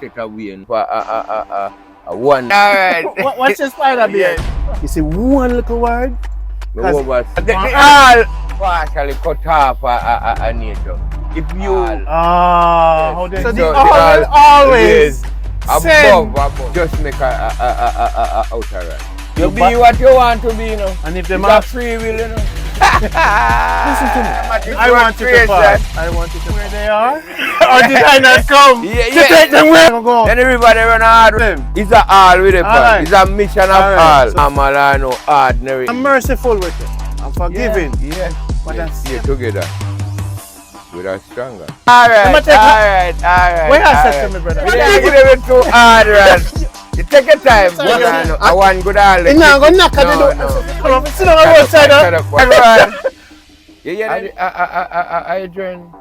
set of weight for a one. Alright. What's your spider beard? You see one little word? The all partially cut off a nature. If you how they so the all always above, just make a outer right. You be what you want to be, you know. And if they are free will, you know. Listen to me. I want you to pass. I want you to where they are. Or did I not come? To take them where I go. Then everybody run hard. It's a all with it. It's a mission of all. I'm no ordinary. I'm merciful with it. I'm forgiving. Yes. But that's here together. We are stronger. Alright. Where I said to me, brother? You can't give it too hard, right? You take your time. I want good all. You're not going to knock at the door. Sit down on the roadside. You hear that? I join.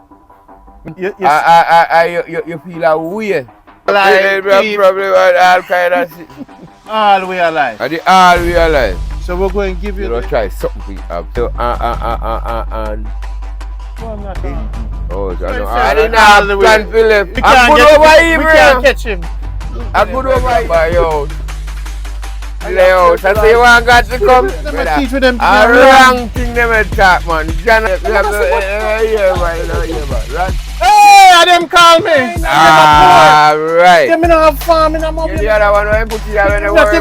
You feel a way. Probably all kind of shit. All we alive. All we alive. So we're going to give you. You'll try something we have. So, and. Well, I'm not going. Oh, I didn't have the plan, Philip. I'm good over here, we can't catch him. I'm good over here. Yo. Leo, so you want God to come? Teach with them. A wrong thing them attack, man. Hey, them call me. Right. Them not have farm in a moment. The other one, I put it out in the world.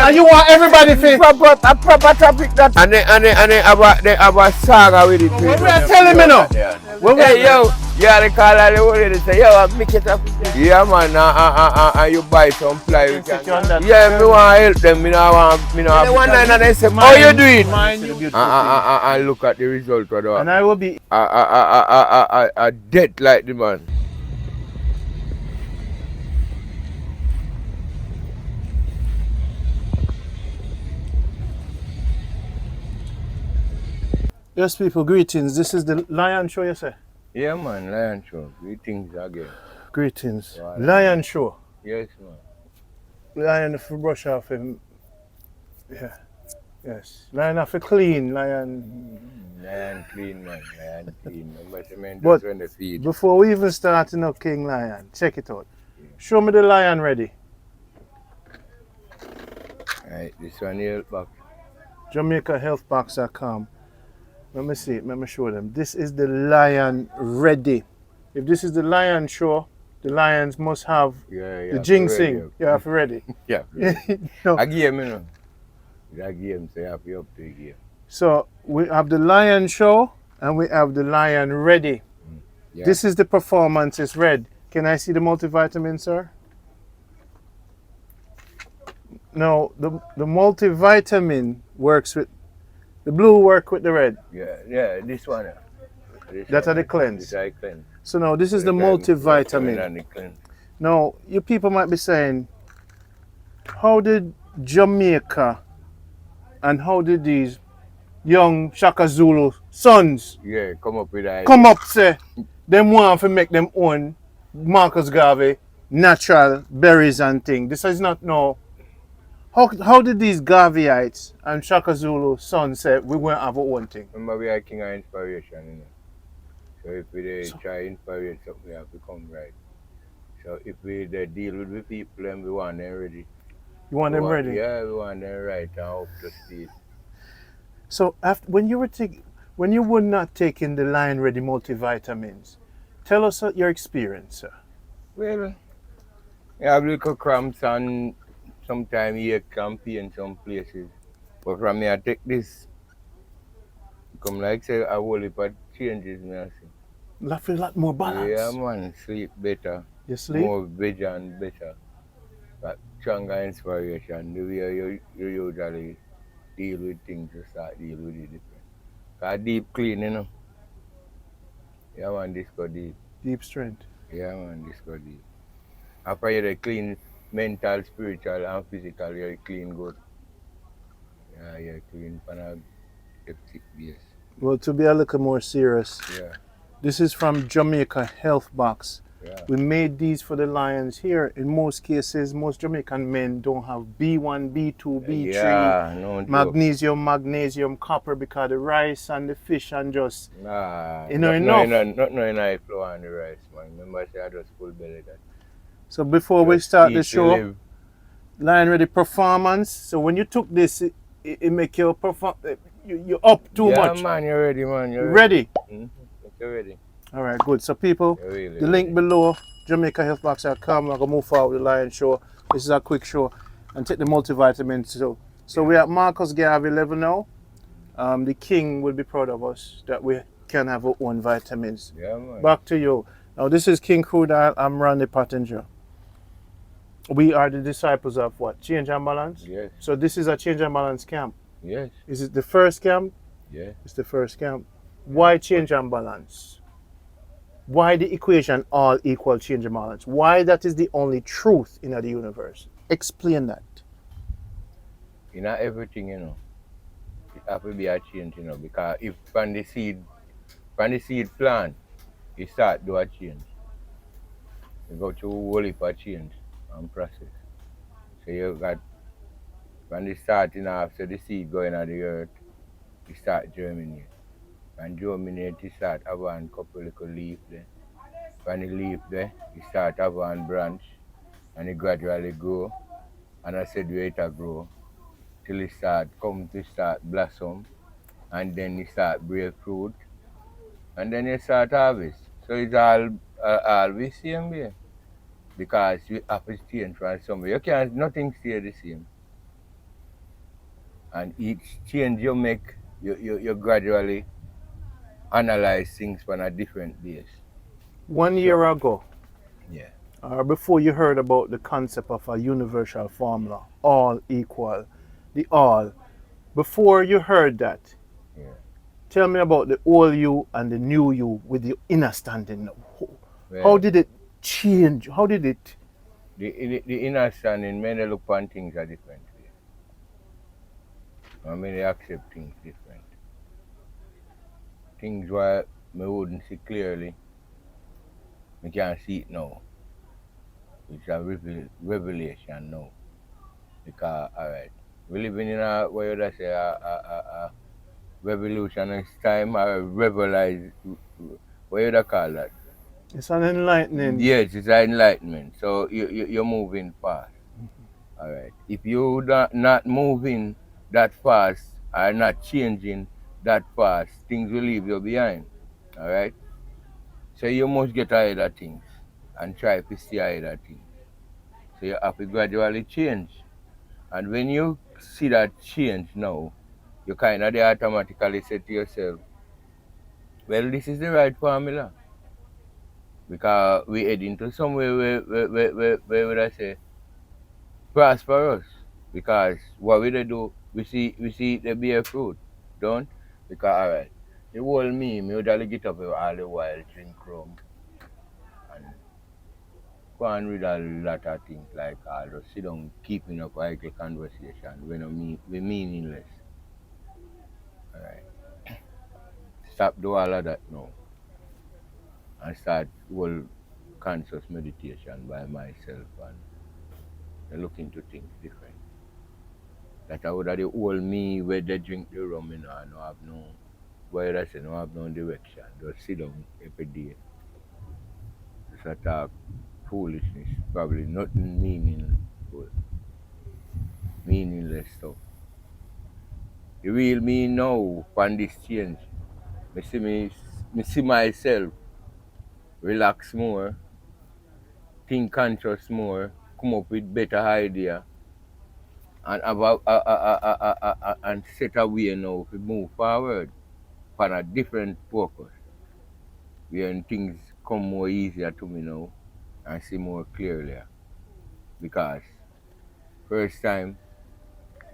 And you want everybody to a proper topic that. And they have a saga with it. What we are telling me now? Hey, yo. Yeah, they call all the whole they say, yo, I make it up. Yeah, man, and you buy some ply. Yeah, me want to help them. Me no want. And they say, how you do it? And look at the result of that. And I will be a death like the man. Yes, people, greetings. This is the Lion Show, you say? Yeah, man, Lion Show. Greetings again. Greetings. Wow. Lion Show. Yes, man. Lion if you brush off him. Yeah. Yes. Lion have to clean. Lion clean, man. Lion clean. But when they feed. Before we even start, King Lion, check it out. Yeah. Show me the lion ready. Alright, this one here, box. JamaicaHealthBox.com. Let me see, let me show them. This is the lion ready. If this is the Lion Show, the lions must have the ginseng. You have ready. Yeah. No. I give him, you know. I give him, so you have to up to the game. So we have the Lion Show and we have the lion ready. Yeah. This is the performance, it's red. Can I see the multivitamin, sir? No, the multivitamin works with the blue work with the red. Yeah, this one. That's the cleanse. This I cleanse. So now this is the multivitamin. Now, you people might be saying, how did Jamaica and how did these young Shaka Zulu sons come up with that? Come up, say, them want to make them own Marcus Garvey natural berries and things. This is not no. How did these Garveyites and Shaka Zulu sons say we won't have our own thing? Remember, we are king of inspiration, you know. So if we try to inspire something, we have to come right. So if we deal with the people, then we want them ready. You want them ready? Yeah, we want them right and up to speed. So after when you were not taking the Lion Ready multivitamins, tell us your experience, sir. Well, I have little cramps and sometimes you crampy in some places. But from me, I take this. Come like say, I will if it changes me. I feel a lot more balance. Yeah, man, sleep better. You sleep? More vision better. But stronger inspiration. The way you usually deal with things, you start deal with it different. Cause deep clean, you know. Yeah, man, this go deep. Deep strength. Yeah, man, this go deep. After you clean mental, spiritual, and physical, you clean good. Yeah, you clean for a hectic base. Well, to be a little more serious, this is from Jamaica Health Box. Yeah. We made these for the lions here. In most cases, most Jamaican men don't have B1, B2, B3, magnesium, copper because the rice and the fish and just enough. enough. Not enough flour and the rice, man. Remember, I just full belly that. So before we start the show, Lion Ready performance. So when you took this, it make you perform. You up too much. Yeah, man, you're ready, man. You're ready. You're ready. All right, good. So people, Really the link below, JamaicaHealthBox.com. I'm gonna move forward with the Lion Show. This is a quick show, and take the multivitamins. So we're at Marcus Garvey level now. The king will be proud of us that we can have our own vitamins. Yeah, man. Back to you. Now this is King Crude. I'm Rondie Pottinger. We are the disciples of what? Change and balance? Yes. So this is a change and balance camp. Yes. Is it the first camp? Yeah. It's the first camp. Why change and balance? Why the equation all equal change and balance? Why that is the only truth in the universe? Explain that. You know, everything, it have to be a change, because if from the seed plant, you start do a change. You go through a whole heap of change and process. So you got, from the starting after the seed going on the earth, you start germinate. And germinate, you start have one couple little leaf there. From the leaf there, you start have one branch, and it gradually grow. And I said wait to grow till it start blossom, and then you start break fruit, and then you start harvest. So it's always same way. Because you have to change from somewhere. You can't, nothing stay the same. And each change you make, you gradually analyze things from a different base. 1 year ago, Yeah. or before you heard about the concept of a universal formula, all equal, the all, before you heard that, Yeah. tell me about the old you and the new you with the inner standing. Well, how did it change? How did it? The inner standing, many look upon things a different way. I mean, they accept things different. Things where I wouldn't see clearly, I can't see it now. It's a revelation now. Because, alright, we living in a, what you say, a revolutionary time, or revelize, what you call that? It's an enlightening. Yes, it's an enlightenment. So you're moving fast. All right. If you're not moving that fast or not changing that fast, things will leave you behind. All right. So you must get ahead of things and try to stay ahead of things. So you have to gradually change. And when you see that change now, you kind of automatically say to yourself, well, this is the right formula. Because we head into somewhere where would I say, prosperous. Because what we do, we see the bear fruit, don't? Because alright, the whole me would only get up all the while, drink rum, and go and read a lot of things like I'll just sit down keeping up like a conversation when we meaningless. Alright. Stop do all of that now. And start whole conscious meditation by myself and look into things different. That I would have the whole me where they drink the rum, I don't have no, where I say, no have no direction. Just sit down every day. Just attack foolishness, probably nothing meaningless stuff. The real me now, upon this change, I see myself relax more, think conscious more, come up with better idea, and about and set a way now to move forward on a different focus. When things come more easier to me now and see more clearly. Because first time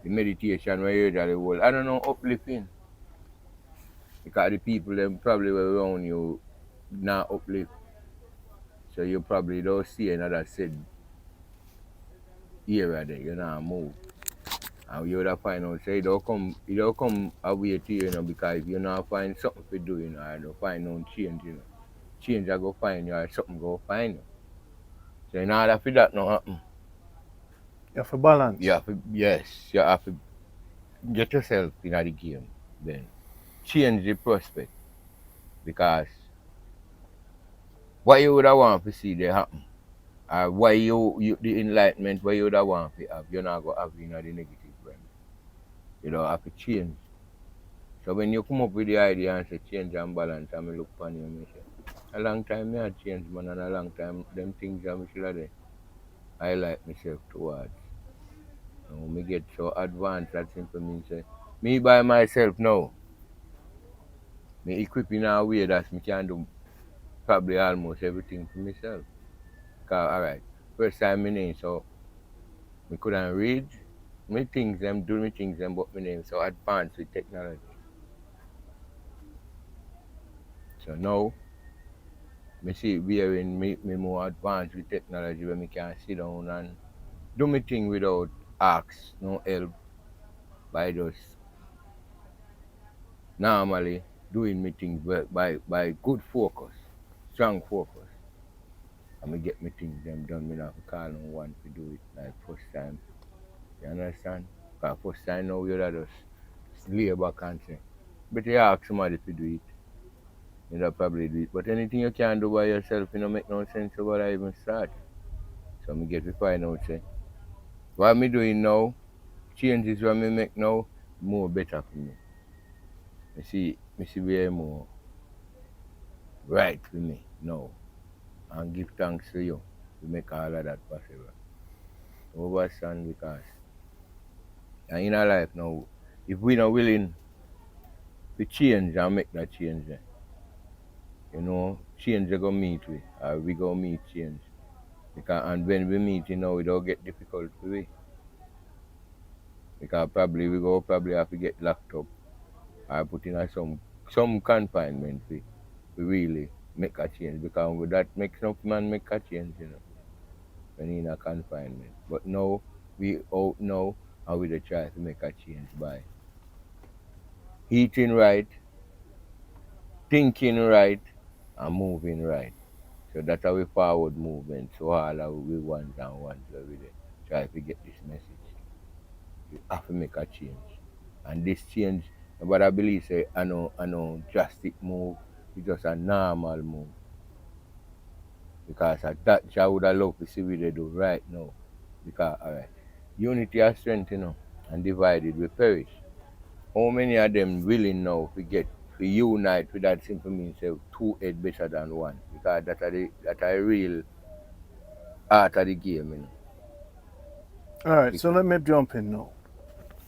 the meditation where you heard the whole, I don't know, uplifting. Because the people them probably were around you not uplift. So you probably don't see another said area there, you know, move. And you would have find out, say, it don't come away to you, because if you not find something to do, I don't find no change, Change I go find you or something go find you. So in order for that not happen, You have to balance. you have to get yourself in the game then. Change the prospect. Because what you would have want to see there happen, Why you the enlightenment where you would want to have, you're not going to have in the negative realm. You don't have to change. So when you come up with the idea and say change and balance, and me look upon you and say, a long time me had change, man, and a long time them things that me should have done, I like myself towards. You know, me get so advanced that simply means say, me by myself now, me equip in a way that me can do probably almost everything for myself. Cause alright, first time me name, so me couldn't read, me things them, do me things them, but me name so advanced with technology. So now, me see wherein me more advanced with technology where me can sit down and do me thing without ask, no help, by just normally doing me things by good focus, strong focus. And me get me things them done, me not have to call no one to do it like first time. You understand? Because first time now you just lay back and say, but you ask somebody to do it, you'll probably do it. But anything you can do by yourself, you know, make no sense about I even start. So me get to find out say, what me doing now, changes what me make now, more better for me. Me see where more right for me now. And give thanks to you to make all of that possible. Overstand because and in our life now, if we not willing to change and make that change, you know, change they gonna meet we, or we gonna meet change. Because and when we meet, you know, it don't get difficult for we. Because probably we go probably have to get locked up or put in some confinement we really make a change. Because with that makes no man make a change, you know, when in a confinement. But now we out now and we try to make a change by eating right, thinking right, and moving right. So that's how we forward movement. So all our we ones and ones every day. Try to get this message. You have to make a change. And this change, what I believe say I know drastic move, it's just a normal move. Because at that I would have loved to see what they do right now. Because alright. Unity and strength, you know, and divided we perish. How many of them willing now to get to unite with that simple means say two head better than one? Because that are real art of the game, you know. Alright, so let me jump in now.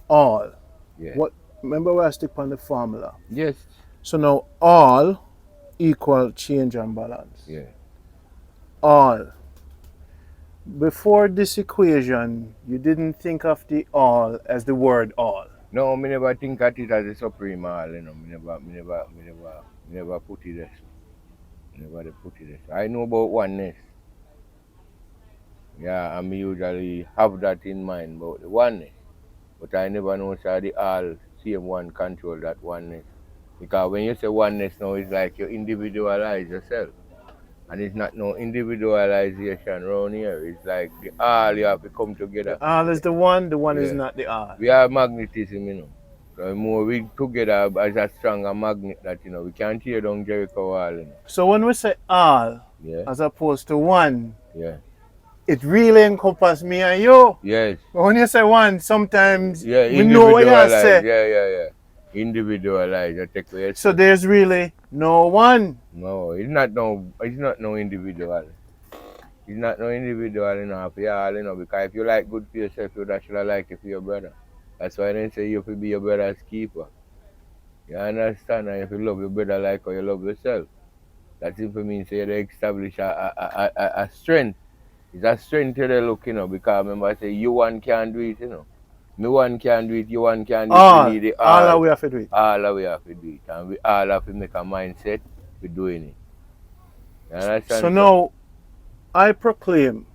All. Yeah. What remember where I stick on the formula? Yes. So now all equal change and balance. Yeah. All. Before this equation, you didn't think of the all as the word all. No, me never think of it as a supreme all, you know. Me never put it there. Never put it there. I know about oneness. Yeah, and me usually have that in mind about the oneness. But I never know say the all same one control that oneness. Because when you say oneness now, it's like you individualize yourself. And it's not no individualization around here. It's like the all you have to come together. The all is the one is not the all. We are magnetism, you know. So the more we together as a stronger magnet that, you know, we can't tear down Jericho wall, you know. So when we say all, as opposed to one, it really encompasses me and you. Yes. But when you say one, sometimes we know what you say. Yeah. Individualize. You take away. So there's really no one. No, it's not no individual. It's not no individual, you know, for you all, you know, because if you like good for yourself, you should like it for your brother. That's why they say you have to be your brother's keeper. You understand? And if you love your brother like how you love yourself, that simply means you establish a strength. It's a strength you look, you know, because remember I say you one can do it, you know. Me one can do it, you one can do it. We need it all. All we have to do it. All we have to do it. And we all have to make a mindset for doing it. You understand? So now I proclaim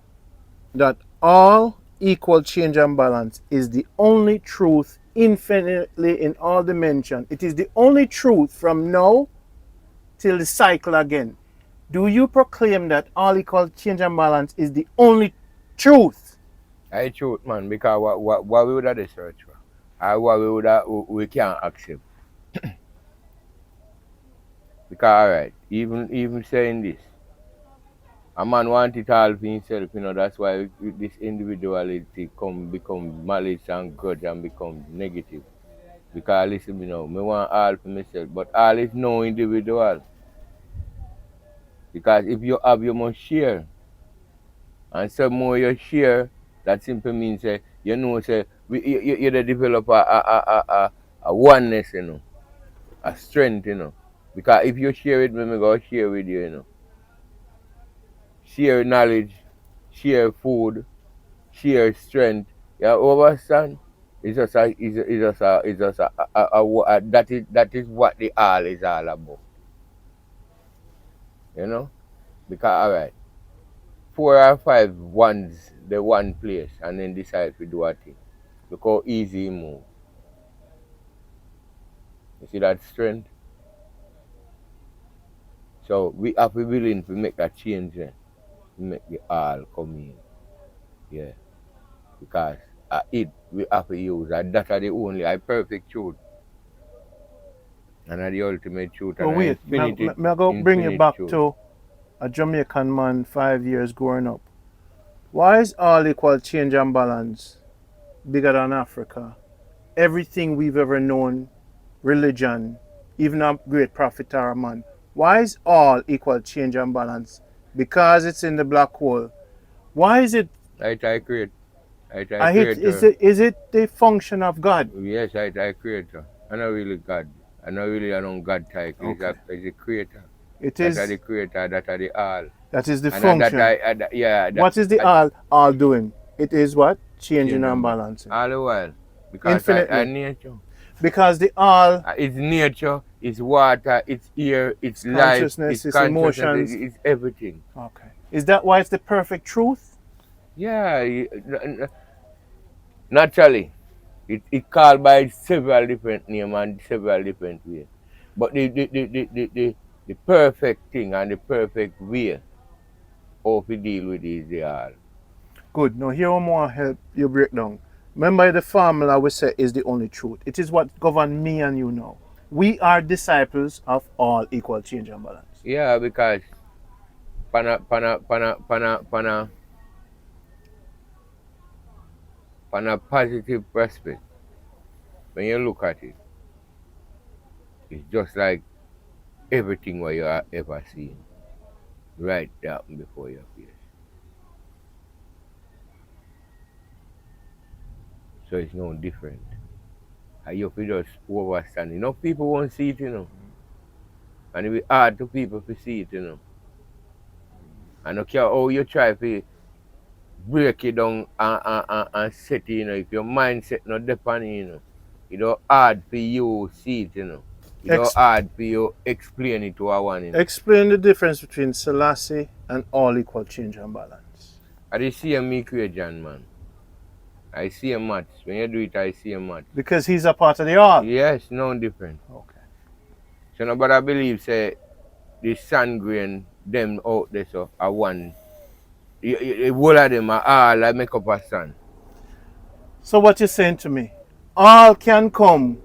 that all equal change and balance is the only truth infinitely in all dimensions. It is the only truth from now till the cycle again. Do you proclaim that all equal change and balance is the only truth? I truth, man, because what we would have the search for, or what we can't accept. Because alright, even saying this, A man want it all for himself, that's why this individuality become malice and grudge and become negative. Because listen, me want all for myself, but all is no individual. Because if you have, you must share. And some more you share, that simply means say you develop a oneness, a strength, Because if you share with me, I go share with you, Share knowledge, share food, share strength. You understand? It's just that is what the all is all about. Because alright, 4 or 5 ones the one place and then decide to do a thing. Look how easy it move. You see that strength? So we have to be willing to make that change to make the all come in. Yeah. Because it we have to use and that are the only perfect truth. And the ultimate truth. But wait, may I go bring you back to a Jamaican man 5 years growing up. Why is all equal change and balance bigger than Africa? Everything we've ever known, religion, even a great prophet or a man. Why is all equal change and balance? Because it's in the black hole. Why is it? I create. Is it the function of God? Yes, I creator. I'm not really God. I'm not really a God type. Okay. It's a creator. It is. That are the creator, that are the all. That is the function. What is the all doing? It is what? Changing and balancing. All the while. Because Infinitely. Nature. Because the all. It's nature, it's water, it's air, it's consciousness, life, it's emotions. It's everything. Okay. Is that why it's the perfect truth? Yeah. Naturally. It's called by several different names and several different ways. But the perfect thing and the perfect way how to deal with it is the all. Good. Now here I want to help you break down. Remember the formula we say is the only truth. It is what governs me and you now. We are disciples of all equal change and balance. Yeah, because pana positive perspective, when you look at it, it's just like everything what you have ever seen right there before your face. So it's no different. And you have to just understand. Enough people won't see it, And it will hard to people to see it, And no care how you try to break it down and set it, if your mindset not depend, it's hard for you to see it, It's hard for you explain it to a one. Explain the difference between Selassie and all equal change and balance. I see a equation, man. I see a match. When you do it, I see a match. Because he's a part of the all. Yes, no different. Okay. So nobody believes say the sun grain them out there so are one. The whole of them are all I make up a sun. So what you're saying to me? All can come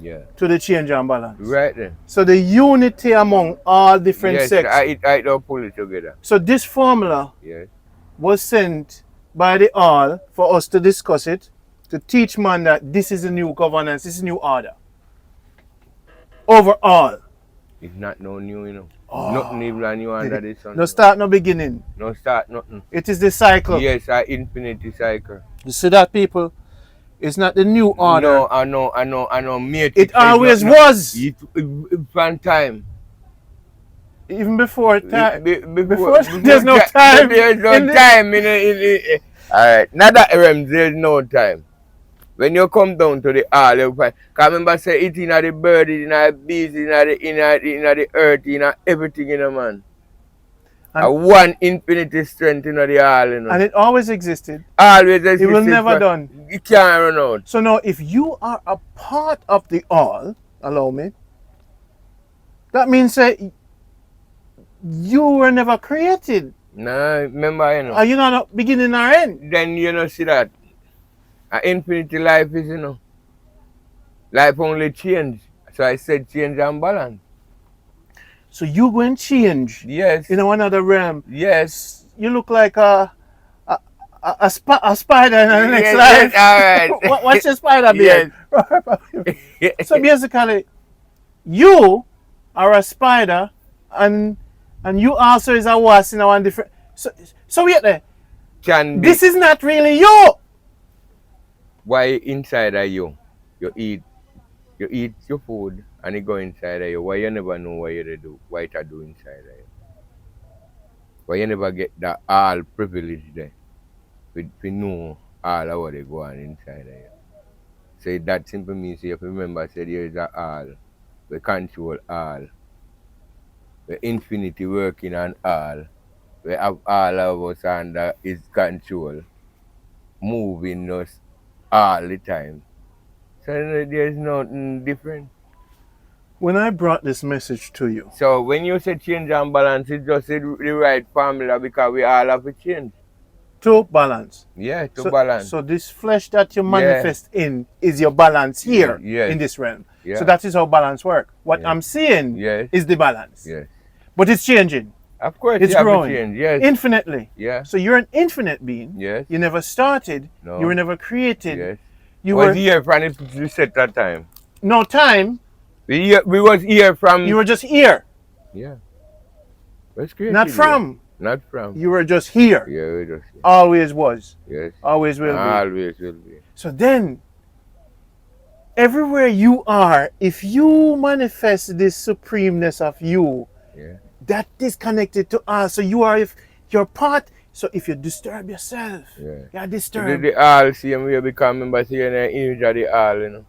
to the change and balance. Right then. So the unity among all different sects. I don't pull it together. So this formula was sent by the all for us to discuss it, to teach man that this is a new governance, this is a new order. Overall. It's not no new, Nothing even new under the sun. No start, no beginning. No start, nothing. It is the cycle. Yes, an infinity cycle. You see that, people? It's not the new order. No, I know. It always was. From time. Even before time. Before there's no time. There's no time. Alright, not that there's no time. When you come down to the all, you find. Because remember, say it in the bird, in the bees, in the earth, in everything, man. And one infinity strength in the all, And it always existed. Always existed. It will never done. It can't run out. So now, if you are a part of the all, allow me, that means that you were never created. Nah, remember, Are you not beginning or end? Then see that. An infinity life is, life only change. So I said change and balance. So you go and change. Yes. In another realm. Yes. You look like a spider in the next Yes, life. yes, all right. What's your spider beard? So basically, you are a spider, and you also is a wasp in a one different. So wait there. Can be. This is not really you. Why inside of you? You eat your food and it go inside of you. Why you never know what you do? What it do inside of you? Why you never get that all privilege there? We know all of what they go on inside of you. So that simply means you have to remember say there is a all. We control all. The infinity working on all. We have all of us under his control. Moving us all the time. So there's nothing different. When I brought this message to you. So when you say change and balance, it's just the right formula because we all have to change. To balance. Yeah, to balance. So this flesh that you manifest in is your balance here yes. in this realm. Yeah. So that is how balance works. What I'm seeing is the balance. Yes. But it's changing. Of course, it's growing. Change. Yes. Infinitely. Yeah. So you're an infinite being. Yes. You never started. No. You were never created. Yes. You was here from the set that time. No time. We was here from. You were just here. Yeah. Was created. Not from. Here. Not from. You were just here. Yeah, we were just here. Always was. Yes. Always will be. Always will be. So then, everywhere you are, if you manifest this supremeness of you, that is connected to us. So you are, if you're part. So if you disturb yourself, you're disturbed. The all same way because remember seeing the image of the all, you know.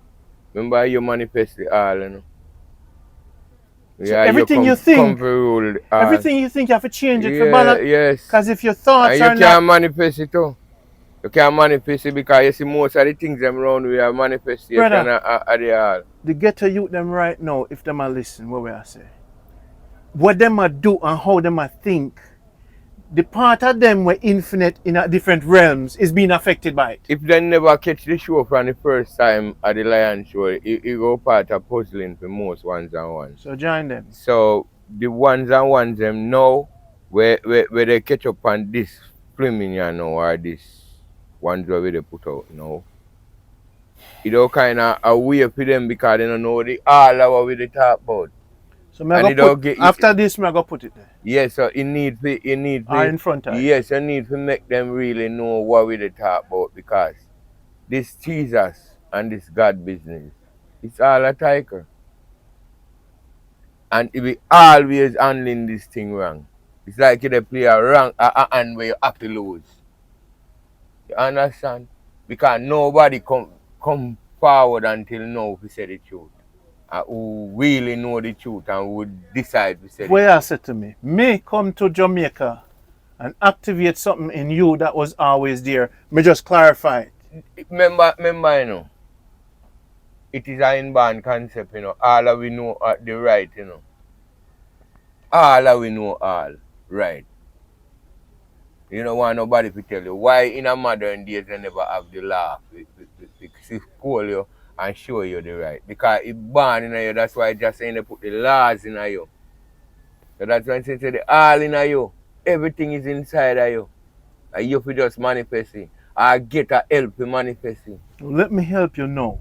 Remember you manifest the all, you know. So everything you think, everything you think you have to change it for balance. Yes. Because if your thoughts and you can't manifest it too. You can't manifest it because you see most of the things them around we are manifestation at the all. The ghetto youth them right now, if them are listen, what we are say. What them are do and how them are think, the part of them were infinite in a different realms is being affected by it. If they never catch the show from the first time at the Lion Show, it go part of puzzling for most ones and ones. So join them. So the ones and ones them know where they catch up on this filming you know, or this ones where they put out now. It all kind of a way for them because they don't know all of what they talk about. So after this, I go put it there. Yes, so you need in front of yes, you need to make them really know what we talk about because this Jesus and this God business, it's all a tiger. And if we always handling this thing wrong, it's like you play a wrong hand where you have to lose. You understand? Because nobody come forward until now to say the truth. Who really know the truth and would decide to say it. Where I said to me, may come to Jamaica and activate something in you that was always there. May just clarify it. Remember, you know, it is an inborn concept, you know. All of we know the right, you know. All of we know all right. You don't want nobody to tell you why in a modern days they never have the law to call you and show you the right. Because it's born in you, that's why just saying they put the laws in you. So that's why I say the all in you. Everything is inside of you. And you have to just manifest it. Or get a help to manifest it. Let me help you now.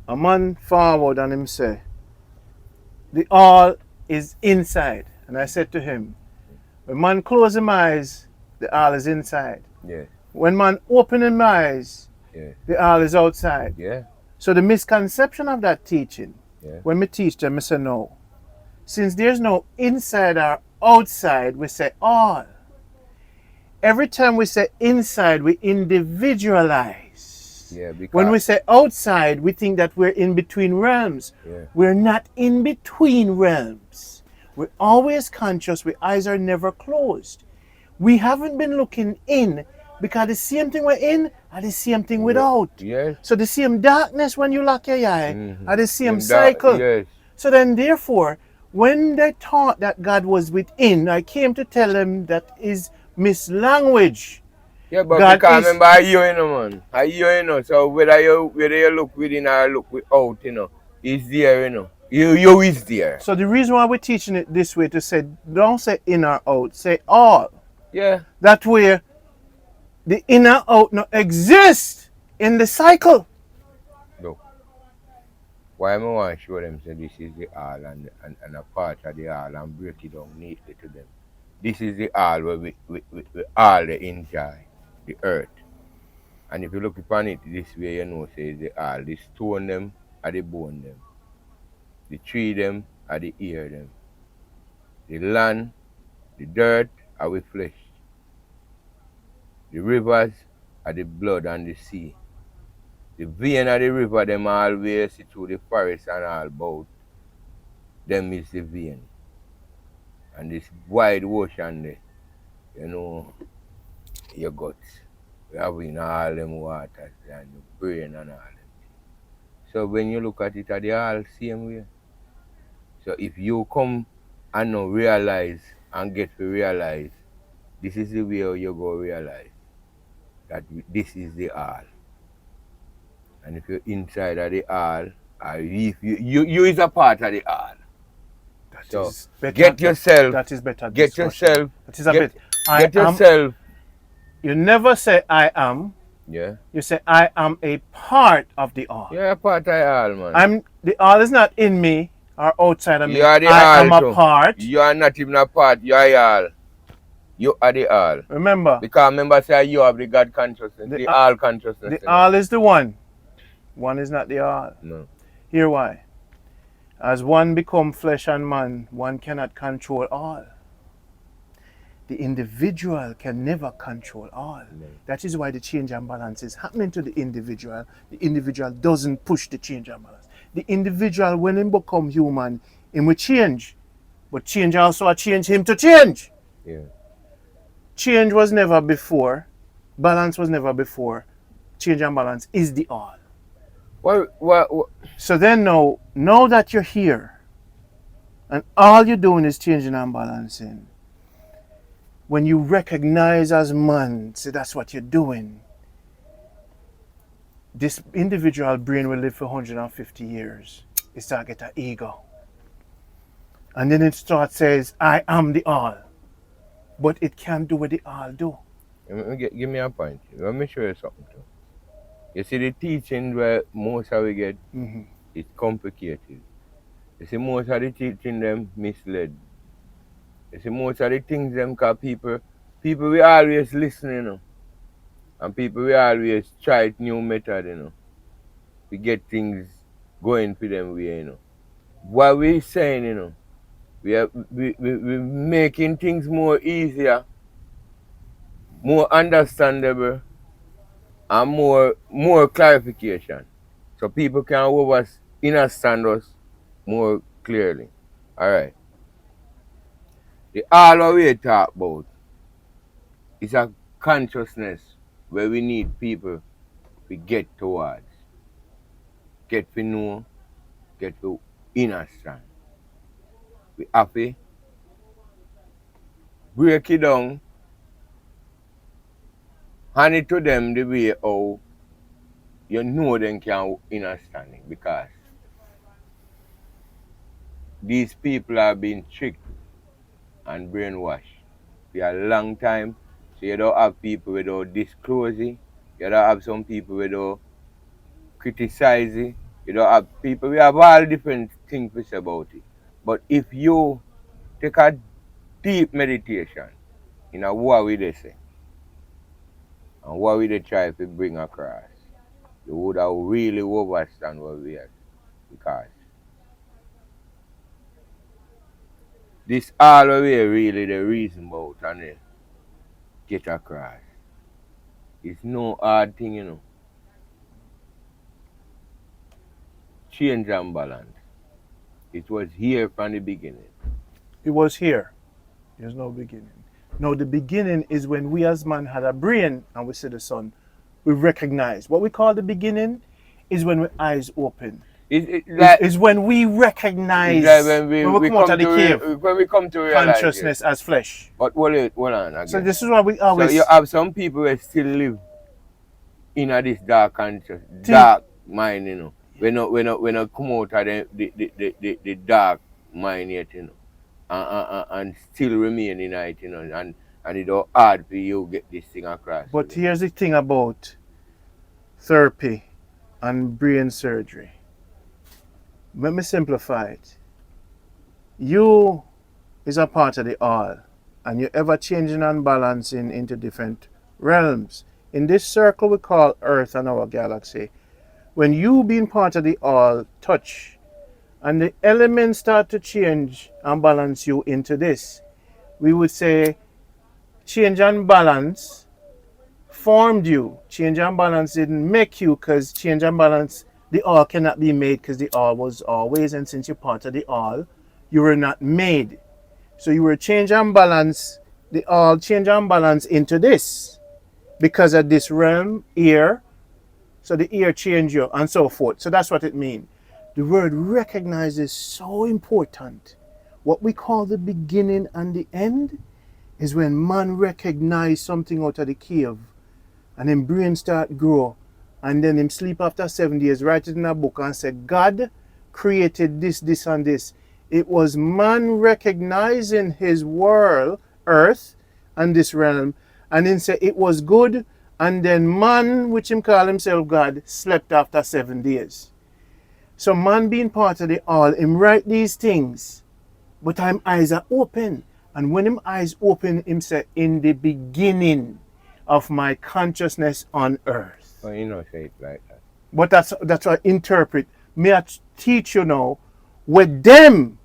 A man forward and him say, the all is inside. And I said to him, when man close his eyes, the all is inside. Yeah. When man open his eyes, the all is outside. Yeah. So the misconception of that teaching, when we teach them, I say no. Since there's no inside or outside, we say all. Every time we say inside, we individualize. Yeah, when we say outside, we think that we're in between realms. We're not in between realms. We're always conscious, our eyes are never closed. We haven't been looking in because the same thing we're in are the same thing without. Yes. So the same darkness when you lock your eye are the same cycle. Yes. So then therefore, when they thought that God was within, I came to tell them that is mislanguage. Yeah, but God because remember I hear you know, man. I hear you know. So whether you look within or look without, you know, it's there, you know. You is there. So the reason why we're teaching it this way to say, don't say in or out, say all. Yeah. That way, the in or out not exist in the cycle. Look. Why I want to show them say this is the all and a part of the all and break it down neatly to them. This is the all where we all they enjoy, the earth. And if you look upon it this way, you know, say the all. The stone them are the bone them. The tree them are the ear them. The land, the dirt are with flesh. The rivers are the blood and the sea. The vein of the river them always see through the forest and all about. Them is the vein. And this wide ocean there, you know, your guts. We have in all them waters and the brain and all them. So when you look at it, are they all same way? So if you come and now realize and get to realize, this is the way you go realize that this is the all. And if you're inside of the all, or if you is a part of the all. That So is better. get yourself. That is better. Get discussion. yourself. That is a bit. Get yourself. You never say I am. Yeah. You say I am a part of the all. You're a part of the all, man. The all is not in me or outside of me. You are the I all am too. a part. You are not even a part. You are all. You are the all. Remember. Because remember, say you have the God consciousness, the all consciousness. The all is the one. One is not the all. No. Here why. As one become flesh and man, one cannot control all. The individual can never control all. No. That is why the change and balance is happening to the individual. The individual doesn't push the change and balance. The individual, when he become human, he will change. But change also change him to change. Yeah. Change was never before. Balance was never before. Change and balance is the all. What? So then now that you're here, and all you're doing is changing and balancing, when you recognize as man, see that's what you're doing, this individual brain will live for 150 years. It starts to get an ego. And then it starts says, I am the all. But it can't do what the all do. Give me a point. Let me show you something too. You see the teaching where most of we get, it's complicated. You see most of the teaching them misled. You see most of the things them because people we always listen, you know. And people we always try new method, you know. We get things going for them way, you know. What we saying, you know, we making things more easier, more understandable, and more clarification. So people can understand us more clearly. Alright. The all we talk about is a consciousness where we need people to get towards. Get to know, get to understand. We have to break it down, hand it to them the way how you know them can understand it, because these people are being tricked and brainwashed for a long time. So you don't have people without disclosing, you don't have some people without criticizing, you don't have people, we have all different things to say about it. But if you take a deep meditation in what we they say and what we they try to bring across, you would have really understand what we are. Because this all the way really the reason about and get across. It's no hard thing, you know. Change and balance. It was here from the beginning. It was here. There's no beginning. No, the beginning is when we as man had a brain and we see the sun. We recognize. What we call the beginning is when our eyes open. It's when we recognize when we come out of the cave. When we come to realize consciousness as flesh. But hold on again. So this is why we always... So you have some people who still live in this dark mind, you know. we not come out of the dark mind yet, you know. And still remain in it, you know, and it's hard for you get this thing across. But here's the thing about therapy and brain surgery. Let me simplify it. You is a part of the all, and you're ever changing and balancing into different realms. In this circle we call Earth and our galaxy, when you being part of the all touch, and the elements start to change and balance you into this, we would say change and balance formed you. Change and balance didn't make you, because change and balance, the all cannot be made, because the all was always, and since you're part of the all, you were not made. So you were change and balance, the all change and balance into this because of this realm here. So the ear change you and so forth. So that's what it means. The word recognize is so important. What we call the beginning and the end is when man recognize something out of the cave and him brain start grow, and then him sleep after 7 days, write it in a book and say, God created this, this and this. It was man recognizing his world, earth, and this realm, and then say it was good, and then man, which him call himself God, slept after 7 days. So man being part of the all, him write these things, but him eyes are open. And when him eyes open, him say, in the beginning of my consciousness on earth. Oh, you know, say it like that. But that's what I interpret. May I teach you now what them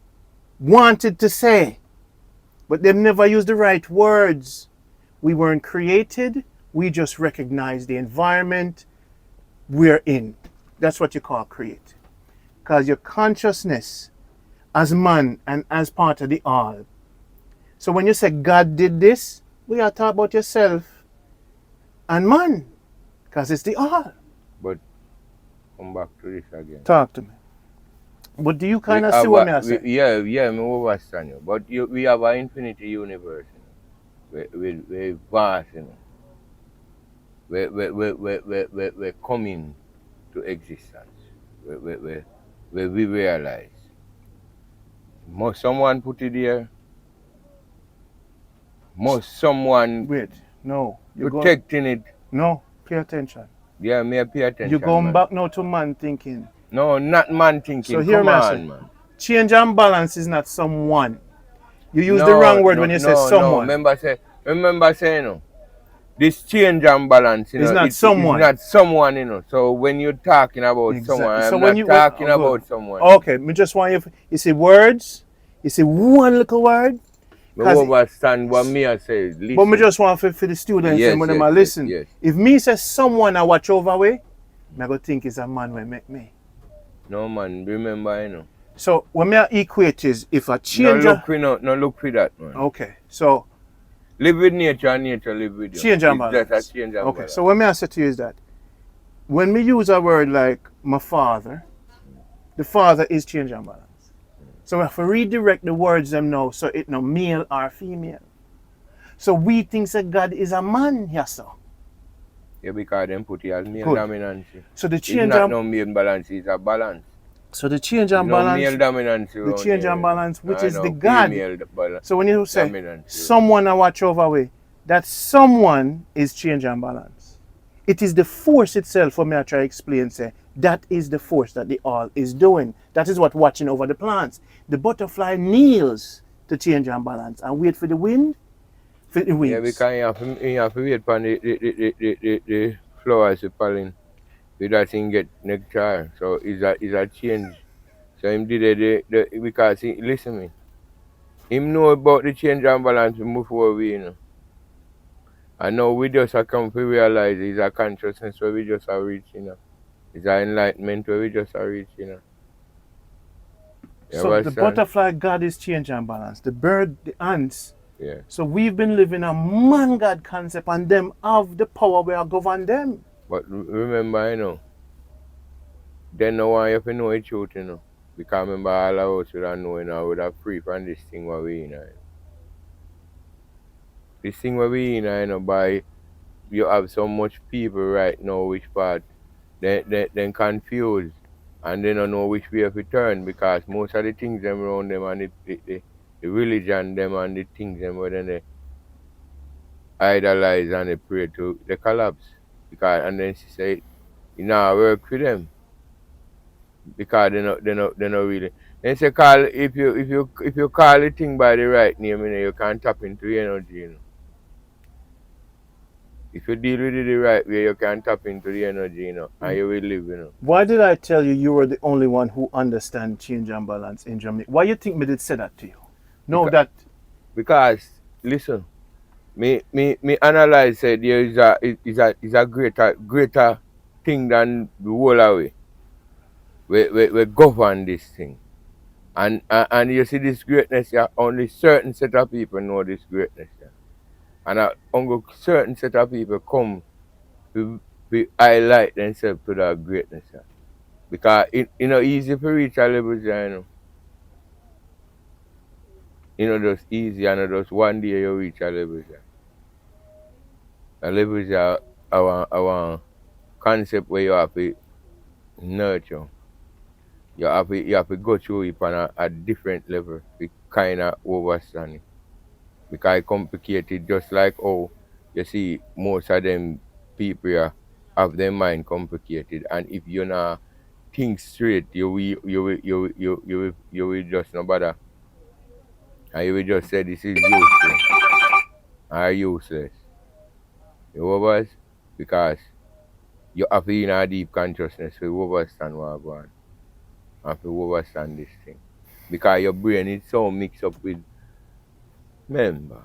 wanted to say, but them never used the right words. We weren't created. We just recognize the environment we're in. That's what you call create. Because your consciousness as man and as part of the all. So when you say God did this, we are talking about yourself and man, because it's the all. But come back to this again. Talk to me. But do you kind of see what I say? Yeah, I understand you. But we have an infinity universe, you know. We're vast, you know. We're coming to existence. We realize. Must someone put it there? Must someone Wait, no. protecting it? No, pay attention. Yeah, may I pay attention. You're going man. back now to man thinking. No, not man thinking. So here, Come on, man. Change and balance is not someone. You use the wrong word when you say someone. No, remember saying, you know, this change and balance, you know, it's not someone. It's not someone, you know. So when you're talking about someone, so I'm not talking about someone. Okay, me just want you see words, you see one little word. I understand what me I say. Listen. But me just want for the students and when they listen. Yes. If me say someone I watch over way, I go think it's a man will make me. No man, remember, you know. So when me equate is if a change. No look for that, man. Okay, so live with nature and nature live with you. Change and balance. That's a change and okay, balance. so what I say to you is that when we use a word like my father, the father is change and balance. So we have to redirect the words them now so it no male or female. So we think that God is a man, yes sir. Yeah, because them put it as male dominance. So the change it's not no male balance, it's a balance. So the change and balance. Male dominance. The change and balance, which is the God. So when you say dominance, someone I watch over way, that someone is change and balance. It is the force itself, for me I try to explain, say, that is the force that the all is doing. That is what watching over the plants. The butterfly kneels to change and balance and wait for the wind, for the wings. Yeah, because you have to wait for the flowers to pollen. So that thing get nectar. So it's a change. So him did because listen me. Him know about the change and balance before we, you know. And now we just come to realize it's a consciousness where we just are reaching, you know. It's an enlightenment where we just are reaching, you know. So the butterfly God is change and balance. The bird, the ants. Yeah. So we've been living a man-God concept and them have the power where I govern them. But remember, you know, then no one have to know the truth, you know. Because remember all of us would have known, you know, would have free from this thing where we in, you know. This thing where we in, you know, by you have so much people right now which part then confused. and they don't know which way to turn because most of the things them around them and the religion them and the things them where then they idolize and they pray to they collapse. Because and then she say, you know, work for them. Because they not really. Then say call if you call the thing by the right name, you know, you can tap into the energy, you know. If you deal with it the right way, you can tap into the energy, you know, and you will live, you know. Why did I tell you you were the only one who understand change and balance in Jamaica? Why you think me did say that to you? No, Because listen, me analyze say there is a greater thing than the whole away. We govern this thing. And you see this greatness, yeah, only certain set of people know this greatness. Yeah. And only certain set of people come to highlight themselves to that greatness. Yeah. Because it not easy to reach a level, you know. You know, just easy and just one day you reach a level. Yeah. A level is our concept where you have to nurture. You have to go through it on a different level to kind of understand it. Because it's complicated, just like how you see most of them people here have their mind complicated, and if you not think straight, you will just no bother, and you will just say this is useless or useless. You know what? Because you have to in a deep consciousness to understand what going on and to understand this thing. Because your brain is so mixed up with remember,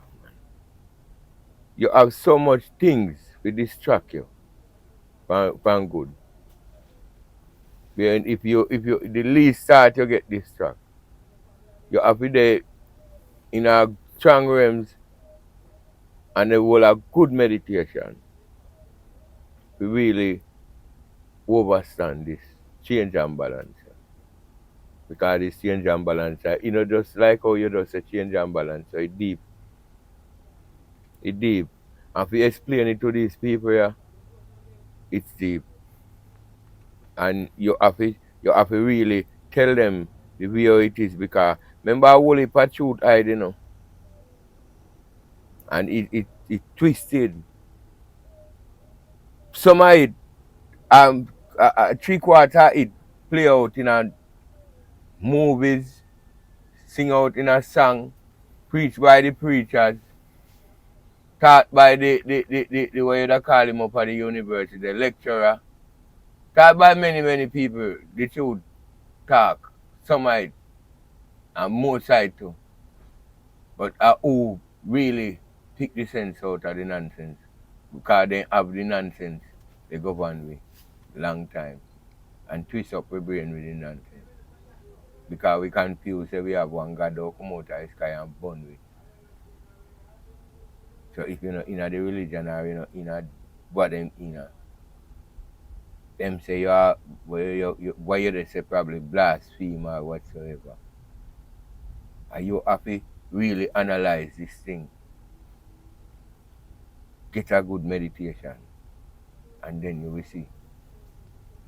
you have so much things to distract you from good. And if you the least start you get distracted. You have to there in a strong realms and the whole of good meditation to really understand this change and balance. Because this change and balance, just like how you just say change and balance, so it deep. It deep. And if you explain it to these people here, it's deep. And you have to really tell them the way how it is because remember a whole heap of truth hide, and it twisted. Some of it, three quarter it play out in a movies, sing out in a song, preach by the preachers, taught by the way you call him up at the university, the lecturer, taught by many people. The truth talk, some of it, and most side too. But who really pick the sense out of the nonsense? Because they have the nonsense they govern with long time and twist up the brain with the nonsense. Because we confuse say we have one God who come out of the sky and burn with. So if you're not in the religion or you're not in what them in them say you are why you say probably blaspheme or whatsoever. And you have to really analyze this thing. Get a good meditation and then you will see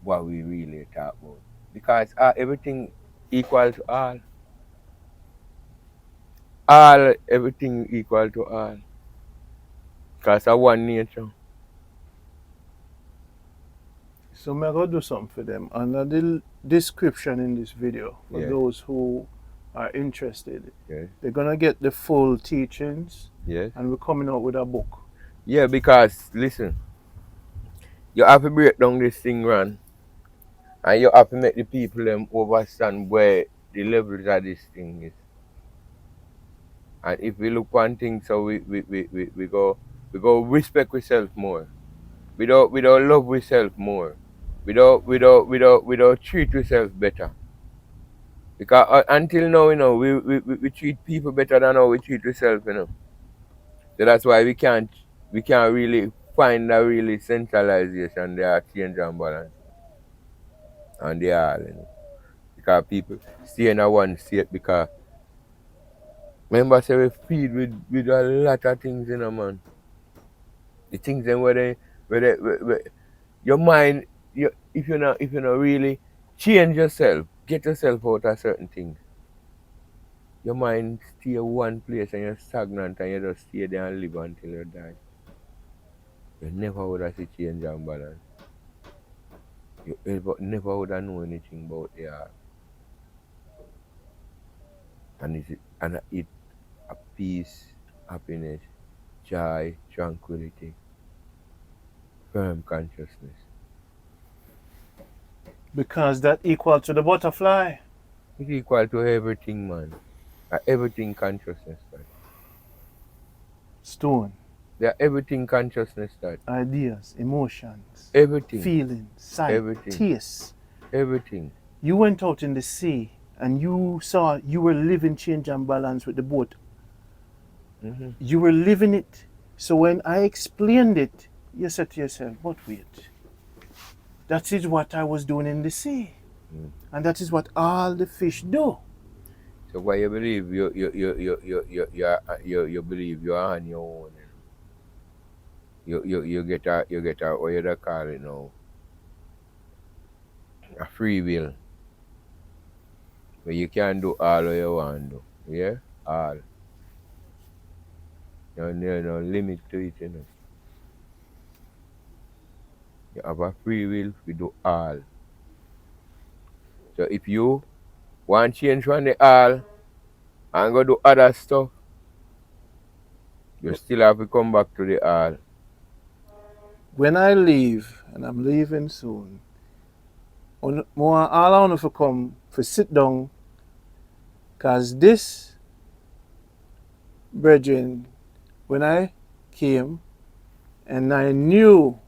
what we really talk about. Because everything equal to all. Everything equal to all. Because of one nature. So I'm going to do something for them. Under the description in this video, for those who are interested, they're going to get the full teachings. Yes. And we're coming out with a book. Yeah, because, listen, you have to break down this thing, Ron. And you have to make the people understand where the levels of this thing is. And if we look one thing, so we go respect ourselves more. We don't love ourselves more. We don't treat ourselves better. Because until now, we treat people better than how we treat ourselves, So that's why we can't really find a really centralization. There are change and balance. And they are, Because people stay in a one state because remember say we feed with a lot of things, man. The things then where your mind if you not really change yourself. Get yourself out of certain things. Your mind stay one place and you're stagnant and you just stay there and live until you die. You never would have see change and balance. You never would have know anything about the art. And it a peace, happiness, joy, tranquility, firm consciousness. Because that equal to the butterfly. It's equal to everything, man. Everything consciousness that. Stone. They are everything consciousness that. Ideas, emotions. Everything. Feelings, sight, Everything. taste. Everything. You went out in the sea and you saw you were living change and balance with the boat. Mm-hmm. You were living it. So when I explained it, you said to yourself, but wait, that is what I was doing in the sea. Mm. And that is what all the fish do. So why you believe you believe you are on your own. You get a what you call it now, a free will. But you can do all what you want to do. Yeah? All. There's no limit to it, you know. You have a free will to do all. So if you want to change from the all and go do other stuff, you still have to come back to the all. When I leave, and I'm leaving soon, all I want to come for sit down, because this brethren, when I came and I knew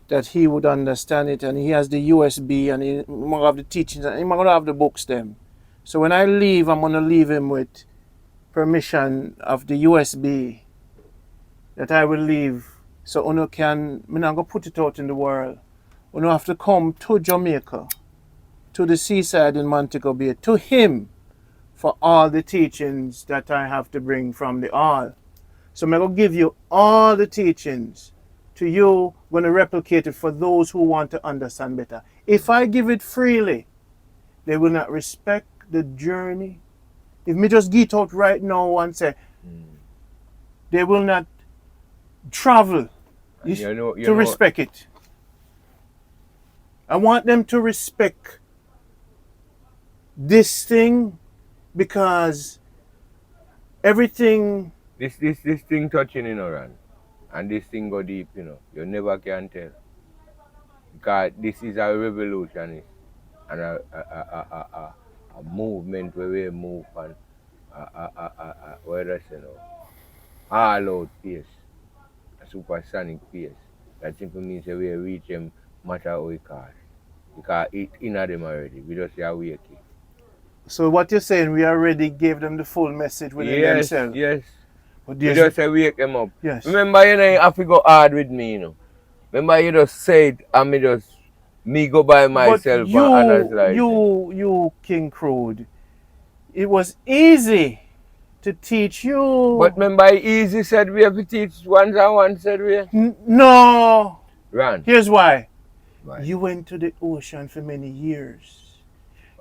that he would understand it, and he has the USB and he might have the teachings and he might have the books them. So when I leave, I'm gonna leave him with permission of the USB that I will leave. So Uno can, I'm not gonna put it out in the world. Uno have to come to Jamaica, to the seaside in Montego Bay, to him for all the teachings that I have to bring from the all. So I'm gonna give you all the teachings to you, I'm gonna replicate it for those who want to understand better. If I give it freely, they will not respect the journey. If me just get out right now and say, they will not travel to respect it. I want them to respect this thing because everything. This thing touching, you know, Ron. And this thing go deep, you know. You never can tell. Because this is a revolution and a movement where we move and where else, you know, all out pace, a supersonic pace. That simply means that we reach them matter how we call. Because it's in them already. We just are waking. So what you're saying, we already gave them the full message within themselves. Yes. But You just say wake them up. Yes. Remember, you know, you have to go hard with me, you know. Remember, you just say it and me go by myself. But you, and others like you, King Crude, it was easy to teach you. But remember, easy said we have to teach one and one said we. No. Run. Here's why. Why? You went to the ocean for many years.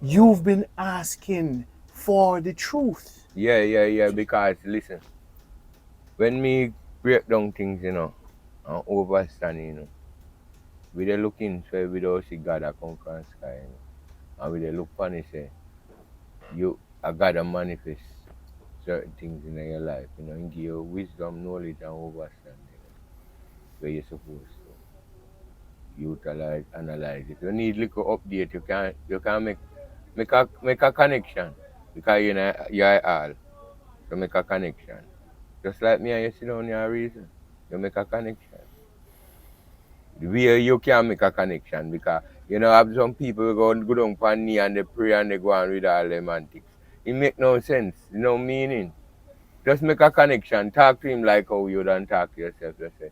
You've been asking for the truth. Yeah, because listen, when me break down things, you know, and overstand, you know, we dey looking so we don't see God that come from the sky, you know, and we dey look for it, say, you a God that manifest certain things in your life, you know, and give you wisdom, knowledge, and understanding, you know, where you're supposed to utilize, analyze. If you need little update, you can make a connection because you know you're all. So make a connection. Just like me and you sit down here reason, you make a connection. Where you can make a connection because you know have some people who go down on knee and they pray and they go and read all them antics. It make no sense, no meaning. Just make a connection. Talk to him like how you don't talk to yourself. Just say.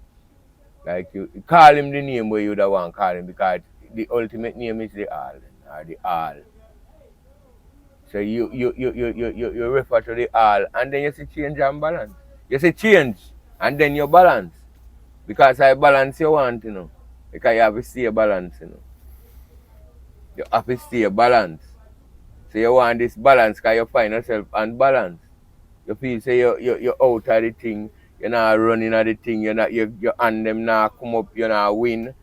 Like you call him the name where you don't want to call him because the ultimate name is the all or the all. So you refer to the all and then you say change and balance. You say change and then you balance. Because I balance you want, you know. Because you have to see a balance, you know. You have to stay balanced. So you want this balance because you find yourself unbalanced. You feel say you're out of the thing, you're not running at the thing, you're on them now come up, you're not win.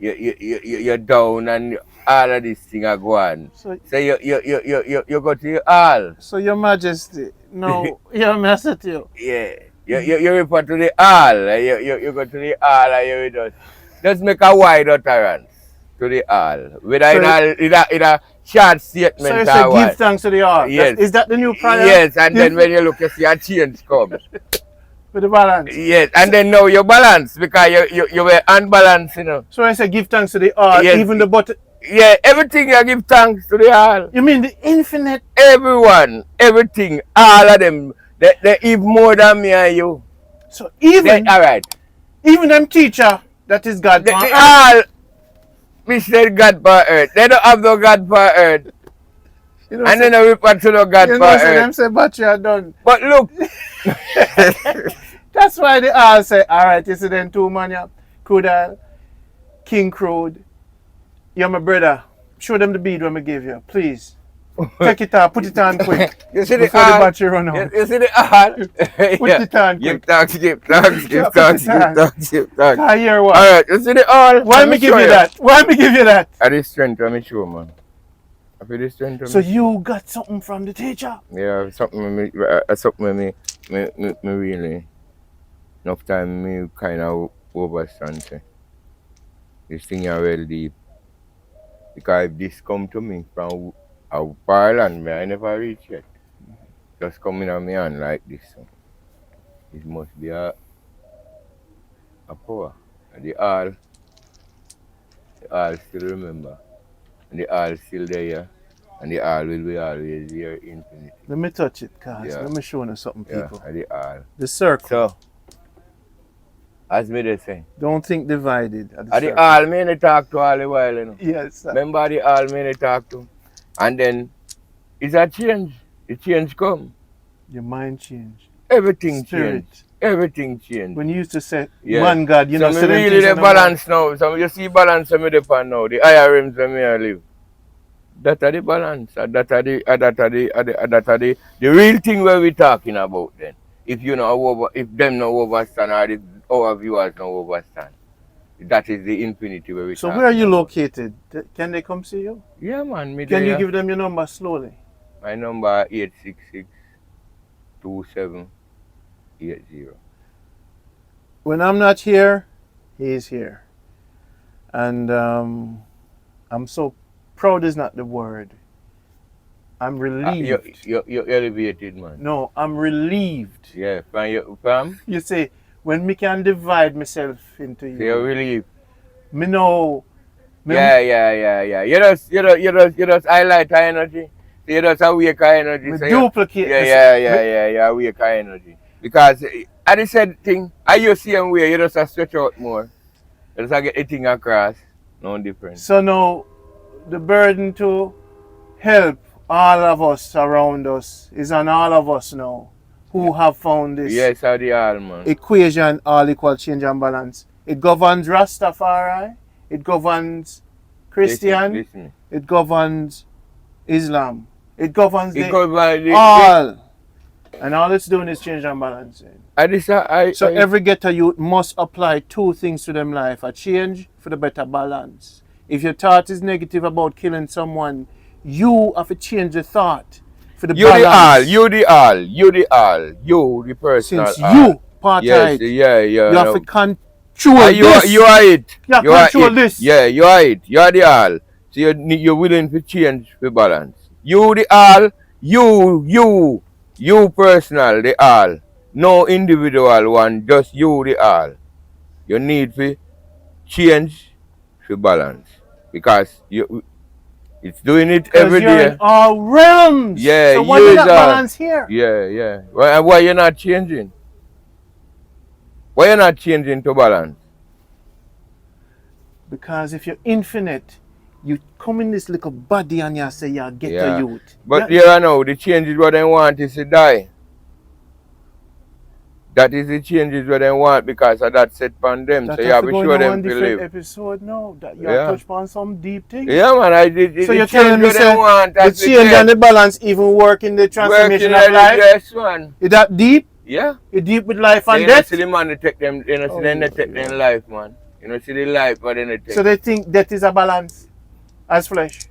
You're down and all of this thing are going. So you go to your all. So your majesty, no, you're a mess at you. Yeah. You refer to the all. You go to the all and you just make a wide utterance to the all. Whether so in a short statement so you say or what. give thanks to the all. Yes. Is that the new prayer? Yes, and then when you look, you see a change come. With the balance. Yes, and then now you balance because you were unbalanced, you know. So I say give thanks to the all, yes. even the button. Yeah, everything you give thanks to the all. You mean the infinite? Everyone, everything, all of them, they even more than me and you. So even all right. Even them teacher that is God they all we said God for earth. They don't have no God for earth. You know, and then they refer to no God for earth. Them say but you are done. But look. That's why they all say, alright, you see them two man here, Crude, King Crude. You're my brother. Show them the bead when I give you, please. Take it out, put it on quick. You see before the battery run out. You see the all? Put it on quick. Give thanks. I hear what? Alright, you see the all? Why me give you that? Why me give you that? I the strength let me show, man. I feel the strength. So you got something from the teacher? Yeah, something me really enough time me kind of overstand say. This thing is well deep. Because if this come to me from a far land, I never reach yet. Just coming on me hand like this. So. It must be a power. And the all still remember. And the all still there. And the all will be always here infinity. Let me touch it, cuz. Yeah. Let me show you something, people. Yeah, the all. The circle. So, as me they say. Don't think divided. The all me talk to all the while, you know. Yes, sir. Remember the all me talk to. And then it's a change. The change come. Your mind change. Everything change. Everything change. When you used to say one God, you know, so really the balance now. So you see balance me depend now. The higher rims where me I live. That are the balance. That are the real thing where we talking about then. If you know if them no overstand or if our viewers no overstand. That is the infinity where we So where are you located? Can they come see you? Yeah, man. Can you give them your number slowly? My number 866-2780. When I'm not here, he's here. And I'm so proud is not the word. I'm relieved. You're elevated, man. No, I'm relieved. Yeah, from? You see, when me can divide myself into you. You're relieved. Me know. Yeah. You just highlight our energy. You just awake our energy. So duplicate. Yeah, awake our energy. Because I just said thing, you see them way, you just stretch out more. You just get the thing across. No difference. So now, the burden to help all of us around us is on all of us now who have found this the all, man. Equation, all equal change and balance. It governs Rastafari, it governs Christian, listen. It governs Islam, it governs all. And all it's doing is change and balancing. So every ghetto youth must apply two things to them life: a change for the better balance. If your thought is negative about killing someone, you have to change the thought for the balance. You the personal. Since you part yes, it, you have to control this. You are it. You have to control this. Yeah, you are it. You are the all. So you're willing to change the balance. You the all. You personal, the all. No individual one, just you the all. You need to change the balance. Because it's doing it every you're day. In all realms. Yeah, so why you not balance here? Yeah. Why you not changing? Why you not changing to balance? Because if you're infinite, you come in this little body and you say you get to youth. But here I know the change is what I want is to die. That is the changes what they want because of that set on them. That so you have to show them to live. Episode now that you have touched on some deep things. Yeah, man. I did. So you're telling me the change and the balance even work in the transformation of life? Yes, man. Is that deep? Yeah. It's deep with life and death? You see the man they take them, you know, see them they take them life, man. You know, see the life but then they take. So they think death is a balance as flesh?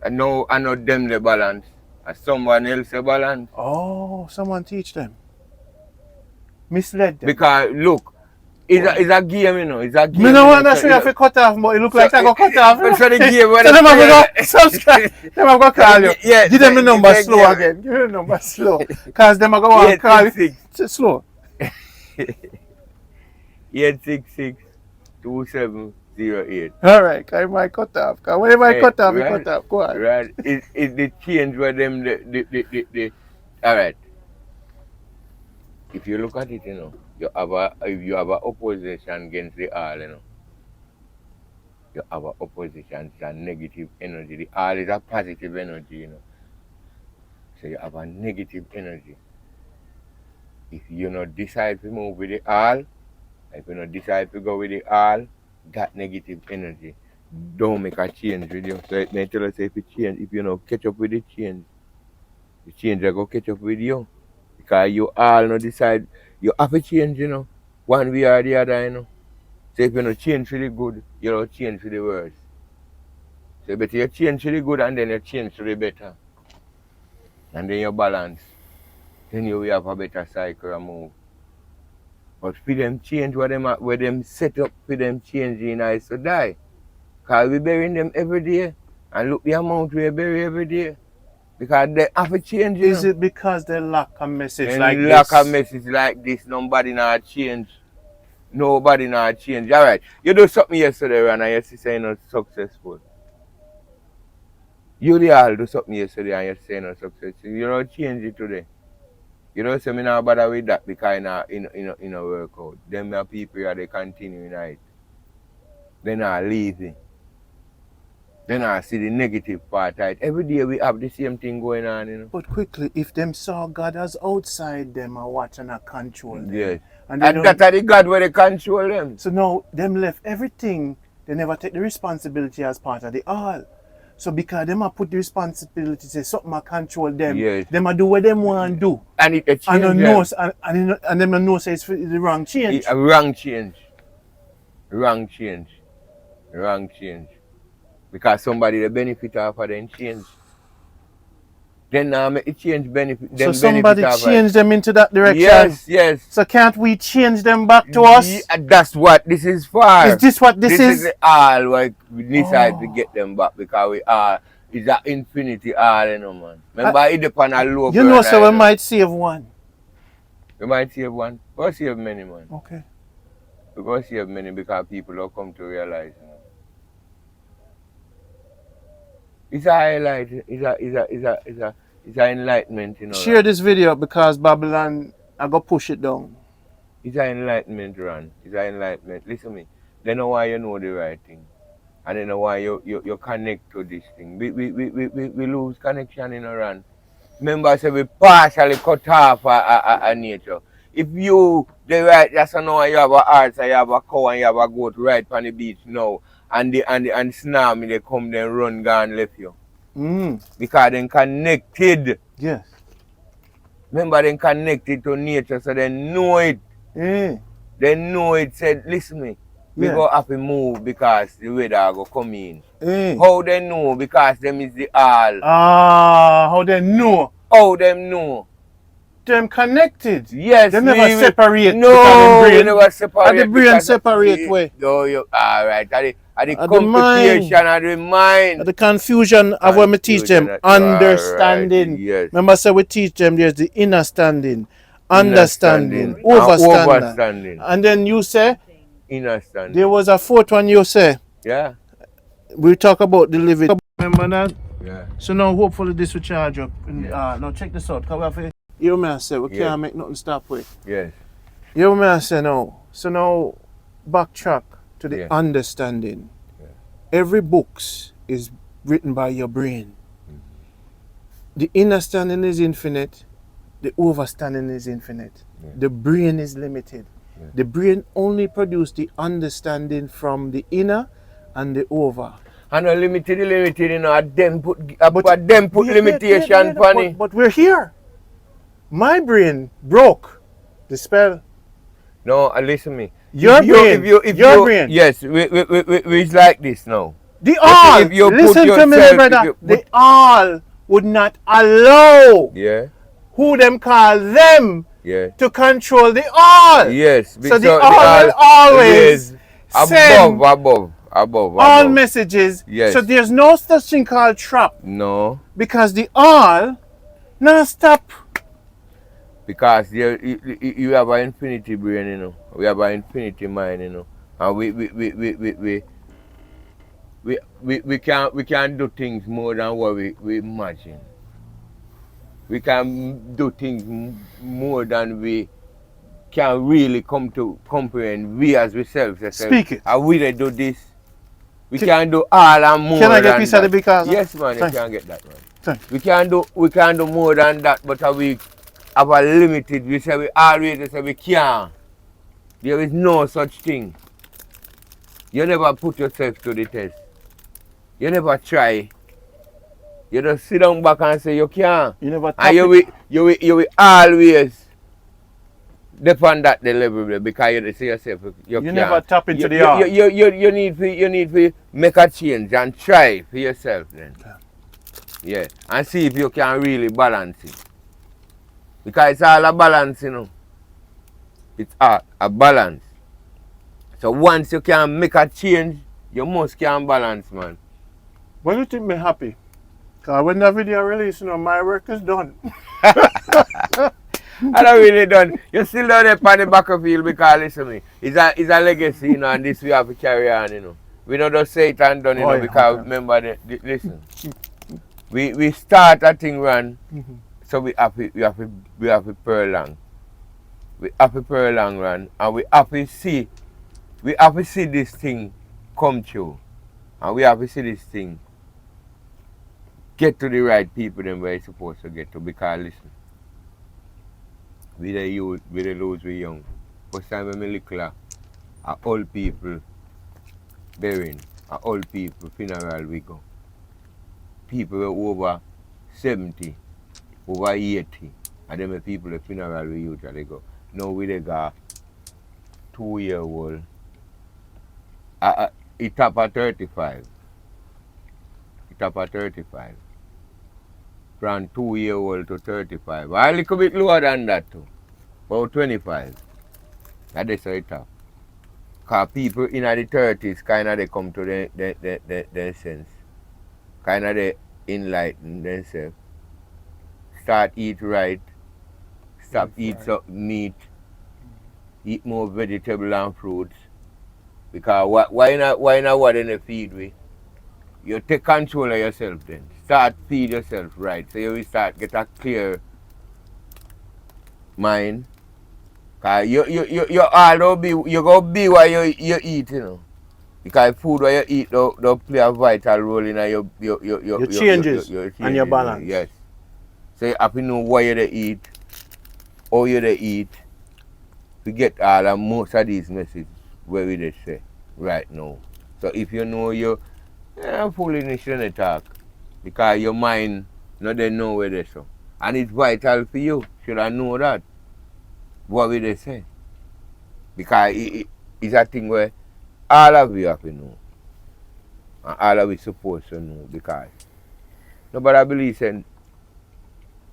I know them the balance. As someone else the balance. Oh, someone teach them. Misled them. Because look, it's a game, you know. It's a game. Me no want to show you have to cut off, but it look like I go cut off. So the game so them have to go subscribe. Them have to call you. Yeah, give them the number slow again. Give them the number slow. Because them have to go and call you. Slow. 866-2708. Alright, I might cut off. Because whenever I cut off, I cut off. Go on. Right. It's the change where them the alright. If you look at it, you know, you have a opposition against the all, you know. You have a opposition, it's a negative energy. The all is a positive energy, you know. So you have a negative energy. If you not decide to move with the all, if you not decide to go with the all, that negative energy don't make a change with you. So it may tell us if you change, if you not catch up with the change will go catch up with you. Because you all not decide, you have to change, you know, one way or the other, you know. So if you not change for the good, you don't change for the worse. So better you change for the good and then you change for the better. And then you balance. Then you will have a better cycle and move. But for them change where them set up for them changing is to die. Because we burying them every day. And look the amount we bury every day. Because they have to change. Is it because they lack a message and like this? Lack a message like this, nobody not change. Nobody not change. Alright, you do something yesterday and you say you're not successful. You all do something yesterday and you say you're not successful. You don't change it today. You don't say me not bother with that because in a workout. Them are people that they continue in it. They're not lazy. Then I see the negative part. Right? Every day we have the same thing going on, you know. But quickly, if them saw God as outside them and watching and control them. Yes. And that's the God where they control them. So now them left everything. They never take the responsibility as part of the all. So because them a put the responsibility, say something a control them. Yes. Them a do what them want to do. And it a change. And them know say it's the wrong change. A wrong change. Wrong change. Wrong change. Because somebody the benefit of them change. Then now make the change benefit them. So somebody change them into that direction. Yes, yes. So can't we change them back to us? Yeah, that's what this is for. Is this what this is? This is all what we decide to get them back because we are it's an infinity all, you know, man. Remember it depend on low. You know, so we might save one. We might save one. We'll save many, man. Okay. We're going to save many because people will come to realize, you know. It's a highlight. It's an enlightenment, you know. Share this video because Babylon, I go push it down. It's an enlightenment, Ron. It's an enlightenment. Listen to me. They know why you know the right thing. And they know why you connect to this thing. We lose connection in Ron. Remember I said we partially cut off a nature. If you, the right, that's know you have a horse, you have a cow and you have a goat right on the beach now. And the tsunami they come then run gone left you. Because they connected. Yes. Remember they connected to nature so they know it. They know it said, listen me, we go have to move because the weather go come in. How they know? Because them is the all. How they know? How them know? Them connected. Yes. They never separate. No, they never separate. And the brain separate way. No, you alright. And the complication of the mind. The confusion of when we teach them. Understanding. Right. Yes. Remember, so we teach them there's the inner standing, understanding, overstanding. And then you say, inner standing. There was a fourth one you say. Yeah. We talk about the living. Remember that? Yeah. So now hopefully this will charge up. Now check this out. Can we have you know what I say? We can't make nothing stop with. Yes. You know what I say now? So now backtrack to the understanding. Yeah. Every book is written by your brain. The inner standing is infinite the overstanding is infinite. Yeah. The brain is limited. Yeah. The brain only produces the understanding from the inner and the over. And limited, you know, them put limitation on it. But we're here. My brain broke the spell. No, listen me. Your brain. Yes, it's like this now. The all. If you Listen put to me, yourself, brother. The all would not allow yeah, who them call them yeah, to control the all. yes. So the all will always send above all messages. Yes. So there's no such thing called trap. No, Because the all now stop. because you have an infinity brain, you know. We have an infinity mind, you know, and we can do things more than what we imagine. We can do things more than we can really come to comprehend. We as ourselves. Speak it. And we do this. We can do all and more. Can I get than a piece of the because? Yes, man. Thanks. You can get that, man. Thanks. We can do more than that, but we have a limited. We say we always say we can't. There is no such thing. You never put yourself to the test. You never try. You just sit down back and say you can't. You never tap And you will always depend that the level because you say yourself you can't. never tap into the art. You need to make a change and try for yourself then. Yeah. And see if you can really balance it. Because it's all a balance, you know. It's a balance. So once you can make a change, you must can balance, man. When you think me happy? Because when the video released, you know, my work is done. I don't really done. You still down there on the battlefield because listen to me. It's a legacy, you know, and this we have to carry on, you know. We don't just say it and done, you know, because remember listen. We start a thing run, so we have to prolong. We have to prolong run, and we have to see this thing come true. And we have to see this thing get to the right people than where it's supposed to get to. Because listen, we the youth, we the those we young. First time when we little, old people burying, old people funeral we go. People were over 70, over 80, and then the people the funeral we usually go. Now we they got 2-year-old. It top at 35. It top at 35. From 2-year-old to 35. A little bit lower than that too. About 25. That's how it top. Because people in the 30s kind of they come to their sense. Kind of they enlighten themselves. Start eat right. Stop eat meat. Eat more vegetable and fruits. Because why not what in the feed we? You take control of yourself then. Start feed yourself right. So you will start get a clear mind. Cause you all be you go be what you eat, you know. Because food what you eat don't play a vital role in your changes and your balance. Yes. So you have to know what you eat, how you eat. To get all and most of these messages where we just say right now. So if you know you're foolish in the talk because your mind not they know where they so. And it's vital for you. Should I know that? What will they say? Because it's a thing where all of you have to know. And all of you supposed to know because nobody believes in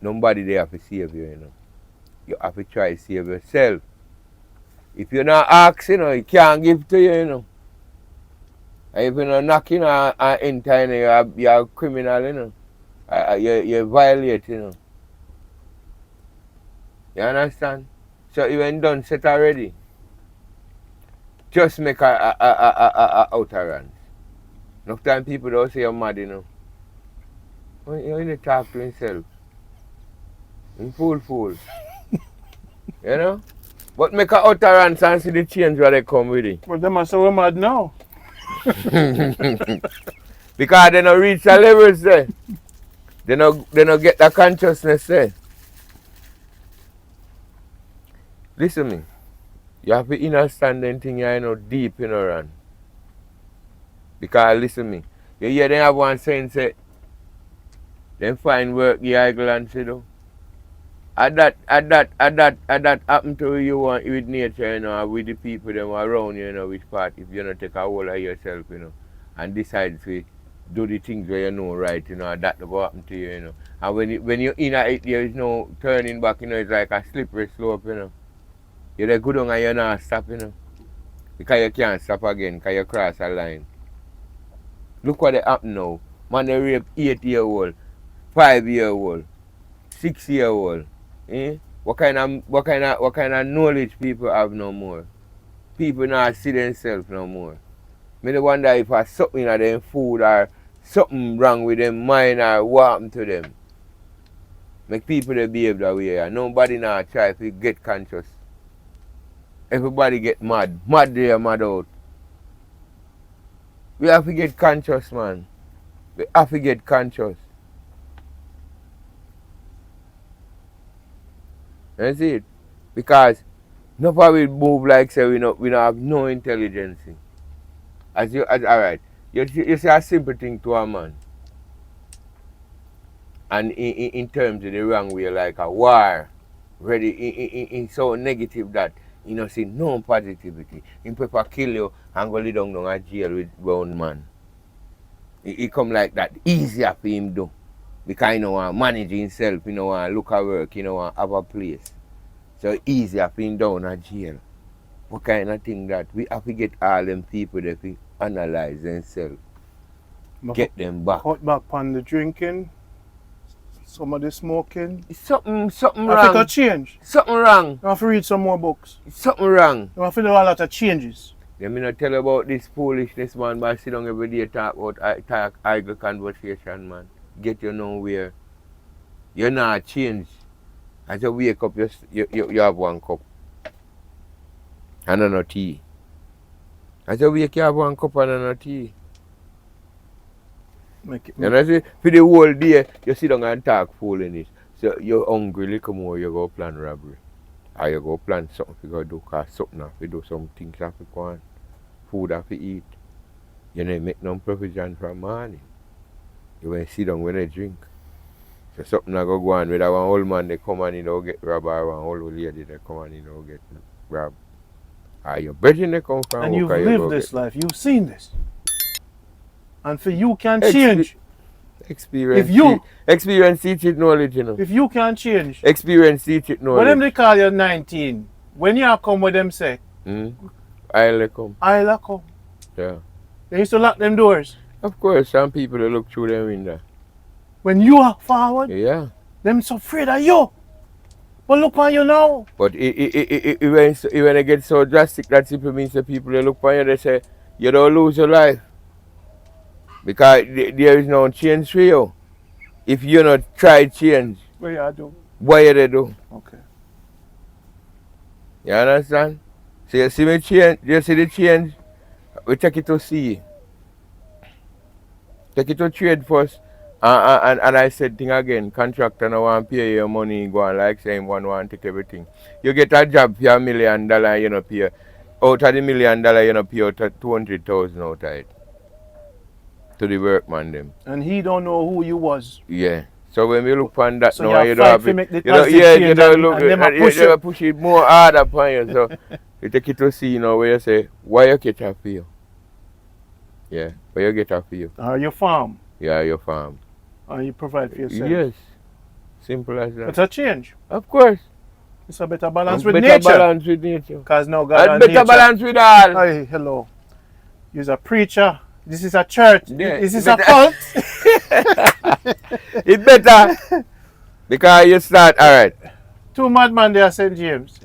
nobody they have to save you, you know. You have to try to save yourself. If you're not asking, you know, it can't give to you, you know. And if you're not knocking or enter, you're a criminal, you know. You violate, you know. You understand? So you ain't done set already. Just make a utterance. Enough time people don't say you're mad, you know. You only talk to himself. You fool. You know? But make a utterance and see the change where they come with it. But them are so mad now. Because they don't reach the levels there. They don't get the consciousness there. Listen me. You have to understand them thing you know deep in run. Because listen me. You hear them have one saying say them find work the island say though. At that happen to you want with nature, you know, with the people them around you, you know, which part if you don't take a hold of yourself, you know, and decide to do the things where you know right, you know, that will happen to you, you know. And when you're in it, there is no turning back, you know, it's like a slippery slope, you know. You're good on and you're not stop, you know. Because you can't stop again, because you cross a line. Look what they happen now. Man, they rape 8-year-old, 5-year-old, 6-year-old. Eh? What kind of knowledge people have no more? People not see themselves no more. Me wonder if there's something in them food or something wrong with them mind or what happened to them. Make people they behave that way. And nobody now try to get conscious. Everybody get mad. Mad there, mad out. We have to get conscious, man. We have to get conscious. You see it? Because nobody move like say we don't have no intelligence. Alright. You say a simple thing to a man. And in terms of the wrong way, like a war, ready in so negative that you know see no positivity. In people kill you and go lay down a jail with one man. It come like that easier for him do. Because he don't want to manage himself, he don't want to look at work, he don't want to have a place. So easier for him down a jail. What kind of thing that we have to get all them people that we analyze themselves. Get them back. Cut back on the drinking, some of the smoking. Something wrong. I think a change. Something wrong. You have to read some more books. Something wrong. You have to do a lot of changes. Let me not tell you about this foolishness, man, but I sit down every day talk idle conversation, man. Get you nowhere. You're not changed. As you wake up, you have one cup. And no tea. As you wake, you have one cup and no tea. You know, see, for the whole day, you sit down and talk foolishness. So you're hungry, little more, you go plan robbery. Or you go plan something to go do, because something have to do, some things have to go on. Food have to eat. You know, make no provision for morning. You want to sit down when they drink. So something have to go on, whether one old man they come and he don't get robbed, or one old lady they come and he don't get robbed. Or your brethren they come from. And you've lived this life, you've seen this. And for you can change. Experience teaches knowledge, you know. If you can change. Experience teaches knowledge. When them they call you 19, when you come with them say, I'll come. I'll come. Yeah. They used to lock them doors. Of course, some people they look through them window. When you are forward, yeah. Them so afraid of you. But look on you now. But when it gets so drastic, that simply means the people they look on you, they say, you don't lose your life. Because there is no change for you. If you not try change, what you do? What you do? Okay. You understand? So you see me change, you see the change, we take it to see. Take it to trade first. And I said thing again, contractor no want to pay your money, go on like saying one want to take everything. You get a job for $1 million, you know, pay. Out of the $1 million, you know, pay out of 200,000 out of it. To the workman them. And he don't know who you was. Yeah. So when we look on that so now, you don't have it. You don't look and push it more hard upon you. So you take it to see, you know, where you say, why you get a feel? Yeah. Where you get a feel? Or your farm. Yeah, your farm. Or you provide for yourself. Yes. Simple as that. It's a change. Of course. It's a better balance with nature. Better balance with nature. Because now God and better balance with all. Hey, hello. You're a preacher. This is a church. Yeah, this is a cult. It's better. Because you start, alright. 2 madmen there, St. James.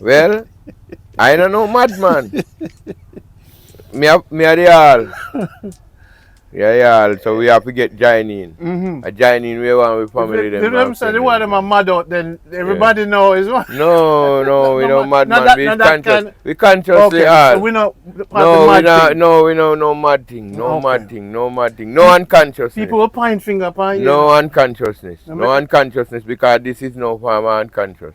Well, I don't know madman. Me are the all. Yeah, so we have to get join in. A join in we want with family. If them say the one them are mad out, then everybody know is what. No, we don't madman. We consciously all. So we not no mad thing. No mad thing. No unconsciousness. People will point finger upon you. No unconsciousness. No unconsciousness because this is no form of unconscious.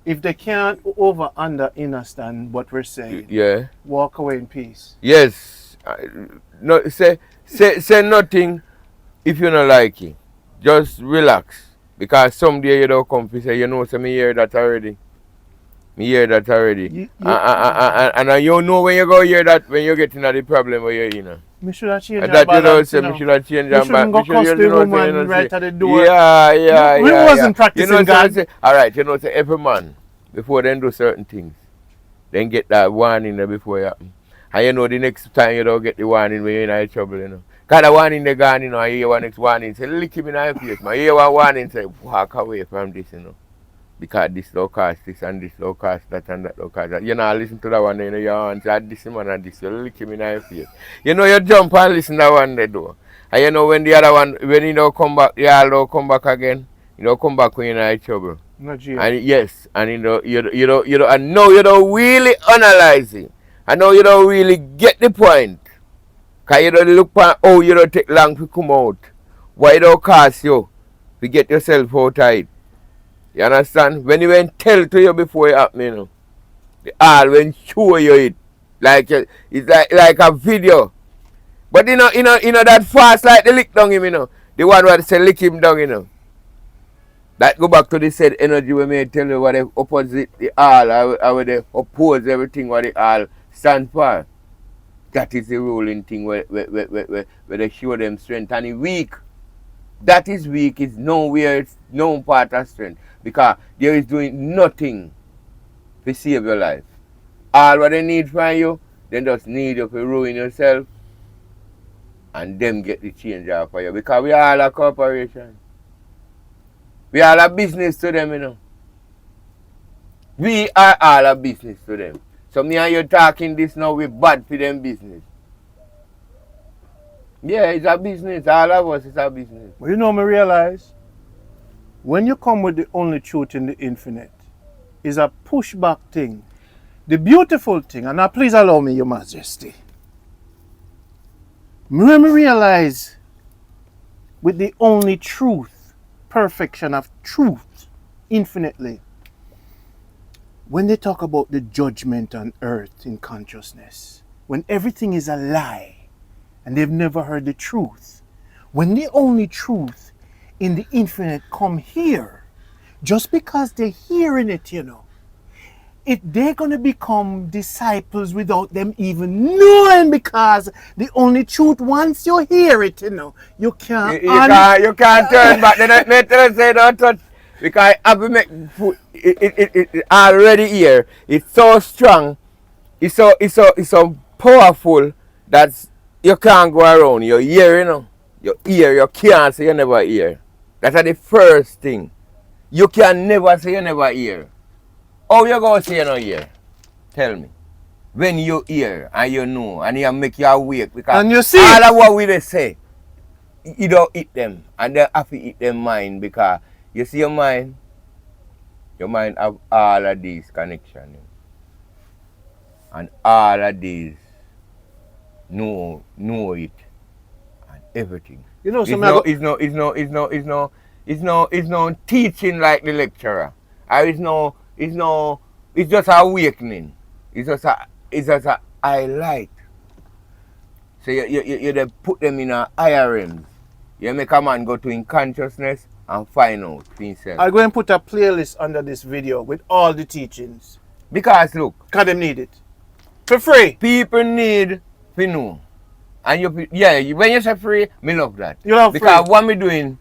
If they can't over understand what we're saying, yeah. walk away in peace. Yes. No, say nothing if you don't like it. Just relax. Because someday you don't come to say, you know, so me hear that already. Me hear that already. And you know when you go hear that, when you get into the problem where you're in. Me should have changed That you balance, know, say, me should have changed you shouldn't go cuss the woman right at the door. Yeah. We wasn't practicing God. Alright, you know, say every man, before they do certain things, then get that warning there before it happen. And you know the next time you don't get the warning when you're in trouble, you know. Because the warning they gone, you know, I hear one next warning, say, lick him in the face, man. I hear one warning, say, walk away from this, you know. Because this low cost, this and this low cost, that and that low cost. That. You know, listen to that one, you know, you want to this man and this, you lick him in the face. You know, you jump and listen to that one they do. And you know, when the other one, when you don't come back, you all don't come back again, you don't come back when you're in trouble. Not you. And yes, and you know, and now you don't really analyze it. I know you don't really get the point. Because you don't look for, oh, you don't take long to come out. Why you don't cost you to get yourself out of it? You understand? When you went tell to you before it happen, you know. They all when show you it. Like it's like a video. But you know that fast like the lick down him, you know. The one where they say lick him down, you know. That go back to the said energy when me tell you what they opposite the all, how they oppose everything what they all stand for. That is the ruling thing where they show them strength and it's weak. That is weak, it's nowhere, it's no part of strength. Because there is doing nothing to save your life. All what they need from you, they just need you to ruin yourself and them get the change out for you. Because we are all a corporation. We are a business to them, you know. We are all a business to them. So me and you talking this now, we bad for them business. Yeah, it's a business. All of us is a business. Well, you know, me realize, when you come with the only truth in the infinite, is a pushback thing. The beautiful thing, and now please allow me, Your Majesty. Me realize, with the only truth, perfection of truth, infinitely, when they talk about the judgment on earth in consciousness, when everything is a lie and they've never heard the truth, when the only truth in the infinite come here, just because they're hearing it, you know, they're going to become disciples without them even knowing, because the only truth, once you hear it, you know, you can't turn back. Then I tell you, say don't touch. Because I make food, it already here. It's so strong. It's so powerful that you can't go around. Your ear, you know. Your ear, you can't say you never hear. That's the first thing. You can never say you never hear. How you going to say you don't hear? Tell me. When you hear and you know and you make you awake. Because and you see all of what we say, you don't eat them. And they have to eat them mind, because you see your mind have all of these connections. And all of these know it and everything. You know, it's no teaching like the lecturer. Or it's just awakening. It's just a highlight. So you put them in a higher realms. You make a man go to in consciousness and find out for himself. I'll go and put a playlist under this video with all the teachings. Because look, because they need it. For free. People need to know. And when you say free, me love that. You love because free. What me doing,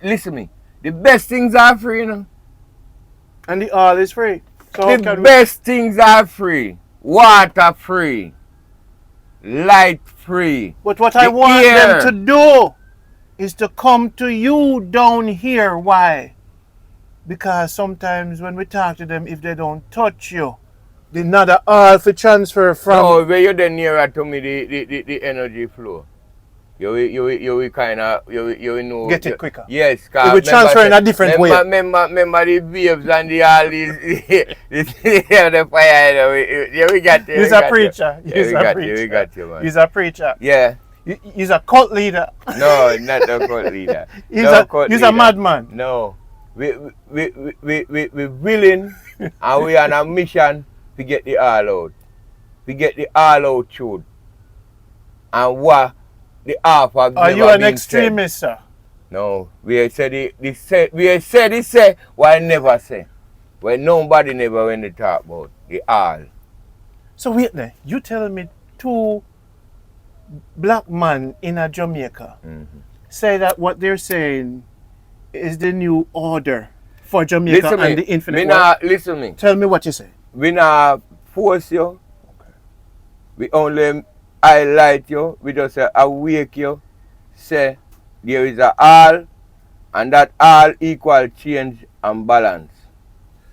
listen me, the best things are free, you know. And the all is free. So the best things are free. Water free. Light free. But what I want them to do is to come to you down here. Why? Because sometimes when we talk to them, if they don't touch you, they not at all for transfer from. No, when you're nearer to me, the energy flow. You kind of know. Get it quicker. Yes, it will transfer in a different way. Remember the waves and all these the fire. Yeah, we got you. He's a preacher. We got you, man. He's a preacher. Yeah. He's a cult leader. No, not a cult leader. He's a madman. No. we willing and we on a mission to get the all out. To get the all out truth. And what the half have Are you an extremist, sir? No. We said it say what I never say. When nobody never when they talk about the all. So wait there, you telling me 2 black men in a Jamaica say that what they're saying is the new order for Jamaica and the infinite world? Listen me. Tell me what you say. We not force you. Okay. We only highlight you. We just awake you. Say there is a all and that all equal change and balance.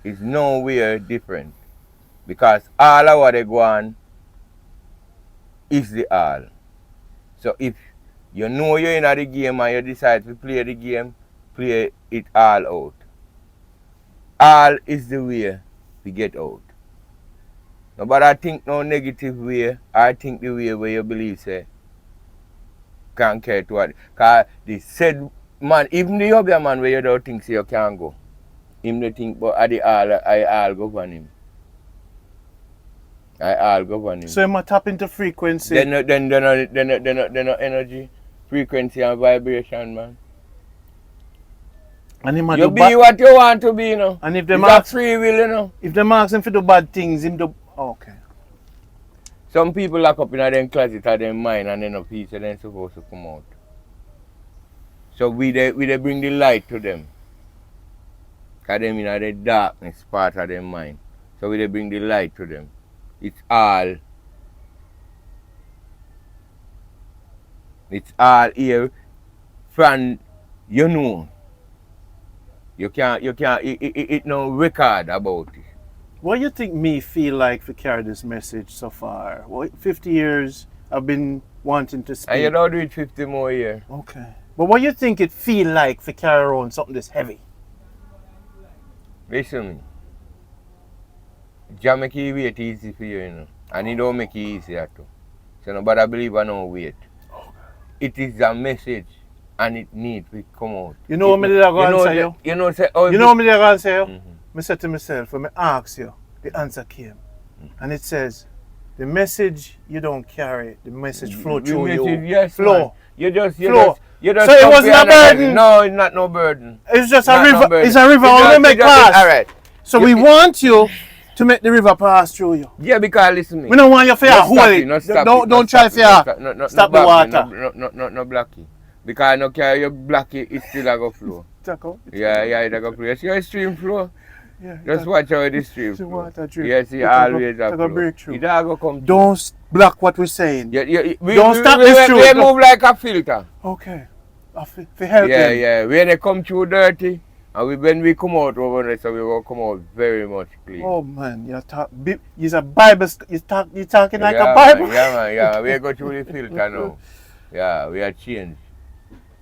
It's nowhere different. Because all of what they go on is the all. So if you know you're in the game and you decide to play the game, play it all out. All is the way to get out. No, but I think no negative way. I think the way where you believe say can't care to what. Because they said man, even the other man where you don't think say you can't go. Him they think but at the all I all go on him. I all go on him. So you must tap into frequency. Then no energy, frequency and vibration, man. And him you be what you want to be, you know. And if they free will, you know. If they ask him to do bad things, him do okay. Some people lock up in their closet or their mind and then a piece and then supposed to come out. So we they bring the light to them. Because them in the darkness part of their mind. So we they bring the light to them. It's all here from you know. You can't it no record about it. What do you think me feel like to carry this message so far? 50 years I've been wanting to speak. And you don't do it 50 more years. Okay. But what do you think it feel like to carry around something this heavy? Listen, Jah make it wait easy for you, you know. And he don't make it easier too. So nobody believe I don't wait. It is a message and it needs to come out. You know what me did I go answer you? You know what me did I answer you? I said to myself, when I ask you, the answer came. And it says, the message you don't carry, the message flow through you. Yes, flow. Man. You just so it wasn't a burden? No, it's not no burden. It's just a river. It's a river only make pass. All right. So we want you to make the river pass through you. Yeah, because listen to me. We don't want you to hold it. Don't try to stop the water. No blocky. Because no care you block it, it still go flow. Yeah, it go flow. You see how stream flow? Yeah, just watch how the stream flow. Yes, it always a flow. Breakthrough. It go come. Don't block what we're saying. Don't stop this truth. We move like a filter. Okay. For help them. Yeah. When they come through dirty, and when we come out over there, so we will come out very much clean. Oh man, you're a Bible. You're talking like a Bible. Man. Yeah. We go through the filter now. Yeah, we are changed.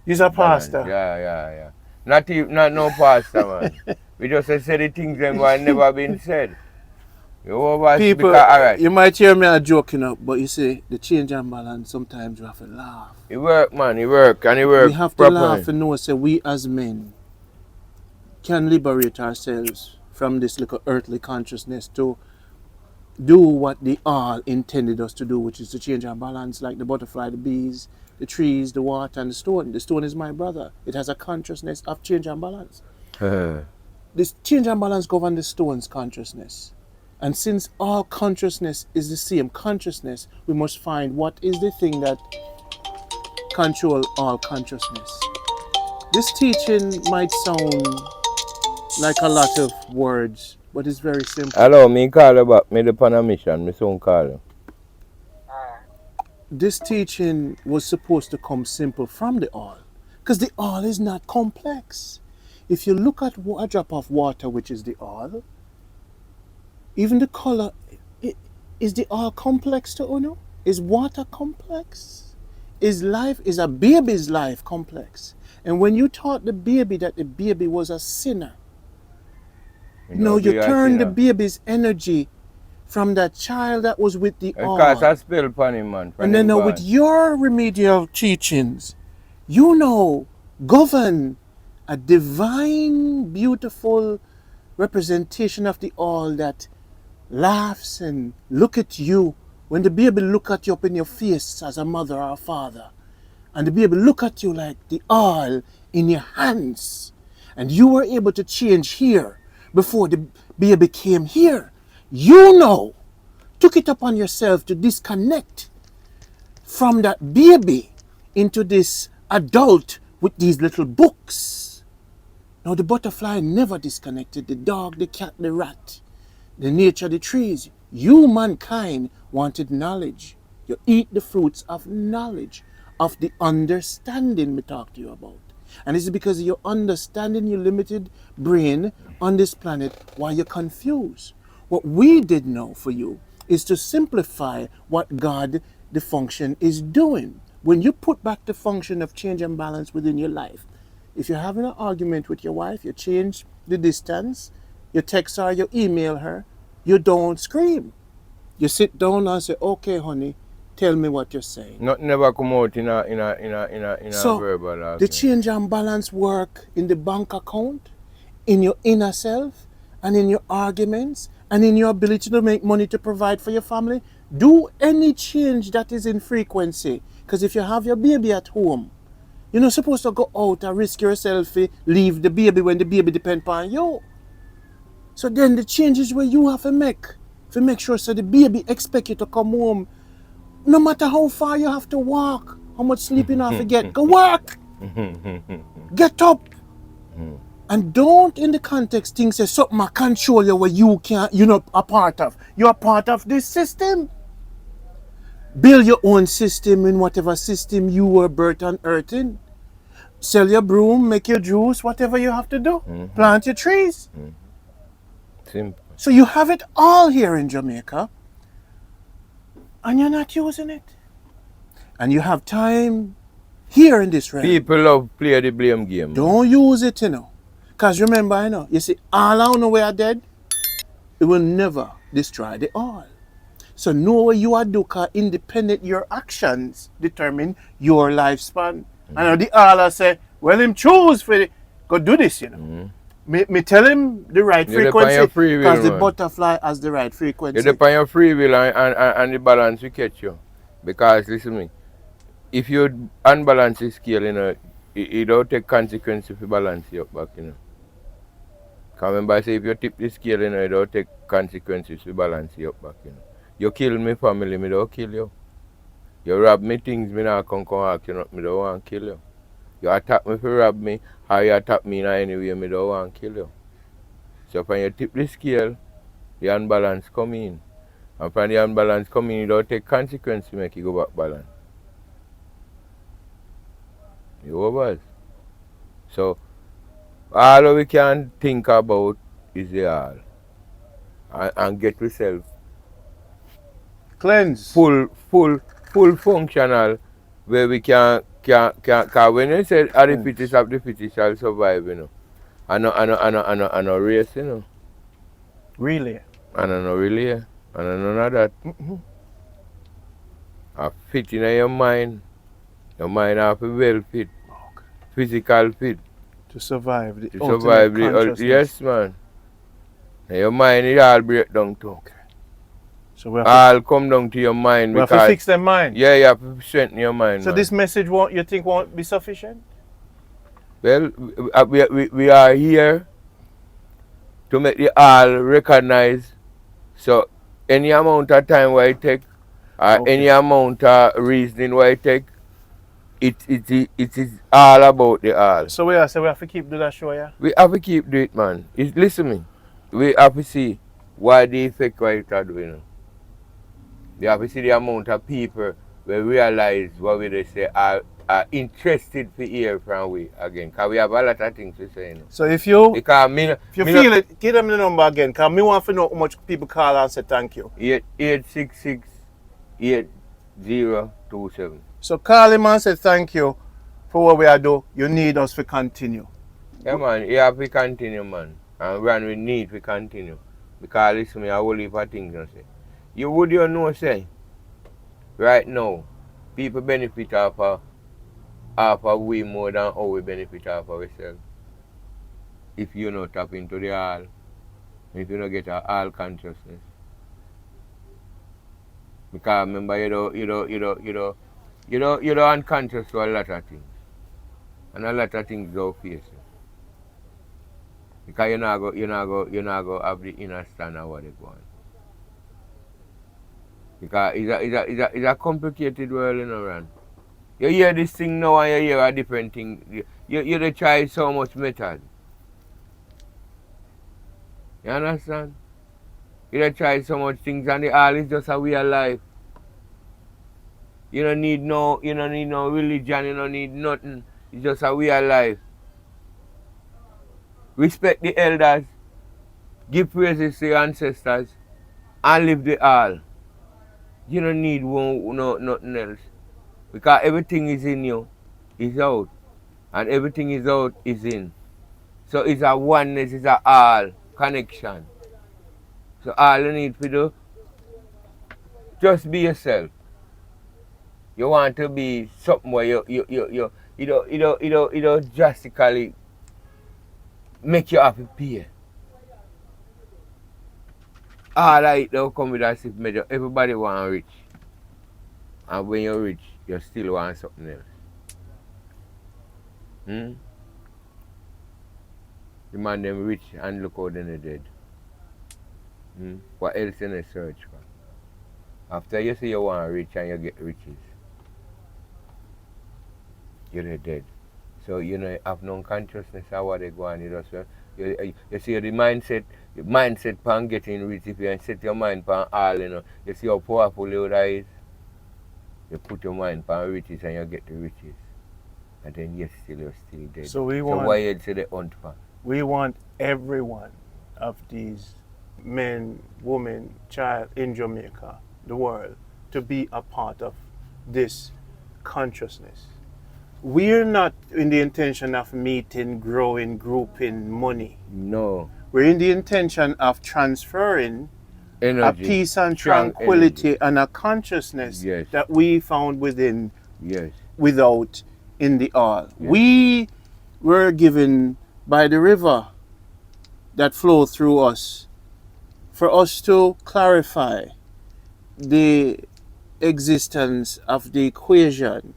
You're a pastor. Yeah. Not no pastor, man. We just say the things that were never been said. People, right. You might hear me joking up, but you see, the change and balance, sometimes you have to laugh. It work, man. It work. We have to laugh and know, say, we as men can liberate ourselves from this little earthly consciousness to do what the all intended us to do, which is to change our balance, like the butterfly, the bees, the trees, the water, and the stone. The stone is my brother. It has a consciousness of change and balance. This change and balance governs the stone's consciousness. And since all consciousness is the same consciousness, we must find what is the thing that controls all consciousness. This teaching might sound like a lot of words, but it's very simple. Hello, me call you back. Me upon a mission. Me soon call you. This teaching was supposed to come simple from the all, because the all is not complex. If you look at a drop of water, which is the all, even the color, is the all complex to Uno? Is water complex? Is a baby's life complex? And when you taught the baby that the baby was a sinner, you turned the baby's energy from that child that was with the all. Because I spell upon him, man. And then with your remedial teachings, govern a divine, beautiful representation of the all that laughs and look at you. When the baby look at you up in your face as a mother or a father, and the baby look at you like the all in your hands, and you were able to change here before the baby came here, you know, took it upon yourself to disconnect from that baby into this adult with these little books. Now the butterfly never disconnected, the dog, the cat, the rat, the nature, the trees. You, mankind, wanted knowledge. You eat the fruits of knowledge, of the understanding we talk to you about. And it's because of your understanding, your limited brain on this planet, why you're confused. What we did know for you is to simplify what God, the function, is doing. When you put back the function of change and balance within your life, if you're having an argument with your wife, you change the distance, you text her, you email her, you don't scream. You sit down and say, okay, honey, tell me what you're saying. Not never come out in a verbal argument. The change and balance work in the bank account, in your inner self, and in your arguments, and in your ability to make money to provide for your family. Do any change that is in frequency. Because if you have your baby at home, you're not supposed to go out and risk yourself, leave the baby when the baby depends on you. So then the changes where you have to make sure so the baby expect you to come home. No matter how far you have to walk, how much sleep you have to get, go work. Get up. And don't in the context think say something I control you where you're not a part of. You're a part of this system. Build your own system in whatever system you were birthed on earth in. Sell your broom, make your juice, whatever you have to do. Plant your trees. Simple. So you have it all here in Jamaica, and you're not using it. And you have time here in this realm. People love play the blame game. Don't use it, you know. Because remember, you know, you see, all I know where are dead, it will never destroy the all. So know what you are doing, because independent your actions determine your lifespan. I know the all say, well, him choose for it. Go do this, you know. Me tell him the right frequency, because the butterfly has the right frequency. You depend on your free will and the balance will catch you. Because, listen to me, if you unbalance the scale, you know, it don't take consequences if you balance it up back, you know. Because remember I say, if you tip the scale, you know, it don't take consequences if you balance it up back, you know. You kill me family, me don't kill you. You rob me things, me not come ask you nothing, me don't want to kill you. You attack me if you rob me, or you attack me in any way, me don't want to kill you. So when you tip the scale, the unbalance come in. And when the unbalance come in, you don't take consequences to make you go back balance. You over. So all we can think about is the all. And get yourself cleanse. Full functional, where we can when you say the fittest of the fittest shall survive, you know. I know race, you know. Really? I know really. I know none of that. A fit in your mind. Your mind have to be well fit. Okay. Physical fit. To survive the yes, man. And your mind is all break down too. Okay. So we have all come down to your mind. We have to fix their mind. Yeah, you have to strengthen your mind. So man. This message you think won't be sufficient? Well, we are here to make the all recognize. So any amount of time where it take, any amount of reasoning where it take, it is all about the all. So we have to keep doing that show, yeah? We have to keep doing it, man. Listen to me. We have to see why the effect what it are doing. We have to see the amount of people we realize what we say are interested to hear from we again. Because we have a lot of things to say. You know. So if you feel it, give them the number again. Because I want to know how much people call and say thank you. 866-8027. So call him and say thank you for what we are doing. You need us to continue. Yeah, man. You have to continue, man. And when we need to continue. Because listen, I will leave a thing to say. You know, say, right now, people benefit off of way more than how we benefit off of ourselves. if you not tap into the all, if you don't get a all consciousness. Because remember you don't unconscious to a lot of things. And a lot of things go face you. Because you're not go have the inner stand of what they go on. Because it's a complicated world, you know, Ron. You hear this thing now and you hear a different thing. You try so much method. You understand? You try so much things and the all is just a way of life. You don't need no religion, you don't need nothing. It's just a way of life. Respect the elders, give praises to your ancestors, and live the all. You don't need nothing else. Because everything is in you, is out. And everything is out, is in. So it's a oneness, it's a all connection. So all you need to do, just be yourself. You want to be something where you don't drastically make you happy pay. All right, they'll come with a stiff measure. Everybody want rich. And when you're rich, you still want something else. The man them rich and look how they're dead. What else in the search for? After you say you want rich and you get riches, you're dead. So you know have no consciousness of what they go on. You see the mindset pan getting rich. If you set your mind pan all, you know, you see how powerful your is. You put your mind pan riches and you get the riches. And then you're still dead. So why you say the hunt for? We want every one of these men, women, child in Jamaica, the world, to be a part of this consciousness. We're not in the intention of meeting, growing, grouping money. No. We're in the intention of transferring energy, a peace and tranquility and a consciousness that we found within, without, in the all. We were given by the river that flowed through us for us to clarify the existence of the equation,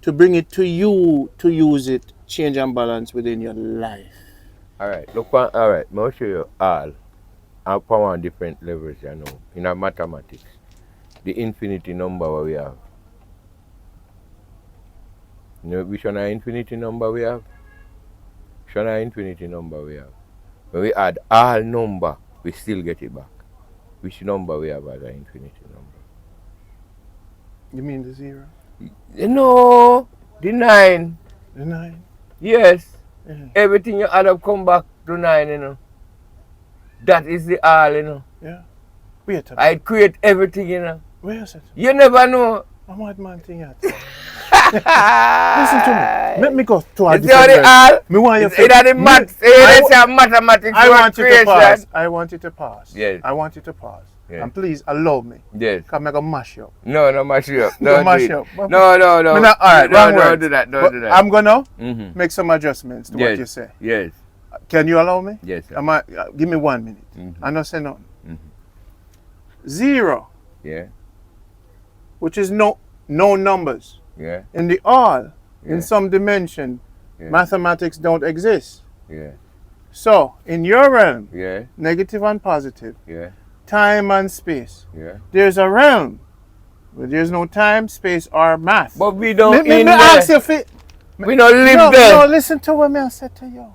to bring it to you to use it, change and balance within your life. Alright, look, alright, I'll show you all. I'll put on different levels, you know, in our mathematics. The infinity number we have. You know which one infinity number we have? Which one infinity number we have? When we add all number, we still get it back. Which number we have as an infinity number? You mean the 0? No, the 9. The 9? Yes. Everything you add up come back to 9, you know. That is the all, you know. Yeah. Wait a minute. I create everything, you know. Where is it? You never know. I'm a mad thing yet. Listen to me. Let me go to a different verse. Me want you to the maths. Mathematics. I want you to pass. I want you to pass. Yes. I want you to pass. Yes. And please allow me. Yes. Because I'm going to mash you up. No, mash you up. Don't mash you up. No. All right, don't do that. Don't do that. I'm going to make some adjustments to what you say. Yes. Can you allow me? Yes, sir. Give me 1 minute. I don't say nothing. 0. Yeah. Which is no numbers. Yeah. In the all, in some dimension, mathematics don't exist. Yeah. So, in your realm, yeah, negative and positive, yeah, time and space, yeah, there's a realm where there's no time, space, or math. But we don't Let me ask you if we don't live there. No, listen to what I said to you.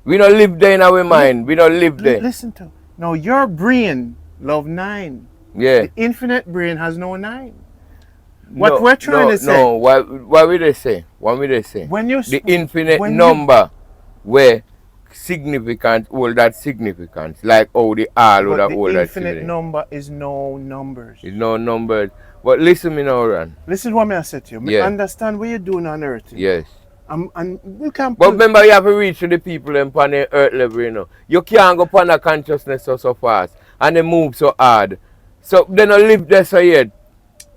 We don't live there in our mind. We don't live there. Listen to. No, your brain love 9. Yeah. The infinite brain has no 9. What we're trying to say. No, what will they say? What will they say? When you the infinite number where significant hold that significance, like how the all would have hold that significance. The infinite number is no numbers. It's no numbers. But listen me now, Ron. Listen to what I said to you. Yeah. Understand what you're doing on earth. Yes. And we can. But remember, you have to reach to the people on the earth level, you know. You can't go upon the consciousness so fast and they move so hard. So they don't live there so yet.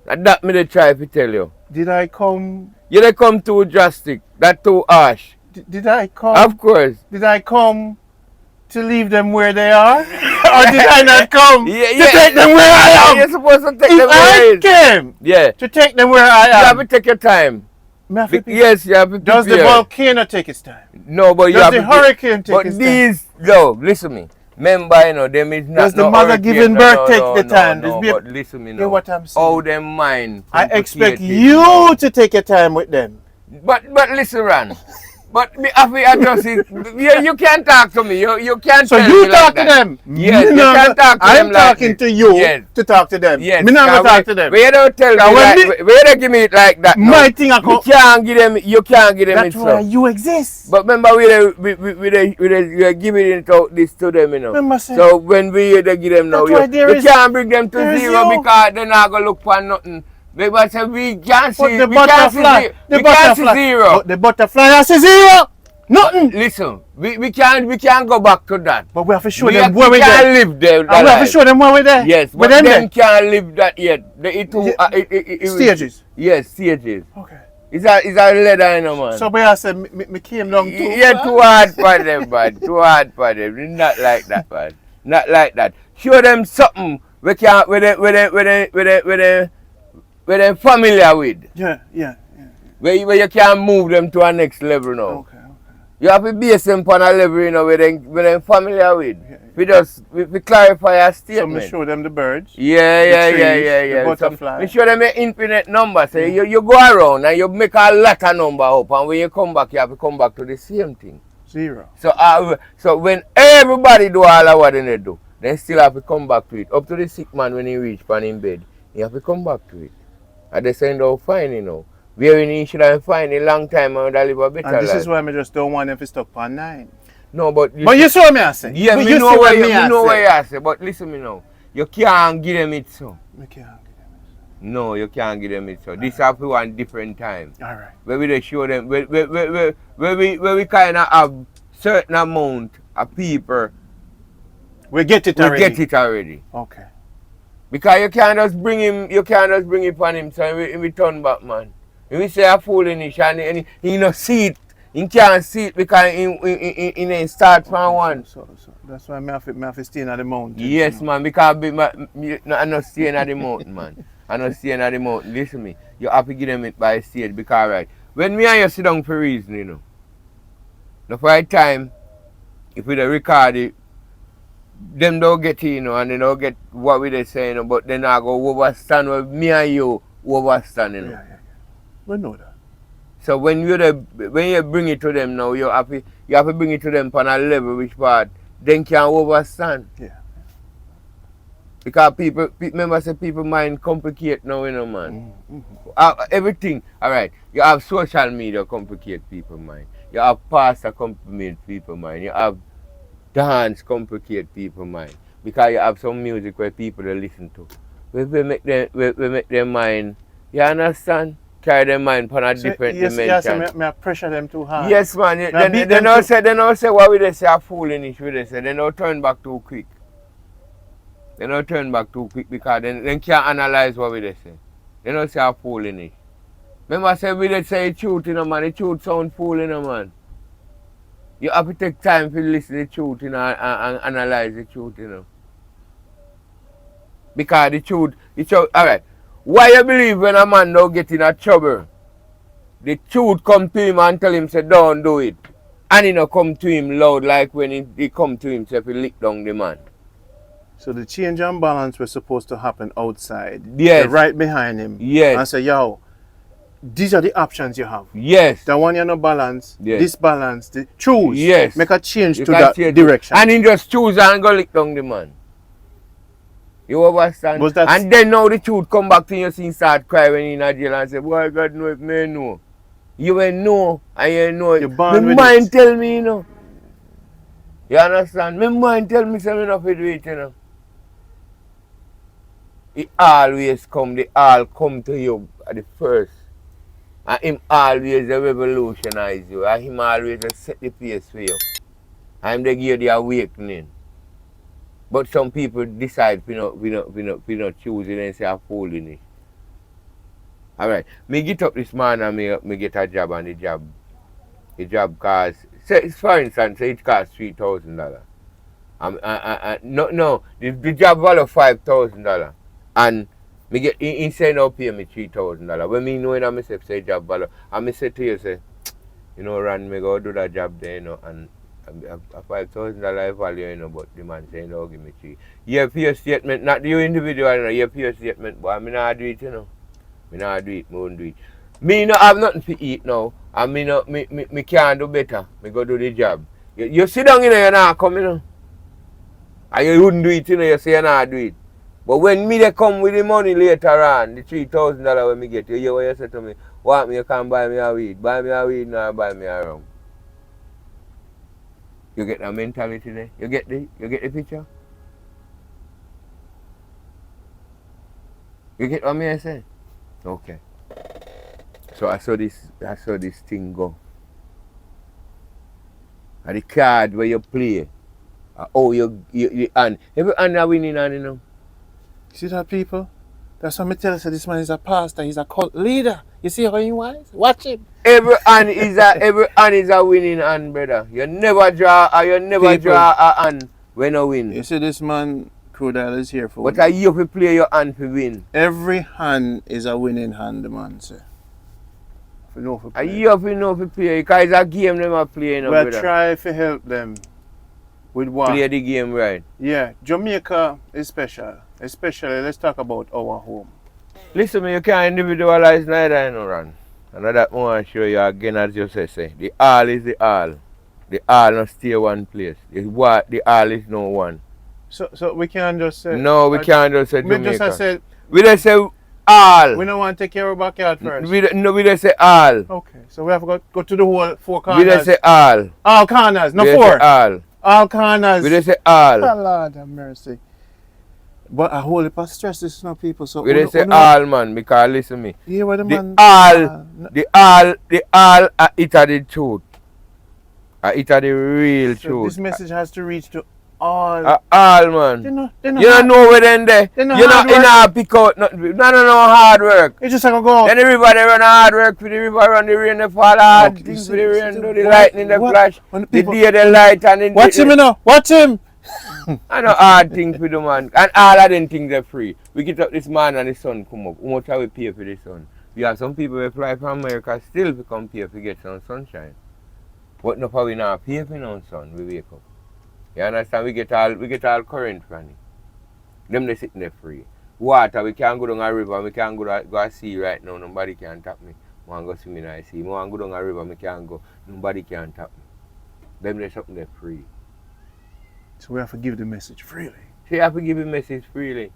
And that me they try to tell you. Did I come? You they come too drastic. That too harsh. Did I come? Of course. Did I come to leave them where they are? Or did I not come to take them where I am? You're supposed to take them where I came to take them where I am. You have to take your time. Yes, you have to prepare. Does the volcano take its time? No, but you have to. Does the hurricane take its time? No, listen to me. Remember, you know, them is not. Does the mother giving birth take the time? No, but listen to me now. Hear what I'm saying? How them mind. I expect you to take your time with them. But listen, Ran. But me have to adjust it. You can't talk to me. You can't. So you talk to them. Yes, you can't talk to them. I'm talking to you to talk to them. Yes. Me not talk to them. Where don't tell me where they give me it like that? My thing I you can't give them. You can't give them it. That's why you exist. But remember, we giving it out this to them, you know. Remember, so when we give them now, you can't bring them to zero because they're not gonna look for nothing. Because we can't see the butterfly. We can't see zero. But the butterfly has a zero. Nothing. Listen, we can't go back to that. But we have to show them where we're there. We can't live there. And we have to show them where we're there. Yes, but them can't live that yet. Stages. Yes, stages. Okay. It's a leather, you know, man. So I said, me came down too. Yeah, too hard for them, man. Too hard for them. Not like that, man. Not like that. Show them something we can't with them familiar with. Yeah. Where you can move them to a next level now. Okay. You have to base them on a level, you know, where they familiar with. We clarify our statement. So we show them the birds. Yeah. The butterfly. We show them an infinite number. So you go around and you make a lot of number up, and when you come back, you have to come back to the same thing. Zero. So when everybody do all of what they do, they still have to come back to it. Up to the sick man when he reach pan in bed, he have to come back to it. And they say, oh, fine, you know. Where he should have find a long time and live a better life. And this is why I just don't want them to stuck on 9. No, but you saw me I say. Yeah, you know what I say. But listen me now. You can't give them it so. You can't give them it. No, you can't give them it so. This have to one different time. Alright. Where we show them where we kinda have certain amount of people. We get it already. Okay. Because you can't just bring it on him, so we turn back, man. We say a foolish and he no see it. He can't see it because he ain't start from one. So that's why I have to stay in the mountain. Yes, man, because I'm not staying at the mountain, man. I'm not staying at the mountain. Listen to me. You have to give them it by stage because, right, when me and you sit down for a reason, you know, the right time, if we don't record it, them don't get it, you know, and they don't get what we say, you know, but then I go overstand what me and you overstand, you know. Yeah. We know that. So when you bring it to them now, you have to bring it to them on a level which part they can overstand. Yeah. Because people mind complicate now, you know, man. Everything, all right. You have social media complicate people mind. You have pastor complicate people mind. You have dance complicate people mind. Because you have some music where people they listen to. We make them mind. You understand? Carry them mind on a different dimension. Yes, may I pressure them too hard. Yes, man. They don't say what we say are fooling. They don't turn back too quick. They don't turn back too quick because they can't analyze what we say. They don't say are fooling. Remember I said we say truth, you know, man. The truth sound fool, you know, man. You have to take time to listen to the truth, you know, and analyze the truth, you know. Because the truth, alright. Why you believe when a man don't get in a trouble, the truth come to him and tell him, say, don't do it. And he don't come to him loud like when he come to him, say, he lick down the man. So the change and balance was supposed to happen outside. Yes. They're right behind him. Yes. And say, yo, these are the options you have. Yes. The one you no balance, yes. This balance, choose. Yes. Make a change to that direction. And he just choose and go lick down the man. You understand? And then now the truth come back to you and start crying when you're in jail and say, boy, God know if me know. You ain't know and you know it. My mind tell me, you know. You understand? My mind tell me something of it, you know. It always come, they all come to you at the first. And him always revolutionize you. And him always set the pace for you. And they give you the awakening. But some people decide we not choosing and say I'm fooling it. Alright. Me get up this morning and me get a job and the job the job costs, say, for instance, say it costs $3,000. No, the job value $5,000. And me get, he say now pay me $3,000. When me know in myself say job value, and me say to you, say, you know, Ron, me go do that job there, you know, and a $5,000 value, you know, but the man saying, no, give me $3,000. You have your statement, not you individual, you know, you have your statement, but I mean, I do it, you know. Me not do it, me won't do it. Me not have nothing to eat now, and me can't do better. Me go do the job. You sit down, you know, you're not coming, you know. And you wouldn't do it, you know, you say you not do it. But when me they come with the money later on, the $3,000 when me get, you hear what you say to me, want me, you can buy me a weed. Buy me a weed, now buy me a rum. You get that mentality there? You get the picture? You get what me say? Okay. So I saw this thing go. And the card where you play. Oh, you and every hand are winning and you know. See that, people? That's what I tell you, this man is a pastor, he's a cult leader. You see how he wise? Watch him. Every hand is a winning hand, brother. You never draw a hand when you win. You see this man Crude is here for. But you have to play your hand to win. Every hand is a winning hand, the man say. You have to know to play because it's a game they are playing. We'll try to help them with what? Play the game right. Yeah, Jamaica is special. Especially, let's talk about our home. Listen, you can't individualize neither, you know, Ron. And that I want to show you again, as you say. The all is the all. The all not stay one place. The all is no one. So we can't just say... No, we can't just say Jamaica. We just say all. We don't want to take care of our backyard first. We just say all. Okay, so we have to go to the whole four corners. We just say all. All corners, no we four. Say all. All corners. We just say all. Oh, Lord have mercy. But a whole heap of stress is no people. So we just say all, man, because listen me. Yeah, what the man... The all, it are the truth. It are the real truth. This message has to reach to all. All, man. They you don't know where then there. You not pick out nothing. None of no hard work. It's just like a go. Then everybody run hard work for the river, run the rain, the fall hard. Okay, for the rain, do the lightning, the flash. The day, the light, and then... Watch him, you know. Watch him. I know hard things for the man. And all of them things are free. We get up this man and the sun come up. How much are we pay for the sun? We have some people who fly from America still to come pay to get some sunshine. But no, we not pay for no sun, we wake up. You understand? We get all current from it. Them they sitting there free. Water, we can't go down a river, we can't go a sea right now, nobody can tap me. I want to go swim in a sea. I want to go down a river, we can't go, nobody can tap me. Them they something there free. So we have to give the message freely. So you have to give the message freely.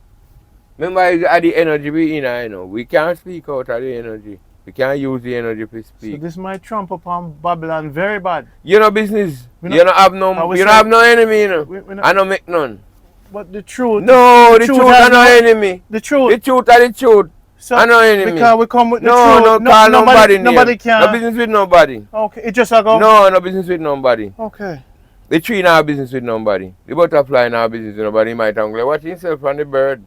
Remember, at the energy we in, you know. We can't speak out of the energy. We can't use the energy to speak. So this might trump upon Babylon very bad. You know business. You don't have no enemy, you know. I don't make none. But the truth. No, the truth are no enemy. The truth. The truth are the truth. So I know enemy. Because we come with the No, truth. call nobody name. Nobody can. No business with nobody. Okay, it just a go. No business with nobody. Okay. The tree in our business with nobody. The butterfly in our business with nobody. He might angle. Watch himself from the bird.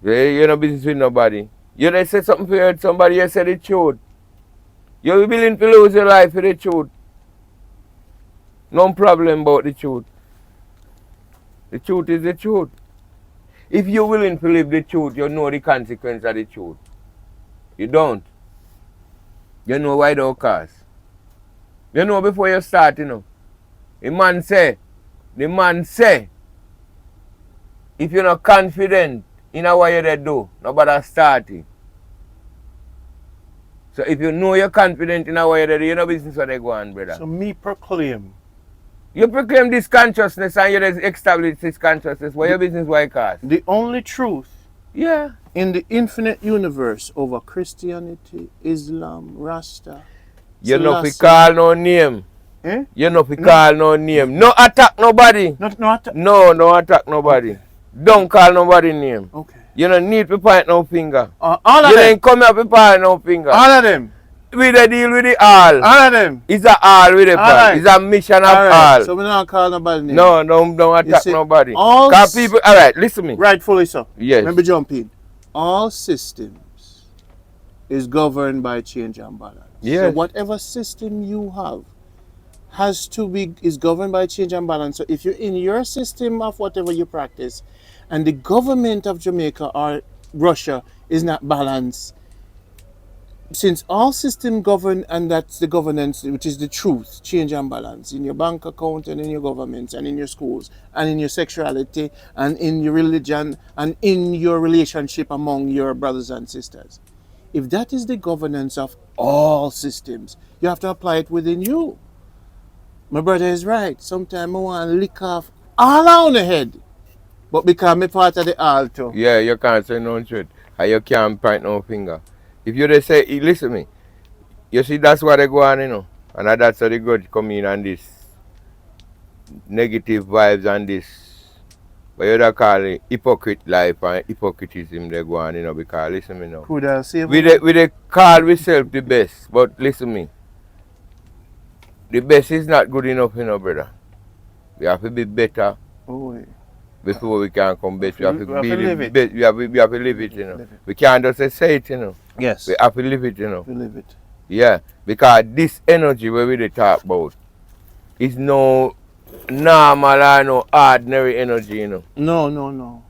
You no business with nobody. You don't say something for somebody, you say the truth. You're willing to lose your life for the truth. No problem about the truth. The truth is the truth. If you're willing to live the truth, you know the consequence of the truth. You don't. You know why don't cause. You know before you start, you know. The man say, if you're not confident in what you do, nobody start it. So if you know you're confident in what you do, you know business where they go on, brother. So me proclaim. You proclaim this consciousness and you establish this consciousness. What your business why cause? The only truth. Yeah. In the infinite universe over Christianity, Islam, Rasta. You know if you call no name. Eh? You know if you call no name. No attack nobody. No attack? No attack nobody. Okay. Don't call nobody name. Okay. You don't need to point no finger. All of them? You don't come up to point no finger. All of them? We the deal with the all. All of them? It's a all with the all. Right. It's a mission of all. So we don't call nobody name? No, don't attack nobody. Because people, all right, listen to me. Rightfully so. Yes. Remember jump in. All systems is governed by change and balance. Yes. So whatever system you have is governed by change and balance. So if you're in your system of whatever you practice, and the government of Jamaica or Russia is not balanced, since all systems govern, and that's the governance, which is the truth, change and balance in your bank account and in your governments and in your schools and in your sexuality and in your religion and in your relationship among your brothers and sisters. If that is the governance of all systems, you have to apply it within you. My brother is right. Sometimes I want to lick off all on the head. But because I'm part of the all too. Yeah, you can't say no truth. And you can't point no finger. If you just say, listen to me, you see that's what they go on, you know. And that's how they go to come in and this negative vibes and this, but you don't call it hypocrite life and hypocritism they go on, you know, because listen to me now. Could I say We they call ourselves the best, but listen to me. The best is not good enough, you know, brother. We have to be better before we can come best. We have to be the best. We have to live it, you know. We can't just say it, you know. Yes. We have to live it, you know. We live it. Yeah, because this energy where we talk about is no normal or no ordinary energy, you know. No.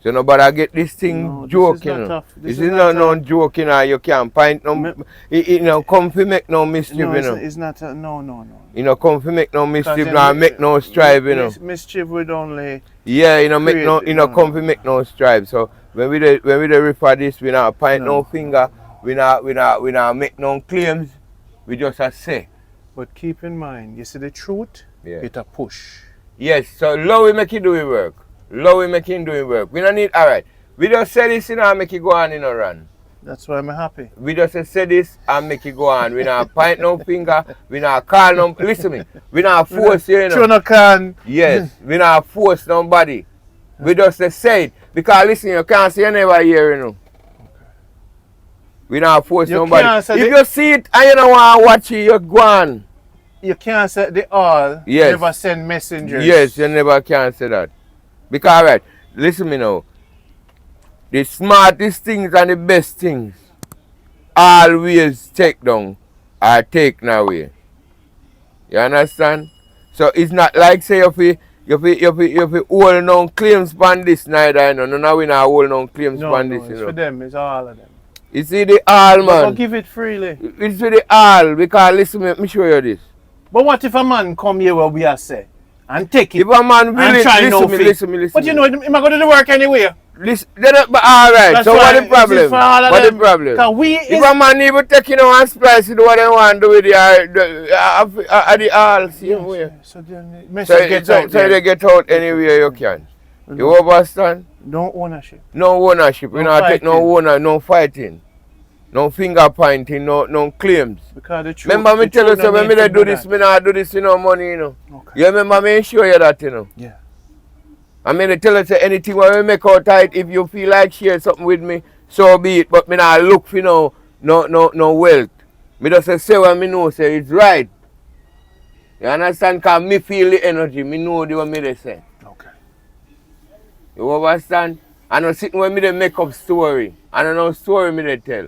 So nobody get this thing joking, you know. This is not no joking, or you can't find no, you know, come to make no mischief, you know. It's not, no. You know, come to make no mischief, nor make no strive, you know. Mischief would only. Yeah, you know, make no, you know, come to make no strive. So when we refer this, we not point no finger, we not make no claims, we just say. But keep in mind, you see the truth, it's a push. Yes, so love we make it do it work. Love we make him do it work. We don't need, alright. We just say this, you know, and make it go on in a run. That's why I'm happy. We just say this and make it go on. We not point no finger, we not call no, listen me, we not force you, know. No can. Yes, we not force nobody. We just say it. Because listen, you can't see you never hear, you know. We not force nobody. If you see it and you don't want to watch it, you go on. You can't say the all, yes. Never send messengers. Yes, you never can say that. Because, alright, listen me now. The smartest things and the best things always take down or taken away. You understand? So it's not like say you hold no claims on this neither, you know. No, we not hold no claims on this, you know. It's for them, it's all of them. You see the all, man. But give it freely. It's for the all, because listen, let me show you this. But what if a man come here where we are say and take it? If a man really listen me. But you know, I'm not going to do the work anyway. Listen, but alright, so what the problem? What the problem? If a man even take you know and splice it what they want to do with the all same way. So then message gets out. So they get out anywhere you can. You understand? No ownership. No ownership. We not take no owner, no fighting. No finger pointing, no claims. Because the truth, remember me tell you, so when me do this, me not do this, you know, money, you know. Okay. You remember me show you that, you know. Yeah. I mean, I tell you, say anything when we make out tight, if you feel like share something with me, so be it. But me not look for no wealth. Me just say what me know, say it's right. You understand? Because me feel the energy, me know the way me they say. Okay. You understand? I know sitting when me they make up story. I don't know story me they tell.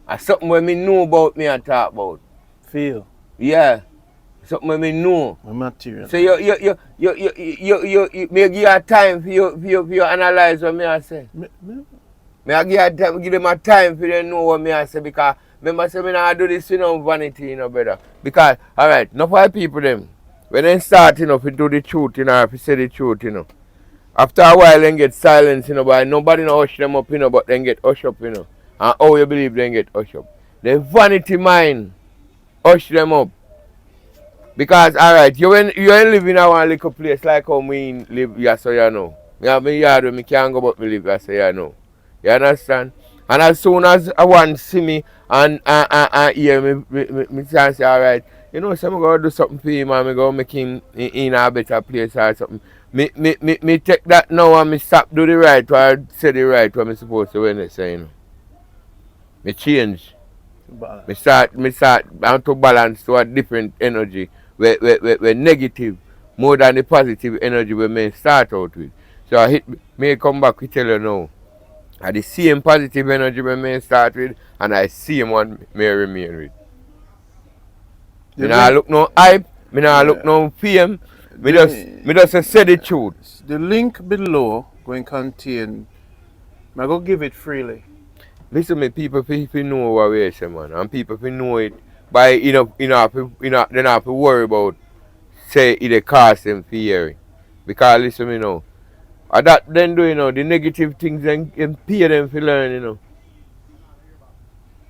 And something when me know about me and talk about. Feel. Yeah. Something when me know. My material. So you me give you time for you analyze what me I say. Me I give them a time for them know what me I say, because remember say me not do this, you know, vanity, you know, brother. Because alright, enough of people them when they start, you know, to do the truth, you know, if you say the truth, you know. After a while they get silence, you know, but nobody no hush them up, you know, but then get hush up, you know. And how you believe they get hush up? The vanity mind hush them up. Because alright, you ain't living in one little place like how me live, yeah, so you know. Me have my yard where me can't go but me live, yeah, so you know. You understand? And as soon as I want to see me and hear me say alright, you know, so I'm going to do something for him and I'm going to make him in a better place or something. Me take that now and me stop do the right or say the right what I'm supposed to when they say, you know. Me change. Me start to balance to a different energy where negative more than the positive energy we may start out with. So I me come back to tell you now. And the same positive energy when may start with, and I same one may remain with. Me nah look no hype, me nah look no fame. Me just say the truth. The link below going to contain. I go give it freely. Listen, me people fi know what we say, man, and people fi know it by they not have to worry about say it cost them for hearing. Because listen, me know, that then do the negative things then pay them for learn,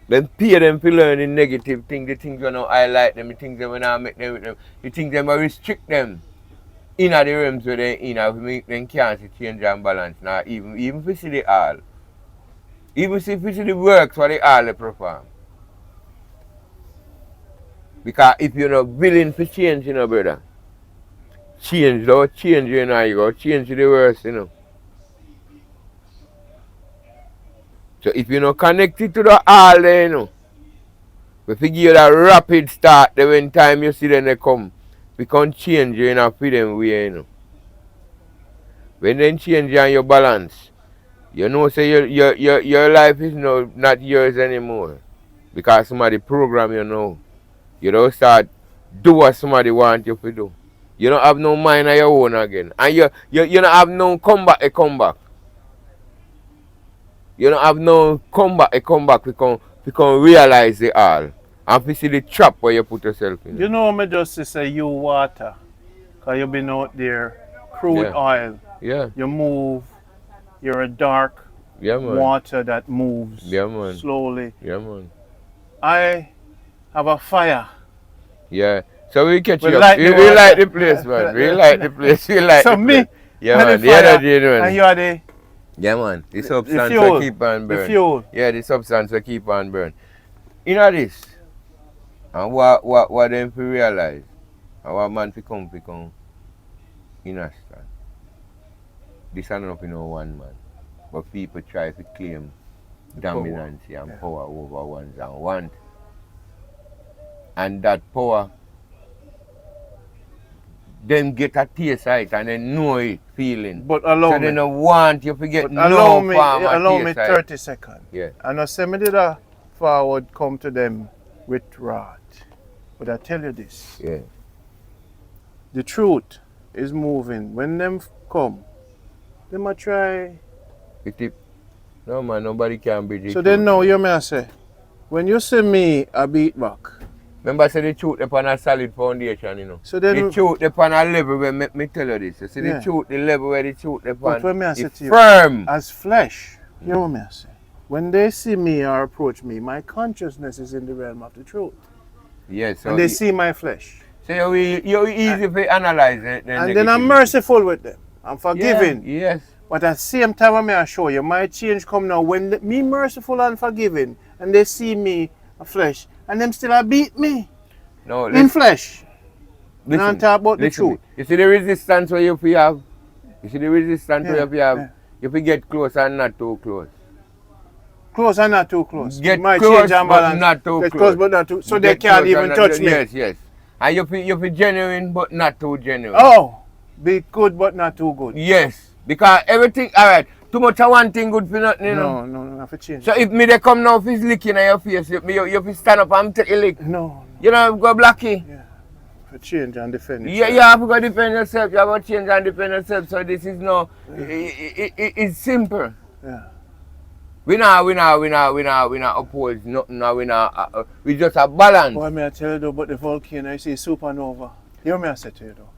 Then pay them for learn the negative things, the things when I highlight them, the things that when I make them with them, the things that I restrict them in the realms where they in, make them can't see change and balance. Now even if you see the all. Even if you see the works what they all they perform. Because if you're not willing to change, brother, change, you go change the worst, So if you're not connected to the all there, we figure that rapid start the when time you see them they come, we can change you in a freedom way, When then change you and your balance, say your life is not yours anymore. Because somebody program you don't start do what somebody want you to do. You don't have no mind of your own again. And you don't have no comeback. You don't have no comeback because realize it all. And to see the trap where you put yourself in. You know me just to say you water. Because you've been out there, crude oil. Yeah. You move, you're a dark water that moves slowly. Yeah, man. I have a fire. Yeah. So we catch you up. We like the place, man. We like the place. We like the place. Yeah, man. The energy, man. And you are the... Yeah, man. The substance will keep on burn. The fuel. Yeah, the substance will keep on burn. This. And what them to realize, and what man to come, understand. This is not one man. But people try to claim dominance and power over ones and want. And that power, them get a taste of it and they know it feeling. But allow so me. they don't want you to get allow me 30 seconds. Yeah. And I say me did a forward come to them with wrath. But I tell you this. Yeah. The truth is moving. When them come, they might try. No man, nobody can beat it. So then now you may say, when you see me a beat back. Remember I said the truth upon a solid foundation, So then the truth upon a level where me tell you this. You see the truth, the level where the truth upon firm. As flesh, you know what I say? When they see me or approach me, my consciousness is in the realm of the truth. Yes. So and they see my flesh. So you're easy to analyze it. And then I'm merciful with them. I'm forgiving. Yeah, yes. But at the same time, I may show you, my change come now when me merciful and forgiving, and they see me a flesh, and them still beat me. No, in flesh. Listen, and talk about the truth. You see the resistance where you have? You see the resistance where you have? You have get close and not too close. Close and not too close. Get my close change and but balance. not too get close. But not too, so they can't even touch me. Yes, yes. And you be genuine but not too genuine. Oh, be good but not too good. Yes, because everything, alright, too much of one thing good for nothing, No, I have to change. So if me they come now, if it's licking at your face, you have to stand up and take a lick. No. You know, go blocky. Yeah. For change and defend yourself. Yeah, you have to go defend yourself. You have to change and defend yourself. So this is no, it's simple. Yeah. We not oppose nothing. We just have balance. Boy, may I tell you though, but the volcano, I see supernova. Hear me I say to you though.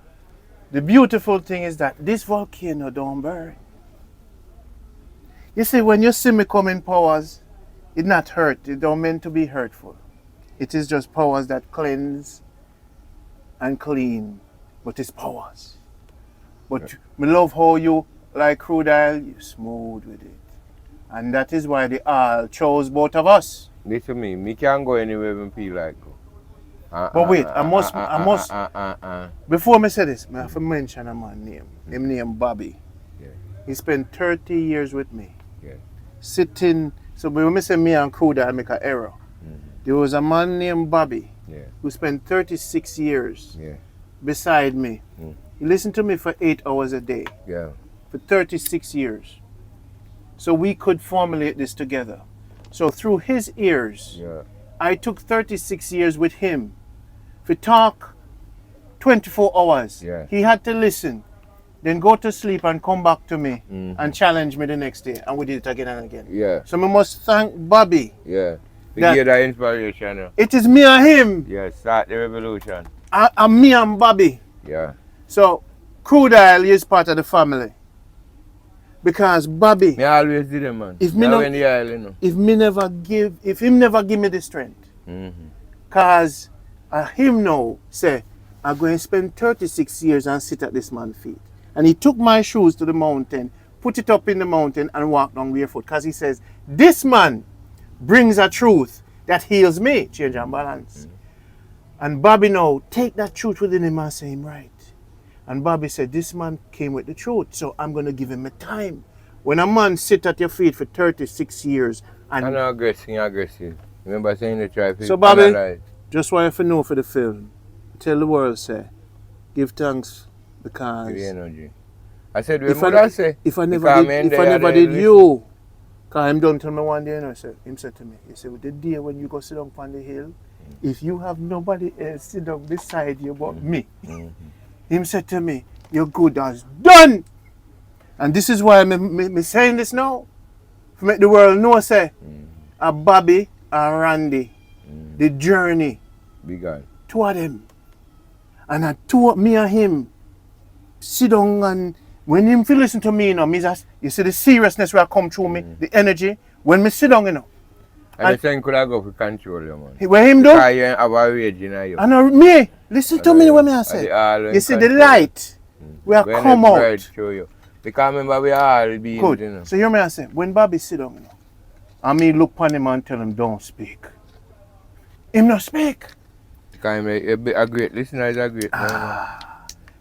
The beautiful thing is that this volcano don't burn. You see, when you see me coming powers, it not hurt. It don't meant to be hurtful. It is just powers that cleanse and clean. But it's powers. But me love how you, like crude oil, you smooth with it. And that is why the oil chose both of us. Listen to me can't go anywhere when feel like go. But wait, I must. Before me say this, I have to mention a man name. Him name Bobby. Yeah. He spent 30 years with me. Yeah. Sitting, so when we say me and Crude, I make an error. There was a man named Bobby who spent 36 years beside me. He listened to me for 8 hours a day. Yeah. For 36 years. so we could formulate this together. So through his ears, I took 36 years with him. If we talk 24 hours, he had to listen, then go to sleep and come back to me and challenge me the next day. And we did it again and again. Yeah. So we must thank Bobby. Yeah. We get that inspiration. It is me and him. Yeah, start the revolution. And me and Bobby. Yeah. So Crude Oil is part of the family. Because Bobby, me always did it, man. If him never give me the strength, cause him now say, I'm going to spend 36 years and sit at this man's feet. And he took my shoes to the mountain, put it up in the mountain and walked down barefoot. Cause he says, this man brings a truth that heals me, change and balance. And Bobby now take that truth within him and say him right. And Bobby said, this man came with the truth, so I'm going to give him a time. When a man sit at your feet for 36 years and... I'm not aggressive. Remember saying the try. So Bobby, analyze. Just want you to know for the film, tell the world, say, give thanks because... The energy. I said, if I never did you, because I'm done to me one day, and him said to me, he said, well, the day when you go sit down on the hill, if you have nobody else sit down beside you but me, him said to me, you're good as done. And this is why I'm saying this now. To make the world know, say, a Bobby and Rondie, the journey, began. Two of them. And I two me and him sit down, and when him feel listen to me, you see the seriousness where I come through me, the energy, when me sit down, And the thing could I go for control you, man. Where him do? Because you have a rage in you. And me, listen to me what I say. You see the light will come out. Through you. Because remember we all beings, good. You know. So hear me I say, when Bobby sit down, and me look upon him and tell him don't speak. Him not speak. Because a great listener is a great man.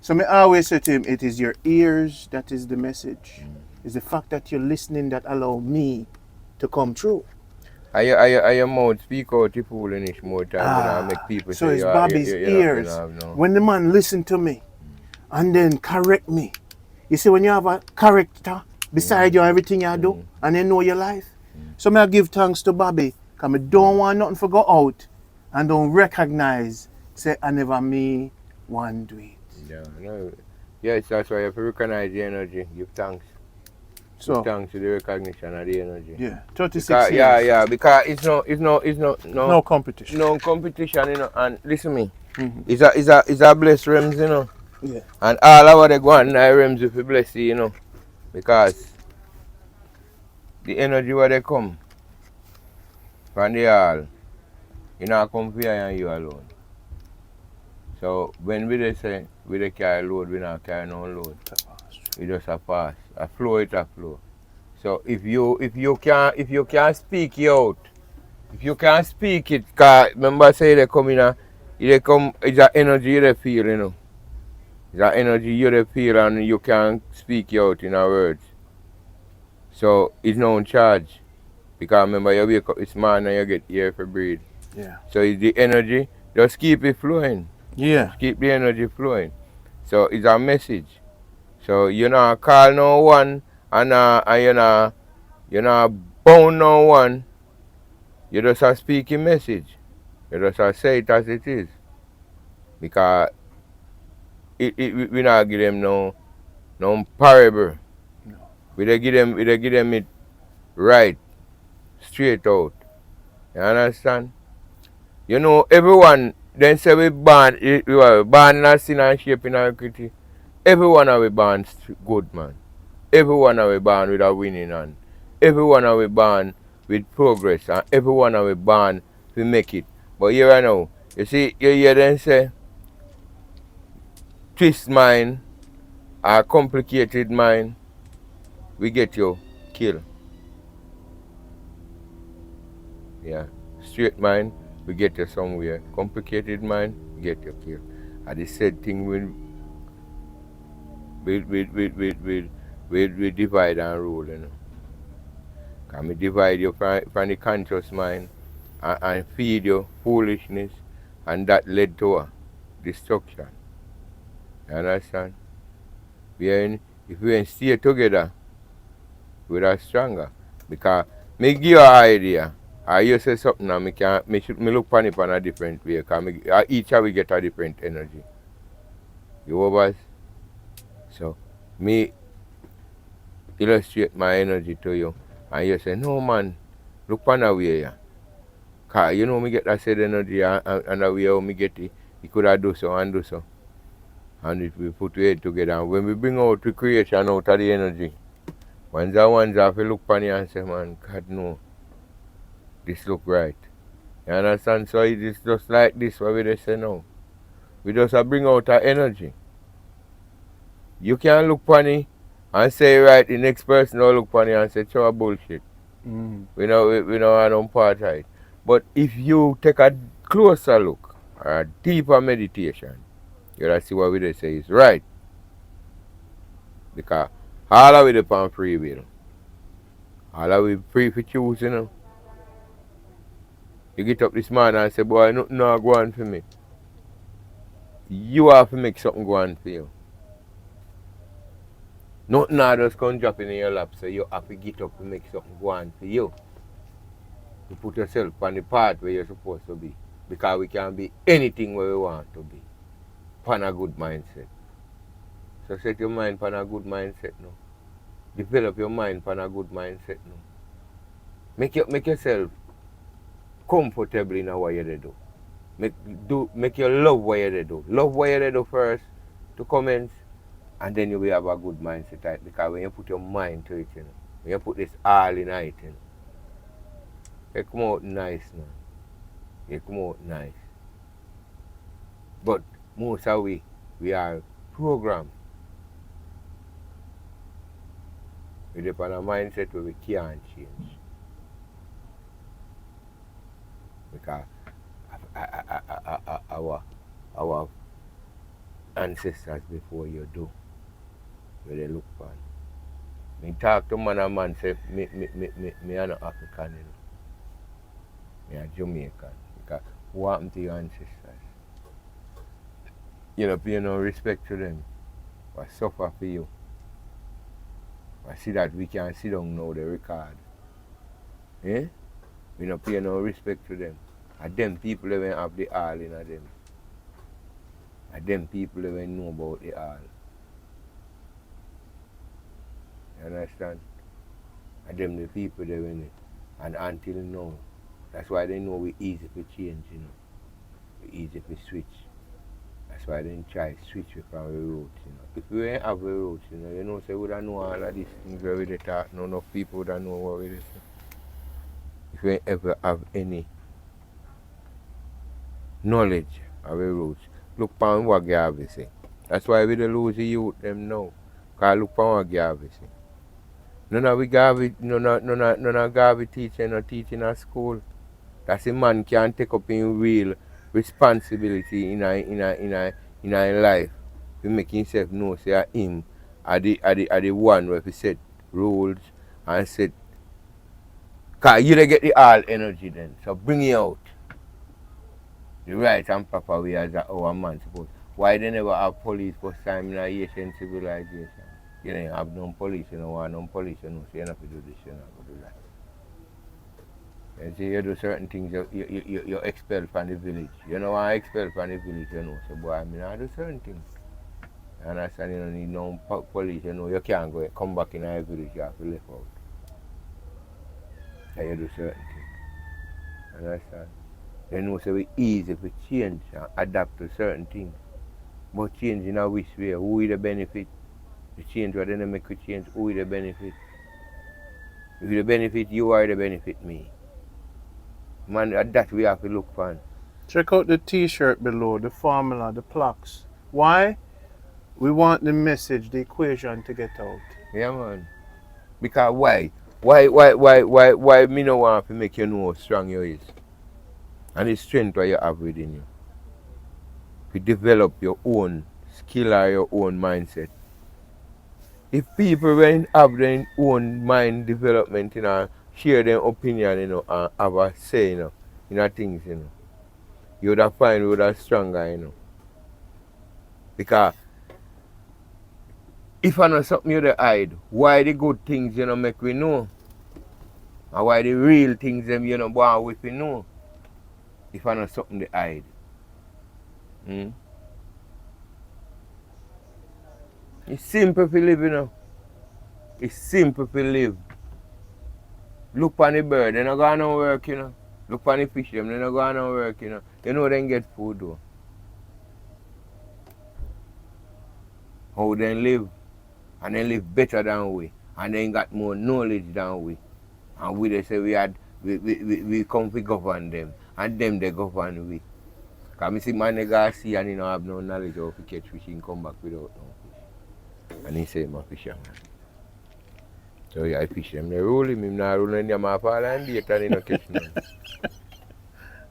So me always say to him, it is your ears that is the message. It's the fact that you're listening that allow me to come through. I your mouth speak out the foolish more time and make people so say, it's Bobby's ears. When the man listen to me and then correct me. You see when you have a character beside you everything you do and they know your life. So I give thanks to Bobby because I don't want nothing to go out and don't recognize say I never me one do it. Yeah, no. Yes, that's why you have to recognize the energy, give thanks. So thanks to the recognition of the energy. Yeah, 36 years. Yeah, because it's no competition. No competition, you know. And listen to me, it's a blessed realms, you know. Yeah. And all over the go on realms if you bless you, you know, because the energy where they come from the all, you know, come for you and you alone. So when we say we carry load, we not carry no load. We just a pass. A flow it a flow. So if you can speak it out, if you can speak it, cause remember say they come in it's an energy you feel, you know. It's an energy you feel and you can speak it out in our words. So it's no charge. Because remember you wake up this morning and you get air for breathe. Yeah. So it's the energy, just keep it flowing. Yeah. Just keep the energy flowing. So it's a message. So you not call no one and you not bound no one. You just a speaking message. You just a say it as it is. Because we not give them no parable. No. We give them it right, straight out. You understand? You know everyone then say we born in a sin and shape in our equity. Everyone are we born good, man. Everyone are we born with a winning hand. Everyone are we born with progress, and everyone are we born to make it. But here I know, you see, you hear them say, twist mind, or complicated mind, we get you killed. Yeah, straight mind, we get you somewhere. Complicated mind, we get you killed. And the said thing we divide and rule, you know. Can we divide you from the conscious mind and feed you foolishness, and that led to destruction. You understand? If we stay together, we are stronger. Because me give you an idea. I you say something and me look upon it in a different way. Because each of we get a different energy. You over? So me illustrate my energy to you. And you say, no man, look upon a way. Yeah. Cause you know me get that said energy and the way how me get it, he could have do so and do so. And if we put it together, and when we bring out the creation out of the energy, ones have to look upon you and say, man, God no, this look right. You understand? So it is just like this what we just say now. We just bring out our energy. You can look upon it and say right, the next person will look upon it and say, show bullshit. We know I don't part of it. But if you take a closer look or a deeper meditation, you'll see what we just say is right. Because all of it upon free will. All of it free for choose, you know. You get up this morning and say, boy, nothing not go on for me. You have to make something go on for you. Nothing not just come drop in your lap, so you have to get up and make something go on for you. To put yourself on the path where you're supposed to be. Because we can be anything where we want to be. On a good mindset. So set your mind on a good mindset now. Develop your mind on a good mindset now. Make yourself comfortable in what you do. Make you love what you do. Love what you do first to commence, and then you will have a good mindset, right? Because when you put your mind to it, you know, when you put this all in it, you know, it come out nice now. It come out nice. But most of we are programmed. We depend on a mindset where we can't change. Because our ancestors before you do, where they look for. Me talk to man and man say me are not African, you know. Me are Jamaican. Because what happened to your ancestors? You know, pay no respect to them. What suffer for you. I see that we can sit down now the record. Eh? We don't pay no respect to them. And them people even have the all in them. And them people even know about the all. You understand? And them the people they win it. And until now, that's why they know we easy to change, you know. We easy to switch. That's why they try to switch from the roots, you know. If we ain't have the roots, you know, say we don't know all of these things where we talk, no enough people don't know what we say. If we ain't ever have any knowledge of the roots, look upon what Garvey say. That's why we don't lose the youth them now. Because look upon what Garvey say. None of Garvey teaching or teaching at school. That's a man can take up in real responsibility in a life. To make himself know say him are the one where he set rules and set. Cause you don't get the all energy then. So bring it out. The right and proper way as our man suppose. Why they never have police first time in a Asian civilization? You don't have no police, you don't want no police, you know, so you don't have to do this, you don't have to do that. You see, you do certain things, you expel from the village. You know why I expel from the village, you know, so boy, I mean, I do certain things. You understand, you don't need no police, you know, you can't go, come back in our village, you have to live out. So you do certain things. You understand? You know, so it's easy to change and adapt to certain things. But change in a which way, who will the benefit? The change what they make you change, who will the benefit? If the benefit you or the benefit me. Man, that we have to look for. Check out the t-shirt below, the formula, the plaques. Why? We want the message, the equation to get out. Yeah, man. Because why? Why me no want to make you know how strong you is? And the strength that you have within you. To develop your own skill or your own mindset. If people when have their own mind development, you know, share their opinion, you know, and have a say, you know, in things, you know, you would have find you would have stronger, you know. Because If I know something you hide, why the good things you know make we know? And why the real things them you know born with we know? If I know something to hide. Hmm? It's simple to live, you know. It's simple to live. Look on the bird, they not going to work, you know. Look on the fish, them, they not going to work, you know. You know they get food though. How they live. And they live better than we. And they got more knowledge than we. And we they say we come to govern them. And them they govern we. Because I see man they go see and he don't have no knowledge of to catch fish, he come back without no fish. And he say I'm a fisherman. So yeah, I fish them, they roll him not rolling them off all and bait and he don't catch none.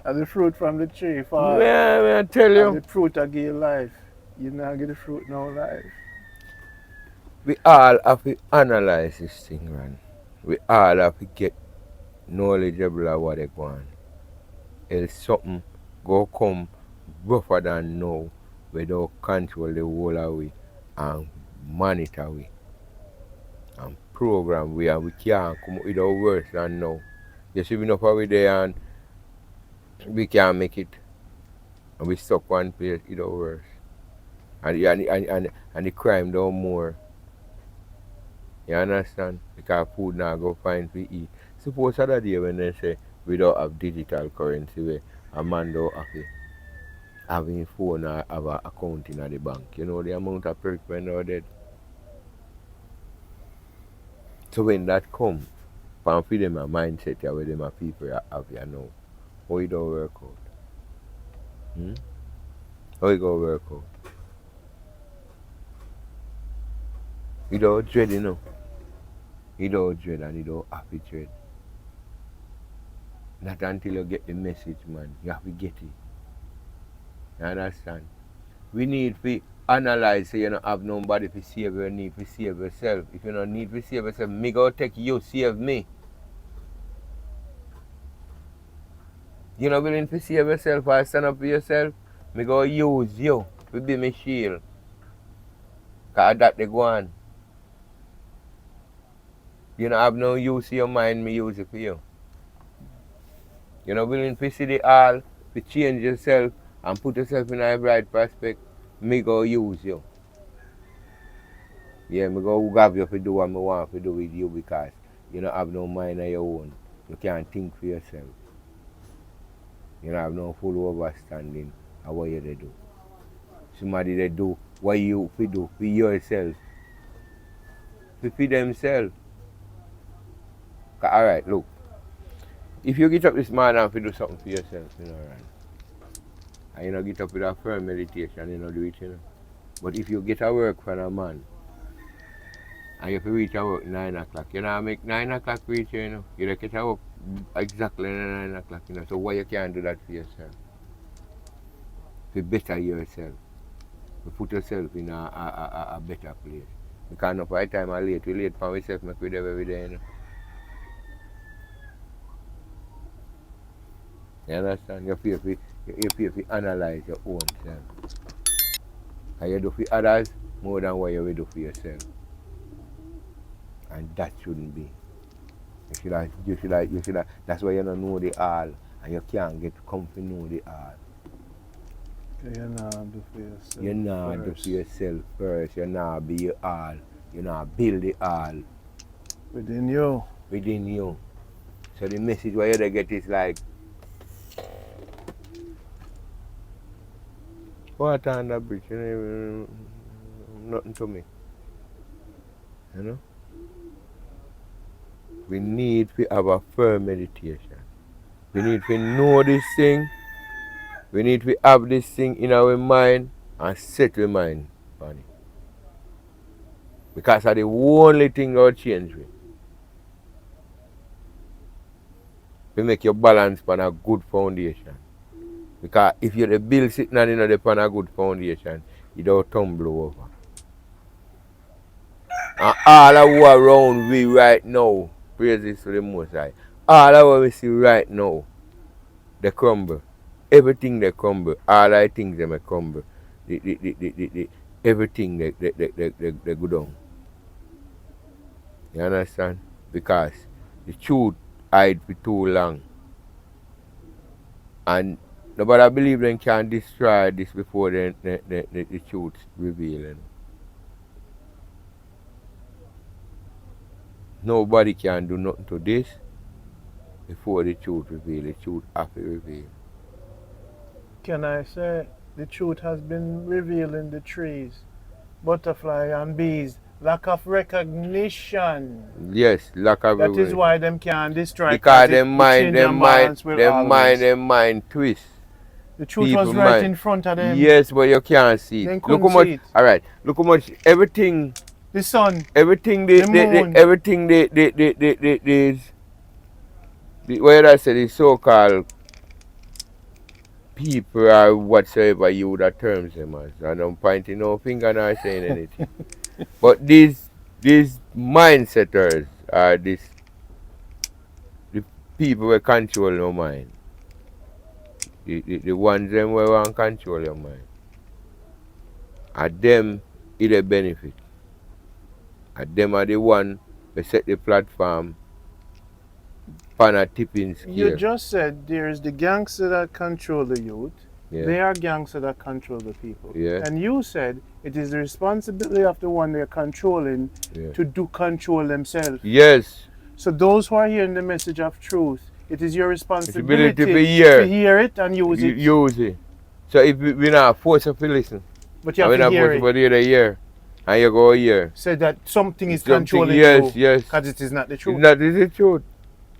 And the fruit from the tree fall. Yeah, I tell you. And the fruit I give life. You not get the fruit no life. We all have to analyze this thing, man. We all have to get knowledgeable of what they want. Else something go come rougher than now without control the whole of we and monitor we and program we and we can't come with our worse than now. You see enough of we there and we can't make it. And we stuck one place with our worse. And the crime down more. You understand? Because food now go find to eat. Suppose other day when they say we don't have digital currency where a man don't have to have his phone or have an account in the bank. You know the amount of perks when they're dead. So when that comes, for them a mindset where them a people have you know, how it don't work out? Hmm? How it go work out? You don't dread, you know. You don't dread and you don't happy dread. Not until you get the message, man. You have to get it. You understand? We need to analyze so you don't have nobody to save you need to save yourself. If you don't need to save yourself, me go take you, save me. You're not willing to save yourself or stand up for yourself, me go use you to be my shield. Because that they go on. You don't have no use of your mind, me use it for you. You're not willing to see the all, to change yourself and put yourself in a bright prospect, me go use you. Yeah, me go have you to do what I want to do with you because you don't have no mind of your own. You can't think for yourself. You don't have no full understanding of what you do. Somebody they do what you do for yourself. To feed themselves. Alright, look. If you get up this morning and do something for yourself, you know, right? And you know, get up with a firm meditation, you know, do it, you know. But if you get a work from a man, and you have to reach a work 9 o'clock, you know, make 9 o'clock reach, you know. You don't get a work exactly 9 o'clock, you know. So why you can't do that for yourself? To better yourself. To put yourself in a better place. Because not by the time I late, we late for myself, make we do every day, you know. You understand? You feel to analyze your own self. And you do for others more than what you will do for yourself. And that shouldn't be. You should have, that's why you don't know the all and you can't get come to know the all. You're not do for yourself. You're not do for yourself first. You're not be your all. You're not build the all. Within you. Within you. So the message what you get is like water on the bridge, you know, nothing to me. You know? We need to have a firm meditation. We need to know this thing. We need to have this thing in our mind and set our mind on it. Because that's the only thing that will change it. We make your balance on a good foundation. Because if you're the bill sitting on a good foundation, you don't tumble over. And all of who are around we right now, praises to the Most High, all of what we see right now, they crumble. Everything they crumble. All the things they may crumble. Everything they go down. You understand? Because the truth hide for too long. And nobody believe them can destroy this before the truth revealing. Nobody can do nothing to this before the truth reveal. The truth have to reveal. Can I say the truth has been revealed in the trees, butterfly and bees? Lack of recognition. Yes, lack of That is why them can't destroy. Because them mind twist. The truth was right in front of them. Yes, but you can't see it. Look how much. All right. Look how much everything. The sun. Everything the moon. Everything what I say, the so-called people or whatsoever you would have terms them as. And I'm pointing no finger nor saying anything. But these mindsetters are the people who control your mind. The ones them who want to control your mind. And them is a benefit. And them are the one who set the platform on a tipping scale. You just said there's the gangster that control the youth. Yeah. They are gangsters that control the people. Yeah. And you said it is the responsibility of the one they're controlling to control themselves. Yes. So those who are hearing the message of truth, it is your responsibility to hear it and use it. Use it. So if we're not forced to listen, but you have to hear it. We're not forced to and you go here. Say that something is controlling you. Yes. Because it is not the truth. It's not the truth.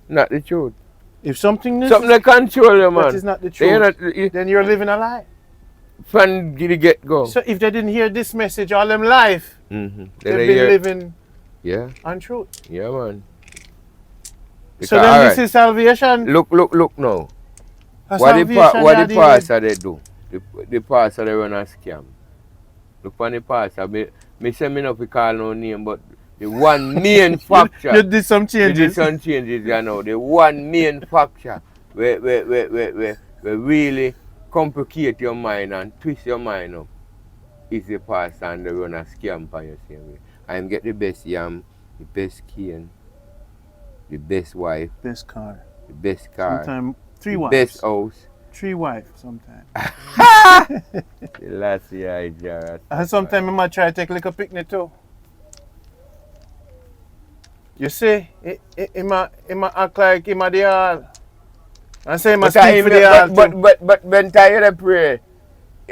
Not the truth. If something that control you, man. That is not the truth. Then you're living a lie. From the get-go. So if they didn't hear this message all them life, they've been living untruth. Yeah, man. Because, so then this is salvation. Look now. What the pastor they do? The pastor they run a scam. Look for the pastor. Me say me not to call no name, but the one main factor. You did some changes. You did some changes, you know. The one main factor where really complicate your mind and twist your mind up is the pastor and they run a scam for you same way. And get the best yam, the best cane, the best wife, best car, the best car, sometimes 3 wives, best house, 3 wives sometimes. The last year I just. And sometimes I might try to take like a picnic too. You see, he might act like he might the all. And say he might speak for the all. But when you pray,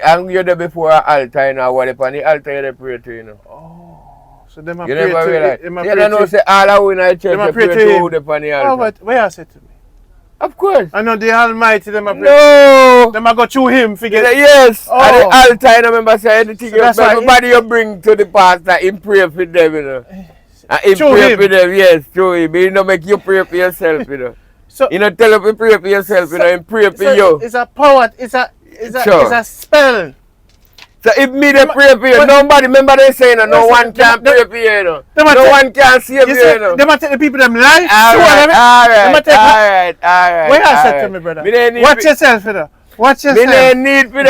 and you're there before an altar, you know, what upon the altar you pray to, you know. Oh, so them you pray never to realize. him. You don't know, say all of in the church, they pray to him. Upon the altar. Oh, but where you say to me? Of course. I know the Almighty, them pray. No. Them go through him, forget. Yes. Oh. At the altar, I remember saying anything. So everybody you bring to the pastor, him pray for them, you know. And him pray for them, yes, through him. He don't make you pray for yourself, you know. So, you don't tell him to pray for yourself, you know, him pray for you. It's a power, it's a spell. So if me they pray for you, nobody, remember they saying no one can pray for you, you know. No one can save you, know. They might take the people them life. Alright. What you said to me, brother? Watch yourself, you know. Watch yourself. Me don't need for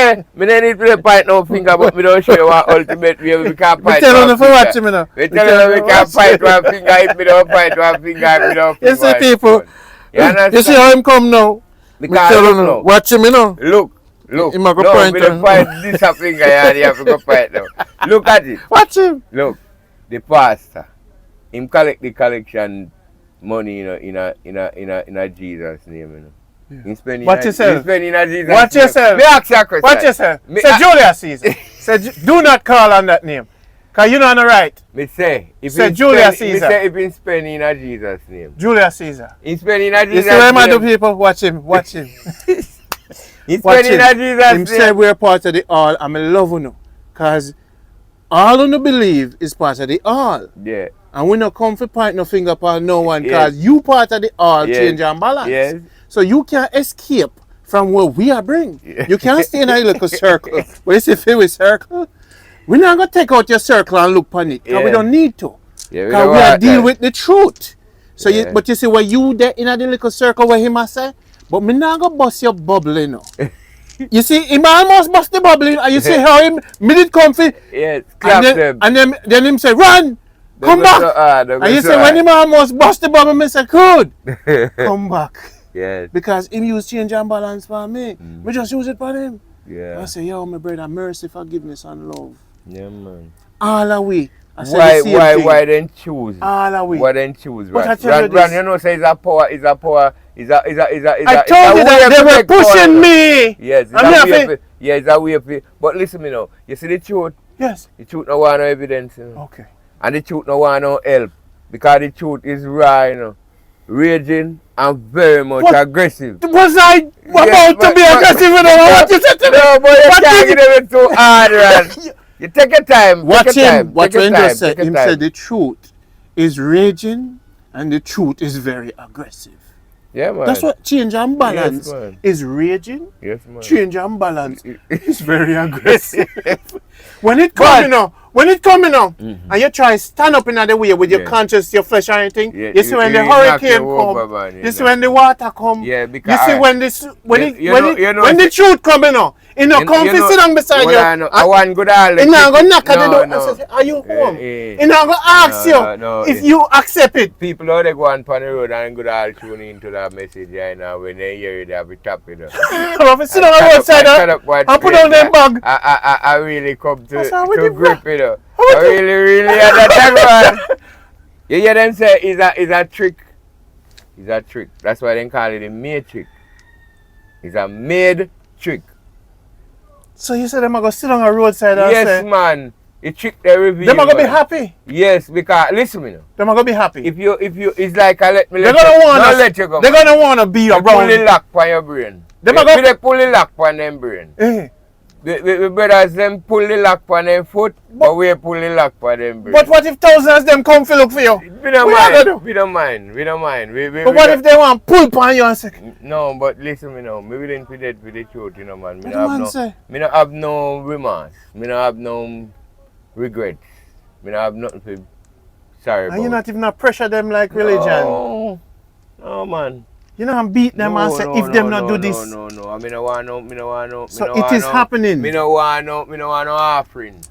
the point no finger, but me don't show you what ultimate way we can fight. Me tell you for watch me now. Me tell you we can fight one finger if me don't fight one finger, if me don't you see people, you see how him come now? Me tell you now, watch him now. Look. No, me don't fight this a finger and you have to go fight now. Look at it. Watch him. Look, the pastor, him collect the collection money, you know, in a Jesus name, you know. Yeah. Watch yourself. Watch yourself. Me ask you a question. Watch yourself. Say Julius Caesar. Say do not call on that name. Because you know on the right. Me say Julius Caesar. Me say if he spend in a Jesus name. Julius Caesar. He spend in a Jesus name. You see where do people? Watch him. Watch him. He spend in a Jesus name. Him say we're part of the all and I love you. Because all you believe is part of the all. Yeah. And we not come for point no finger upon no one because you part of the all change and balance. Yes. So you can't escape from where we are bring. Yeah. You can't stay in a little circle. But you see if we circle, we're not going to take out your circle and look on it. Because we don't need to. Because we are deal with the truth. So but you see where you there in a little circle where him a say, but me not going to bust your bubble, you know. You see, him almost bust the bubble, and you see how him, me did comfy. Yes, clap them. And then him say, run! Come back. And you say when him almost bust the bubble, I say, Crude, come back. Yes. Because him use change and balance for me. We just use it for him. Yeah. I say, yo, my brother, mercy, forgiveness, and love. Yeah, man. All the way. Why then choose? All the way. Why then choose? But Ran, you know, say it's a power. I told you that they were pushing me. Yes, it's a way of it. But listen, me now. You see the truth? Yes. The truth no want no evidence, you know. Okay. And the truth no want no help. Because the truth is right, you know. Raging and very much aggressive. Was I about to be aggressive? You know what you said to me? No, but you can't get it too hard, man. You take your time. Watch him. What he just said. Him said the truth is raging and the truth is very aggressive. Yeah, man. That's what change and balance is raging. Yes, man. Change and balance is very aggressive. When it coming out, and you try stand up in the way with your conscience, your flesh and anything, you see when the hurricane come, you see when the water come, you see when the truth coming out, you know, come sit down beside you. I want good all. You're not going to knock at the door and say, are you home? You're not going to ask you if you accept it. People out there go on the road and good all tune into that message right now. When they hear it, they'll be tapped it up. Sit down on the roadside and put down them bag. I really come to grip it up. I really had that one. You hear them say it's a trick. It's a trick. That's why they call it a made trick. It's a made trick. So you said them are going to sit on a roadside and yes, say... man. It trick they reveal. Them are going to be happy? Yes, because, listen me now. Them are going to be happy? If you, it's like I let me let let you go. They're going to want to be around. Pull the lock on your brain. They pull the lock on them brain. The brothers them pull the lock on them foot, but we pull the lock on them brain. But what if thousands of them come to look for you? We don't mind. But what if they want pull on you and say? No, but listen me now. Me willing to dead with the truth, you know, man. Me don't have no remorse. Me don't have no regrets. Me don't have nothing to sorry about. And you not even pressure them like religion? No, man. You know, I'm beat them and say if them not do this. No. I mean, I want no. So it is happening. Me no want no offering.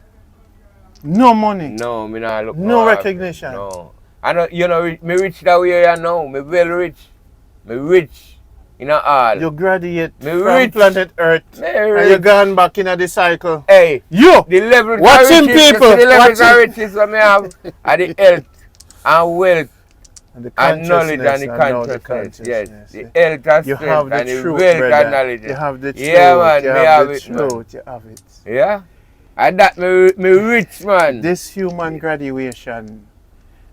No money. No, me not look. No recognition. No. I know, you know, me rich that way I know. Me very rich. Me rich. You know all. You graduate from planet Earth. And you gone back in the cycle. Hey. You. The level watching people. The levels of riches that me have are the health and wealth. And knowledge and the consciousness. Yes. The health and strength and the wealth and knowledge. You have the truth. Yeah, man. You have the truth. You have it. Yeah. And that me rich, man. This human graduation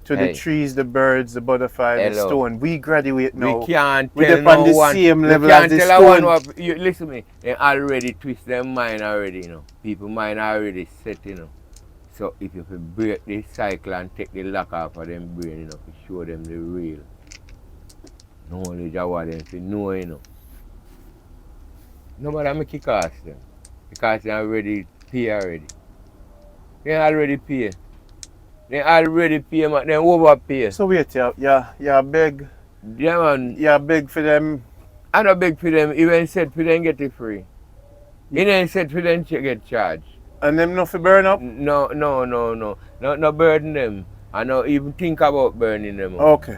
to the trees, the birds, the butterfly, the stone. We graduate now. We can't tell no the one. Same level we can't as the tell stone. One you listen to me. They already twist their mind already, you know. People mind already set, you know. So if you break this cycle and take the lock off of them brain, you know, to show them the real knowledge of what them to know, you know. Nobody make it cost them. Because they already pay already. They already pay. They already pay, man. They overpay. So wait, yeah, beg. Yeah, man. Yeah, beg for them. I don't beg for them. Even said for them get it free. He didn't said for them to get charged. And them not for burn up? No. No burden them. I don't even think about burning them up. Okay.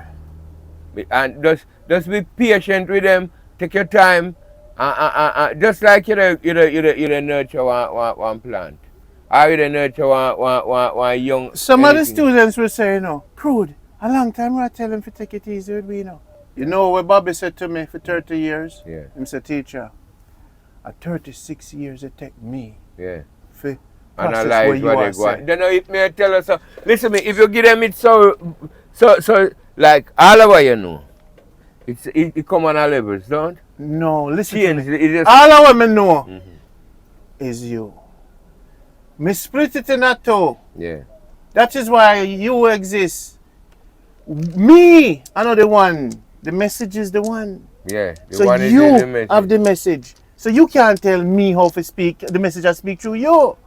And just be patient with them. Take your time. Just like you nurture one plant. Or you nurture one young. Some of the students will say, you know, Crude, a long time I tell them to take it easy with me, you know. You know what Bobby said to me for 30 years? Yeah. He said, teacher, at 36 years it take me. Yeah. Analyze what they go. Then if me tell us, listen me, if you give them it so like all of what you know, it come on a levels, don't? No, listen change, to me. All of what me know is you. Me split it in that two. Yeah. That is why you exist. Me, I know the one. The message is the one. Yeah. So one you is the message. have the message. So you can't tell me how to speak. The message I speak through you.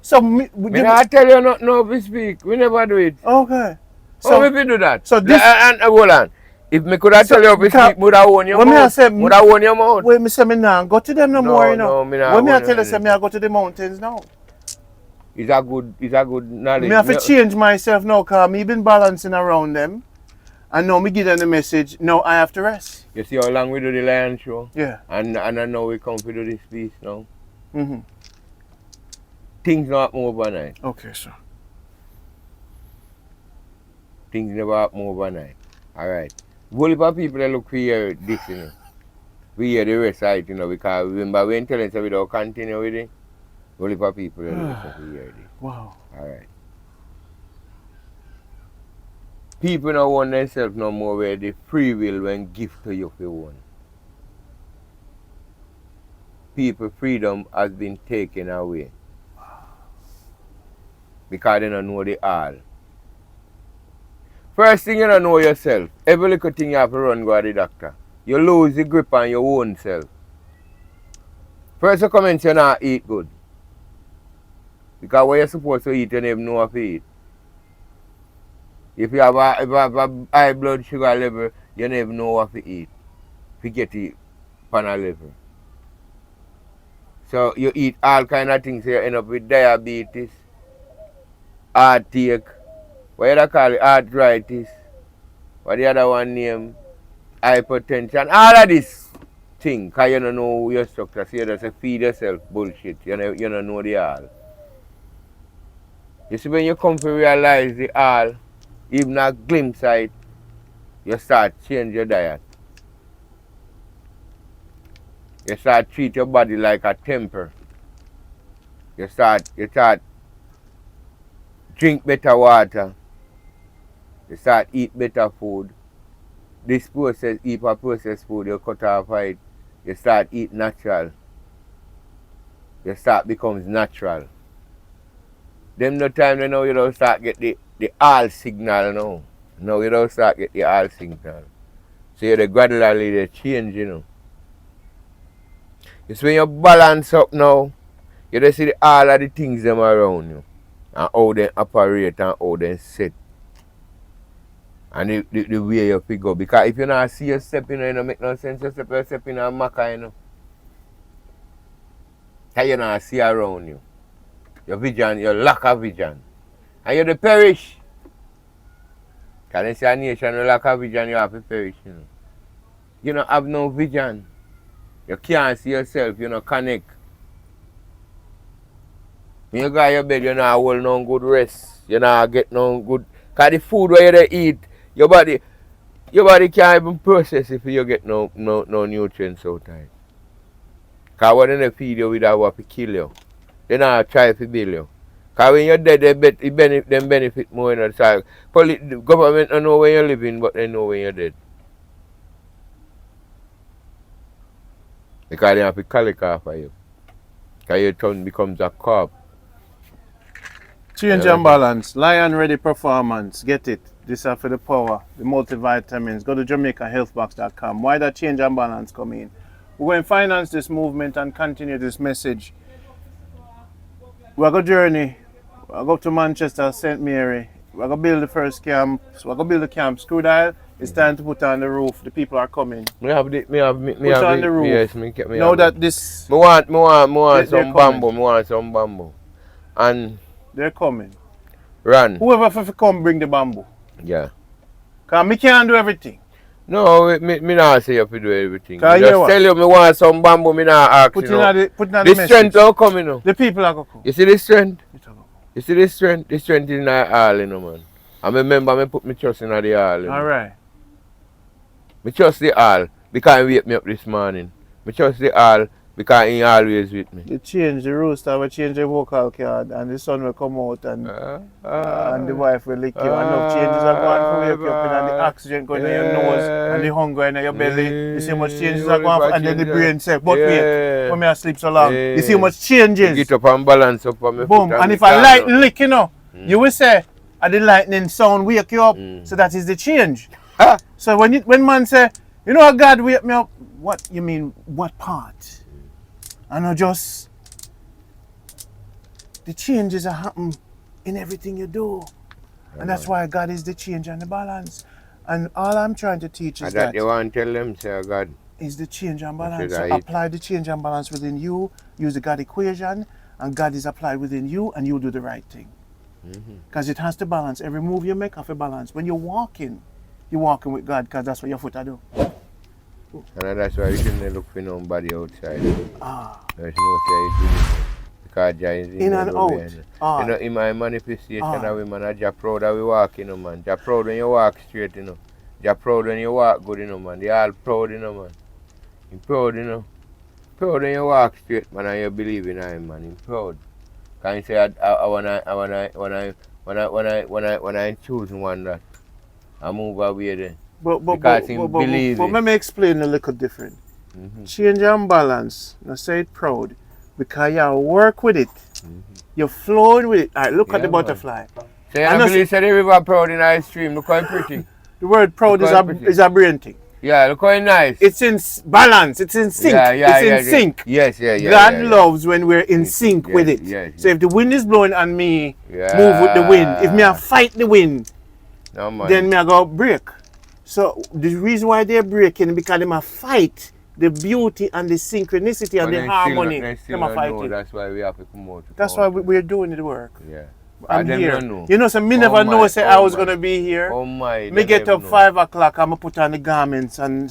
So me I tell you not know to speak. We never do it. Okay. So we do that. So this and hold on. If me could have tell you to speak, would I own your mouth? Would I own your mouth? Wait, me say me now go to them no more, you know. No, me not. When me I tell you say me I go to the mountains now. It's a good knowledge. Me have to change myself now because me been balancing around them. And now me give them the message, now I have to rest. You see how long we do the Lion Show? Yeah. And I know we come to do this piece now. Mm-hmm. Things not happen overnight. Okay, sir. Things never happen overnight. Alright. Whole heap of people that look for hear this, you know. We hear the rest of it, you know, because remember when telling us we don't continue with it, whole heap of people that listen to hear this. Wow. Alright. People don't want themselves no more where the free will when gift to you for one. People's freedom has been taken away. Because they don't know the all. First thing you don't know yourself. Every little thing you have to run go to the doctor. You lose the grip on your own self. First you come in you not eat good. Because what you're supposed to eat you never know how to eat. If you have a high blood sugar level, you never know what to eat. Forget it on a level. So you eat all kind of things, so you end up with diabetes, heartache, what you call it, arthritis, what the other one name, hypertension, all of this thing, because you don't know your structure, so you just feed yourself bullshit, you don't know the all. You see when you come to realize the all, even a glimpse of it, you start change your diet. You start treat your body like a temper. You start drink better water. You start eat better food. This process, eat a processed food, you cut off it. You start eat natural. You start becomes natural. Them no time you know you don't start get the all signal now. Now you don't start get the all signal. So you gradually they change, you know. It's when you balance up now, you just see all of the things them around you. And how they operate and how they set. And the way you figure. Because if you not see your step, you know, it don't make no sense. You step in a maca, you know. Because you not see around you. Your vision, your lack of vision. And you the perish. Because you see a nation with lack of vision, you have to perish, you know. You don't have no vision. You can't see yourself, you know, connect. When you go to your bed, you not hold no good rest. You not get no good. Because the food where you eat, your body can't even process if you get no nutrients out of it. Because when they feed you with that, what to kill you. They not try to build you. Because when you're dead, they benefit more in the side. The government don't know where you're living, but they know when you're dead. Because they have to collect off of you. Because your tongue becomes a corp. Change and balance. Lion Ready Performance. Get it. This is for the power, the multivitamins. Go to JamaicaHealthBox.com. Why that change and balance come in? We're going to finance this movement and continue this message. We're going to journey. We're going to Manchester, St. Mary. We're going to build the first camp. So we're going to build the camp. Crude. It's time to put on the roof. The people are coming. Me have the roof. Yes, now that this. Me want some bamboo. Me want some bamboo. And they're coming. Run. Whoever come bring the bamboo. Yeah. Because me can't do everything. No, me not say you have to do everything. Just tell you me want some bamboo, me not ask put you know. The strength don't come, you know. The people are going to come. You see the strength? You see the strength? The strength is not all, you know, man. I remember me put my trust in the all. You know? All right. Me trust the all because he wake me up this morning. Me trust the all because he always with me. You change the rooster, we change the vocal cord, and the sun will come out, and the wife will lick you. Enough changes are going to wake you up, and the oxygen going in your nose, and the hunger in your belly. You see how much changes are going, and then the brain says, but wait, when I sleep so long, you see how much changes. Get up and balance up on my boom, foot and if I lightning lick, you know, you will say, the lightning sound wake you up, so that is the change. So when man say, you know, God wake me up, what you mean? What part? I know just the changes are happen in everything you do, and that's why God is the change and the balance. And all I'm trying to teach is that you want to tell them, say God is the change and balance. So apply the change and balance within you. Use the God equation, and God is applied within you, and you do the right thing. Because it has to balance. Every move you make have a balance. When you're walking with God, because that's what your foot do. And that's why you shouldn't look for nobody outside. There's no say because Jah is in and out. You know, in my manifestation of women, I'm just proud that we walk, you know, man. Just proud when you walk straight, you know. Just proud when you walk good, you know, man. They all proud, you know, man. I'm proud, you know. Proud when you walk straight, man, and you believe in him, man. I'm proud. Can you say when I choose one that I move away then. Because he believes But let me explain a little different. Change and balance. Now say it proud. Because you work with it. You're flowing with it. All right, look at the butterfly. So I believe that the river proud in our stream. Look how pretty. The word proud is a brain thing. Yeah, look how nice. It's in balance. It's in sync. It's in sync. Yes. God loves when we're in sync with it. So if the wind is blowing and me move with the wind, if me I fight the wind, then me I go break. So the reason why they're breaking because they might fight the beauty and the synchronicity and the harmony. They might fight it. That's why we have to come out. That's why we're doing the work. Yeah. I'm here. You know, so me never know say I was gonna be here. Oh my. Me get up 5 o'clock, I'm gonna put on the garments and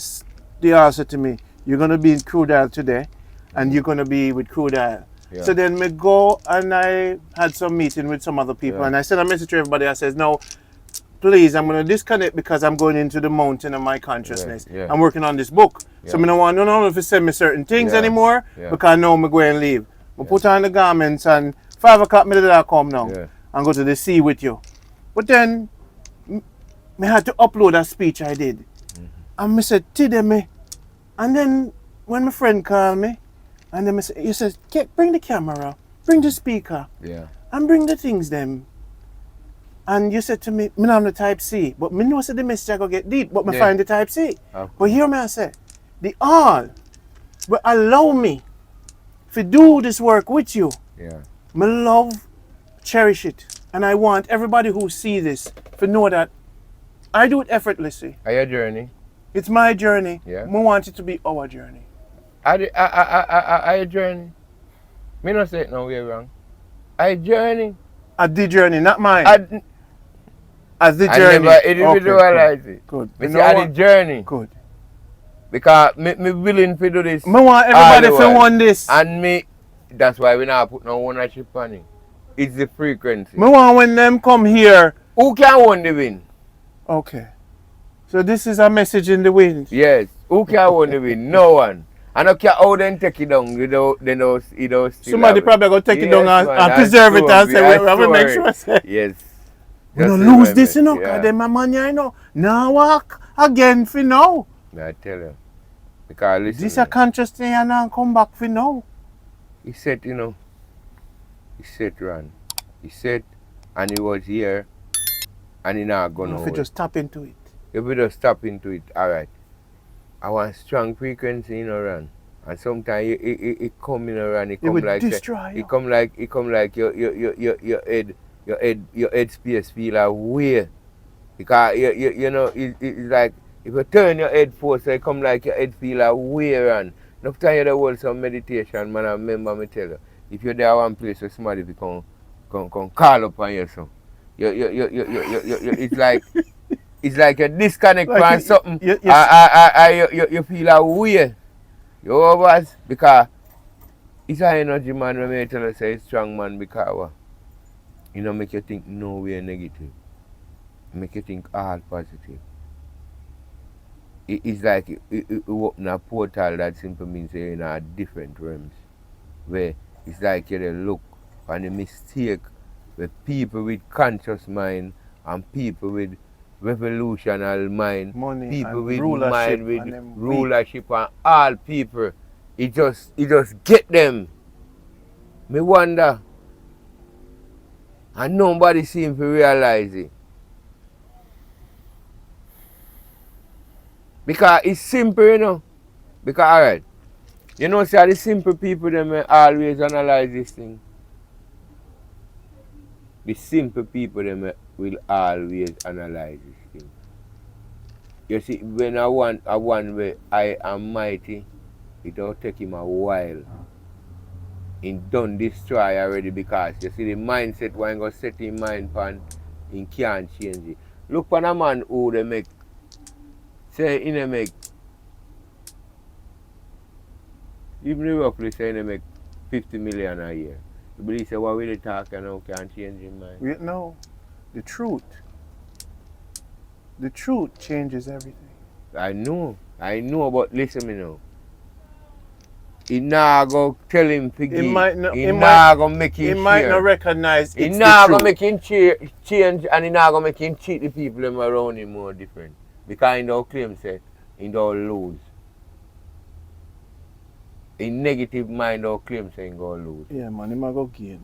they all said to me, you're gonna be in Crude today and you're gonna be with Crude. So then me go and I had some meeting with some other people and I sent a message to everybody. I says, no, please, I'm gonna disconnect because I'm going into the mountain of my consciousness. I'm working on this book. So I don't want no one to send me certain things anymore because I know I'm going to leave. I put on the garments and 5 o'clock me did I come now and go to the sea with you. But then me had to upload a speech I did. And me said, today me. And then when my friend called me, and then he said, bring the camera, bring the speaker, and bring the things them. And you said to me, me not the type C, but me know say the message I go get deep, but me find the type C. But hear me I say, the all will allow me to do this work with you. Me love, cherish it. And I want everybody who see this to know that I do it effortlessly. Your journey? It's my journey. Me want it to be our journey. Our journey? Me not say it no way wrong. Our journey? At the journey, not mine. As the journey. I never individualize it. Good. Me say at the journey. Good. Because me willing to do this. Me want everybody to want this. And me, that's why we not put no ownership on it. It's the frequency. Me want when them come here. Who can own the wind? Okay. So this is a message in the wind. Yes. Who can own the wind? No one. I don't care how they take it down. They don't somebody probably going to take it down and preserve it and say, we have to make sure. Yes. We don't lose this, you know, because them my money, I know. Now walk again for now. I tell you. Because listen. This is a conscious thing and now come back for now. He said, you know, he said, Ron. He said, and he was here, and he not going to. If you just tap into it. If we just tap into it, all right. I want strong frequency, you know, Ron. And sometimes it come in around, it come like destroy it come like your head space feel away. Because you know it's like if you turn your head forward, so it come like your head feel away, Ron. Enough time you hold some meditation, man. I remember me tell you, if you're there one place where somebody come call up on you, so it's like. It's like a disconnect from something. You feel away. You over because it's an energy man when I tell you say it's strong man because you know make you think no way negative. Make you think all positive. It's like it open a portal that simply means you're in a different realms. Where it's like you look on the mistake with people with conscious mind and people with revolutionary mind, people with mind with rulership and all people. It just get them. Me wonder. And nobody seems to realize it. Because it's simple, you know. Because alright. You know, see the simple people them always analyze this thing. The simple people them will always analyze this thing. You see, when I want where I am mighty, it will take him a while in done destroy already because you see the mindset when go set in mind pan in can't change it. Look for a man who they make say in a make even the roughly say they make 50 million a year. You believe say what we they talk and now can't change his mind. No. The truth changes everything. I know, but listen me now. He not go tell him to give. He not go make him He might not recognize he it's not the go truth. make him change and he not go make him treat the people them around him more different. Because he don't claim say he don't lose. In negative mind don't claim say he don't lose. Yeah man, he might go gain.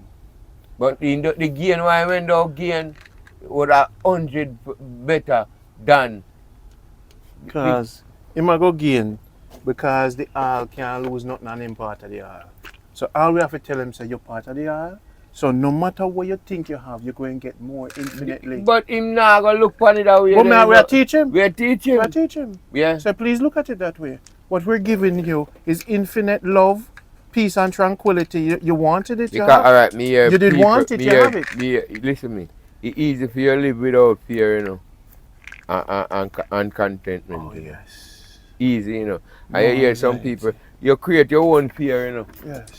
But in the gain why when they gain would 100 better than because he might go gain because the oil can't lose nothing on him part of the oil. So all we have to tell him say you're part of the oil. So no matter what you think you have, you're going to get more infinitely. But him not gonna look on it that way. But man, we are teaching. We are teaching. Yeah. So please look at it that way. What we're giving you is infinite love, peace and tranquility. You wanted it, because, all right, me you did want it, you have it. Listen me. It's easy for you to live without fear, you know. And contentment. Oh, you know. yes. Easy, you know. I hear some people, you create your own fear, you know. Yes.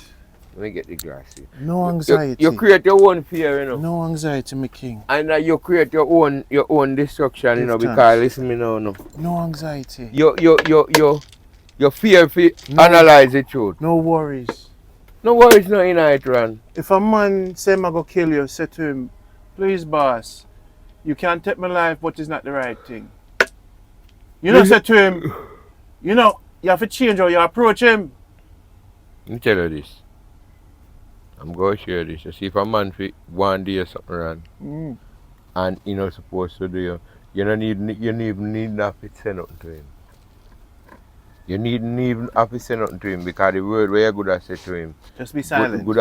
Let me get the glass here. No anxiety. You create your own fear, you know. No anxiety, my king. And you create your own destruction, you know, because listen me now, no. No anxiety. You fear analyze the truth. No worries. No worries, no in it, Ron. If a man say I'm gonna kill you, say to him, please boss, you can't take my life, but it's not the right thing. You know, say to him, you know, you have to change how you approach him. Let me tell you this. I'm going to share this. You see, if a man want to do something wrong, and you're not supposed to do, you don't need not to say nothing to him. You needn't even have to say nothing to him because the word where you good at say to him. Just be silent. Good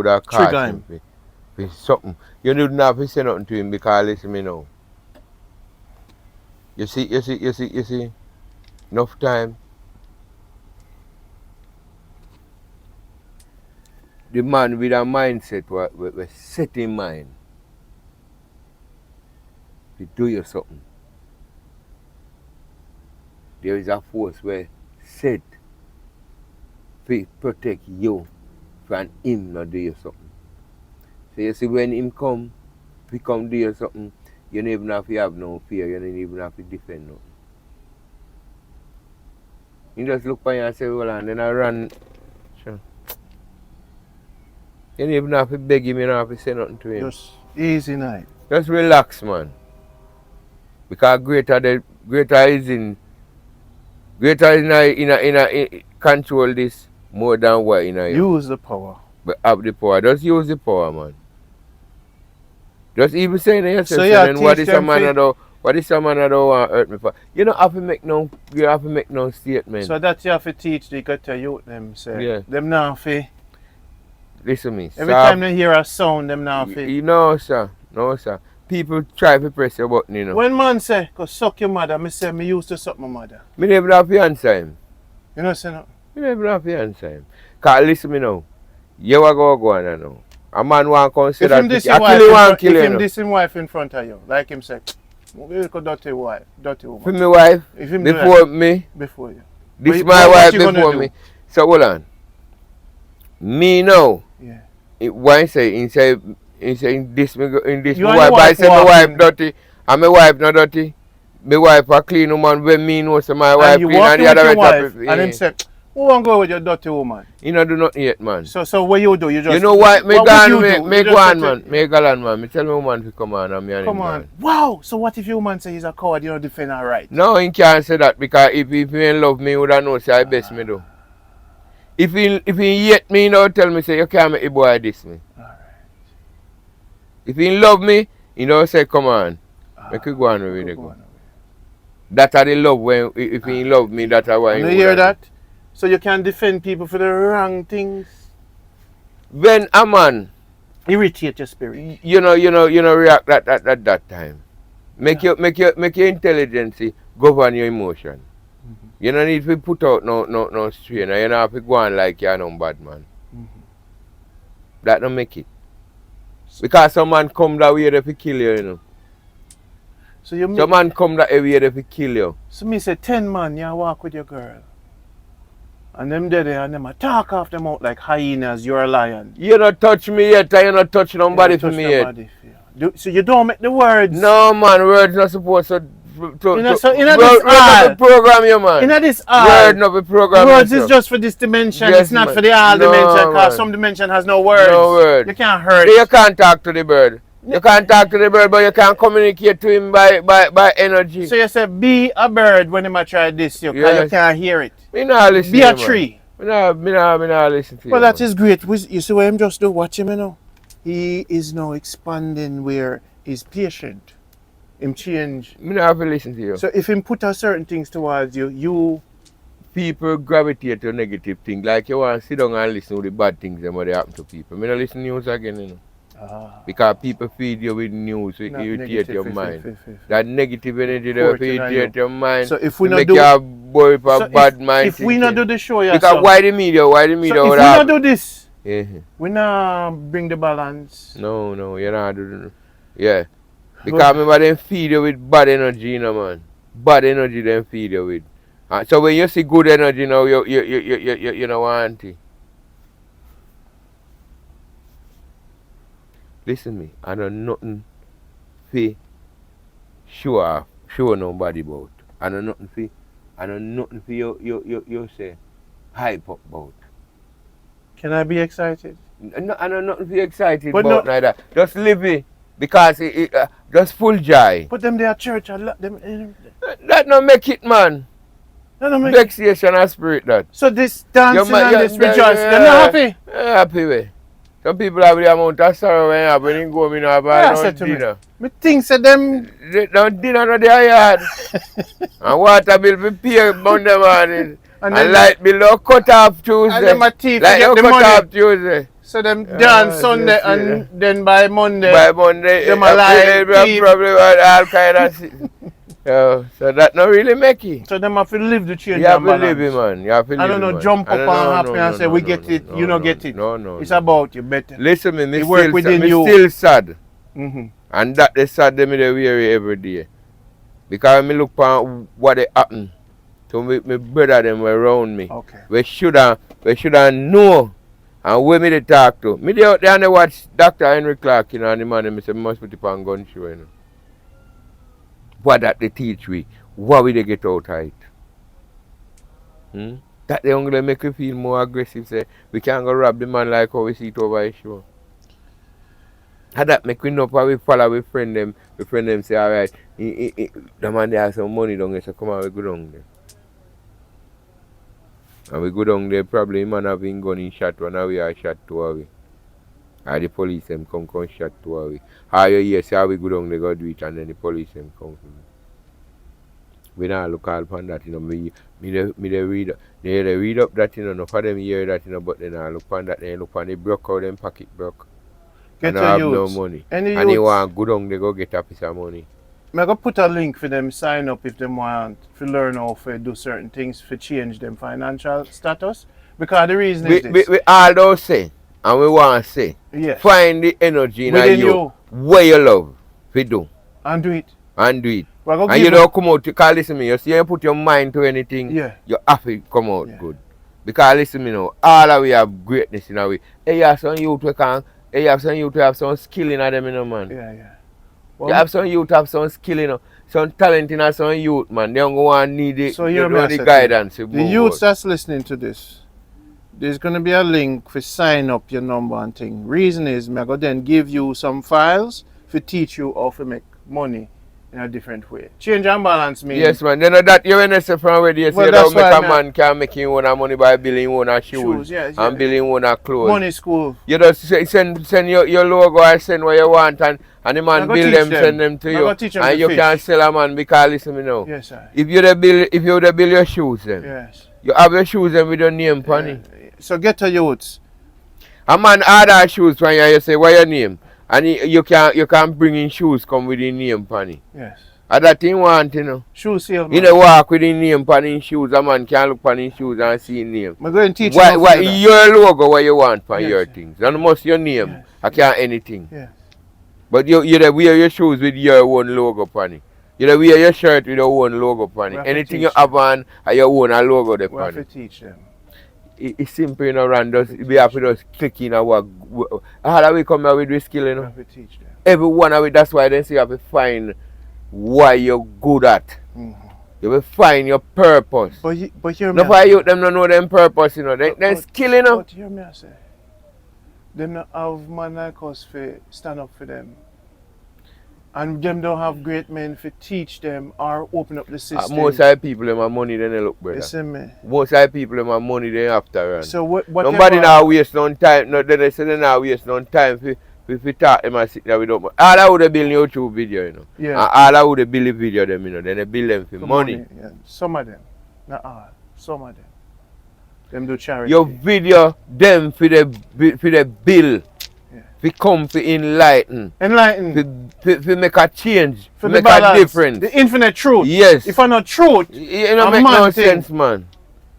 at trigger him. For something. You needn't have to say nothing to him because listen me now. You see, enough time. The man with a mindset was set in mind to do you something. There is a force where set to protect you from him not do you something. So you see when him come do you something, you don't even have to have no fear, you don't even have to defend nothing. You just look by you and say, well, and then I run. Sure. You don't even have to beg him, you don't have to say nothing to him. Just easy night. Just relax, man. Because greater is in control this more than what in a use the power. But have the power. Just use the power, man. Just even saying to yourself, so yeah, then what is a man that don't want to hurt me for? You don't have to make no statement. So that you have to teach the got to youth them say. Yeah. Them now fi. Listen me. Every time they hear a sound, them now fi. You know, sir. No, sir. People try to press your button, you know. When man say, go suck your mother, me say me used to suck my mother. Me never have to answer him. You know say no? Me never have to answer him. Cause listen me now. You are go on now. A man want to come say that if him diss him wife in front of you, like him say, you could dirty wife, dirty woman. For me wife, if him before me, before you. This my wife before me. So hold on. Me now. Yeah. Why say in this my wife, wife I say my wife dirty, and my wife not dirty. My wife a clean woman when me know say my wife clean and the other wife. And him say, who want to go with your dirty woman? You not do nothing yet, man. So what you do? You just. You know what? Me go on, man. Me go on, man. Me tell my woman to come on and me and him. Come on. Wow. So what if your woman say he's a coward? You don't defend her right? No, he can't say that because if he ain't love me, he would have known say I best me do. If he hate me, he don't tell me say you can't make a boy diss me. Alright. If he love me, he don't say come on. Make you go on with it. That's how they love when if he love me, that's how I you hear that? So you can defend people for the wrong things. When a man irritate your spirit. You know react at that time. Make your intelligence govern your emotion. Mm-hmm. You don't need to put out no strain. You don't have to go on like you're no bad man. Mm-hmm. That don't make it. Because some man come that way to kill you, you know. So you some man come that way to kill you. So me say 10 man, you walk with your girl. And them dead and them talk off them out like hyenas, you're a lion. You don't touch me yet, and you don't touch nobody for me yet. So you don't make the words. No man, words not supposed to in this program you man. In this word not be program. Words is just for this dimension, yes, it's not man. For the all dimension, because some dimension has no words. No word. You can't hurt. You can't talk to the bird. You can't talk to the bird, but you can communicate to him by energy. So you say be a bird when him try this, you can't hear it. Me not listen. Be a tree. Me not listen to you. Well, that is great. You see what him just do? Watch him, you know. He is now expanding where he's patient. Him change. Me not have to listen to you. So if him put a certain things towards you people gravitate to negative things. Like you want to sit down and listen to the bad things that happen to people. Me not listen to news again, you know. Because people feed you with news, it irritate your mind. That negative energy that irritate your mind. So if we not make do you boy for bad mind. If we not do the show, because why the media? So if we not do this, we not bring the balance. No, you're not doing it. Yeah. Because remember them feed you with bad energy, you know, man. Bad energy them feed you with. So when you see good energy now, you don't want it. Listen me, I know nothing for show nobody about. I know nothing for you say hype up about. Can I be excited? No, I know nothing for excited about neither. Just live it because it just full joy. But them they are church, I love them. That no make it, man. That no make vexation and spirit that. So this dancing and this rejoice, they're not happy? Happy way. Some people have the amount of sorrow when they go in and buy no dinner. Me think say them no dinner no their yard. And water bill be pay Monday morning. And light bill no cut off Tuesday. And them a thief like get the money. Cut off Tuesday. So them dance Sunday and then by Monday. Them a lie. Probably all kind of shit. So that not really make it. So them have to live the change. You have to live it, man. You have to live I don't know, jump up and happy and say, we get it, you don't get it. No. It's about you better. Listen me still sad. And that they sad them they weary every day. Because me look on what they happen to me brother them around me. Okay. We should know and where me they talk to. Me they out there and they watch Dr. Henry Clark, you know, and the man me say must put it on gun show, you know. What that they teach we, what will they get out of it? That they only make you feel more aggressive, say, we can't go rob the man like how we see it over his show. And that make we know how we follow we friend them say, alright, the man they have some money down there, so come on, we go down there. And we go down there, probably man having gun in shot one, and we are shot two away. Or the police them come shot two away. How you hear say how we go down they go do it and then the police them come. We not look all upon that, you know. Me they read up that, you know, no for them hear that, you know, but then I look upon that, they look upon the broke out them pocket broke. And I have no money. And they want go down they go get a piece of money. I'm going to put a link for them sign up if they want to learn how to do certain things to change them financial status. Because the reason is this. We all don't say. And we want to say, find the energy in you where you love, we do. And do it. And you don't come out, because listen to me, you see you put your mind to anything, you have to come out good. Because listen to me now, all of we have greatness in our way. Hey, you have some youth who have some skill in them, you know, man. Well, you have some youth have some skill, you know, some talent in some youth, man. They don't go and need it, so the guidance. The youths that's listening to this, there's going to be a link for sign up your number and thing. Reason is, I'm going to then give you some files to teach you how to make money in a different way. Change and balance means. Yes, man. You know that you when say from where you say don't make a man can make him own money by billing own shoes and billing own clothes. Money school. You just send your logo and send what you want and the man bill them, send them to you. And you can sell a man because listen me now. Yes, sir. If you bill your shoes then. Yes. You have your shoes then with your name on it. So get to youths. A man order shoes from you say what your name. And you can bring in shoes come with your name on it. Yes. And that thing want, you know. Shoe salesman. You know, walk with his name on his shoes. A man can look on his shoes and see his name. I'm going to teach what, you what your logo, what you want for yes, your things. And must your name. Yes. I can't anything. Yes. But you wear your shoes with your own logo on it. You wear your shirt with your own logo on it. Anything you have on, your own logo there on it. We have to teach them. It's simple, you know, Rand. We have to just click in and work. How do we come here with this skill, you know? We have to teach them. Everyone of it, that's why they say you have to find what you're good at. Mm-hmm. You will find your purpose. But hear me. Not for you, them don't know them purpose, you know. They skill, you know. But hear me, I say. Them not have man like us for stand up for them. And them don't have great men to teach them or open up the system. Most of the people them have money, then they look better. Listen me. Most of the people them have money, they after run. So whatever. Nobody now waste no time. No, they say they now waste no time for talk them and sit there without money. All I would have build YouTube video, you know. Yeah. And all I would have build video them, you know. Then they build them for money. Yeah. Some of them. Not all. Some of them. Them do charity. Your video them for the bill. We come to enlighten. Enlighten. To make a change. For make balance, a difference. The infinite truth. Yes. If I not truth, you don't make no sense, man.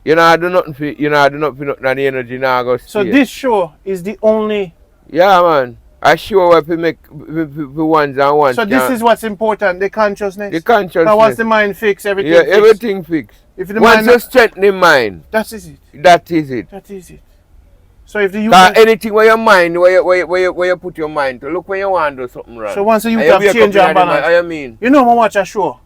You know, I do nothing for nothing and the energy now go stay. So this show is the only. Yeah, man. I sure what we make for ones and ones. So this is what's important, the consciousness. The consciousness. Now once the mind fixed, everything yeah, fixed. everything fixed. If the once mind you strengthen the mind. That is it. That is it. That is it. So if the youth anything where your mind, where you put your mind to, look when you want to do something wrong. So once you have change your balance. I mean. You know I watch a show.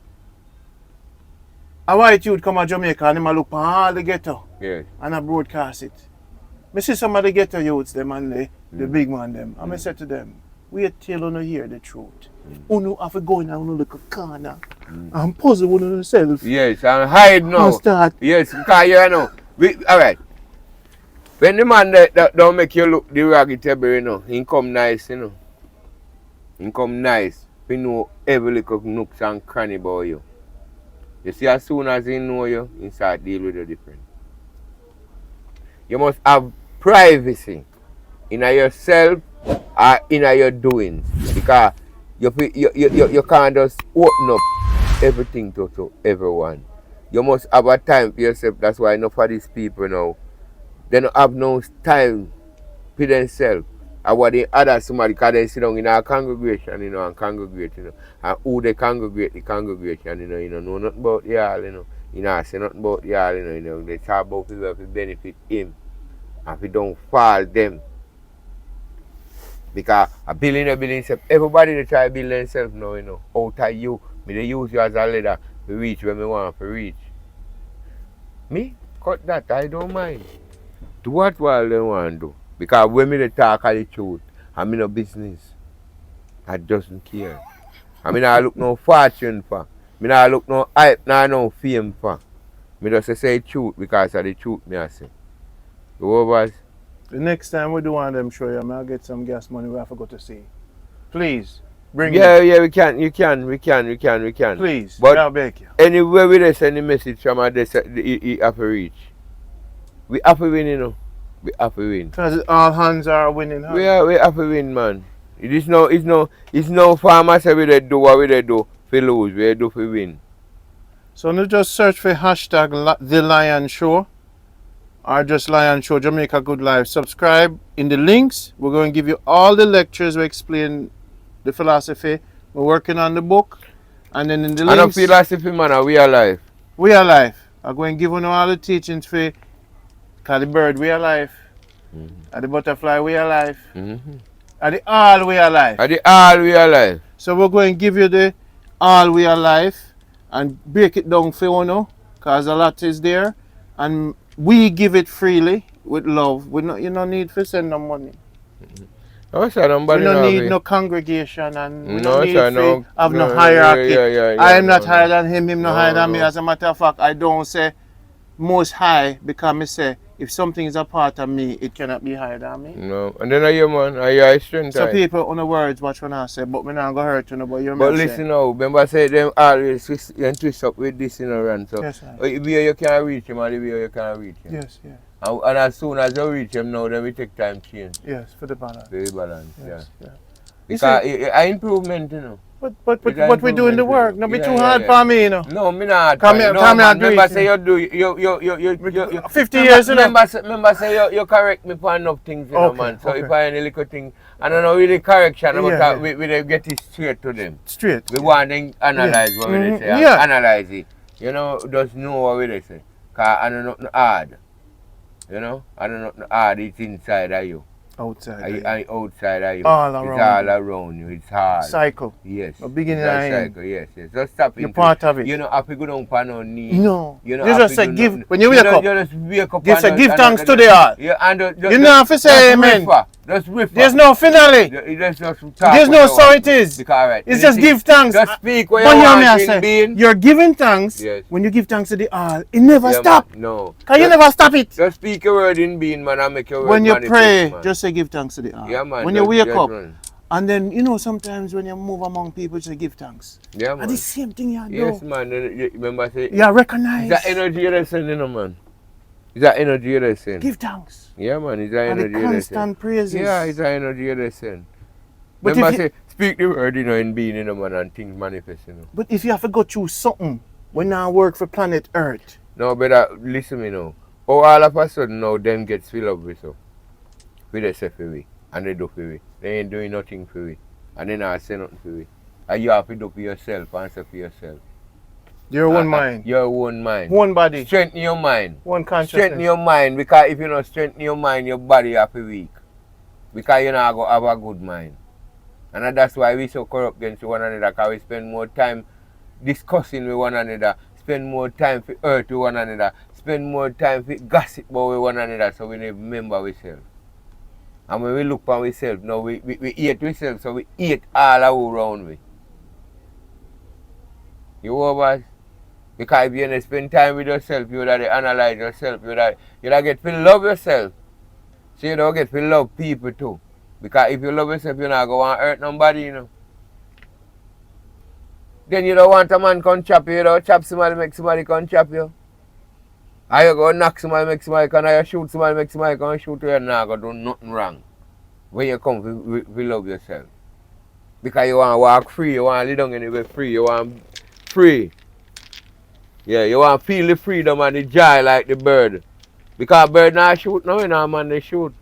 A white youth come to Jamaica and him a look for all the ghetto. Yes. And I broadcast it. I see some of the ghetto youths, them and the big man them. And I say to them, wait till you hear the truth. You have to go in and look a corner and puzzle with yourself. Yes, and hide now. And start. Yes, because you know. Alright. When the man that don't make you look the ragged table, you know, he come nice, you know. He come nice. We know every little nooks and cranny about you. You see, as soon as he know you, he start deal with you different. You must have privacy in yourself or in your doings. Because you can't just open up everything to everyone. You must have a time for yourself. That's why enough of these people now, they don't have no time for themselves. And what the other somebody, because they sit down in a congregation, you know, and congregate, you know. And who they congregate the congregation, you know nothing about y'all, you know. You know, say nothing about y'all, you know. They talk about people to benefit him. And if you don't fall them. Because a building themselves, everybody they try to build themselves now, you know. Out of you, they use you as a leader to reach where me want to reach. Me, cut that, I don't mind. Do what they want to do. Because when me talk of the truth, I'm in no business. I doesn't care. I mean, I look no fortune for. I not look no hype, no fame for. I just say truth because of the truth me I say. You over? The next time we do one of them show you, I'll get some gas money we have to go to see. Please, bring it. Yeah, we can. Please, but I'll beg you. Anywhere we send a message from us, it have to reach. We have to win, you know. We have to win. Because all hands are winning. Huh? We have to win, man. It's no farmers say we they do what we they do for lose, we do for win. So not just search for hashtag The Lion Show or just Lion Show Jamaica Good Life. Subscribe in the links. We're going to give you all the lectures we explain the philosophy. We're working on the book. And then in the links. And the philosophy, man, we are alive. We are alive. I'm going to give you all the teachings for the bird, we are alive. And the butterfly, we are alive. And the all, we are alive. And the all, we are alive. So we're going to give you the all, we are alive and break it down for you now, because a lot is there. And we give it freely with love. You don't need to send no money. No, sir, you don't need no congregation and we no, don't need sir, to have no hierarchy. I am not higher than him not higher than me. As a matter of fact, I don't say most high because I say if something is a part of me, it cannot be higher than me. No, and then I hear, man, I hear strength. So people on the words watch when I say, but me not gonna hurt you, but you But listen now, remember I say them always twist up with this in a run. So yes, if you can reach him and if you can reach him. Yes, yeah. And as soon as you reach him now, then we take time change. Yes, for the balance. For the balance, yes, yeah. Because an improvement, you know. But we doing the work. No be too hard for me, you know. No, me not. Come here, remember say you do you 50 years, you know. Remember say you correct me for enough things, you know, man. So if I any little thing, I don't know really correction, but we get it straight to them. Straight. We want to analyze what we say. Analyze it. You know, just know what we say. Cause I don't know nothing hard. You know, I don't know nothing hard. It's inside of you. Outside. Outside of you. All around. It's all around you. It's hard. Cycle. Yes. A beginning it's and cycle. Yes. Just stop it. You're part of it. You know, happy go down on no knee. No. You just say give when you wake up. You just wake up. Give thanks to the heart. Yeah, and you know have to say amen. Just riff. There's no finale. There's no so it is. Because, it's just give thanks. Just speak what you want being. You're giving thanks. Yes. When you give thanks to the heart, it never stop. No. Can you never stop it? Just speak a word in being, man, and make your word. When you pray, just say give thanks to the heart. Yeah, man. When you wake up. And then, you know, sometimes when you move among people, just give thanks. Yeah, man. And the same thing you do. Yes, man. Remember, say, yeah, recognize. It's that energy you're sending, man. It's that energy you're sending. Give thanks. Yeah, man. It's that energy you're constant praises. Yeah, it's that energy you're sending. Remember, say, speak the word, you know, in being, you know, man, and things manifest, you know. But if you have to go through something, when I work for planet Earth. No, but listen me now. Oh, all of a sudden now, them gets filled up with so. With the self for we. And they do for we. They ain't doing nothing for we. And they not say nothing for we. And you have to do for yourself, answer for yourself. Your own mind. Your own mind. One body. Strengthen your mind. One consciousness. Strengthen your mind, because if you don't strengthen your mind, your body have to weak. Because you're not going to have a good mind. And that's why we so corrupt against one another, because we spend more time discussing with one another, spend more time for hurt with one another, spend more time for gossip about one another, so we need to remember ourselves. And when we look for ourselves, now we hate ourselves, so we hate all around we. You over? Because if you don't spend time with yourself, you would have to analyze yourself, you would have get to love yourself. So you don't get to love people too. Because if you love yourself, you're not going to hurt nobody, you know. Then you don't want a man come chop you, you don't chop somebody, make somebody come chop you. Or you go knock somebody, make somebody come, or you shoot somebody, make somebody come shoot you, you're not going to do nothing wrong. When you come, we love yourself. Because you want to walk free, you want to live down anywhere free, you want free. Yeah, you want to feel the freedom and the joy like the bird. Because bird not shoot now, you know, man, they shoot.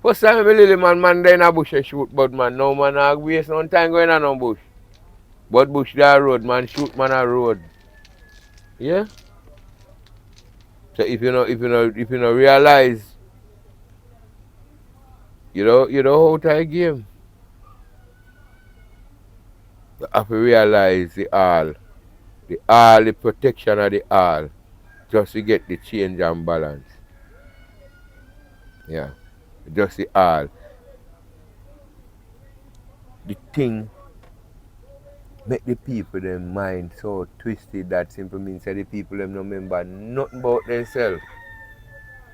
First time I little man there in a bush they shoot, but man, no man not waste no time going on no bush. But bush there road, man, shoot man a road. Yeah? So if you know realize, you know how to game. You have to realize the protection of the all, just to get the change and balance. Yeah. Just the all. The thing make the people them mind so twisted that simply means that the people them no remember nothing about themselves.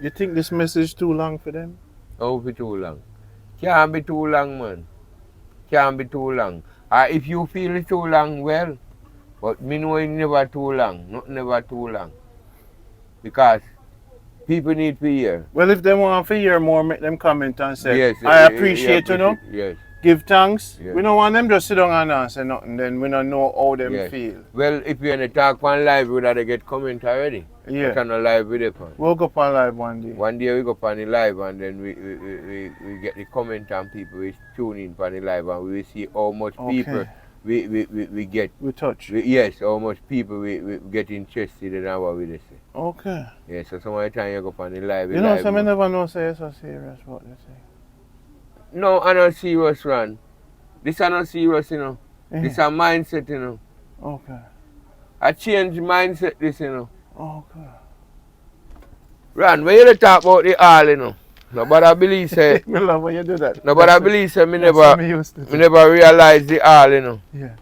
You think this message too long for them? Oh, be too long. Can't be too long, man. Can't be too long. If you feel it too long, well, but me know it's never too long. Not never too long. Because people need to hear. Well, if they want to hear more, make them comment and say, yes, I appreciate you know. Yes. Give thanks. Yes. We don't want them just sit down and answer nothing, then we don't know how them yes. feel. Well, if you're in a talk on live, we would have to get comment already. Yeah. We can live with it. We'll go on live one day. One day we go on the live and then we get the comment and people we tune in for the live and we see how much people we get. We touch. Yes, how much people we get interested in what we say. Okay. Yeah, so some of the time you go on the live. You know, some never know say it's so serious what they say. No, I'm not serious, Ron. This is not serious, you know. Yeah. This is a mindset, you know. Okay. I change mindset, this, you know. Okay. Ron, when you talk about the all, you know, nobody believes say. I love when you do that. Nobody believes say me never realize the all, you know. Yeah.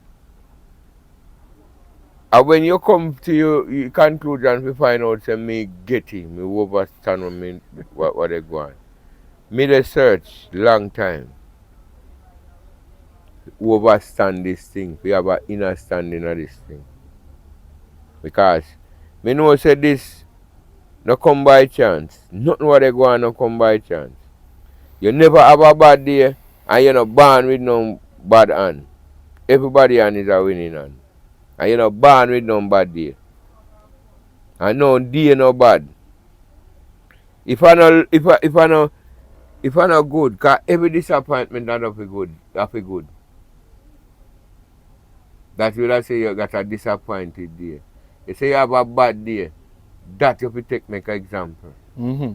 And when you come to your conclusion, we find out say me get it, me overstand what they go on. Me they search long time. Overstand this thing. We have an understanding of this thing. Because me know say this no come by chance. Nothing what they go on no come by chance. You never have a bad day and you're not born with no bad hand. everybody on is a winning hand. And you know, born with no bad day. And no day no bad. If I no good, cause every disappointment that of a good, That will I say you got a disappointed day. You say you have a bad day, that you have take make an example. Mm-hmm.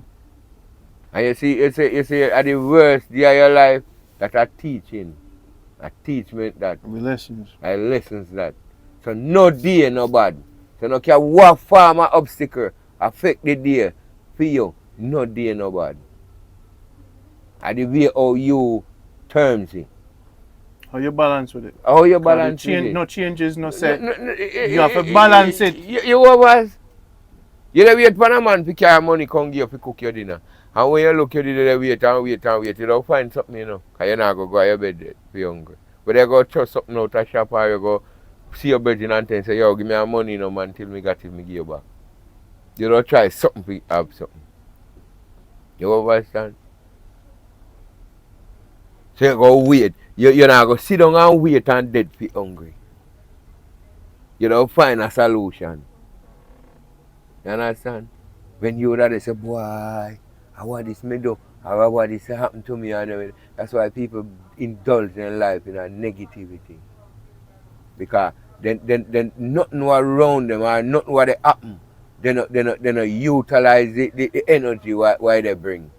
And you say at the worst day of your life, that a teaching. A teachment that. Lessons. I lessons that. So no day no bad. So no care what form of obstacle affect the day for you, no day no bad. And the way how you terms it. How you balance with it? How you balance with it? No changes, no set. You have to balance it. You was. You dey wait for a man to carry money come give you to cook your dinner. And when you look, you dey wait and wait and wait. You don't find something, you know. Because you not go to your bed dead, be hungry. But you go throw something out of shop or you go see your bed and say, yo, give me your money, no man, till me got it, me give you back. You don't try something to have something. You understand? So you go wait. You not go sit down and wait and dead for hungry. You don't find a solution. You understand? When you that they say, boy, I want this me do, I want this happen to me. And that's why people indulge in life in a negativity. Because then nothing around them or nothing what they happen. They not utilize the energy why they bring.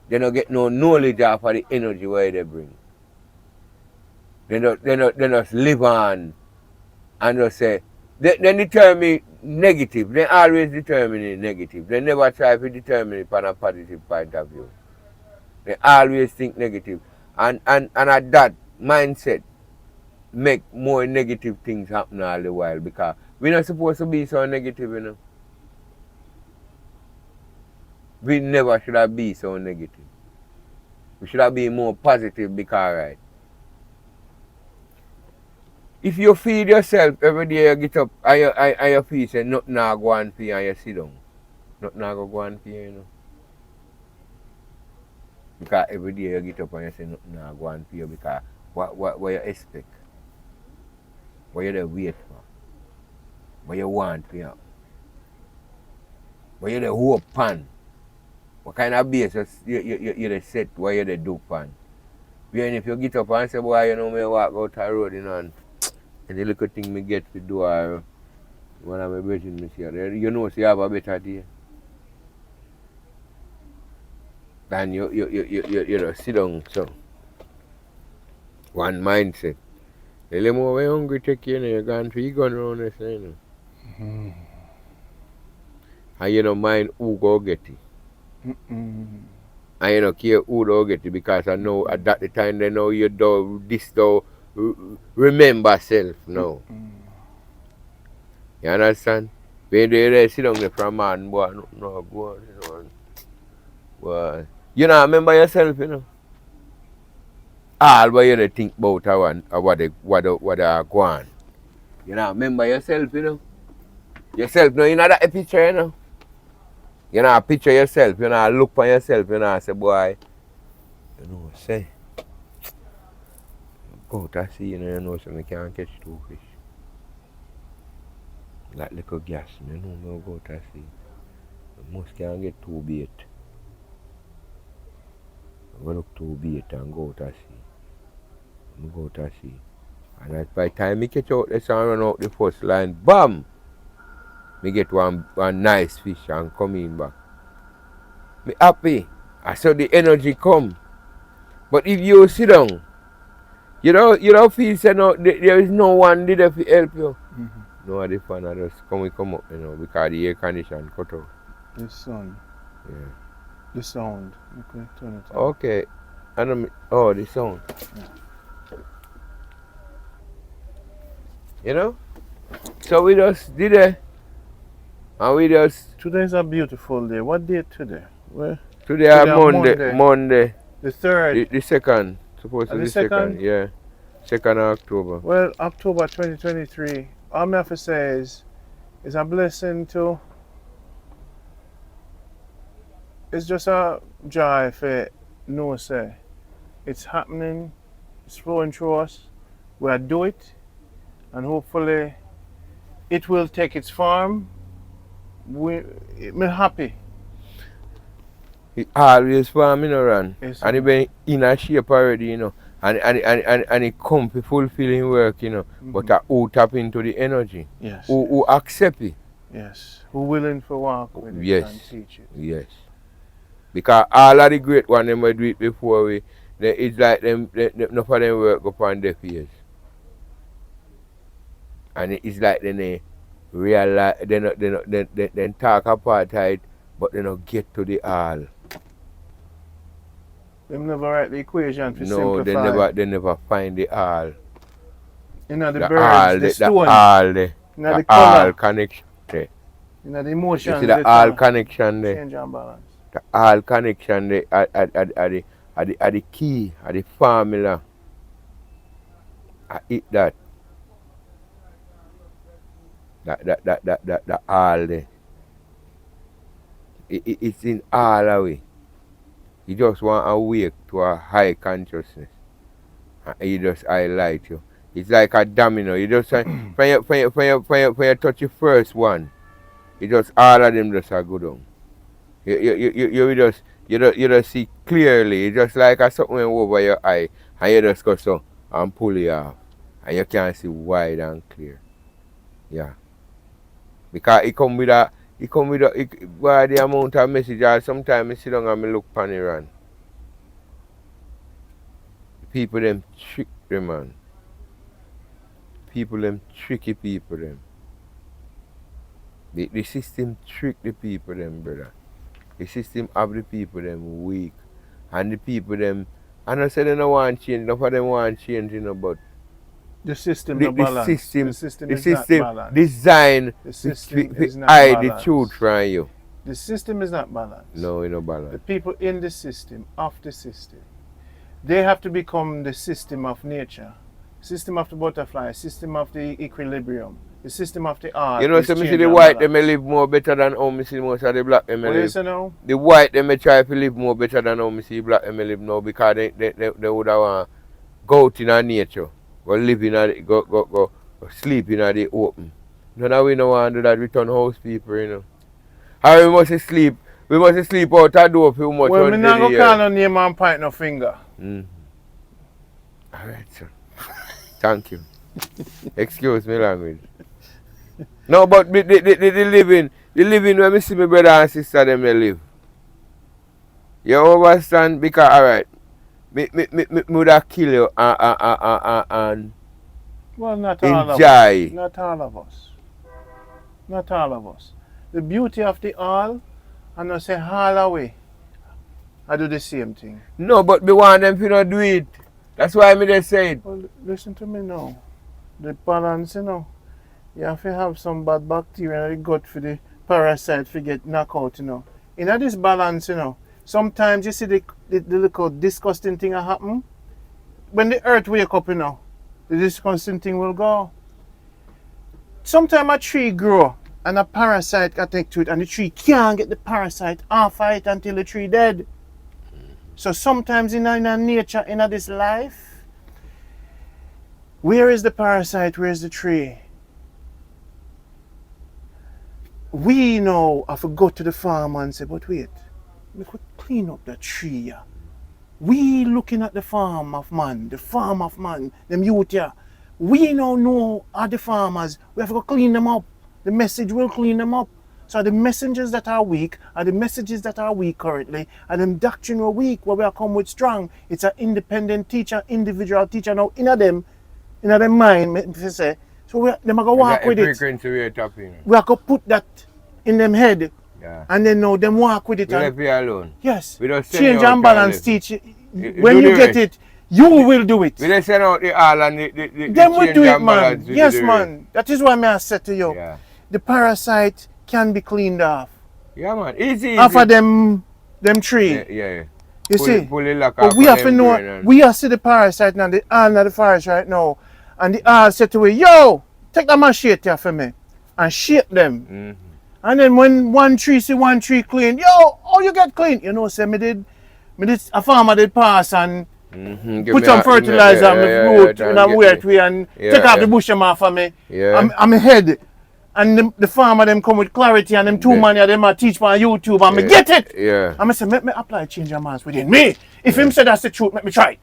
They don't get no knowledge of the energy why they bring. They not live on and just say, they determine negative. They always determine negative. They never try to determine it from a positive point of view. They always think negative. And at that mindset make more negative things happen all the while because we're not supposed to be so negative, you know. We never should have been so negative. We should have been more positive because right. If you feed yourself every day you get up and you feel say nothing now go on for you and you sit down. Nothing now go on for you, you know. Because every day you get up and you say nothing now go on for you because what you expect? What you there wait for? What you want for you? What you there hope pan? What kind of basis you there set what you there do pan? When if you get up and say, boy, you know me walk out the road, you know, and the little thing me get to do or one of my brethren me see, you know see you have a better day. Then you know, sit down so. One mindset. The little more when hungry take you know, you're going to eat gun around this, you know. Mm-hmm. And you don't mind who go get it. Mm-mm. And you don't care who go get it because I know at that time they know you do this do remember self now. Mm. You understand? When they sit down there from man, boy, no go on, you know. Boy. You know, remember yourself, you know. All what you think about what they are going. You know, remember yourself, you know. Yourself, no, you know that picture, you know. You know, picture yourself, you know, look for yourself, you know, say, boy, you know, say, go to sea, you know, so I can't catch 2 fish. Like little gas, you know, me go to sea. Most can't get 2 bait. I go look 2 bait and go to sea. I go to sea. And by the time I catch out this and run out the first line, bam! Me get one nice fish and come in back. Me happy. I saw the energy come. But if you sit down, you don't feel say no, there is no one there to help you. Mm-hmm. No, the fan I just come up, you know, because the air condition cut off. The sun. Yeah. The sound. Okay, turn it on. Okay. The sound. Yeah. You know? So we just did it. And we just... Today's a beautiful day. What day today? Where? Today is Monday. The 3rd. The 2nd. Supposed to be the 2nd. Yeah. 2nd of October. Well, October 2023. All I have to say is it's a blessing to... It's just a joy for no say. It's happening. It's flowing through us. We'll do it, and hopefully it will take its form. We're happy. He always farm, Ron. Yes, And he been in a shape already, And he come to fulfilling work, But who tap into the energy? Yes. Who accept it? Yes. Who willing to walk with it Yes. and teach it? Yes. Because all of the great ones them do it before it's like them enough of them work upon their ears. And it's like they realize they talk apartheid, but they don't get to the all. Them never write the equation to No, simplify. they never find the all. The birds, the stone, the all connection there. the emotions, you see the all connection there. Change and balance. The all connection there are the key, are the formula. I eat that. That all there. It's in all away. You just want to awake to a high consciousness. And you just highlight you. It's like a domino. You just when you touch the first one, it just all of them just are good on. You just see clearly. It's just like a something over your eye, and you just go so and pull it off, and you can see wide and clear. Yeah. Because it come with by the amount of message. Sometimes I sit down and I look pan it run. People them trick them, man. People them tricky people them. The system trick the people them, brother. The system have the people them weak. And the people them, I don't say they don't want change, enough of them want change, but the system the is not balanced. system designed to hide the truth from you. The system is not balanced. No, it's not balanced. The people in the system, of the system, they have to become the system of nature, system of the butterfly, system of the equilibrium, the system of the art. So me see the white they may live more better than how me see most of the black they may live. What do you say now? The white they may try to live more better than how me see black they may live now, because they would have go out in our nature. Go live in go sleep in the open. None of we no want to do that. We turn house people, How we must sleep out a door for much. Well, me not go call no name and point no finger. Alright, sir. Thank you. Excuse me language. No, but the living where me see my brother and sister them they live. You understand? Because alright. Me would have kill you and well, not all enjoy. of us. Not all of us. Not all of us. The beauty of the all, and I say all away, I do the same thing. No, but we want them to not do it. That's why me just say it. Well, listen to me now. The balance, you have to have some bad bacteria in the gut for the parasite to get knocked out, In this balance, sometimes you see the little disgusting thing that happen. When the earth wake up, the disgusting thing will go. Sometimes a tree grow and a parasite can take to it, and the tree can't get the parasite off of it until the tree dead. So sometimes in nature, in this life, where is the parasite? Where is the tree? We know have to go to the farm and say, but wait, we could clean up the tree. We looking at the farm of man, them youth here. We now know are the farmers. We have to clean them up. The message will clean them up. So the messengers that are weak are the messages that are weak currently, and them doctrine are weak where we are come with strong. It's an independent teacher, individual teacher now in them mind, if you say. So them are going to walk with it. We are going to put that in them head. Yeah. And then now them walk with it. We left you alone. Yes. Change and balance teach. When you get it, you will do it. We just send out the all and the them will do it, man. Yes, man. That is why I said to you. Yeah. The parasite can be cleaned off. Yeah, man. Easy. Off of them tree. Yeah. You see? Pull the lock But we have to know, we are see the parasite now, the all of the forest right now. And the all said to me, yo, take the machete here for me. And shape them. Mm-hmm. And then when one tree see one tree clean, yo, how you get clean? Say me did a farmer did pass and Put some fertilizer on my root and I'm wear it and take off the bush off of me. I'm head. And the farmer them come with clarity and them two man of them teach me on YouTube and me get it. And I say, make me apply change your minds within me. If him say that's the truth, make me try it.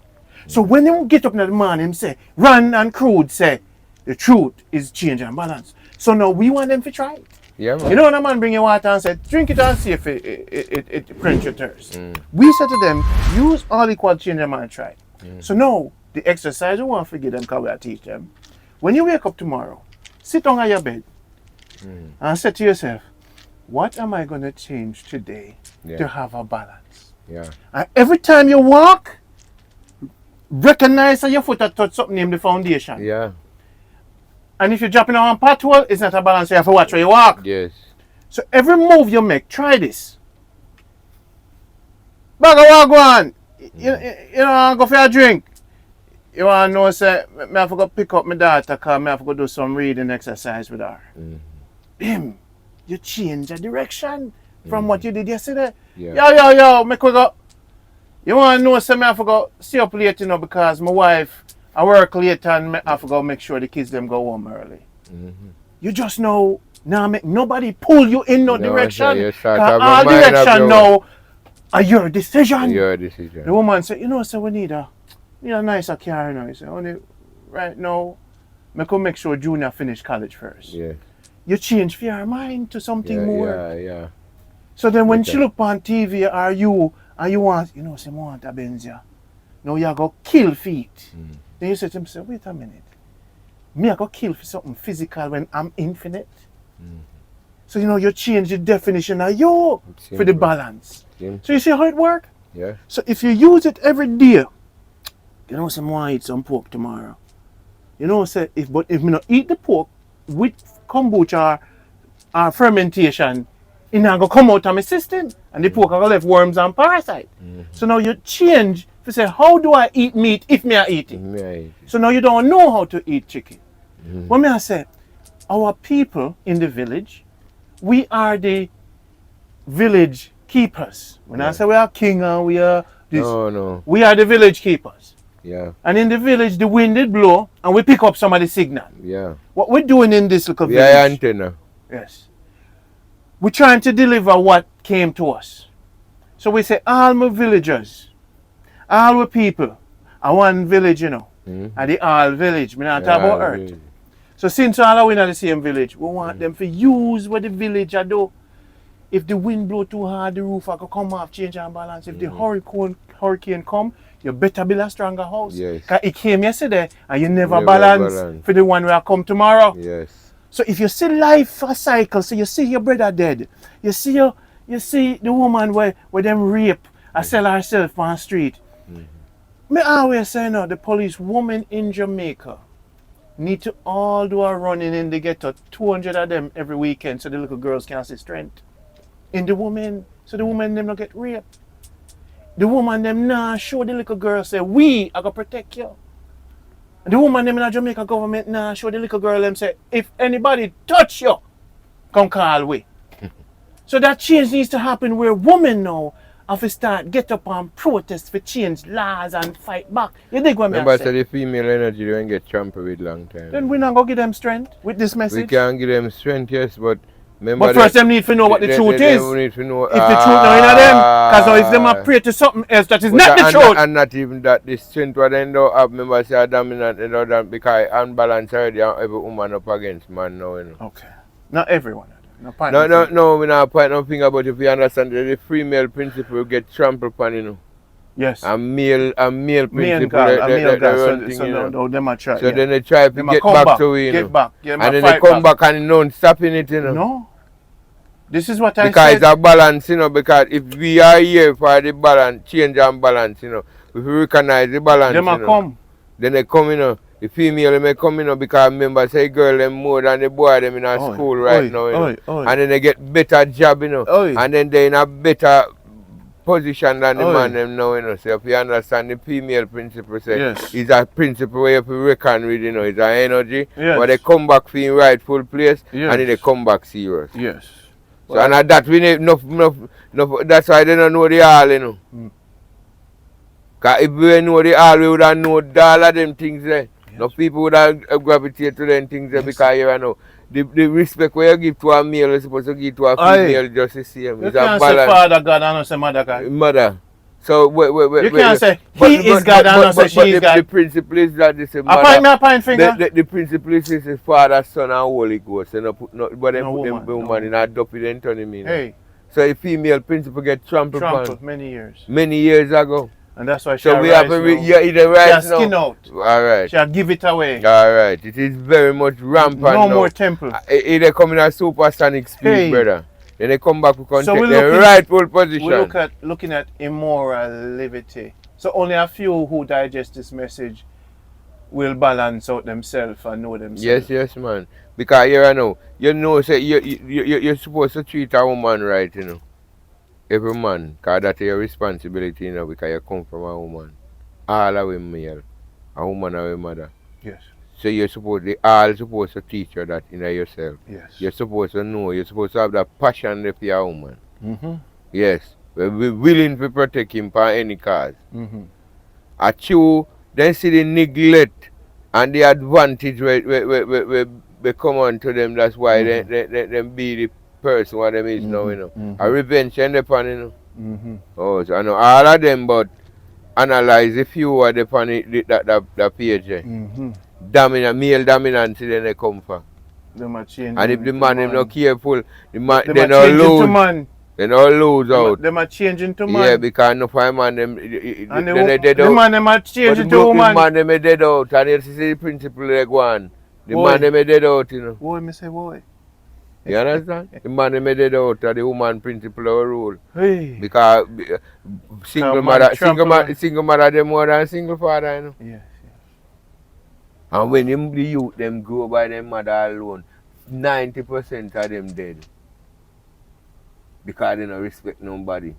So when him get up in the morning, him say, Ron and Crude say, the truth is change and balance. So now we want them to try it. Yeah, man. You know when a man bring you water and say, drink it and see if it quench your thirst. We say to them, use all equal change your mind, try it. So now, the exercise we want to forget them because we are teach them. When you wake up tomorrow, sit down on your bed and say to yourself, what am I going to change today to have a balance? And every time you walk, recognize that your foot has touched something in the foundation. And if you're dropping on a pothole, it's not a balance. You have to watch where you walk. So every move you make, try this. Bag of walk one. You know, go for a drink. You want to know, say, I have to go pick up my daughter because I have to go do some reading exercise with her. Bim, you change the direction from what you did yesterday. Yo, make we go. You want to know, say, I have to go stay up late, you know, because my wife, I work late and I have to go make sure the kids them go home early. You just know, now make nobody pull you in no direction. All direction now are your decision. The woman said, you know, so we need a nicer car, you know. He said, only right now, I can make sure Junior finish college first. You change for your mind to something more. So then when she look on TV or you want, you know, say, I want a Benz, now you go kill feet. Then you say to himself, wait a minute. Me I go kill for something physical when I'm infinite. So you know you change the definition of you for the balance. So you see how it works? So if you use it every day, you know say I want to eat some pork tomorrow. You know say if me not eat the pork with kombucha or fermentation, it not gonna come out of my system and the pork are left worms and parasites. So now you change to say, how do I eat meat if me I eat it? So now you don't know how to eat chicken. When I say, our people in the village, we are the village keepers. When I say we are king and we are this, we are the village keepers. And in the village, the wind did blow and we pick up some of the signal. What we're doing in this little village, antenna. We're trying to deliver what came to us. So we say, all my villagers, all the people are one village, you know. And the all village. We not talk about earth. So since all are in the same village, we want them to use what the village are do. If the wind blow too hard, the roof will come off, change and balance. If the hurricane come, you better build a stronger house. Because it came yesterday and you never balance for the one will come tomorrow. So if you see life a cycle, so you see your brother dead, you see the woman where them rape, I sell herself on the street. Me always say no, the police women in Jamaica need to all do a running in the ghetto, 200 of them every weekend so the little girls can see strength in the women, so the women them not get raped. The woman them nah show the little girls say we are gonna protect you. And the woman them in the Jamaica government nah show the little girl them say if anybody touch you, come call we. So that change needs to happen where women now have to start get up and protest for change laws and fight back. You dig what I say? Remember, so the female energy don't get trampled with long time. Then we not gonna give them strength with this message. We can give them strength, yes, but remember. But first, them need to know what the truth is. They need to know, if the truth not in them, because now if them are pray to something else that is not the truth. And not even that, the strength what they don't have, remember, say dominant, you know, that because unbalanced already, and every woman up against man now, you know. Okay, not everyone. No, we're not point no finger, but if you understand the female principle get trampled upon, you know. Yes. A male principle. So them are try. So then they try to get back to you, get back. And then they come back and no stopping it, you know. No. This is what I said. Because it's a balance, you know, because if we are here for the balance, change and balance, you know, if we recognize the balance, them you know, come. Then they come, you know. The female may come in, you know, because remember, say girl them more than the boy them in our school right now, you know. And then they get better job, you know. And then they in a better position than the man them now, you know. So if you understand the female principle, say it's a principle where you have to reckon with, you know, it's an energy. But they come back for in rightful place and then they come back serious. So well, and that we need enough, that's why they don't know the all, you know. Because if we know the all, we would have known all of them things there. Yes. No people would have gravitate to them things there because you know. The respect where you give to a male, you're supposed to give to a female just the same. You can't say Father God and not say Mother God. Mother. So you can't say he is God and not say she is God. The principle is that this is mother. A point finger. The principle is this is Father, Son, and Holy Ghost. You know, but they put the woman in a dopey then turn him in. Hey. So a female principle get trampled upon many years. Many years ago. And that's why she so we have to either right now. Skin out. All right. She'll give it away. All right. It is very much rampant no now. More temple. They come in a supersonic speed, brother. Then they come back to take the rightful position. We're looking at immorality. So only a few who digest this message will balance out themselves and know themselves. Yes, man. Because you know, say you're supposed to treat a woman right, you know. Every man, because that's your responsibility, you know, because you come from a woman. All are male. A woman are a mother. Yes. So they all supposed to teach you that in yourself. Yes. You're supposed to know, you're supposed to have that passion for your woman. Mm-hmm. Yes. We're willing to protect him for any cause. Mm-hmm. At you, then see the neglect and the advantage we come on to them. That's why they be the person what them is now, you know. Mm-hmm. A revenge and upon, you know. Mm-hmm. Oh, so I know all of them, but analyze a few of the upon that page. Mm-hmm. Male dominance, then they come for. And if the man is not careful, the man they don't lose. They don't lose out. Them are changing to man. Yeah, because no five man them the man them are changing to woman. The man them are dead out, and you see the principle they go on. The man them are dead out, you know. Boy, me say boy. You understand? The man them are dead out, and the woman principle of rule. Hey. Because single mother them more than single father, you know. Yes. And when the youth them grow by their mother alone, 90% of them dead. Because they don't respect nobody.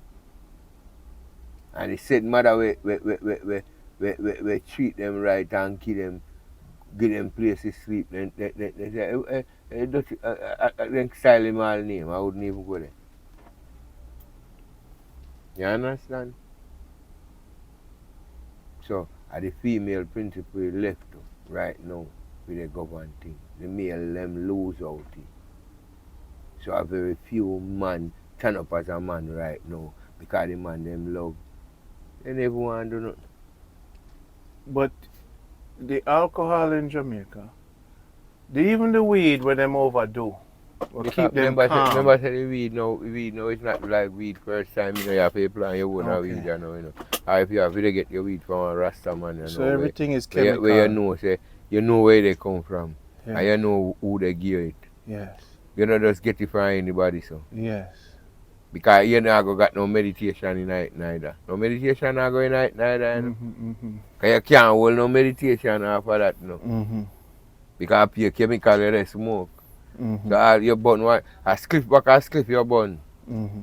And he said mother we treat them right and give them place to sleep. Then they say, then style him all name. I wouldn't even go there. You understand? So the female principle left right now with the government thing. The male them lose out. So a very few man turn up as a man right now because the man them love. They never want to do nothing. But the alcohol in Jamaica, even the weed where them overdo, will keep them calm. Remember say the weed now it's not like weed first time, you know, you have to plant your own weed, you know. Or if you have to get your weed from a Rasta man, you know. So everything is chemical. Where you know where they come from. Yes. And you know who they give it. Yes. You don't just get it from anybody, so. Yes. Because you not got no meditation in night neither. No meditation not going night neither. You know? Because you can't hold no meditation after that, you know. Mm-hmm. Because you chemical they smoke. Mm-hmm. So you burn one, a spliff back a spliff you burn. Mm-hmm.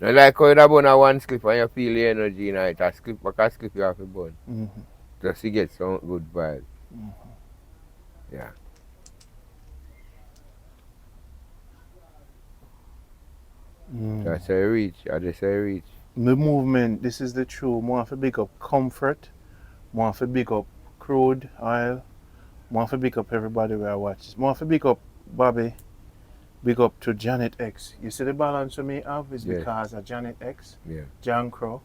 Not like how you burn a one spliff and you feel the energy in it. A spliff back a spliff you have to burn. Mm-hmm. Just to get some good vibe. Mm-hmm. Yeah. That's a reach. I just say reach. The movement, this is the true. More for big up comfort. More for big up crude oil. More for big up everybody where I watch. More for big up Bobby. Big up to Janet X. You see the balance for me have is because of Janet X. Yeah. John Crow.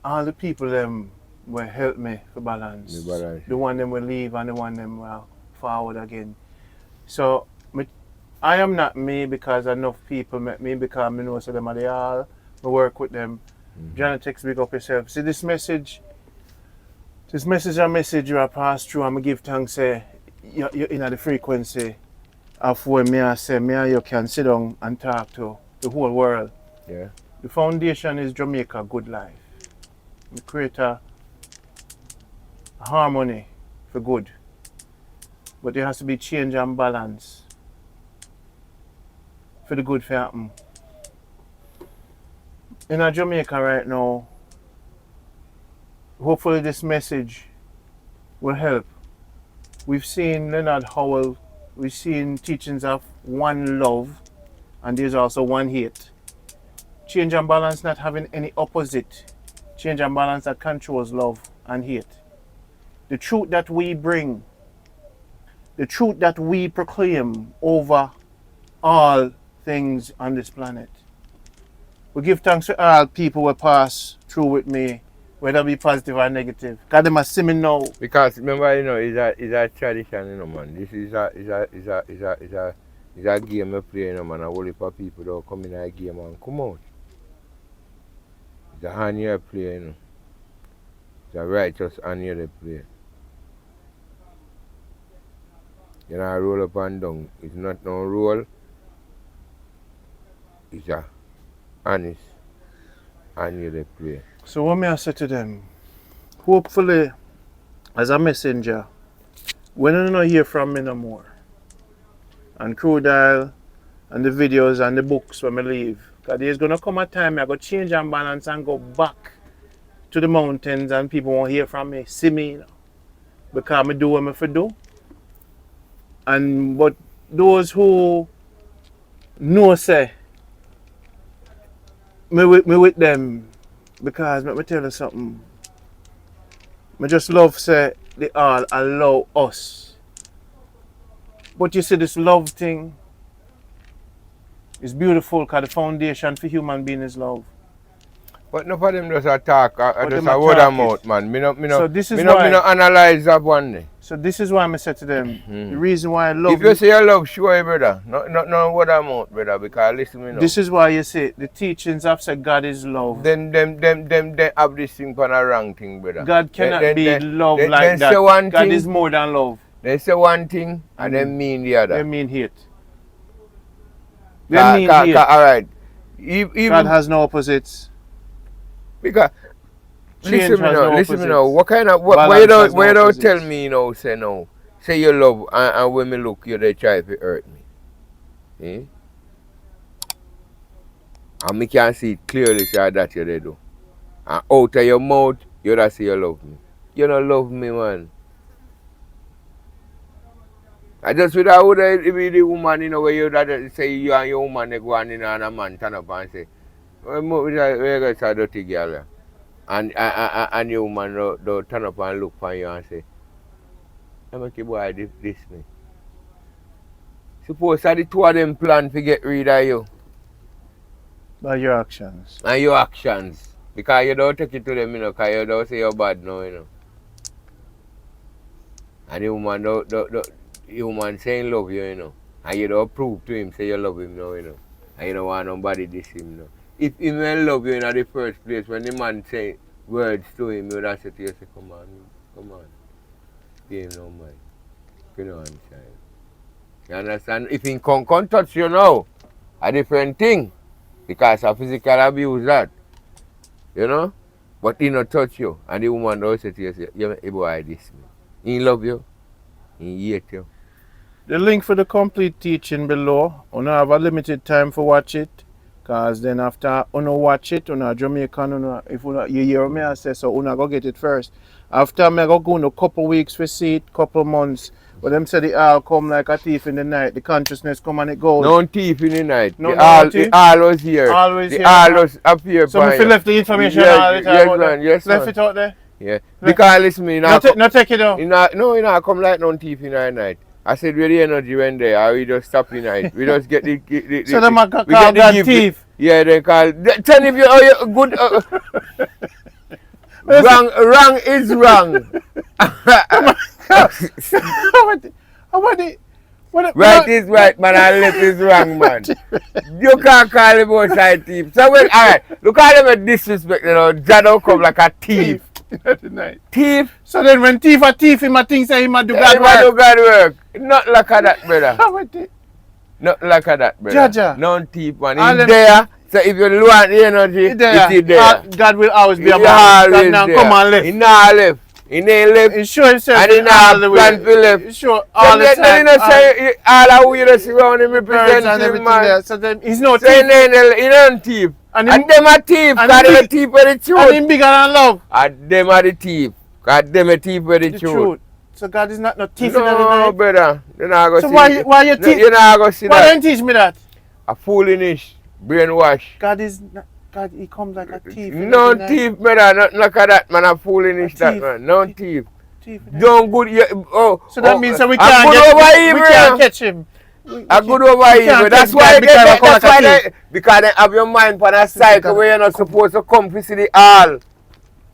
All the people them will help me for balance. The one them will leave and the one them will forward again. So I am not me because enough people met me because I know so them are they all. I work with them. Mm-hmm. Janet X, big up yourself. See this message you pass through and I give thanks say you're in the frequency of where me and you can sit down and talk to the whole world. Yeah. The foundation is Jamaica Good Life. We create a harmony for good. But there has to be change and balance for the good to happen. In Jamaica right now, hopefully this message will help. We've seen Leonard Howell, we've seen teachings of one love, and there's also one hate. Change and balance not having any opposite. Change and balance that controls love and hate. The truth that we bring, the truth that we proclaim over all things on this planet. We give thanks to all people who pass through with me, whether be positive or negative. God, them a see me now. Because remember, you know, it's a tradition, you know, man. This is a game we play, you know, man. A whole heap of people don't come in a game and come out. It's a hand you play, you know. It's a righteous hand you play. You know, roll up and down. It's not no roll. It's a honest hand you play. So what may I say to them? Hopefully, as a messenger, when you don't hear from me no more, and Crude and the videos and the books when I leave, because there's going to come a time I go change and balance and go back to the mountains and people won't hear from me, see me, you know, because I do what I do. And but those who know say, me with them, because let me tell you something. I just love say they all allow us. But you see this love thing is beautiful because the foundation for human being is love. But no for them just attack, just a word of mouth, man. So this is me why no analyze that one day. So this is why I said to them, the reason why I love if you say you love, show you, brother. No word of mouth, brother, because listen me now. This is why you say the teachings have said God is love. Them have this thing for a wrong thing, brother. God cannot be love like that. Say one God thing, is more than love. They say one thing and they mean the other. They mean hate. They mean hate. Alright. God has no opposites. Because listen me now. What kind of why you don't tell me, you know, say no. Say you love and when me look you they try to hurt me. Eh? And me can see it clearly say that you they do. And out of your mouth you don't say you love me. You don't love me, man. I just would be the woman, you know, where you say you and your woman they go on in and a man turn up and say, we're a dirty girl. And your woman don't turn up and look for you and say, I make you boy this me. Suppose that the two of them plan to get rid of you. By your actions. And your actions. Because you don't take it to them, you know, because you don't say you're bad now, you know. And the woman the woman saying love you, you know. And you don't prove to him say you love him now, you know. And you don't want nobody diss him now. If he may love you in the first place, when the man say words to him, you would have said to you, say, come on. Pay him no mind. You know what I'm saying? You understand? If he can't touch you now, a different thing. Because of physical abuse that. You know? But he not touch you. And the woman don't say to you, say, you make a boy this me. He love you. He hate you. The link for the complete teaching below. You have a limited time for watch it. Because then after you watch it, you Jamaican, if you hear me, I say so, you go get it first. After I go in a couple weeks for see it, couple months. But them say the all come like a thief in the night. The consciousness come and it goes. No thief in the night. No, the all was here. Always the all was appear. So if you left the information all the time. Yes, man. Yes, left man. it out there? Yeah. Because listen me, not take it out. You not come like no thief in the night. I said where the energy went there, we just stop in night. We just get the so them call God thief. Yeah, they call. Tell if you good. Wrong is wrong. Right is right, man, and left is wrong, man. You can't call him outside thief. So when, alright, look at them with disrespect, you know, Jado come like a thief. Thief. So then when thief a thief, him a think say him a do God work. do God work. Not like that, brother. Not like that, brother. Jaja. No thief, man. He's there. So if you want the energy, it's there. God will always be about it. God now come and left. He not left. He ain't left. He show himself and he not plan to left. He show all the time. Then he not say all our weirdos around him represent him, man. There. So then he's no thief. So he not thief. And them a thief. Because they a thief with the truth. And him bigger than love. And them are the thief. Because them a thief with the truth. So God is not no thief in the night. No, brother. You're not going to see that. So why you thief? You're not going to see that. Why don't you teach me that? A foolish brainwash. God is not. God, he comes like a thief. No thief, brother. Nothing like that, man. A foolish that, man. No thief. Don't good. So that means that we can't catch him. A good over evil. That's why because they have your mind for a cycle where you're not supposed to come to see the all.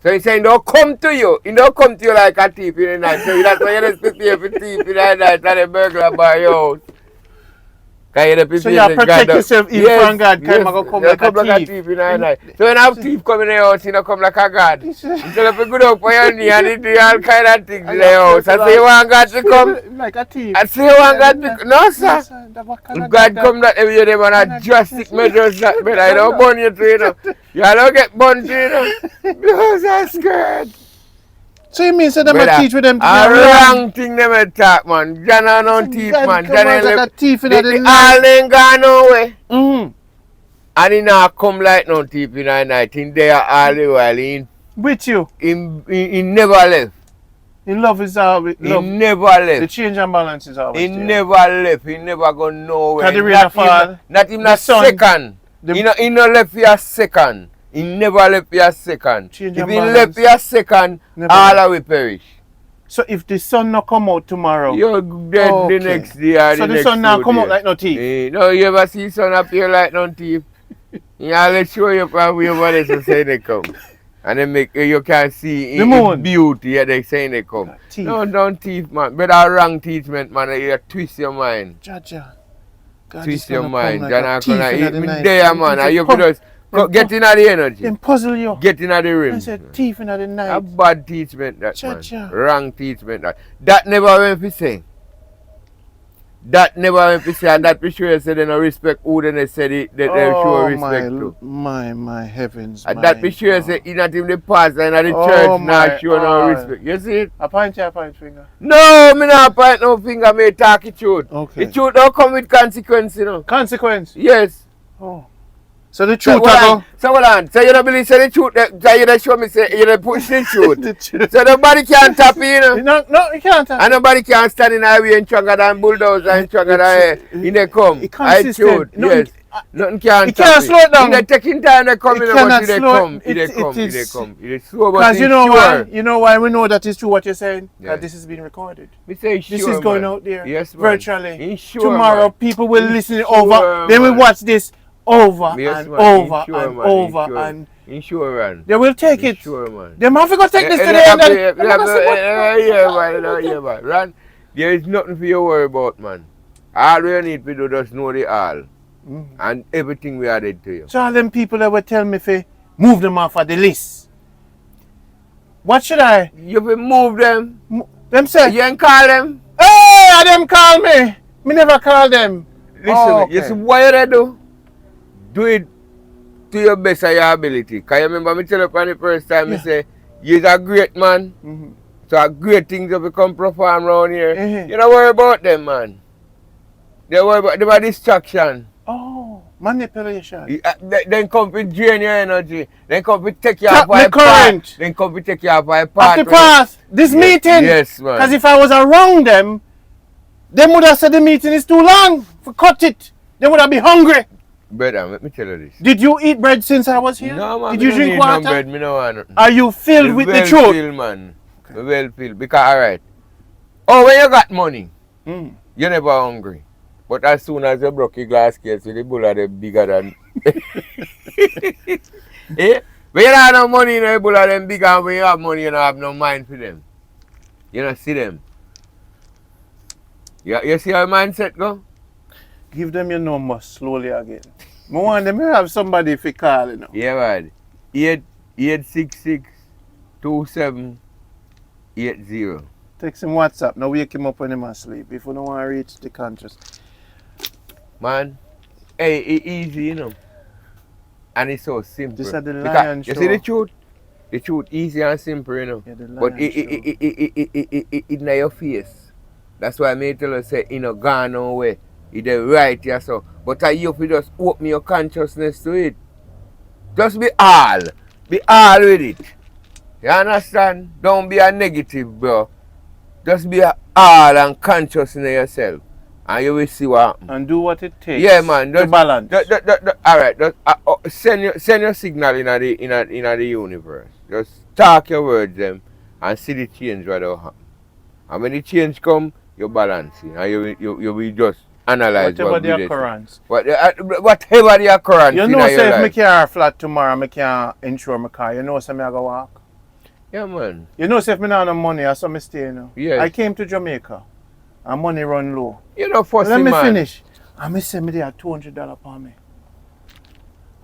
So he's saying don't come to you. He don't come to you like a thief in the night. So that's why you're just prepare for thief in the night and a burglar by your house. So you protect yourself even from God. Come like a thief in the night. So when a thief come in the house, you don't come like a God. Instead of you go up on your knee and do all kind of things in the house. I say you want God to come. Like a thief. I say you want God to come. No, sir. God come that every day they want to drastic measures that but I don't burn you to you know. You don't get burned you know. Because I'm scared. So you mean so them a teach with them to a wrong thing them a talk man. Jana no teeth man. Jana like a thief in the all ain't gone nowhere. And he not come like no thief in the night. In there all the while. With you? He never left. In love is always love. He never left. The change and balance is always He there. never left. He never go nowhere. The rain fall. Not even a second. He no left for a second. He never left for a second. Change if he balance. left for a second, all will perish. So if the sun not come out tomorrow, you're dead the next day or so the next sun not come day. out like no thief? No, you ever see sun appear like no thief? Yeah, let's show you from where over there to say they come. And then make you can see in beauty, yeah, they say they come. No, don't thief, man. But that wrong teachment, man. You twist your mind. Jaja. Twist your mind. Like there, man. And you could just get in the energy. Then puzzle you. Get in the rim. I said thief in the night. A bad teachment, that man. Wrong teachment, that. That never went for say. That never went for say, and that for sure say they don't respect who they say they show respect to. My heavens. And that for sure say not even the pastor and the church not show no respect. You see it? I point finger. No, me not point no finger, me talk the truth. Okay. The truth don't come with consequence, you know. Consequence? Yes. Oh. So the truth So hold on. So you don't believe say the truth so you don't show me say you don't push the truth. So nobody can tap you know. No, you can't tap. And nobody can stand in the way and stronger than bulldozer and stronger than in the come. I truth. Yes. Nothing can tap. It can't slow it down. They're taking time to come in but they come. It's slow but because you know why? You know why we know that is true what you're saying? Yeah. That this is being recorded. We say this is going out there. Yes, virtually. Sure, tomorrow people will listen over. They will watch this over and over and Insurance. They will take it. Sure, man. They might go take this today. Yeah, man. Ran, there is nothing for you to worry about, man. All we need to do just know the all. And everything we added to you. So all them people that will tell me if move them off of the list. What should I? You will move them. Them say? You ain't call them. Hey, them call me. Me never call them. Listen, you see what you do? Do it to your best of your ability. Because you remember me tell you for the first time, I say, you're a great man. So great things have become perform around here. You don't worry about them, man. They worry about them distraction. Oh, manipulation. Then come to drain your energy. Then come to take you off by path. Then come to take you off by path. Off the path. This meeting. Yes, man. Because if I was around them, they would have said the meeting is too long. Cut it. They would have been hungry. Brother, let me tell you this. Did you eat bread since I was here? No, man. Did you drink water? No bread, me no want nothing. Are you filled with the truth? Filled, man. Okay. Well filled. Because, alright. Oh, when you got money, you're never hungry. But as soon as you broke your glass case, the bulla they bigger than. Eh? When you don't have no money, the bulla them bigger. And when you have money, you don't have no mind for them. You don't see them. You see how your mindset go? Give them your number slowly again. I want them to have somebody if you call, you know. Yeah, man. 866-2780. Text him WhatsApp. Now wake him up when he's asleep. If you don't want to reach the conscious. Man, hey, it's easy, you know. And it's so simple. This is the lion show. You see the truth? The truth easy and simple, you know. Yeah, but it's not your face. That's why I may tell you, say, you know, gone away. It's right here, so. But you have to just open your consciousness to it. Just be all. Be all with it. You understand? Don't be a negative, bro. Just be all and conscious in yourself. And you will see what happens. And do what it takes. Yeah, man. To balance. All right. Send your signal in the universe. Just talk your words them and see the change what will happen. And when the change come, you balance it. And you will just analyze whatever the occurrence. Whatever the occurrence. You know, say if my car flat tomorrow, I can't insure my car. You know, say I go walk. Yeah, man. You know, say if I don't have no money, I saw me stay, you know. Yes. I came to Jamaica and money run low. You know, first Let me man. finish. And I say me there $200 for me.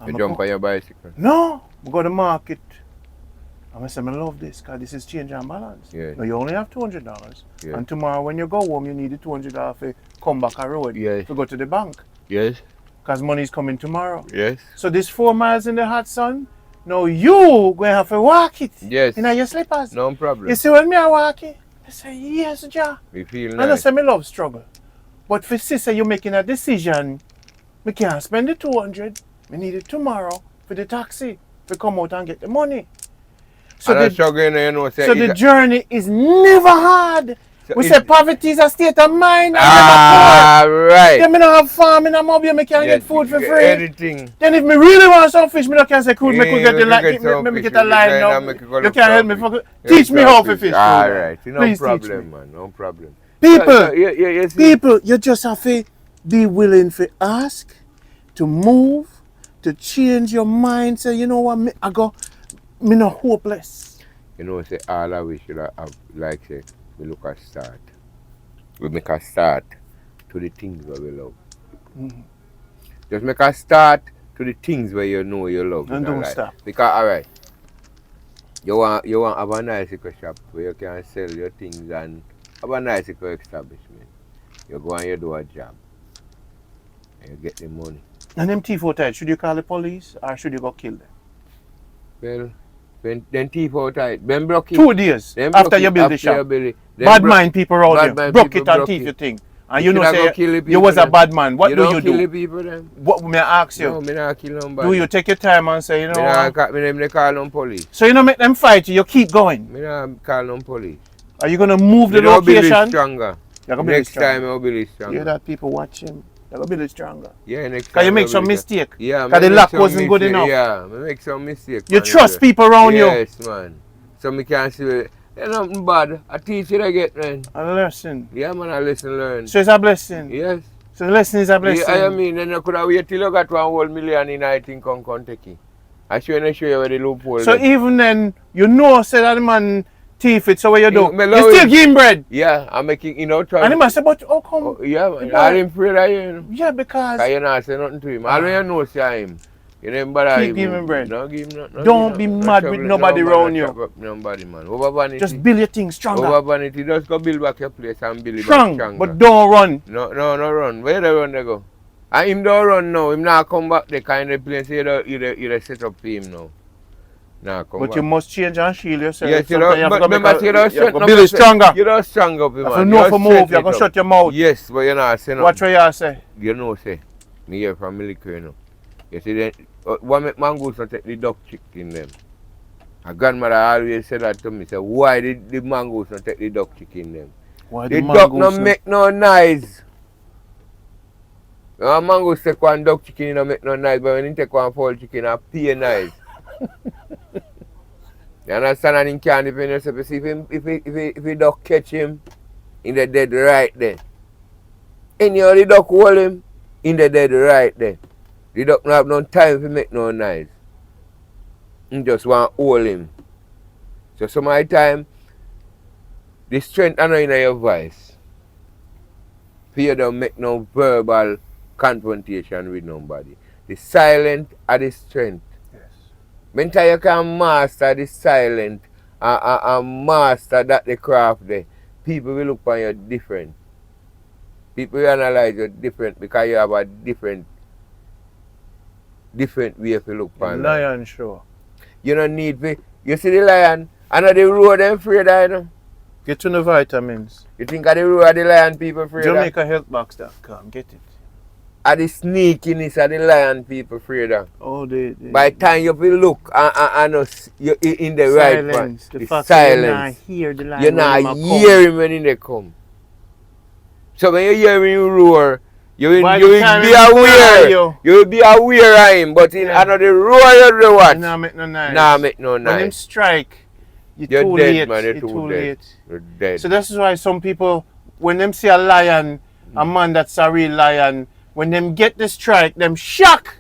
You jump on your bicycle? No. I go to the market. And I say, I love this because this is change and balance. Yeah. Now, you only have $200. Yeah. And tomorrow when you go home, you need the $200 to come back a road Yes. to go to the bank. Yes. Because money is coming tomorrow. Yes. So this 4 miles in the hot sun, now you going to have to walk it. Yes. In your slippers. No problem. You see when me I walk it, I say, yes, Jah. We feel I nice. say me love struggle. But for sister, you're making a decision. Me can't spend the 200. Me need it tomorrow for the taxi to come out and get the money. So the journey is never hard. So we say poverty is a state of mind. Right. Then me don't have farm in a mobile, me can't get food for free. Everything. Then if me really want some fish, me can say Crude, me could get the line. Me get a line now. You can't help me. Teach me how to fish. All right. No Please problem, man. No problem. People, you just have to be willing to ask, to move, to change your mind. Say, you know what, me not hopeless. You know, say all of we should have, like say, we look at start. We make a start to the things that we love. Mm-hmm. Just make a start to the things where you know you love. And don't stop. Because, all right, you want to have a nice shop where you can sell your things and have a nice establishment. You go and you do a job. And you get the money. And them thief outside, should you call the police or should you go kill them? Well, then thief outside, then broke it. 2 days after you build the shop. Bad mind people around you. Broke it and thief your thing. And you know, say you was a bad man. What do you do? Kill the people then? What may I ask you? No, me not kill nobody. Do you take your time and say, you know me call them police. So you don't make them fight you keep going? Me not call them police. Are you going to move the location? Stronger. Next time I'll build it stronger. You that people watching. You'll build it stronger. Yeah, next time. Can you make some mistake? Yeah, because the lock wasn't good enough. Yeah, I make some mistake. You trust people around you? Yes, man. So me can see there's nothing bad. I teach it I get, man. A lesson. Yeah, man, a lesson learned. So it's a blessing? Yes. So the lesson is a blessing? Yeah, I mean, then you could have waited till you got $1 in I think on Kentucky. I show you where the loophole so is. Even then, you know, say that the man thief it, so what you do? You still give him bread? Yeah, I'm making, trying. And he must say, but how come? Oh, yeah, man. I'm afraid of you. Yeah, because you not say nothing to him. All you know, say him. You never bother keep giving bread. No, give him nothing. Don't be mad with nobody around you. Nobody, man. Over vanity. Just build your thing stronger. Over vanity, just go build back your place and build it strong, back stronger. But don't run. No run. Where they run they go? And him don't run now. Him not come back the kind of place you set up for him now. Nah, come but back. You must change and shield yourself. Yes, you know, but remember, you don't build it stronger. You don't strong up, man. If you know for move, you're going to shut your mouth. Yes, but you're not saying what you say? You know, say, me here from military, you know. You see, then, what make mangoes not take the duck chicken them? My grandmother always said that to me, say, why did the mangoes not take the duck chicken them? Why the duck not make no noise. Mangoes take one duck chicken, you don't make no noise, but when you take one fowl chicken, it pay noise. You understand? And he can't depend on yourself. See, if he duck catch him, in the dead right there. Anyhow, the duck hold him, in the dead right there. The duck don't have no time to make no noise. He just want to hold him. So some of the time, the strength is not in your voice. You don't make no verbal confrontation with nobody. The silent are the strength. When you can master the silent and master that the craft there, people will look on you different. People will analyze you different because you have a different way to look on life. Lion show. You don't need to. You see the lion, I know the road them afraid of, you know. Get to the vitamins. You think of the road of the lion people afraid of? JamaicaHealthBox.com, get it. Are the sneakiness of the lion people afraid of? Oh, by the time you look and you're in the silence, right part, the silence. You not hear the lion. You're not hearing when they come. So when you hear him roar, you will By be the time aware. you You will be aware of him. But in another roar you do what? nah make no noise. Nah, make no When him noise. strike, You're too dead, late. man. You're You're too too dead. late. You're dead. So that's why some people, when them see a lion, a man that's a real lion, when them get the strike, them shock.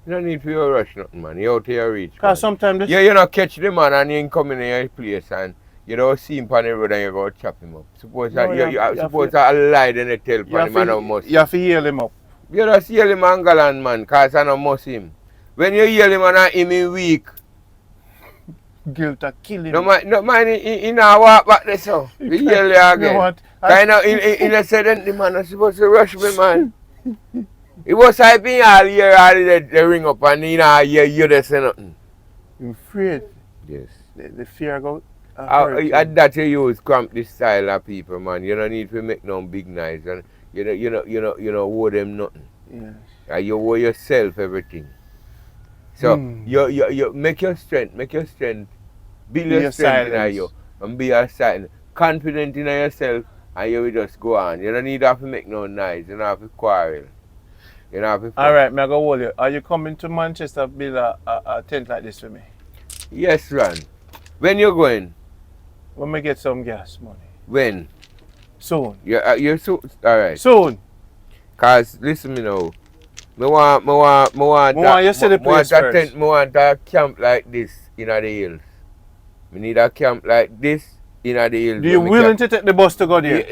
You don't need to rush nothing, man. You out here reach. Because sometimes you not catch the man and you come in your place and you don't see him on the road and you go chop him up. Suppose No, you suppose that a lie then you tell the man how must you have to heal him up. You just heal him and galant, man, because I don't must him. When you heal him and him in weak, Guilt of kill him. no man, he not walk back there so. You heal you again. You know what? In a sudden, the man is supposed to rush me, man. It was like being all year, all the ring up and you just say nothing. You're afraid. Yes. The fear go. And that you use cramp this style of people, man. You don't need to make no big noise and you know owe them nothing. Yes. You owe yourself everything. So you make your strength, build your strength in you and be silent, confident in yourself and you will just go on. You don't need to make no noise, you don't have to quarrel. You don't have to Alright, I go hold you. Are you coming to Manchester to build a tent like this for me? Yes, Ron. When you going? When we get some gas money. When? Soon. You're soon. Alright. Soon. Cause listen me now. I want you see the place first. I want a camp like this in the hills. I need a camp like this in the hills. Do you willing to take the bus to go there?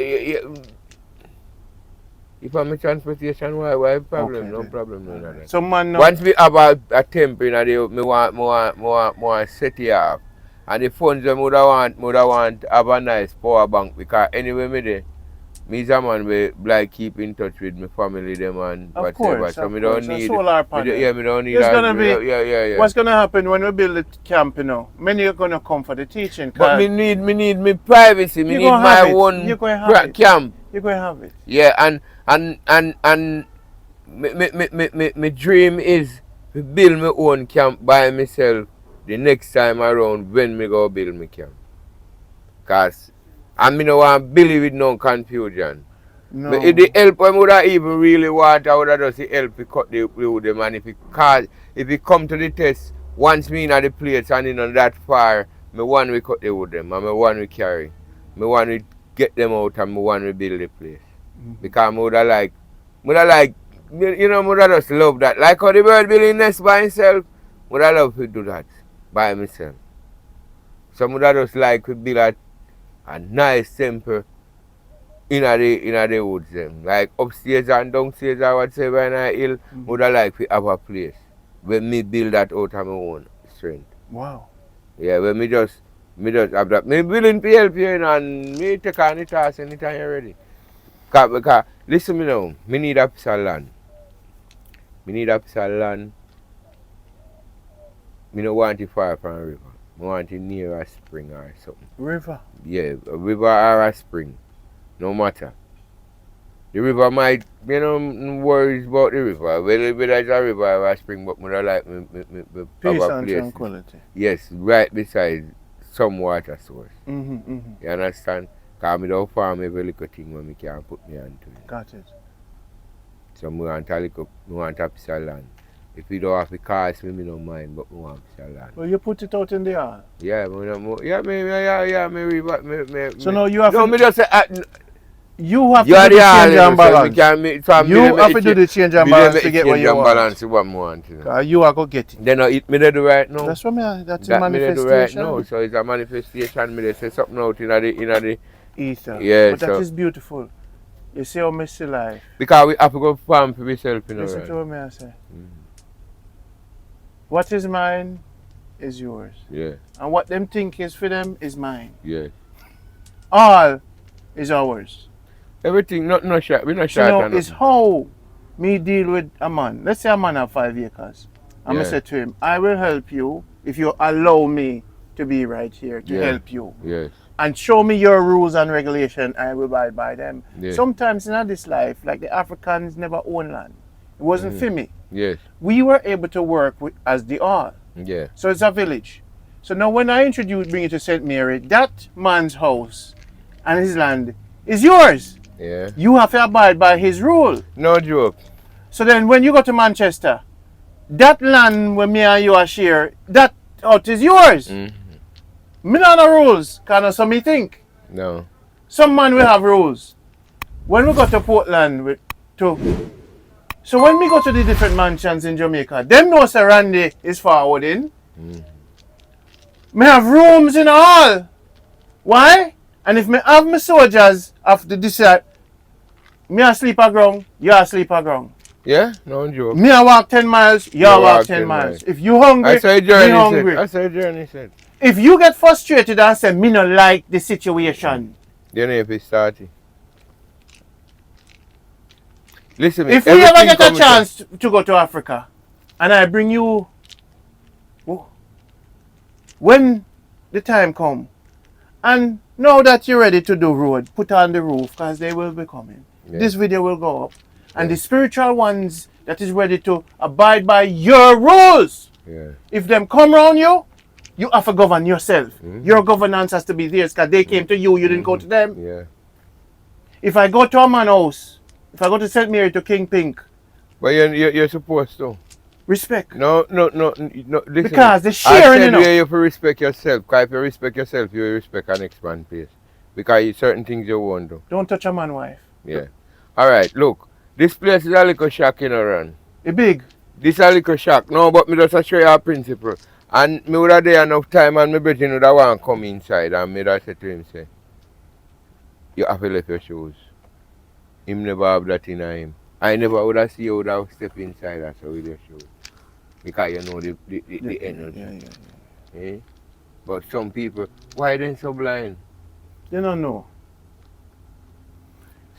If I'm a transportation, why problem? Okay, no problem. No. So man, once we have a temple in the hill, I want to set it up. And the funds I would want have a nice power bank because anyway me a man we like keep in touch with my family them and of whatever. Course, so of me don't course. need solar panel. me don't need There's that. Gonna be, what's gonna happen when we build the camp, many are gonna come for the teaching. But me need me privacy, me need my own camp. You're gonna have it. Yeah, and my dream is to build my own camp by myself the next time around when me go build my camp. Cause I no want to build with no confusion. No. But if the help I would have even really want, I would have just help to cut the with them and if it come to the test, once me in the place and in that far, me one we cut the wood them and me one we carry. Me one we get them out and me one we build the place. Because me would have like me would have just love that. Like how the bird building nest by himself, would have love to do that by myself. So me would have just like to build a nice temple in the woods them. Like upstairs and downstairs or whatever in a hill, would have like to have a place where me build that out of my own strength. Wow. Yeah, where me just have that. Me willing to help you and me take on the task anytime you're ready. Because listen me now, me need a piece of land. Me don't want it far from a river. I want it near a spring or something. River? Yeah, a river or a spring. No matter. The river might, worries about the river. Whether it's a river or a spring, but I like me peace and tranquility. Yes, right beside some water source. You understand? Because I don't farm every little thing when I can put me onto it. Got it. So I want a piece of land. If you don't have to cost me, I don't mind, but I want a piece of land. Well, you put it out in the yard? Yeah, So now you have to... just say... You have to do do the change and balance. You have to do the change and balance to get what you want. Balance what I want. You are going to get it. Then it me do right now. That's what that's a manifestation. Right now. So it's a manifestation. Me say something out in the ether. Yeah, but that is beautiful. You see how I see life. Because we have to go farm for myself, Listen to what I say. What is mine is yours. Yeah. And what them think is for them is mine. Yeah. All is ours. Everything, no shot. We're not short. You know, it's how me deal with a man. Let's say a man have 5 acres. I'm going to say to him, I will help you if you allow me to be right here to help you. Yes. And show me your rules and regulation, I will abide by them. Yes. Sometimes in this life, like the Africans never own land. It wasn't for me. Yes. We were able to work as the all. Yeah. So it's a village. So now when I bring it to St. Mary, that man's house and his land It's yours. Yeah. You have to abide by his rule. No joke. So then when you go to Manchester, that land where me and you are share, that out is yours. Me not no rules, because so me think. No. Some man will have rules. When we go to Portland, so when we go to the different mansions in Jamaica, them know Sir Rondie is forwarding. Me have rooms in all. Why? And if me have my soldiers after decide, me a sleep a ground, you a sleep a ground. Yeah, no joke. Me a walk 10 miles, you walk 10 miles. If you hungry, me hungry. That's how journey said. If you get frustrated and say, me not like the situation. Then if it started. Listen, if we ever get a chance to go to Africa, and I bring you, when the time come, and now that you're ready to do road, put on the roof, because they will be coming. Yeah. This video will go up. And the spiritual ones that is ready to abide by your rules. Yeah. If them come around you, you have to govern yourself. Your governance has to be theirs, because they came to you, you didn't go to them. Yeah. If I go to a man's house, if I go to St. Mary to King Pink. But you're supposed to. Respect. No. Listen, because the sharing, you have to respect yourself. Because if you respect yourself, you will respect an next man's place. Because certain things you won't do. Don't touch a man's wife. Yeah. Alright, look. This place is a little shock in a run. It's big. This is a little shock. No, but me just show you a principle. And me would have there enough time and my brother would have want to come inside and me would have said to him, say, you have to leave your shoes. Him never have that in him. I never would have seen you would have step inside and so with your shoes. Because you know the energy. Yeah. Eh? But some people, why they so blind? They don't know.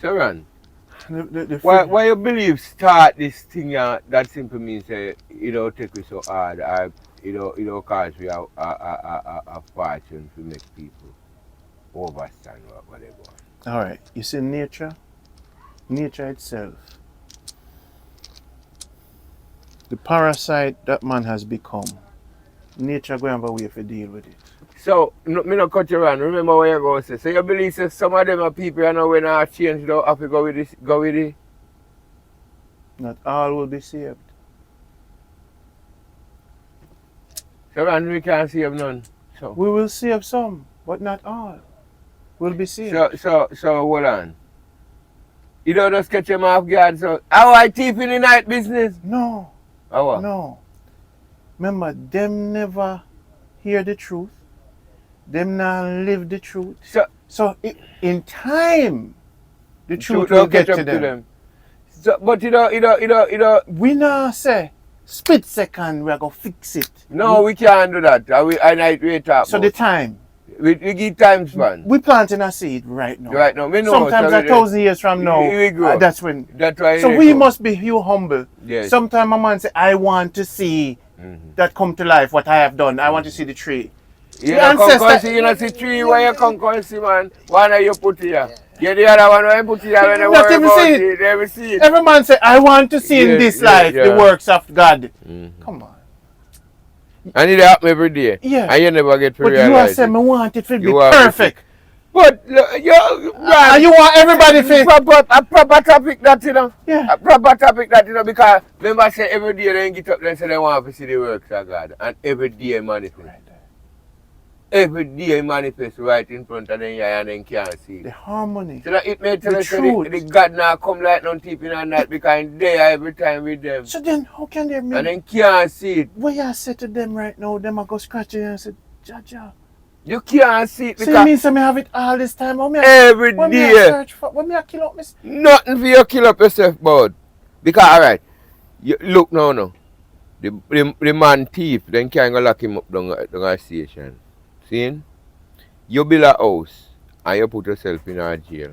Saran, why you believe start this thing that simply means you don't take it so hard or you don't cause we a fortune to make people overstand what they want. Alright, you see nature itself, the parasite that man has become, nature going to have a way to deal with it. So, me not cut you around. Remember what you're going to say. So you believe that some of them are people you know when I change don't have to go with it? Not all will be saved. So and we can't save none. So we will save some, but not all will be saved. So hold on. You don't just catch them off guard. So how I thief in the night business? No. How? No. Remember, them never hear the truth. Them not live the truth. So in time, the truth will get to them. So, but you know. We not say split second we are gonna fix it. No, we can't do that. We talk. So the time. We give time span. We planting a seed right now. Right now, we know. Sometimes 1,000 years from now, that's when. That's why. So we must be humble. Yes. Sometimes a man say, I want to see that come to life. What I have done. I want to see the tree. You don't see tree where you come see, man. One you put here. Yeah, the other one where you put here when they worry about it. They will see it. Every man say, I want to see in this life the works of God. Come on. And it happen every day. Yeah. And you never get to realize it. But you are saying, I want it to be perfect. But you want everybody to a proper topic that, you know. Yeah. A proper topic that, you know, because remember say every day they get up and say they want to see the works of God. And every day manifest. Right. Every day manifest right in front of them and then can't see it. The harmony. So that it may tell us that the God now come like no thief in and that because they are every time with them. So then how can they make? And then can't see it. What you say to them right now, them are go scratching and say, Jaja. You can't see it because... So you mean so me have it all this time? Every day. What me I search for? What me I kill up me? Nothing for you kill up yourself, bud. Because alright, look now. The man thief, then can't go lock him up down a station. See? You build a house and you put yourself in a jail.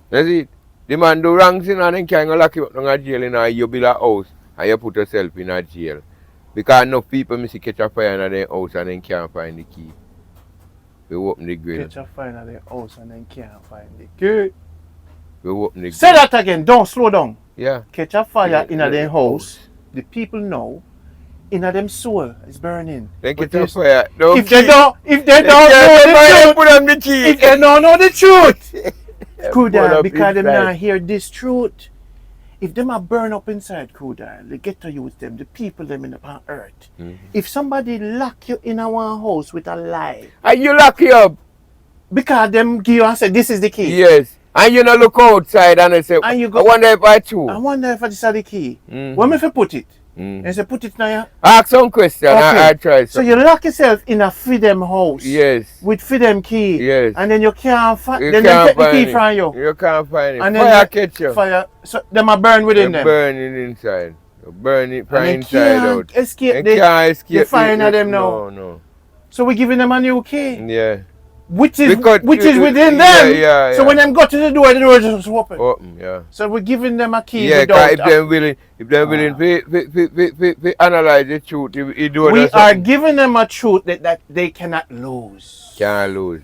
That's it. The man do wrong thing and then can't go lock him up down a jail you build a house and you put yourself in a jail. Because enough people miss catch a fire in their house and then can't find the key. We open the grill. Catch a fire in their house and then can't find the key. We open the grill. Say that again, don't slow down. Yeah. Catch a fire in their house. The people know. in them soul is burning. They But get a this- fire. if they don't know the put truth, on the key. if they don't know the truth, Put Crude, up because them inside. not hear this truth. If them are burn up inside, Crude, they get to use them, the people them in the earth. If somebody lock you in a one house with a lie, And you lock you up. because them give you and say this is the key. Yes. And you not look outside and they say, And you I go- wonder if I true. I wonder if this is the key. Where me fi put it? And say put it now. Ask some question. I try So some. you lock yourself in a freedom house. Yes. With freedom key. Yes. And then you can't find. You Then they can't take the key find it. from you. You can't find it. And Fire then catch you. Fire. So them are burn within They them. burn it inside. You burn it from And they inside out. can't escape They can't escape the fire in it. them now. No. So we're giving them a new key. Yeah. Which is Because- within yeah, them. yeah, So yeah. when them go to the door just open. Open, yeah. So we're giving them a key Yeah, without. because if they're willing to analyze the truth, it do We that are something. giving them a truth that they cannot lose. Can't lose.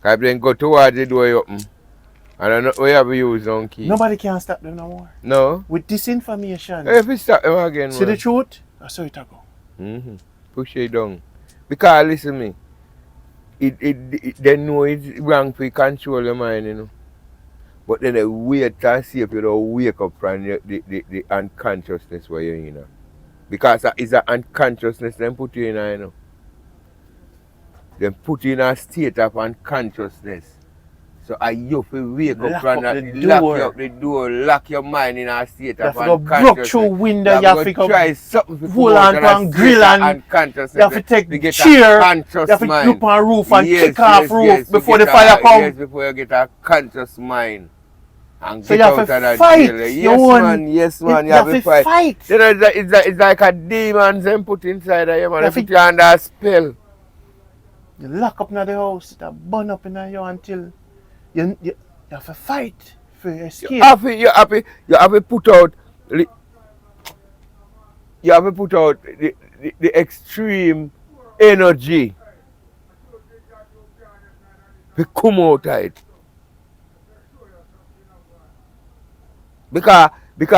Because if they go towards the door open, and I know we have to use on key. Nobody can stop them no more. No? With disinformation. If we stop them again, See the man. truth? I saw it go. Push it down. Because listen me, they know it's wrong to control your mind, you know. But then they wait to see if you don't wake up from the unconsciousness where you're in. You know. Because it's an unconsciousness they put you in, you know. They put you in a state of unconsciousness. So you have to wake up from that, lock the door, lock your mind in a state You of have to go unconsciousness. broke through window, you have to go try something to hold on to and grill and unconsciousness. you have to take get chair, a conscious you have to mind. look on roof and Yes, kick off yes, roof yes, before to the get fire come. Yes, before you get a conscious mind. And So get you have out to of that fight jail. your Yes, own- man, yes, man, You have to fight. You know, it's like a demon them put inside of you, man. You They have put you under a spell. You lock up in the house, it burn up in you until you have to fight for your escape. You have to put out the extreme energy to come out of it. Because but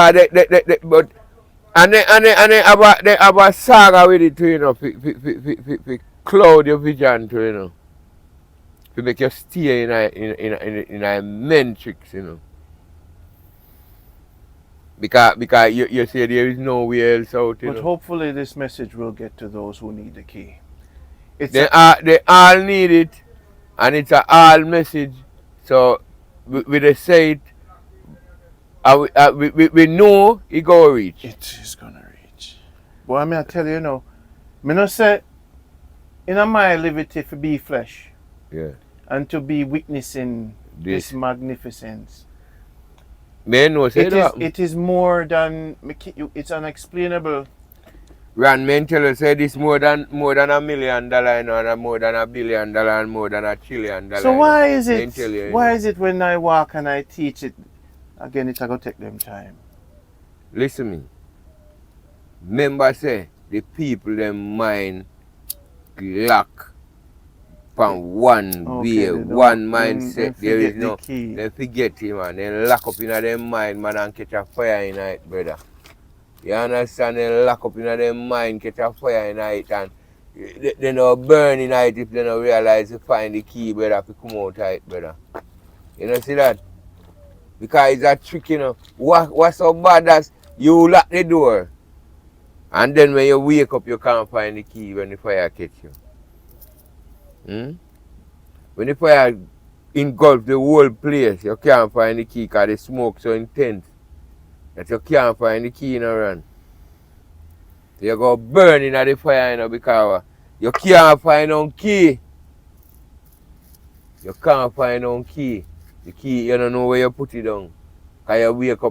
they have a saga with it too, you know, to cloud your vision too, you know. To make you stay in a matrix, you know. Because you say there is nowhere else out, you But know. hopefully this message will get to those who need the key. They all need it, and it's a all message. So we just say it, we know it go reach. It is gonna reach. Boy, I mean, I tell you, me not say in a my liberty to be flesh Yeah. and to be witnessing this This. magnificence. Man know say that. It is more than it's unexplainable. Rand men tell us say this more than $1 million, you know, and more than $1 billion, and more than $1 trillion. So why is Men tell you, it? you Why know. is it when I walk and I teach it again? It's gonna take them time. Listen me. Remember say the people them mind lock from one Okay, way, they don't- one they mindset. There is forget the no key. they forget it, man. They lock up in their mind, man, and catch a fire in it, brother. You understand? They lock up in their mind, catch a fire in it, and they no burn in it if they don't realize to find the key, brother, to come out of it, brother. You know, see that? Because it's a trick, you know. What's so bad as you lock the door, and then when you wake up, you can't find the key when the fire catch you. When the fire engulf the whole place, you can't find the key because the smoke so intense that you can't find the key in a run. So you go burn in the fire, you know, because you can't find no key. You can't find no key. The key, you don't know where you put it down. Because you wake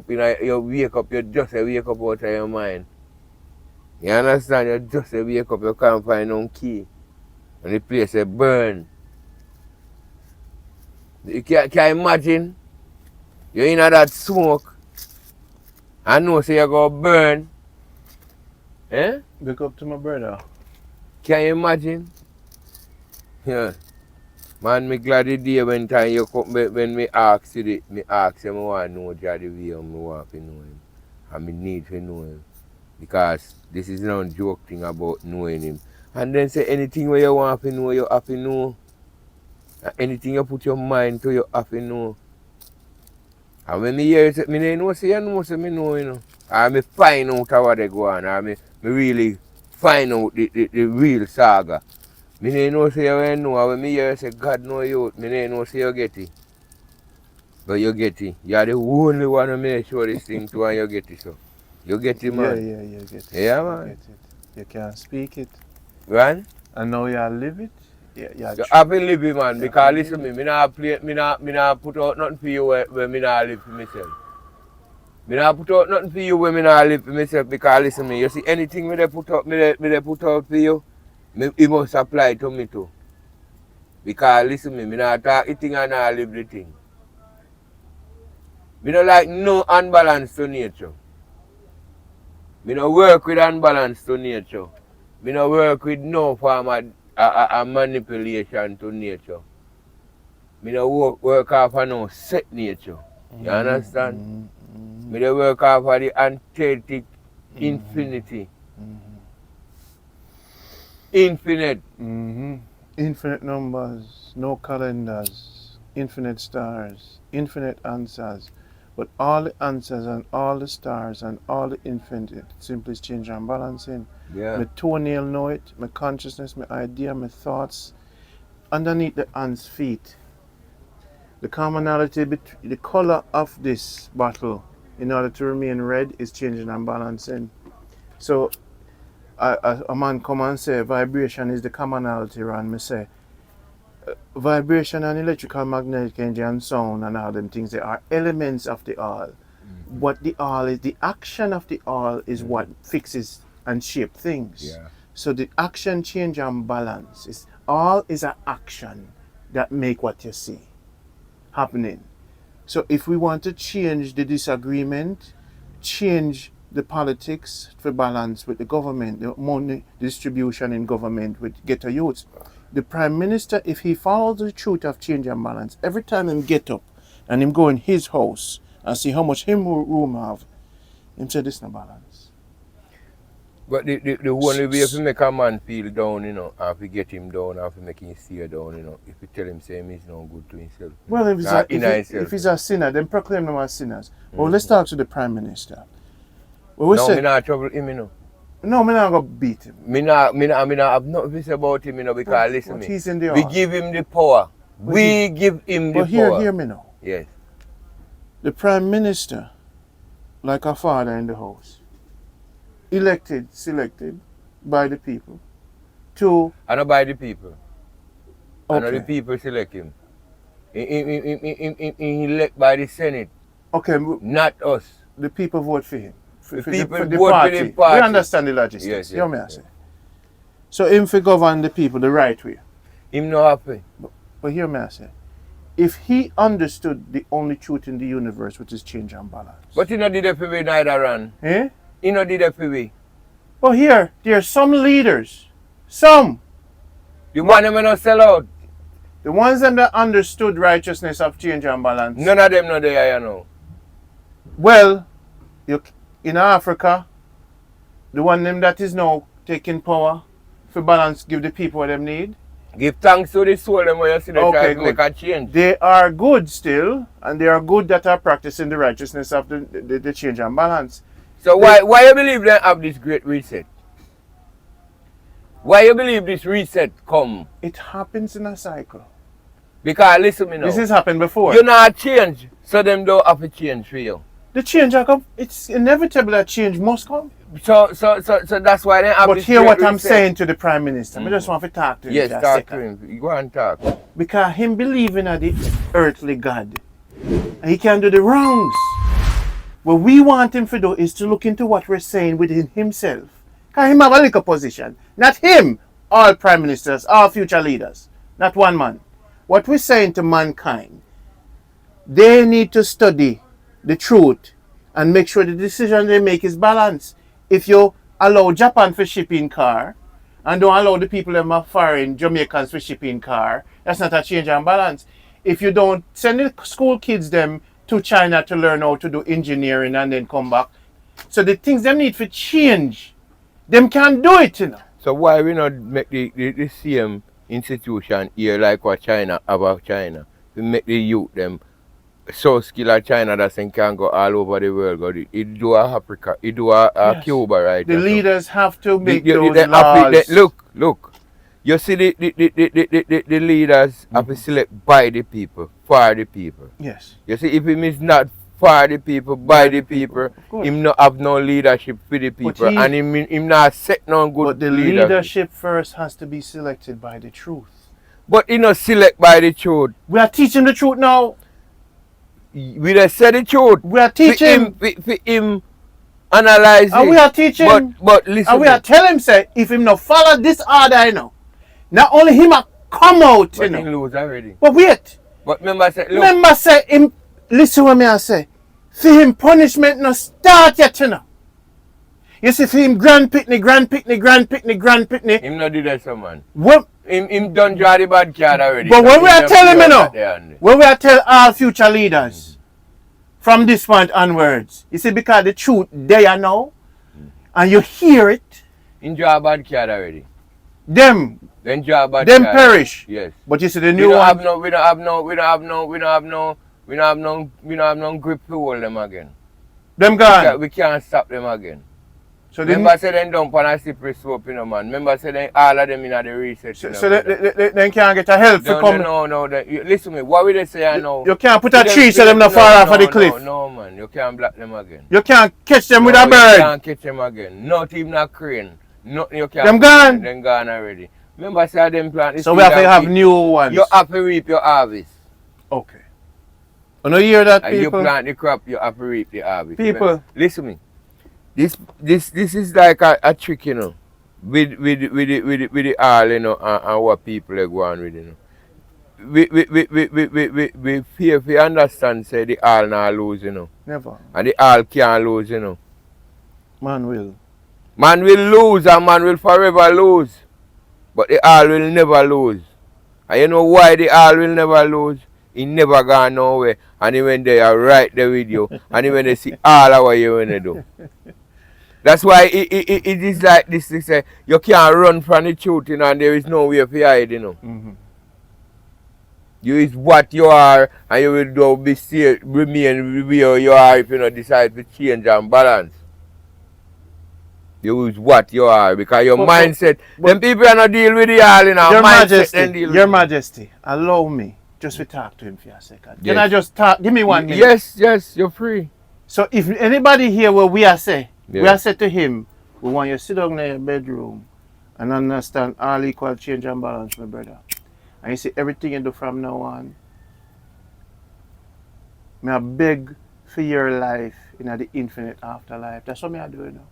up, you just wake up out of your mind. You understand? You just wake up, you can't find no key. And the place burn. You can imagine you're in that smoke and know say you're going to burn. Eh? Look up to my brother. Can you imagine? Yeah. Man, me glad the day when time you come, when me ask you, me want to know Jah the way I want to know him. And me need to know him. Because this is no joke thing about knowing him. And then say anything where you want to know, you have to know. Anything you put your mind to, you have to know. And when me hear it, me know say you know, say me know, you know. And me find out how they go on, and me really find out the real saga. Me know say you know, and when me hear say God know you, me know say you get it. But you get it. You are the only one who make sure this thing to and you get it, so. You get it, man. Yeah, you get it. Yeah, You man. get it. You can speak it. Right? And now you live it. Yeah, You have to live it, man, because listen to me, me not put out nothing for you where me not live for myself. Me not put out nothing for you where me not live for myself, because listen to me, you see anything me they put out, me put out for you, it must apply to me too. Because listen to me not talk the thing and not live the thing. Me don't like no unbalance to nature. Me no work with unbalance to nature. Me no work with no form of a manipulation to nature. Me no work off of no set nature. You understand? Me no work off of the antithetic infinity. Infinite. Infinite numbers, no calendars, infinite stars, infinite answers. But all the answers and all the stars and all the infinite simply is change and balancing. Yeah. My toenail know it, my consciousness, my idea, my thoughts. Underneath the ants' feet. The commonality between the color of this bottle in order to remain red is changing and balancing. So a man come and say vibration is the commonality, and me say vibration and electrical, magnetic energy and sound and all them things, they are elements of the all. What the all is, the action of the all is what fixes and shape things. Yeah. So the action, change and balance is all is an action that make what you see happening. So if we want to change the disagreement, change the politics for balance with the government, the money distribution in government with ghetto youths, the Prime Minister, if he follows the truth of change and balance, every time him get up and him go in his house and see how much him room have, him say this no balance. But the only way to make a man feel down, you know, and to get him down and to make him stay down, you know, if you tell him say he's not good to himself. Well, if he's a sinner, then proclaim them as sinners. Well, let's talk to the Prime Minister. Well, we say, me not trouble him, you know. No, me not gonna beat him. Me not have nothing to say about him, you know, because listen me. He's in the we give him the power. We give him the power. But hear me now. Yes. The Prime Minister, like a father in the house, selected by the people to... And not by the people. Okay. And not the people select him. He elect by the Senate. Okay. Not us. The people vote for him. The people for the vote party. for the party. We understand the logistics. Yes, You know me I yes. say. So him for govern the people the right way. Him not happy. But hear me I say. If he understood the only truth in the universe, which is change and balance. But he not did it for we neither run. Eh? He not did it for we. But here, there are some leaders. Some. The one them not sell out. The ones them that understood righteousness of change and balance. None of them not there, you know. Well, in Africa, the one them that is now taking power for balance, give the people what they need. Give thanks to the soul them where you see they try to good. make a change. They are good still, and they are good that are practicing the righteousness of the change and balance. So why you believe they have this great reset? Why you believe this reset come? It happens in a cycle. Because listen me now. This has happened before. You not change, so them don't have to change for you. The change come. It's inevitable that change must come. So that's why they have But this hear great what I'm reset. saying to the Prime Minister. I just want to talk to him. Yes, for a talk second. to him. Go and talk. Because him believing in the earthly God, and he can do the wrongs. What we want him to do is to look into what we're saying within himself. Because him have a little position. Not him, all prime ministers, all future leaders. Not one man. What we're saying to mankind, they need to study the truth and make sure the decision they make is balanced. If you allow Japan for shipping car and don't allow the people that are foreign Jamaicans for shipping car, that's not a change and balance. If you don't send the school kids them to China to learn how to do engineering and then come back, So the things them need to change, them can't do it, you know. So why we not make the same institution here like what China about China? We make the youth them so skilled at China that they can go all over the world. Go it do a Africa, it do a Yes. Cuba, right? The leaders have to make The- those the- laws. look. You see the leaders have to select by the people, for the people. Yes. You see, if him is not for the people, by the people, him not have no leadership for the people, and him not set no good But the leadership first has to be selected by the truth. But he not select by the truth. We are teaching the truth now. We just say the truth. We are teaching. For him analyze And it. we are teaching. But listen. And we are telling him, say, if him not follow this order, you know, not only him a come out, but you know. he lose already. But wait. But remember say, look. Remember say him, listen what me I say. For him punishment no start yet, you know. You see, for him grand pitney. Him not do that, some man. What? Him done draw the bad card already. But when we are telling you now, know, when we are tell all future leaders from this point onwards, you see, because the truth they are now, and you hear it, him draw a bad card already. them Draw a bad them card. perish. Yes. But you see the We new don't one. have no grip to hold them again. Them gone. We can't stop them again. So Remember say them dump on a slippery slope, you know, man. Remember say them, all of them in the research. so they can't get a help for coming. No. Listen to me. What will they say I know? You can't put a tree so them not fall off of the cliff. No, man. You can't block them again. You can't catch them with a You bird. can't catch them again. Not even a crane. Nothing you can't. Them gone. Them gone already. Remember say them plant. So we have to have new ones. You have to reap your harvest. Okay. You know hear that, And you people? plant the crop, you have to reap the harvest. People. Listen to me. This is like a trick, you know, with the all, you know, and what people are going with, you know. We fear if we understand, say the all not lose, you know. Never. And the all can't lose, you know. Man will. Man will lose and man will forever lose. But the all will never lose. And you know why the all will never lose? He never gone nowhere. And even they are right there with you. And even they see all of what you want to do. That's why it is like this. They say you can't run from the truth, you know, and there is no way for hide, you know. Mm-hmm. You is what you are, and you will be still remain where you are if you don't decide to change and balance. You is what you are because your mindset. Them people are not deal with the all, you know. Your mindset Majesty, Your Majesty, allow me just to talk to him for a second. Yes. Can I just talk? Give me 1 minute. Yes, you're free. So if anybody here where we are say, Yeah. we are say to him, we want you to sit down in your bedroom and understand all equal change and balance, my brother. And you see everything you do from now on. I beg for your life in the infinite afterlife. That's what I do now.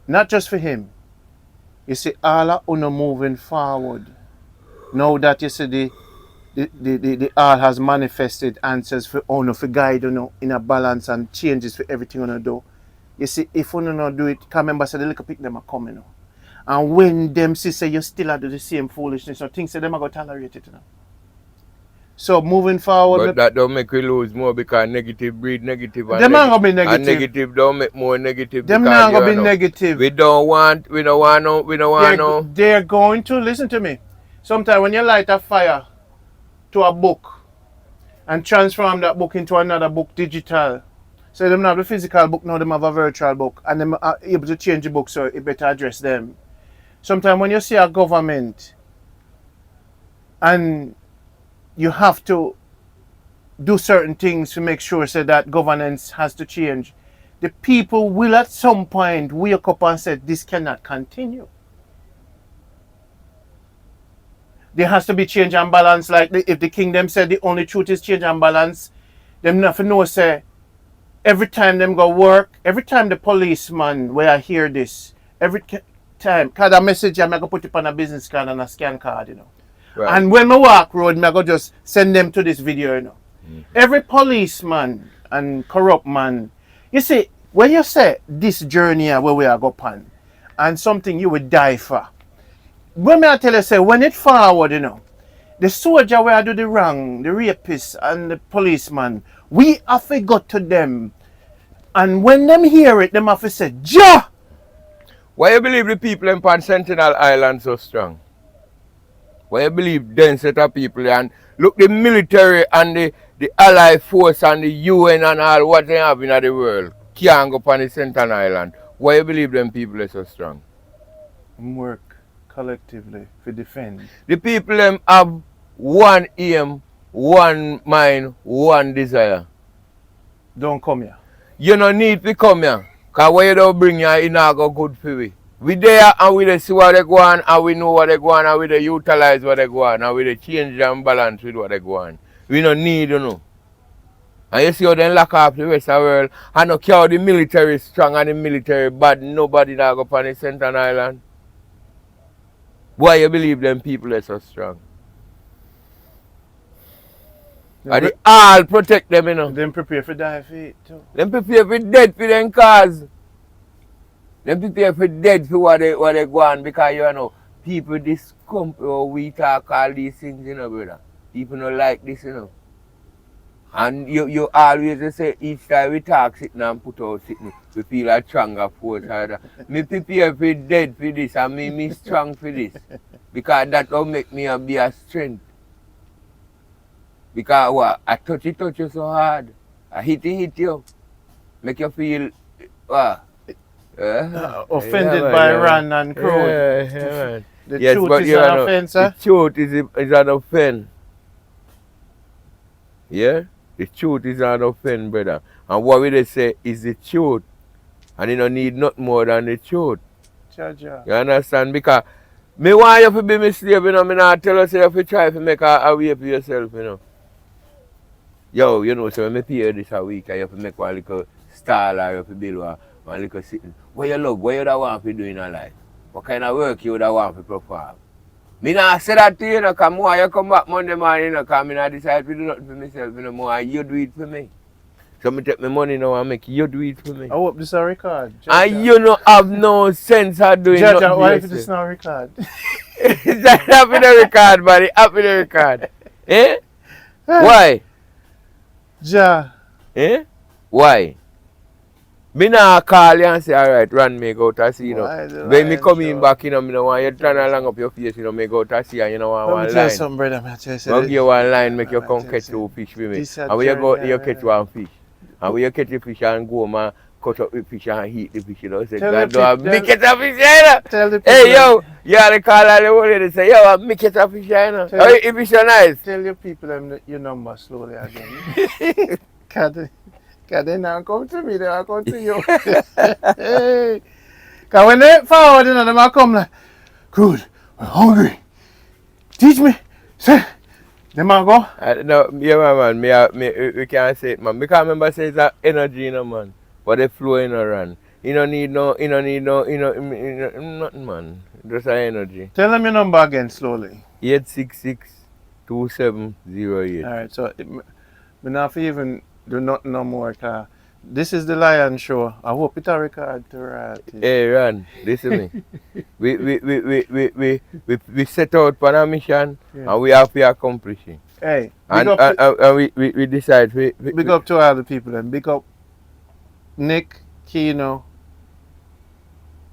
Not just for him. You see, all of you moving forward. Now that you see the all has manifested answers for honor, for guide in a balance and changes for everything you do. You see, if you don't do it, can remember say the little pick them are coming. And when them see say you still do the same foolishness, or things say them are going to tolerate it. So moving forward. But that don't make we lose more because negative breed negative. And them not going to be negative. And negative don't make more negative. Them not going to be negative. We don't want no. They're going to, listen to me. Sometimes when you light a fire to a book and transform that book into another book digital. So them not have the physical book, now them have a virtual book, and them are able to change the book so it better address them. Sometimes when you see a government and you have to do certain things to make sure so that governance has to change, the people will at some point wake up and say this cannot continue. There has to be change and balance. Like if the kingdom said the only truth is change and balance, them nothing know say every time them go work, every time the policeman where I hear this, every time, cause a message I'm gonna put it on a business card and a scan card, you know. Right. And when I walk road, I go just send them to this video, you know. Mm-hmm. Every policeman and corrupt man, you see, when you say this journey where we are going on, and something you would die for. When I tell you, say, when it forward, you know, the soldier where I do the wrong, the rapist and the policeman, we have to go to them And when them hear it, them have to say, Ja! Why you believe the people in Sentinel Island so strong? Why you believe them set of people and look the military and the Allied force and the UN and all what they have in the world can't go upon the Sentinel Island. Why you believe them people are so strong? Work collectively to defend. The people them have one aim, one mind, one desire. Don't come here. You don't need to come here. Because when you don't bring here, it's not go good for we. We there and we see what they go on and we know what they go on and we utilize what they go on and we change and balance with what they go on. We don't need to know. And you see how they lock up the rest of the world and no care how the military is strong and the military bad, nobody that go up on the Sentinel Island. Why you believe them people are so strong? And they all protect them, you know. Them prepare for die for it too. Them prepare for dead for them cause. Them prepare for dead for what they go on because you know people this company or we talk all these things, you know, brother. People don't like this, you know. And you always say each time we talk sitting and put out sitting, we feel a stronger force. Me prepare for dead for this and me strong for this. Because that will make me be a strength. Because what? I touch you so hard. I hit you. Make you feel offended by Ron and Crude. The yes, truth is an offense, the truth is an offense. Yeah? The truth is an offense, brother. And what we say is the truth. And you don't need nothing more than the truth. Cha-cha. You understand? Because me want you to be my slave, you know. Me not tell you say you have to try to make a way for yourself, you know. Yo, you know, so when I pay you this a week, you have to make one little stall or you have to build one little sitting. What you love? What you da want to do in your life? What kind of work you da want to perform? Me not say that to you, know, because more you come back Monday morning, you know, because I not decide to do nothing for myself, you know, more you do it for me. So I take my money now and make you do it for me. I hope this is a record. And you don't have no sense of doing nothing. Jaja, why if this is not a record? It's not happy the record, buddy. Happy the record. Eh? Why? Ja. Eh? Why? Me nah call you and say, alright, run me go to see, you know. When me come in back, you know, me no want you turn along up your face, you know, me go to see and you know want one line. Let me tell you something, brother. I'll give you one line, make you come catch two fish with me. And when you go, you catch one fish. And when you catch the fish and go, man, cut up the fish and heat the fish, you know. Say, God, do a make it a fish, you know. Tell the people. Hey, yo, you have to call all the whole lady say, yo, make it a fish, you know. Oh, if it's so nice. Tell your people your number slowly again. Because they now come to me, they will come to you. Hey. Because when they forward, you know, they will come like, Crude, I'm hungry. Teach me. Say, they might go. No, yeah, man, we can't say it, man. Because remember, say it's that energy, you know, man. But they flow in a run. You don't need nothing, man. Just an energy. Tell them your number again slowly. 866-2708. All right, so we not even do nothing no more. This is the Lion Show. I hope it's a record to write. Hey, Ron, listen me. we set out for a mission, yeah, and we have to accomplish it. Hey, and we decide. Big up to all the people then. Big up Nick, Kino.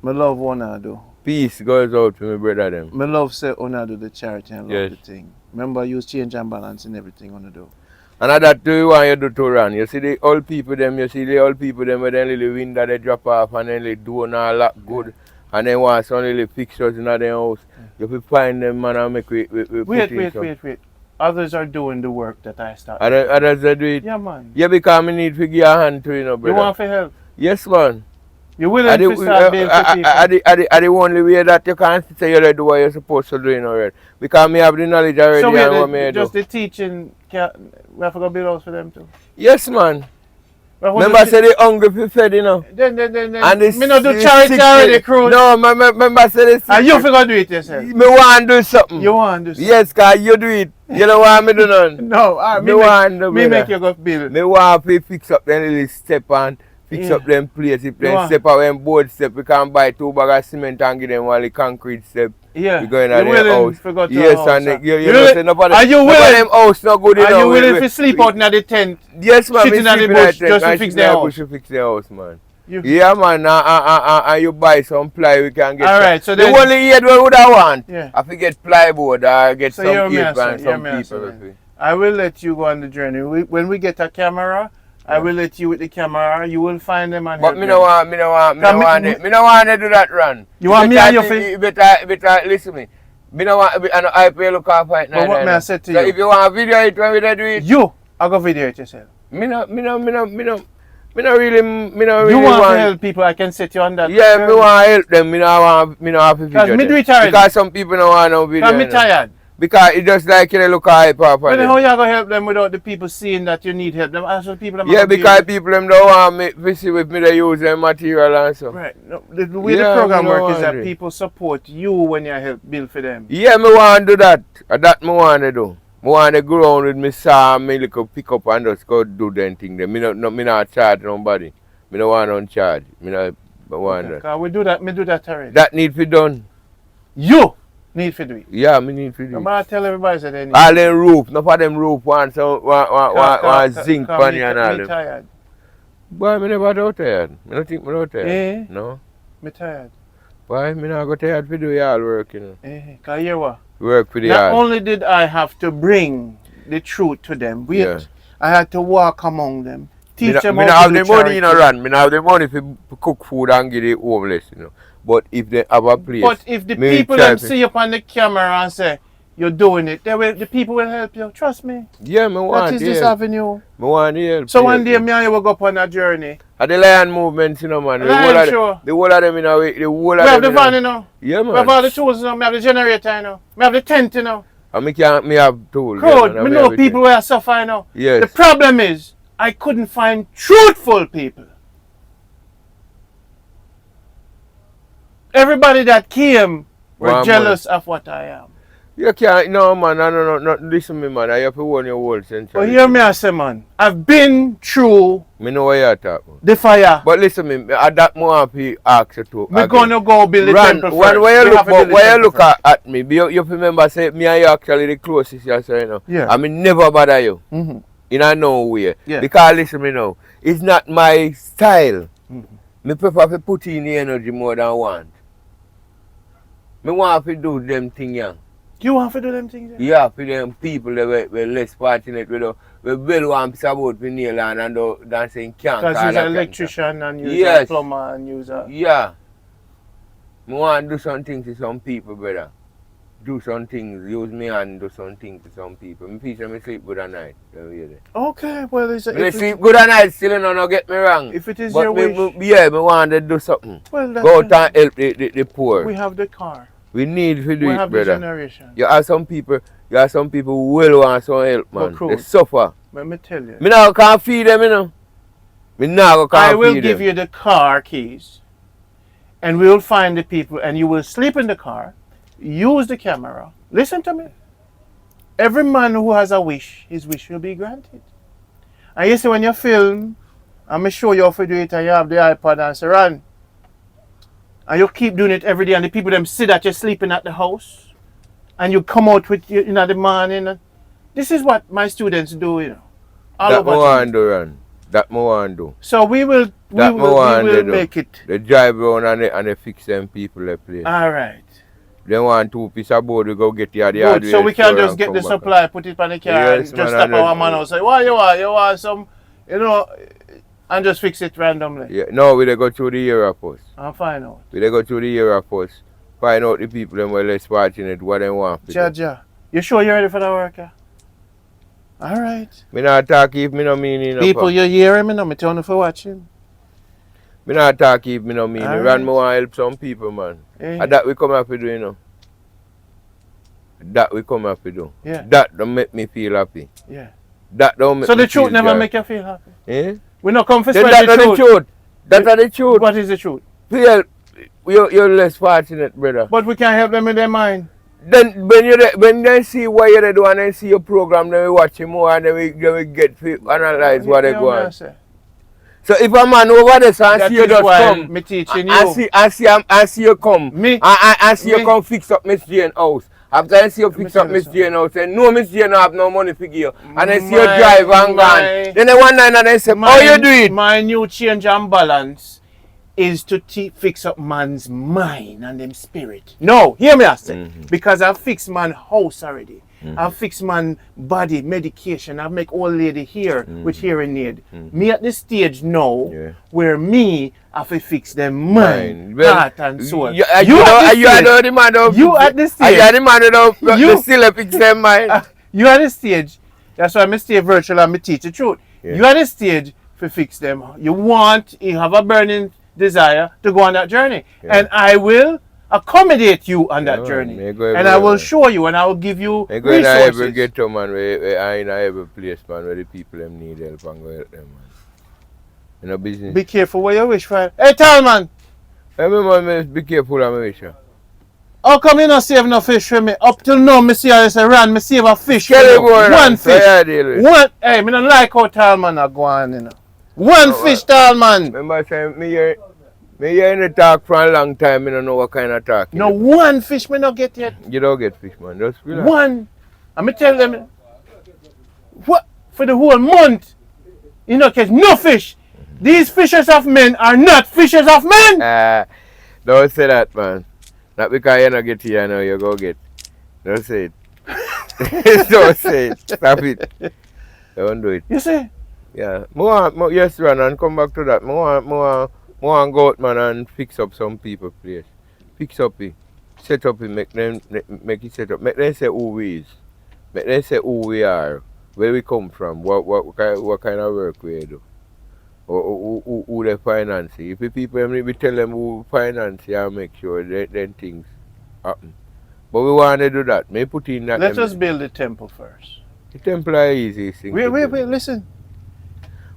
My love wanna do. Peace goes out to my brother them. My love say wanna do the charity and love the thing. Remember, use change and balance in everything wanna do. And that too you want you do to run. You see the old people them, where they little wind that they drop off and then they do and all that good. Yeah. And then want some little fixtures in their house. Yeah. You have to find them, man, and make we Wait. Others are doing the work that I started. Others are doing it? Yeah, man. Yeah, because I need to give a hand to you, know, brother. You want for help? Yes, man. You're willing to start being for people? The only way that you can say you do what you're supposed to do, you know, right? Because me have the knowledge already so and what me just do. The teaching, we have to go build house for them too? Yes, man. Remember I said they hungry for fed, you know. Then. And me not do charity already, Crude. No, remember I said this. And you forgot to do it yourself. Me want to do something. You want to do something? Yes, because you do it. You don't want me to do nothing. No, me make you go build. Me want to fix up the little step and fix up them place. If they step out them board step, we can buy 2 bags of cement and give them one the concrete step. Yeah. We going to their house. Yes, and you really? know, are you willing? Them house not good enough. Are you willing to sleep out in the tent? Yes, man. Sitting in the bush just to fix the house. We should fix the house, man. Yeah, man. And you buy some ply, we can get. All right. So the only head we would I want. Yeah. I forget plywood or get some head and some people. I will let you go on the journey. When we get a camera, I will let you with the camera. You will find them and but me no want to do that run. You want me and your face? Better listen me. Me no want I pay look off right now. But what may I say to you? So if you want a video it when we do it. I go video it yourself. Me no really you want to help people, I can set you on that. Yeah, me want to help them. Me no have to video. Because some people don't want no video. Because me tired. Because it's just like you look hype up. But how you going to help them without the people seeing that you need help? Them ask the people. Yeah, because people them don't want me to see with me they use their material and so. Right. No, the way the program works is that people support you when you help build for them. Yeah, me want to do that. That me want to do. I want to go around with me saw, me little pick up and just go do them thing. Me not charge nobody. Me no want no charge. Me not want that. Because we do that, me do that already. That need to be done. You need to do it. Yeah, me need to do it. Nobody tell everybody that they need all them roof, not for them roof want zinc pan and all them. Tired. Boy, me never do tired. Me don't think me do tired. Eh? No. Me tired. Boy, me not go tired for do y'all work, you know. Because you what? Work for the Not yard. only did I have to bring the truth to them, I had to walk among them, teach them how to do have the money, you know, run. Me not have the money to cook food and give the homeless, you know. But if they have a place. But if the people them see you on the camera and say you're doing it, the people will help you. Trust me. Yeah, me want that is this avenue. Me want to help. So one day me and you will go up on a journey. At the Lion movement, you know, man. The whole of them, you know, the whole of them. We have the van, you know. Yeah, man. We have all the tools, you know. We have the generator, you know. We have the tent, you know. And me have tools. Crude, me know people who are suffering, you know. Yes. The problem is, I couldn't find truthful people. Everybody that came were jealous of what I am. You can't, no man, no, listen to me man, I have to warn your whole century. But hear me I say man, I've been through me know what you're talking. The fire. But listen to me, at that moment I ask you to. We're going to go build the temple first. When you look at me, you remember say me and you actually the closest you say, you know. Yeah. I mean never bother you. Mm-hmm. In no way. Yeah. Because listen to me now, it's not my style. Mm-hmm. Me prefer to put in the energy more than want. Me want to do them things young. You want to do them things? Yeah, for them people that were less fortunate, we well want to about the nail and than saying can't. Because you're an electrician and you're a plumber and you're Yeah. I want to do something to some people, brother. Do some things, use me and do some things to some people. I peace and sleep good at night. Okay, well, it's I sleep good at night still, don't get me wrong. If it is your wish. I want to do something. Well, go out and help the poor. We have the car. We need to do we it, have brother. The generation. You have some people who will want some help, man. They suffer. Let me tell you. Me now can't feed them, you know. Me now can't feed them. I will give you the car keys, and we will find the people, and you will sleep in the car, use the camera. Listen to me. Every man who has a wish, his wish will be granted. And you see when you film, I'm show you how to do it, and you have the iPad and say, run. And you keep doing it every day, and the people them see that you're sleeping at the house, and you come out with you in the morning. This is what my students do, you know. That more want do, run. That more want do. So we will make it. They drive around and they fix them people they play. All right. They want 2 pieces of board to go get the good. So we can just get the supply, put it on the car, and just stop our man and say, what you want? You want some, you know. And just fix it randomly. Yeah, no, we go through the area post. And find out. We go through the area post. Find out the people that were less fortunate, what they want. Jaja, you sure you're ready for the work? All right. Me not talk if me no mean enough. People, you hearing me now? Me tell you for watching. Me not talk if me no mean. Me run me want help some people, man. And that we come up to do, you know. That we come up to do. Yeah. That don't make me feel happy. Yeah. That don't make so me the truth feel never joy. make you feel happy? Eh? We not come for spread the truth. That's the truth. What is the truth? You're less fortunate, brother. But we can't help them in their mind. Then when they see what you do and they see your program, then we watch it more and then we get to analyze what they go on. So if a man over there so I see you just come, me teaching you. I see you come. Me? I see you come fix up Miss Jane house. After I see you fix up Miss Jane house, and no Miss Jane have no money for you. And I see you drive and gone. Then the one night and I say, how you do it? My new change and balance is to fix up man's mind and them spirit. No, hear me I say. Because I've fixed man's house already. I've fixed man's body, medication. I've make old lady here with hearing aid. Me at this stage now where me have to fix them mind, heart and soul. You at this stage. You at the man of you still fix them mind. You at this stage. That's why I stay virtual and I teach the truth. You at this stage to fix them. You have a burning desire to go on that journey. And I will accommodate you on that journey. And I will show you and I will give you resources. I every ghetto man where in every place man where the people them need help and go help them man. You know business. Be careful what you wish for. Hey tall man! Hey man, be careful of my wish. How come you not save no fish for me? Up till now, me see how this run, me save a fish for you. One fish. One. Hey, me don't like how tall man are going, you know. One fish, tall man. Remember saying me hear the talk for a long time, I don't know what kind of talk. No, one fish me not get yet. You don't get fish, man. Just relax. One. And me tell them, what? For the whole month, you don't catch no fish. These fishers of men are not fishers of men. Don't say that, man. Not because you don't get here now, you go get. Don't say it. Don't say it. Stop it. Don't do it. You see? Yeah. Yes, run and come back to that. More go out, man, and fix up some people place. Fix up it. Set up it, make it set up. Make them say who we is. Make them say who we are. Where we come from. What kind of work we do. Or who they finance. If the people we tell them who finance and make sure then things happen. But we want to do that. May put in that. Let us build the temple first. The temple is easy thing. Wait, listen.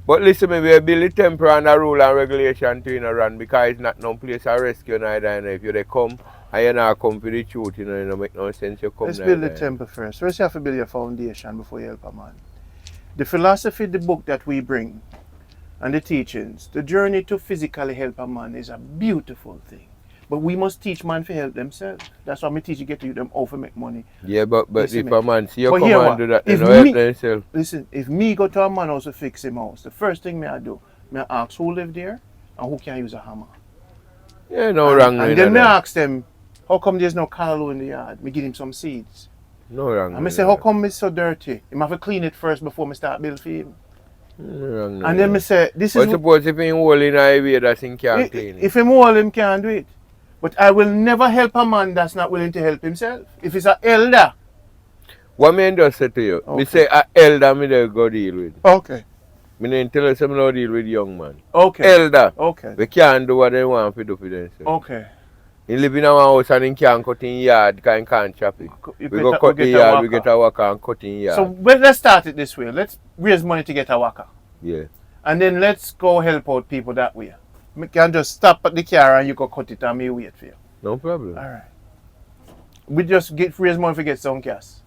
But listen, we build the temple and a rule and regulation to run because it's not no place of rescue neither. If you they come and you not come for the truth, it don't make no sense you come. Let's build the temple first. First you have to build your foundation before you help a man. The philosophy, the book that we bring and the teachings, the journey to physically help a man is a beautiful thing. But we must teach man to help themselves. That's why we teach you get to them how to make money. Yeah, but if a man see you come and do that, they don't help themselves. Listen, if me go to a man house to fix him house, the first thing I do, I ask who live there and who can use a hammer. Yeah, no wrong. And then I ask them, how come there's no callaloo in the yard? Me give him some seeds. No wrong. And I say, how come it's so dirty? I have to clean it first before I start build for him. No, and then I say, this is... But suppose if him hole in a way that he can't clean it. If him hole, him can't do it. But I will never help a man that's not willing to help himself. If he's an elder. What me just say to you? Okay. Me say an elder me dey go deal with. Okay. Me didn't tell you some no deal with young man. Okay. Elder. Okay. We can't do what they want to do for themselves. Okay. He live in our house and he can't cut in yard because he can't chop it. We go cut the yard, we get a worker and cut in yard. So let's start it this way. Let's raise money to get a worker. Yeah. And then let's go help out people that way. We can just stop at the car and you can cut it and me wait for you. No problem. All right. We just raise money to get some gas.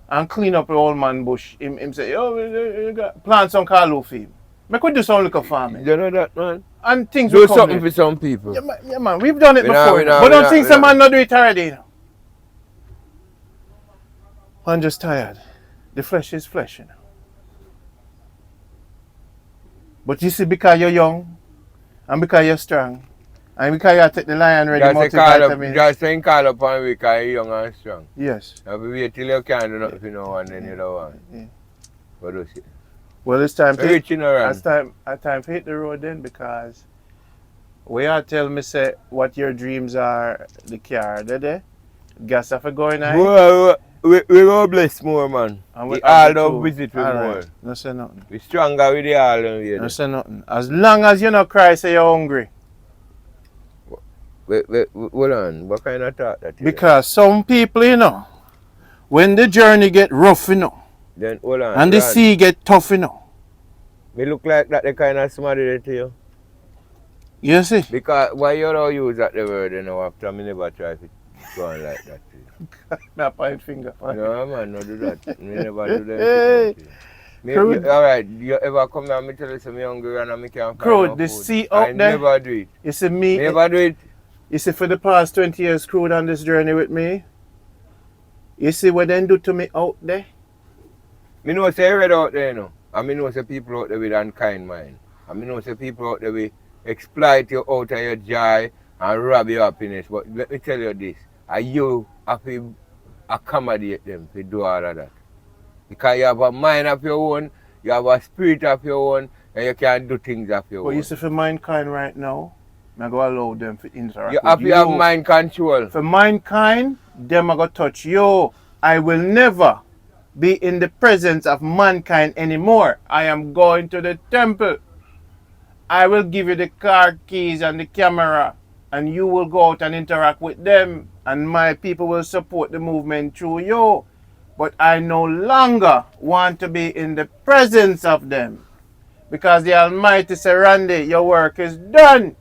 And clean up the old man bush. Him say, oh, plant some callaloo for him. I could do some little farming. You know that, man? And things do something for some people. Yeah, man. We've done it before. But don't think some man not do it already. You know? I'm just tired. The flesh is flesh, you know. But you see, because you're young, and because you're strong, and because you take the lion ready multivitamins. Just saying call up on me because you're young and strong. Yes. You have to wait till you can't do nothing for no one, then you don't want. Yeah. What do you say? Well, it's time to hit time to hit the road then, because we are tell me say what your dreams are, the car, did gas have to go in there. Well, we go bless more, man. And we all don't visit with more. Right. No say nothing. We stronger with the all of you. No say nothing. As long as you not cry, say you're hungry. Wait, hold on. What kind of thought that is? Because some people, you know, when the journey get rough, you know, then hold on. And the sea get tough, you know. Me look like that the kind of smarter to you. You see? Because why you don't use that the word, you know, after me never try to go on like that. Me a point finger. No, man, no do that. Me never do that. Crude. Alright, you ever come down and tell us I'm hungry and I can't find Crude, no the food? sea I out there. never do it. You see me. Never do it. You see, for the past 20 years, Crude on this journey with me. You see what they do to me out there? Me know say red out there, you know. And me know say people out there with unkind mind. And me know say people out there will exploit you out of your joy and rob your happiness. But let me tell you this. You have to accommodate them to do all of that. Because you have a mind of your own, you have a spirit of your own, and you can do things of your own. But you see, for mankind right now, I'm going to allow them to interact you with have you. to have mind control. For mankind, them are going to touch you. I will never be in the presence of mankind anymore. I am going to the temple. I will give you the car keys and the camera, and you will go out and interact with them, and my people will support the movement through you. But I no longer want to be in the presence of them, because the Almighty said, Rondie, your work is done.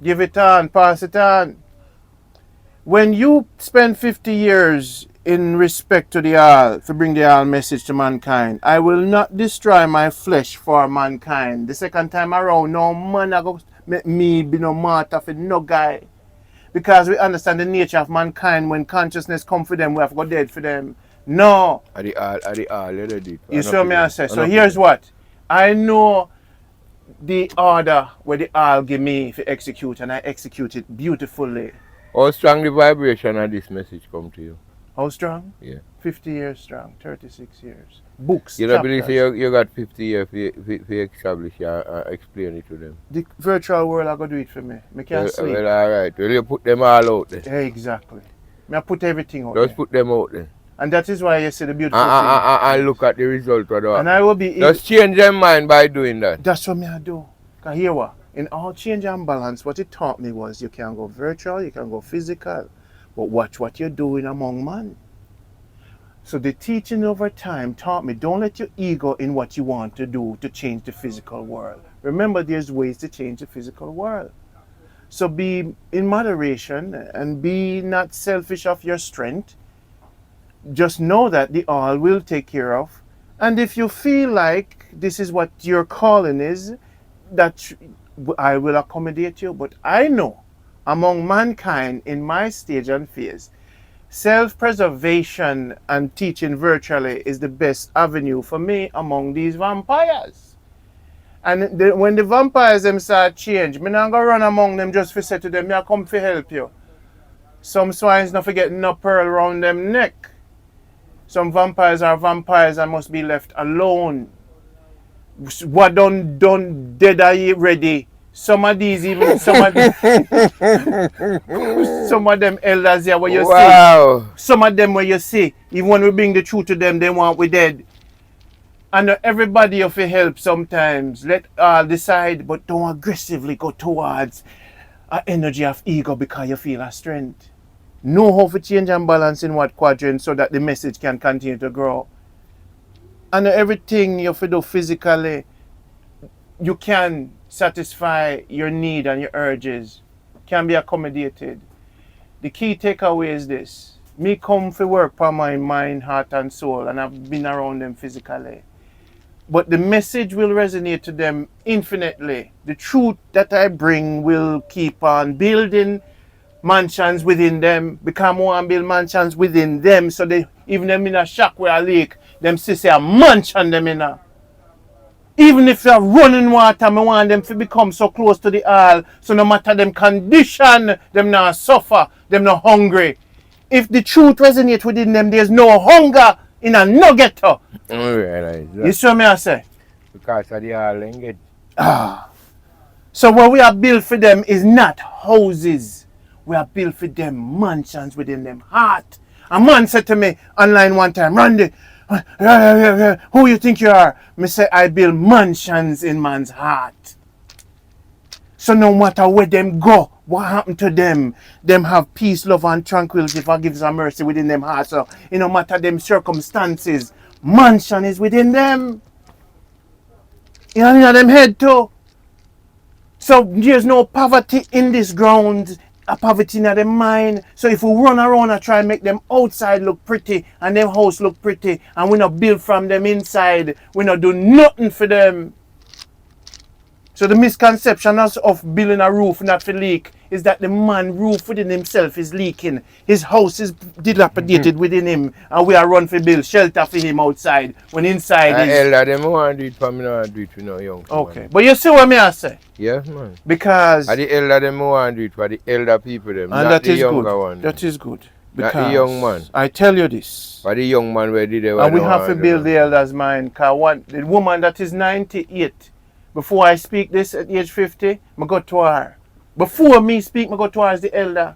Give it on, pass it on. When you spend 50 years in respect to the all, to bring the all message to mankind, I will not destroy my flesh for mankind. The second time around, no man I go make me be no martyr for no guy. Because we understand the nature of mankind. When consciousness come for them, we have to go dead for them. No. At the all, you did it. You see what I say? So here's what. I know the order where the all give me to execute, and I execute it beautifully. How strong the vibration of this message come to you? How strong? Yeah. 50 years strong, 36 years. Books, you don't believe you got 50 years to establish and explain it to them? The virtual world are going to do it for me. I can't sleep. Well, alright. Will you put them all out there? Exactly. I put everything out there. Just put them out there. And that is why you see the beautiful thing. And look at the result of that. And I will be... Just change their mind by doing that. That's what I do. Because here what? In all change and balance, what it taught me was you can go virtual, you can go physical. But watch what you're doing among man. So the teaching over time taught me, don't let your ego in what you want to do to change the physical world. Remember, there's ways to change the physical world. So be in moderation and be not selfish of your strength. Just know that the all will take care of. And if you feel like this is what your calling is, that I will accommodate you. But I know among mankind in my stage and phase, self-preservation and teaching virtually is the best avenue for me among these vampires. And when the vampires them start change, me not go run among them just for say to them, I come for help you. Some swines not forgetting no pearl around them neck. Some vampires are vampires and must be left alone. What done dead are you ready? Some of these even some of them elders here where you see. Some of them where you see, even when we bring the truth to them, they want we dead. And everybody of your help sometimes. Let all decide, but don't aggressively go towards an energy of ego because you feel a strength. Know how to change and balance in what quadrant so that the message can continue to grow. And everything you have to do physically, you can satisfy your need and your urges, can be accommodated. The key takeaway is this. Me come for work for my mind, heart and soul, and I've been around them physically. But the message will resonate to them infinitely. The truth that I bring will keep on building mansions within them, become more and build mansions within them, so they even them in a shack where a lake, them see say a mansion them in a. Even if you're running water, I want them to become so close to the all, so no matter them condition, them not suffer, them not hungry. If the truth resonates within them, there's no hunger in a no ghetto. You see what I say? Because of the all engage. So what we are built for them is not houses. We are built for them mansions within them heart. A man said to me online one time, Rondie, who you think you are? Me say, I build mansions in man's heart. So no matter where them go, what happened to them have peace, love and tranquility, forgiveness and mercy within them heart. So it no matter them circumstances, mansion is within them. In them head too. So there's no poverty in this ground a poverty in their mind. So if we run around and try and make them outside look pretty and them house look pretty and we not build from them inside, we not do nothing for them. So the misconception of building a roof not for leak is that the man roof within himself is leaking. His house is dilapidated within him and we are run for build shelter for him outside when inside is... Elder, them want to do it for me, not do it for no young people. Okay, but you see what me I say? Yes, man. Because... And the elder, them want to do it for the elder people, them, and not that the is younger good. one. That is good. Not the young man. I tell you this. For the young man where did they And we have to build the elder's mind. Because the woman that is 98, before I speak this at age 50, I go to her. Before me speak, I go to her as the elder.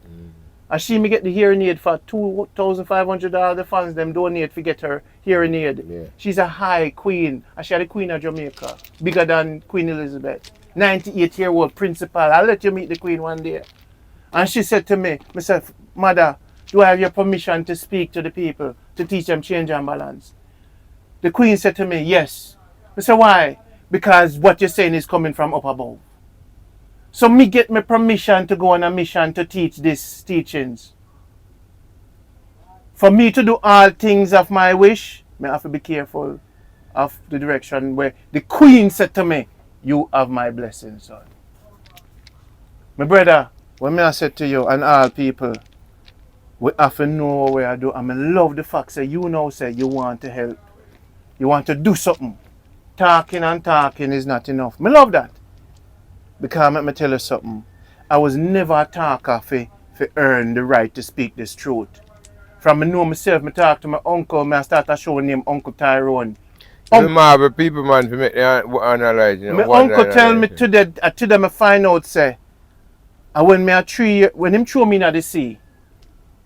And she me get the hearing aid for $2,500. The funds them donate to get her hearing aid. Yeah. She's a high queen. And she had the Queen of Jamaica. Bigger than Queen Elizabeth. 98-year-old principal. I'll let you meet the Queen one day. And she said to me, myself, Mother, do I have your permission to speak to the people, to teach them change and balance? The Queen said to me, yes. I said, why? Because what you're saying is coming from up above. So me get my permission to go on a mission to teach these teachings. For me to do all things of my wish, I have to be careful of the direction where the Queen said to me, you have my blessing, son. My brother, when I said to you and all people, we have to know what we are doing. And I love the fact that you know say you want to help. You want to do something. Talking and talking is not enough. I love that. Because let me tell you something. I was never a talker for earn the right to speak this truth. From I know myself, I talk to my uncle, I start to show him Uncle Tyrone. Marvel people man to make them analyze. You know, my uncle tell me today I find out say, and when me a 3 years, when him throw me in the sea,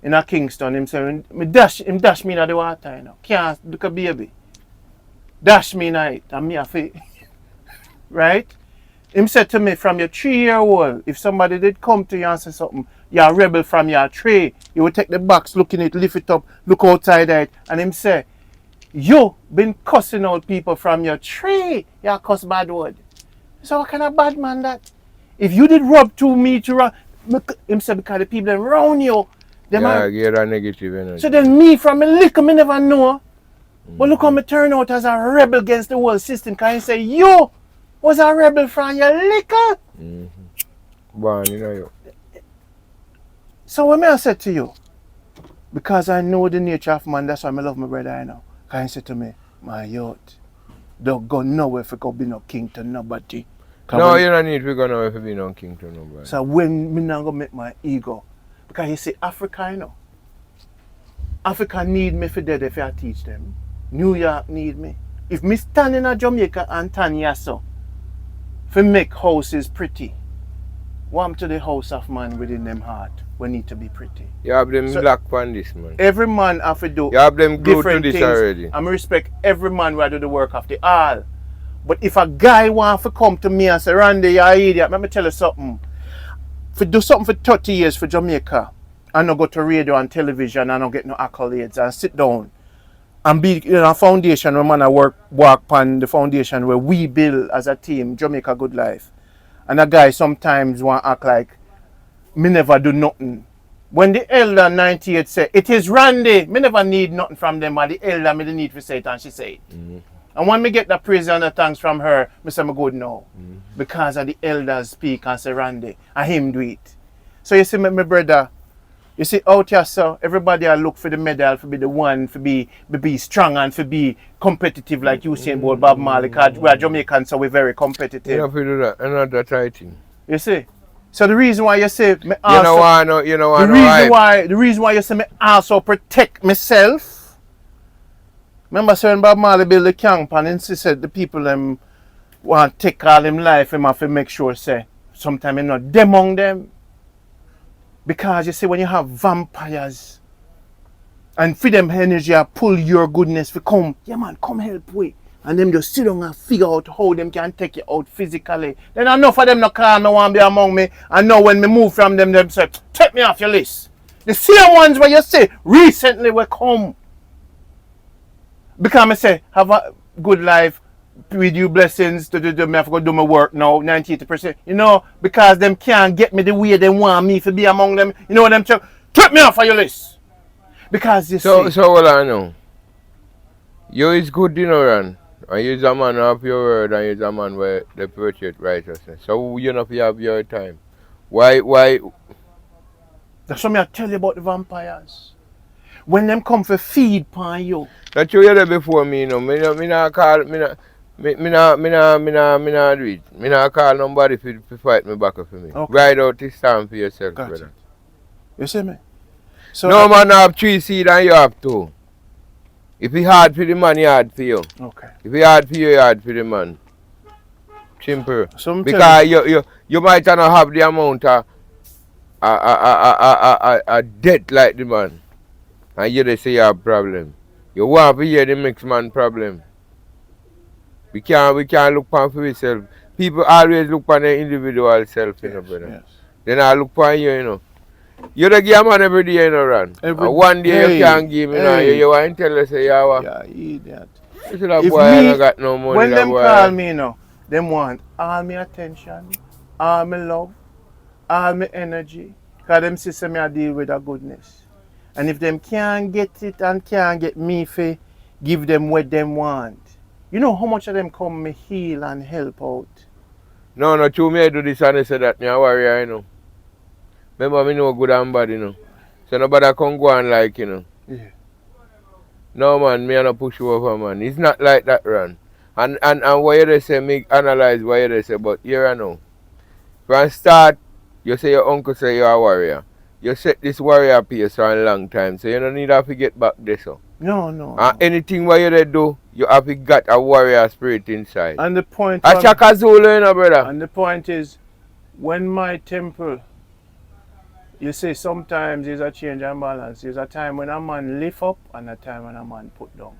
in a Kingston, him say, him dash me in the water, you know. Can't look a baby. Dash me in it, and me a fit. Right? Him said to me, from your 3-year-old, if somebody did come to you and say something, you're a rebel from your tree, you would take the box, look in it, lift it up, look outside it, and him say, you been cussing out people from your tree, you cuss bad word. So what kind of bad man that? If you did rub to me to run, him say because the people around you, them get a negative energy. So then me from a liquor, me never know. But look how me turn out as a rebel against the whole system. Can you say, you was a rebel from your liquor? Born, you know you. So what may I say to you? Because I know the nature of man, that's why I love my brother, I know. Can you say to me, my youth, don't go nowhere if you go be no king to nobody. No, you don't need to go nowhere if you be no king to nobody. So when me not go make my ego, because you see Africa, you know, Africa need me for dead if I teach them. New York need me. If me stand in a Jamaica and Tanya so, for make houses pretty, warm to the house of man within them heart, we need to be pretty. You have them so black on this, man. Every man have to do you have them different to this things. already. I respect every man who do the work of the all. But if a guy want to come to me and say, Rondie, you're an idiot, let me tell you something. If you do something for 30 years for Jamaica, and not go to radio and television and not get no accolades and sit down and be in a foundation where man I walk on the foundation where we build as a team, Jamaica Good Life. And a guy sometimes want to act like me never do nothing. When the elder 98 say, it is Rondie, me never need nothing from them, and the elder me the need for say it and she say it. And when me get the praise and the thanks from her, me say me good now. Because of the elders speak and say Rondie, and him do it. So you see my brother, you see out here so everybody I look for the medal, for be the one, for be strong and for be competitive like you saying about Bob Marley, because we are Jamaicans so we're very competitive. You have to do that, and not that I think. You see? So the reason why you say me also, the reason why you say me also protect myself. Remember so when Bob Marley built the camp and he said the people them want to take all them life, him have to make sure say sometimes you're not among them. Because you see when you have vampires and for them energy pull your goodness for come, yeah man, come help we. And them just sit down and figure out how them can take you out physically. Then enough of them no call me want be among me. And now when me move from them, them say, take me off your list. The same ones where you say, recently we come. Because I say, have a good life, with you blessings to do me have to go do my work now, 90%. You know, because them can't get me the way they want me to be among them. You know what them took me off of your list. Because you see. So what I know. You is good, you know, Ron. And you're a man of your word and you're a man where they purchase righteousness. So you know if you have your time. Why? That's what I tell you about the vampires. When them come for feed upon you. That you hear before me, you know. Me not call, me not do it. Me not call nobody to fight me back for me. Okay. Ride out this time for yourself, Got brother. it. You see me? So no man have 3 seed and you have 2. If he hard for the man, he hard for you. Okay. If he hard for you, he hard for the man. Simple. So because you might not have the amount of debt like the man. And you they say you have a problem. You want to hear the mixed man problem. We can't look on for yourself. People always look on their individual self, you know, brother. Yes. Then I look on you, you know. You don't give a man every day, you know, Ron. And one day you can't give me, you know. You want to tell us, say, yeah, idiot. You see that boy ain't got no money. When them boy, call me, you know, them want all my attention, all my love, all my energy. Because them see me I deal with a goodness. And if them can't get it and can't get me for give them what them want. You know how much of them come me heal and help out? No, true, me I do this and they say that me a warrior, you know. Remember me know good and bad, you know. So nobody can go on like, you know. Yeah. No man, me I no push you over, man. It's not like that, Ron. And what you say, me analyze what you say, but here I know. From start, you say your uncle say you're a warrior. You set this warrior pace for a long time, so you don't need to get back this. So. No. And anything what you do, you have to get a warrior spirit inside. And the point a Chaka Zulu, you know, brother. And the point is, when my temple, you say sometimes there's a change and balance. There's a time when a man lift up and a time when a man put down.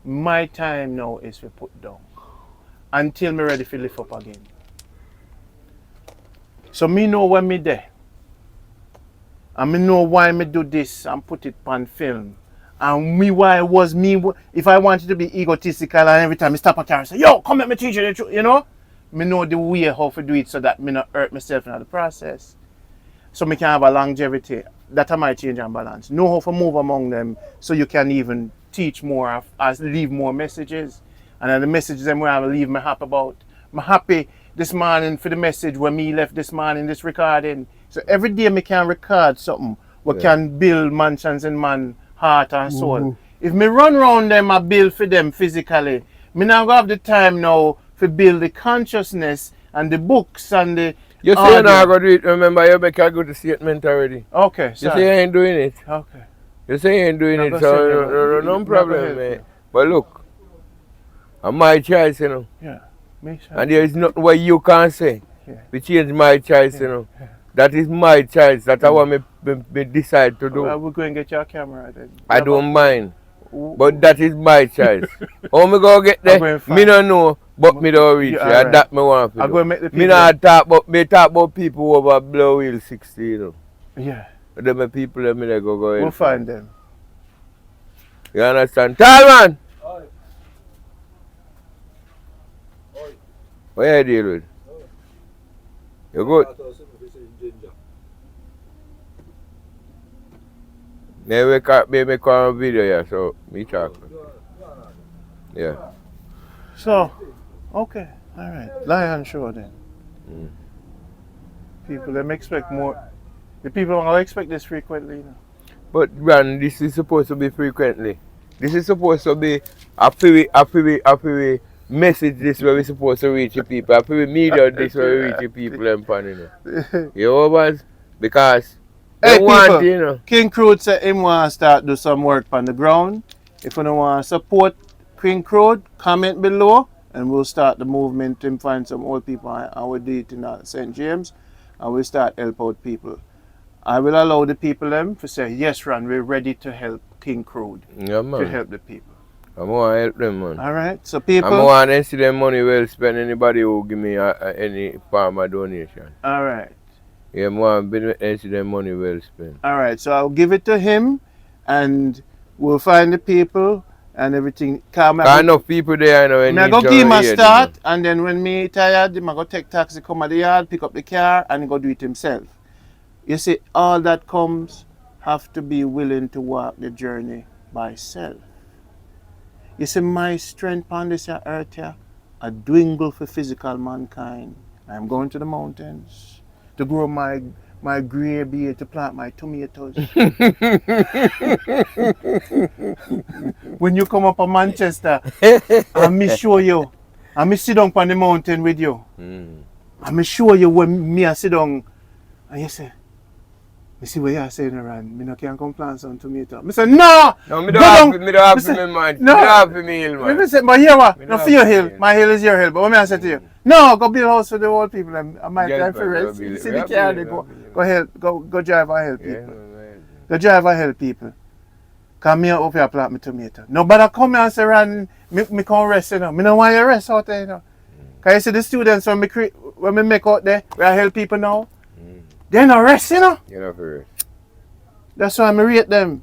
My time now is to put down. Until me ready to lift up again. So me know when me there. And me know why me do this and put it on film. And me why it was me, if I wanted to be egotistical and every time I stop a car and say, yo, come let me teach you the truth, you know? Me know the way how to do it so that me not hurt myself in the process. So me can have a longevity. That might change and balance. Know how to move among them so you can even teach more, as leave more messages. And then the messages them where I will leave me happy about. I'm happy this morning for the message when me left this morning, this recording. So every day me can record something what can build mansions in man heart and soul. If me run around them I build for them physically, me not gonna have the time now to build the consciousness and the books and the you say you're not going to do it. Remember, you make a good statement already. Okay, sorry. You say you ain't doing it. Okay. You say you ain't doing it, so no problem, man. But look, I'm my choice, you know. Yeah. And there is nothing what you can say. We change my choice, you know. That is my choice. That's what me decide to do. Well, we're going to get your camera then. I don't mind. But that is my choice. How me go get there? Me don't know, but me don't reach it. And that me want to do. Me not talk about people over Blow Wheel 60, you know. Yeah. But them people that me they go ahead. We'll find them. You understand? Tall man! Oi. What you deal with? You good? They make a video here, so me talk. Yeah. So, okay, all right. Lion show then. People them expect more. The people are expect this frequently, you know. But Ron, this is supposed to be frequently. This is supposed to be a free message. This where we supposed to reach the people. A free media. This where we reach the people and pan, you know. You know what? Because. Hey people, want, you know. King Crude said him want to start do some work on the ground. If you don't want to support King Crude, comment below and we'll start the movement and find some old people and we'll do it in St. James and we'll start help out people. I will allow the people them to say, yes, Ron, we're ready to help King Crude. Yeah, man. To help the people. I want to help them, man. All right, so people. I want to see them money well spent. Anybody who give me any form of donation. All right. Yeah, more see them money well spent. All right, so I'll give it to him and we'll find the people and everything. I know people there, you know, when I go give him a start, and then when me tired, him I go take taxi, come at the yard, pick up the car, and he go do it himself. You see, all that comes have to be willing to walk the journey by self. You see, my strength on this earth here, I dwindle for physical mankind. I'm going to the mountains to grow my grey beard, to plant my tomatoes. When you come up to Manchester, I me show you. I me sit down on the mountain with you. I me show you when me I sit down, and you say, "Me see what you are saying around. Me no can come plant some tomato." Me say, "No, no, me don't have me man. No, me don't have me hill, man." Me say, "But here what? No for your hill. My hill is your hill." But what me I say to you? No, go build a house for the old people. I might time for rest. You see the car, they go help, go drive and help people. Go drive and help people. Cause me up here plant my tomato. Nobody come here and say, "Ran, me come rest, you know." Me no want you rest out there, you know. Cause you see the students when me make out there, where I help people now, they no rest, you know. You know for rest. That's why I rate them.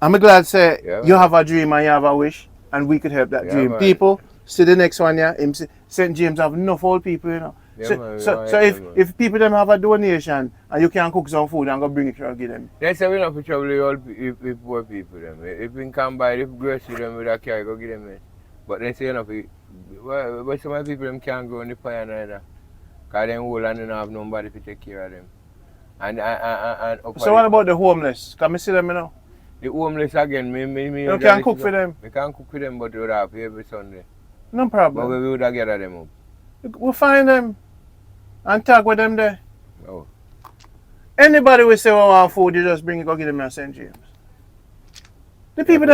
I'm glad to say you have a dream and you have a wish, and we could help that dream. Man. People, see the next one, yeah. St. James have enough old people, you know. So if people them have a donation and you can cook some food and go bring it and give them. They say we don't have to trouble with poor people them. If we can buy the grocery them with a car, go give them it. But they say you know, but some people them can't go in the fire neither. Because them old and they don't have nobody to take care of them. So what about the homeless? Can we see them, you know? The homeless again, you can cook for them. We can cook for them, but we would have every Sunday. No problem. But we would have gathered them up. We'll find them and talk with them there. Oh. Anybody will say, "Oh, want food," you just bring it, go get them at St. James. The people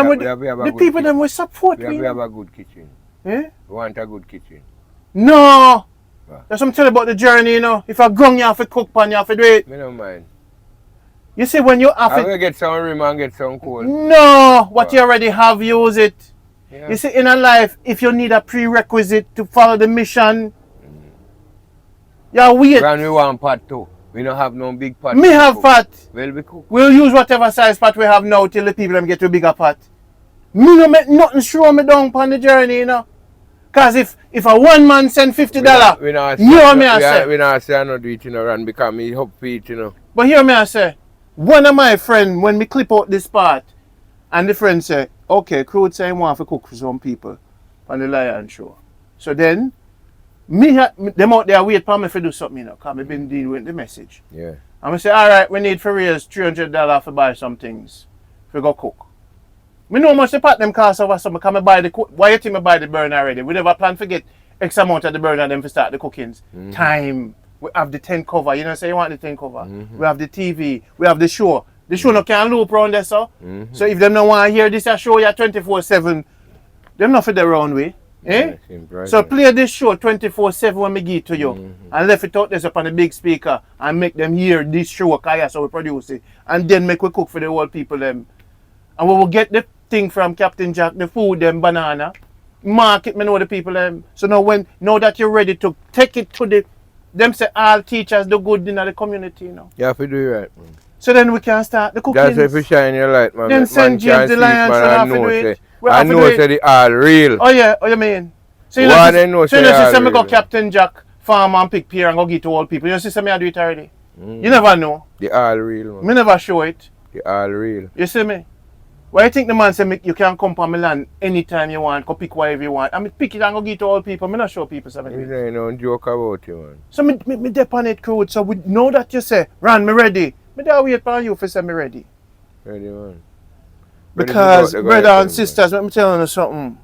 them will support me. We have a good kitchen. Yeah? We want a good kitchen. No! That's what I'm telling you about the journey, you know. If I grung, you have to cook pan, you have to do it. Me don't mind. You see, when you have I will get some rim and get some coal. No! What you already have, use it. Yeah. You see, in a life, if you need a prerequisite to follow the mission, you wait. And we want pot too. We don't have no big pot. Me have pot. Well, we cook. We'll use whatever size pot we have now till the people them get to a bigger pot. Me no make nothing show me down on the journey, you know. Because if a one man send $50, we not say I not do it, you know, and because me help feet, you know. But hear me I say, one of my friends, when me clip out this part, and the friend say, "Okay, Crude say he want to cook for some people on the Lion Show." So then, them out there wait for me to do something, you know, because I've been dealing with the message. Yeah. And I say, "All right, we need for raise $300 to buy some things to go cook." Me know how much the pot them cost over something, because I buy the cook. Why you think I buy the burner already? We never plan to get X amount of the burner them to start the cookings. Time. We have the tent cover, you know, say you want the tent cover. We have the TV, we have the show. The show no can loop around there, so. So if them don't want to hear this show you 24/7, them not for the round way. Eh? Right, so play this show 24/7 when we give it to you. And left it out there up on the big speaker and make them hear this show, so we produce it. And then make we cook for the old people them. And we will get the thing from Captain Jack, the food, them banana. Market, me know the people them. So now that you're ready to take it to them say all teachers do good in the community, you know. You have to do it right, man. So then we can start the cooking. That's if you shine your light, man. Then St. James the Lion should have to do it. I know it's the all real. Oh yeah, what you mean? So you know, say me go Captain Jack farm and pick pear and go get to all people. You know, see me I do it already. You never know. The all real, man. Me never show it. The all real. You see me? Why you think the man say you can come from my land anytime you want, go pick whatever you want. I mean pick it and go give it to all people. Me not show people something. You don't joke about you, man. So me dep on it, Crude. So we know that you say, "Ran, me ready." Me don't wait for you for say me ready. Ready, man. Because brother and sisters, let me tell you something.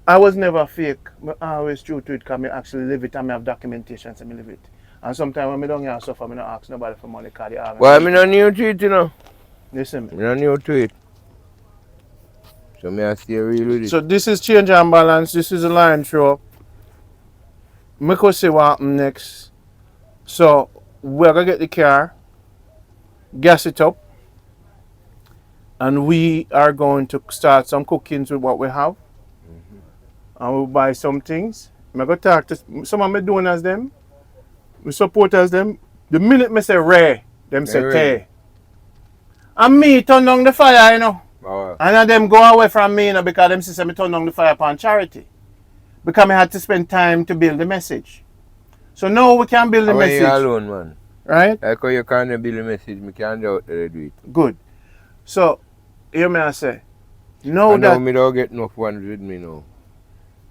I was never fake. I always true to it because I actually live it and I have documentation so I live it. And sometimes when I don't have suffer, I don't ask nobody for money because they have. Well, I'm not new to it, you know. Listen me. I'm not new to it. So I stay real with it. So this is Change and Balance. This is a Lion Show. I go see what happens next. So we're going to get the car, gas it up, and we are going to start some cookings with what we have. And we'll buy some things. I'm going to talk to some of my donors them, my supporters them. The minute I say Ray, them say Tay. And me turn down the fire, you know. And then them go away from me, you know, because them say me turn down the fire upon charity. Because I had to spend time to build the message. So now we can build the message. You alone, man. Right? Like how you can't build the message, me can't do it. Good. So, hear me I say. Now and that... now me don't get enough ones with me now.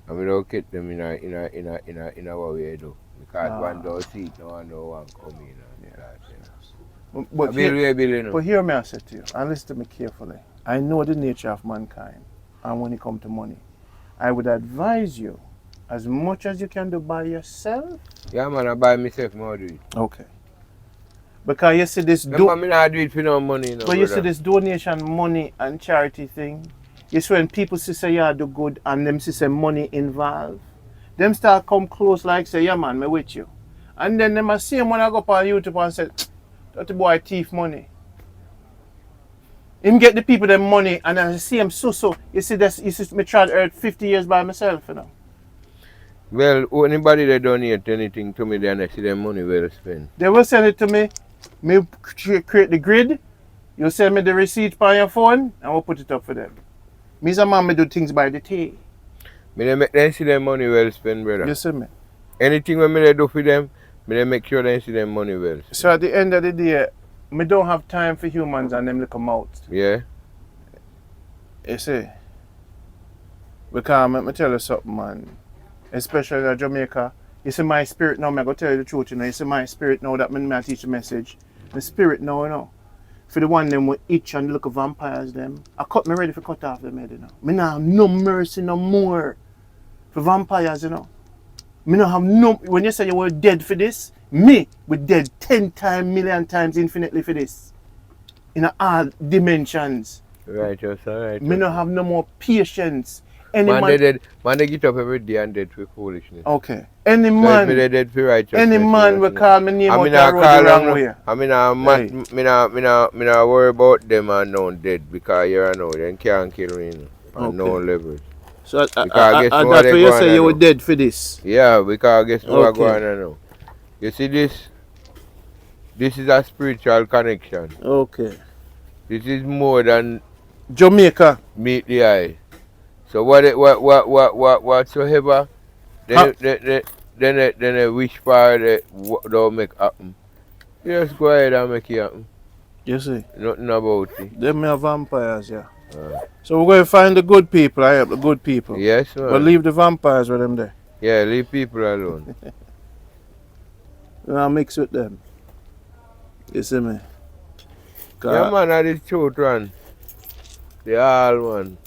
And we don't get them in a what we do. Because one don't see it, no one don't want to come in. But hear me I say to you, and listen to me carefully. I know the nature of mankind. And when it comes to money, I would advise you, as much as you can do by yourself. Yeah, man, I buy myself more do it. Okay. Because you see this... I not do it for no money. No, but you see this donation, money and charity thing. You see when people say you do good and them say money involved. Them start come close like say, yeah man, me with you. And then them see him when I go up on YouTube and say, that boy thief money. Him get the people them money and I see him so. You see this, you see me try to earn 50 years by myself, you know. Well, anybody that donate anything to me, then I see them money well spent. They will send it to me. Me create the grid. You send me the receipt on your phone and we'll put it up for them. Me as a man, me do things by the day. Me make them see them money well spent, brother. You see me? Anything when me do for them, me make sure they see them money well spent. So at the end of the day, me don't have time for humans and them little mouths. Yeah. You see? Because let me tell you something, man. Especially in Jamaica. You see my spirit now, I'm going to tell you the truth, you know. You see my spirit now that I teach the message. The spirit now, you know. For the one them with itch and look of vampires them. I cut me ready for cut off them head, you know. Me not have no mercy no more for vampires, you know. Me not have no... When you say you were dead for this, me we dead 10 times, million times, infinitely for this. In all dimensions. Right, right. Me not have no more patience. Any man they get up every day and dead for foolishness. Okay. Any man, so dead for righteousness, any man will call me name out the road the wrong way. I mean, I worry about them and now dead because you know they can't kill me on no levels. So that's why you say you were dead for this. Yeah, because I guess what I go on now. You see this is a spiritual connection. Okay. This is more than Jamaica meet the eye. So whatsoever, then they wish for what don't make happen. You just go ahead and make it happen. You see? Nothing about it. Them are vampires, yeah. So we're going to find the good people, I help the good people. Yes, man. But leave the vampires with them there. Yeah, leave people alone. I'll mix with them. You see me? Yeah, man, that is truth, man. They all, man.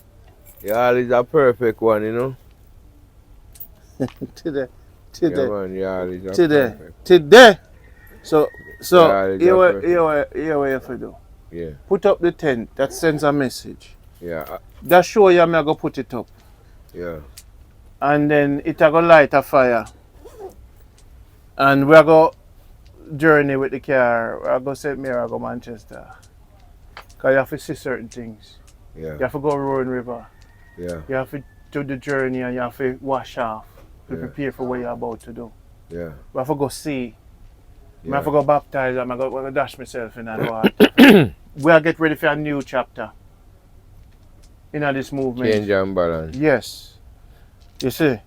Y'all is a perfect one, you know. Today. Yeah, man, y'all is a perfect. Today. So here what you have to do. Yeah. Put up the tent. That sends a message. Yeah. That show you I'm gonna put it up. Yeah. And then it gonna light a fire. And we're gonna journey with the car. We're gonna St. Mary, we're gonna Manchester. Cause you have to see certain things. Yeah. You have to go Rowan River. Yeah. You have to do the journey and you have to wash off to prepare for what you're about to do. Yeah. We have to go see. Yeah. I have to go baptize. I'm going to dash myself in that water. We'll get ready for a new chapter in this movement. Change and balance. Yes. You see?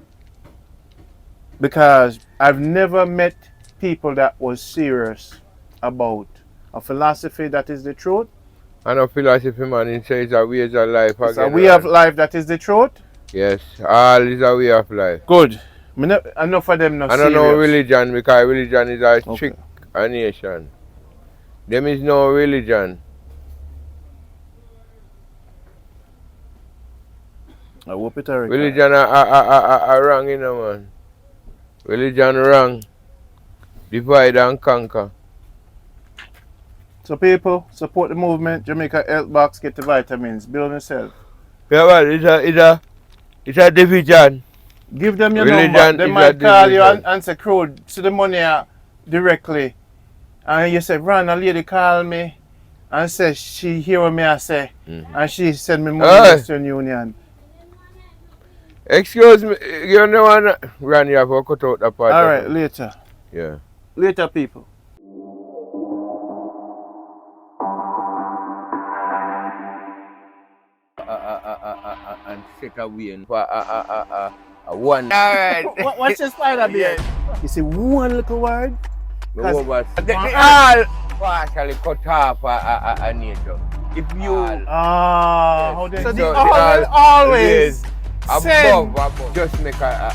Because I've never met people that was serious about a philosophy that is the truth. And a philosophy, man, it says a way of life. It's a way of life that is the truth? Yes, all is a way of life. Good. Enough of them not serious. I don't know religion, because religion is a trick a nation. Them is no religion. I hope it are. Religion are wrong, you know, man. Religion wrong. Divide and conquer. So people, support the movement. Jamaica Health Box, get the vitamins. Build yourself. Yeah, man, it's a division. Give them your Religion number. They might call you division. and say, Crude, see the money directly. And you say, Ron, a lady called me and said she hear what me I say. And she send me money to Western Union. Excuse me, you know, Ron, you have to cut out that part. Alright, later. Yeah. Later, people. set of weight for one. Alright. What's your spider beard? You see one little word? They all partially cut off a nature. If you how they so they always above, just make a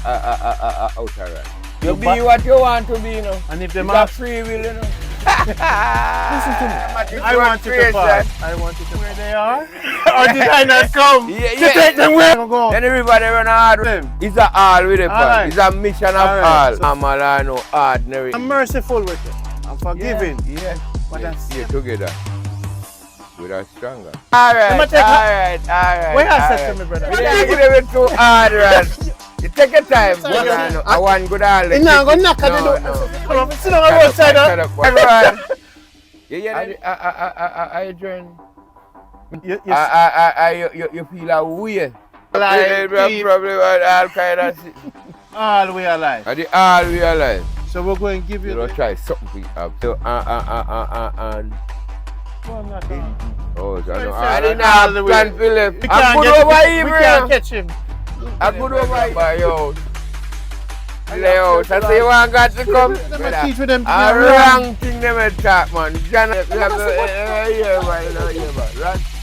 outer run. You be what you want to be, you know. And if you them have free will, you know. Listen to me. I want you to pass. I want you to where they are. Or did I not come to take them where I'm going? Then everybody run hard. It's a all with it, Right. It's a mission of all. So, I'm no ordinary. I'm merciful with it. I'm forgiving. Yeah. But that's yeah, together. We are stronger. Alright. Where I said to me, brother? You don't give it too hard, man. You take your time. I want good all the you're not going to knock at the door. Sit on the roadside. I join. You feel a way. Probably all kind of shit. All we alive. All we alive. So we're going to give you. You know, try something for you. So, and. Oh, I didn't have the plan for left. I'm good over here, we can't catch him. I'm good over here. Yo. Leo, so say you want God to come? Teach with them. A wrong thing them attack, man.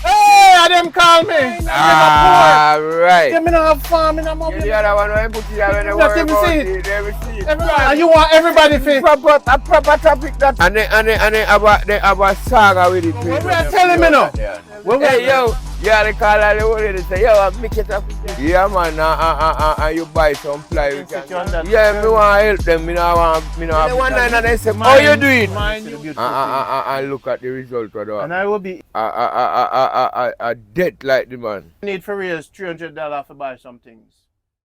Hey, I them call me. Right. Them don't have farm in a mobile. The other one when put it there when they worry about it. They see it. And you want everybody to a proper topic that. And they have a saga with it. What we are telling me now? Hey, yo. Yeah, they call all the whole they say, yo, I make it up. Yeah, man, and you buy some fly. Yeah, me want to help them. Me no want. One night and they say, how you doing? And look at the result of that. And I will be a debt like the man. Need for real $300 to buy some things.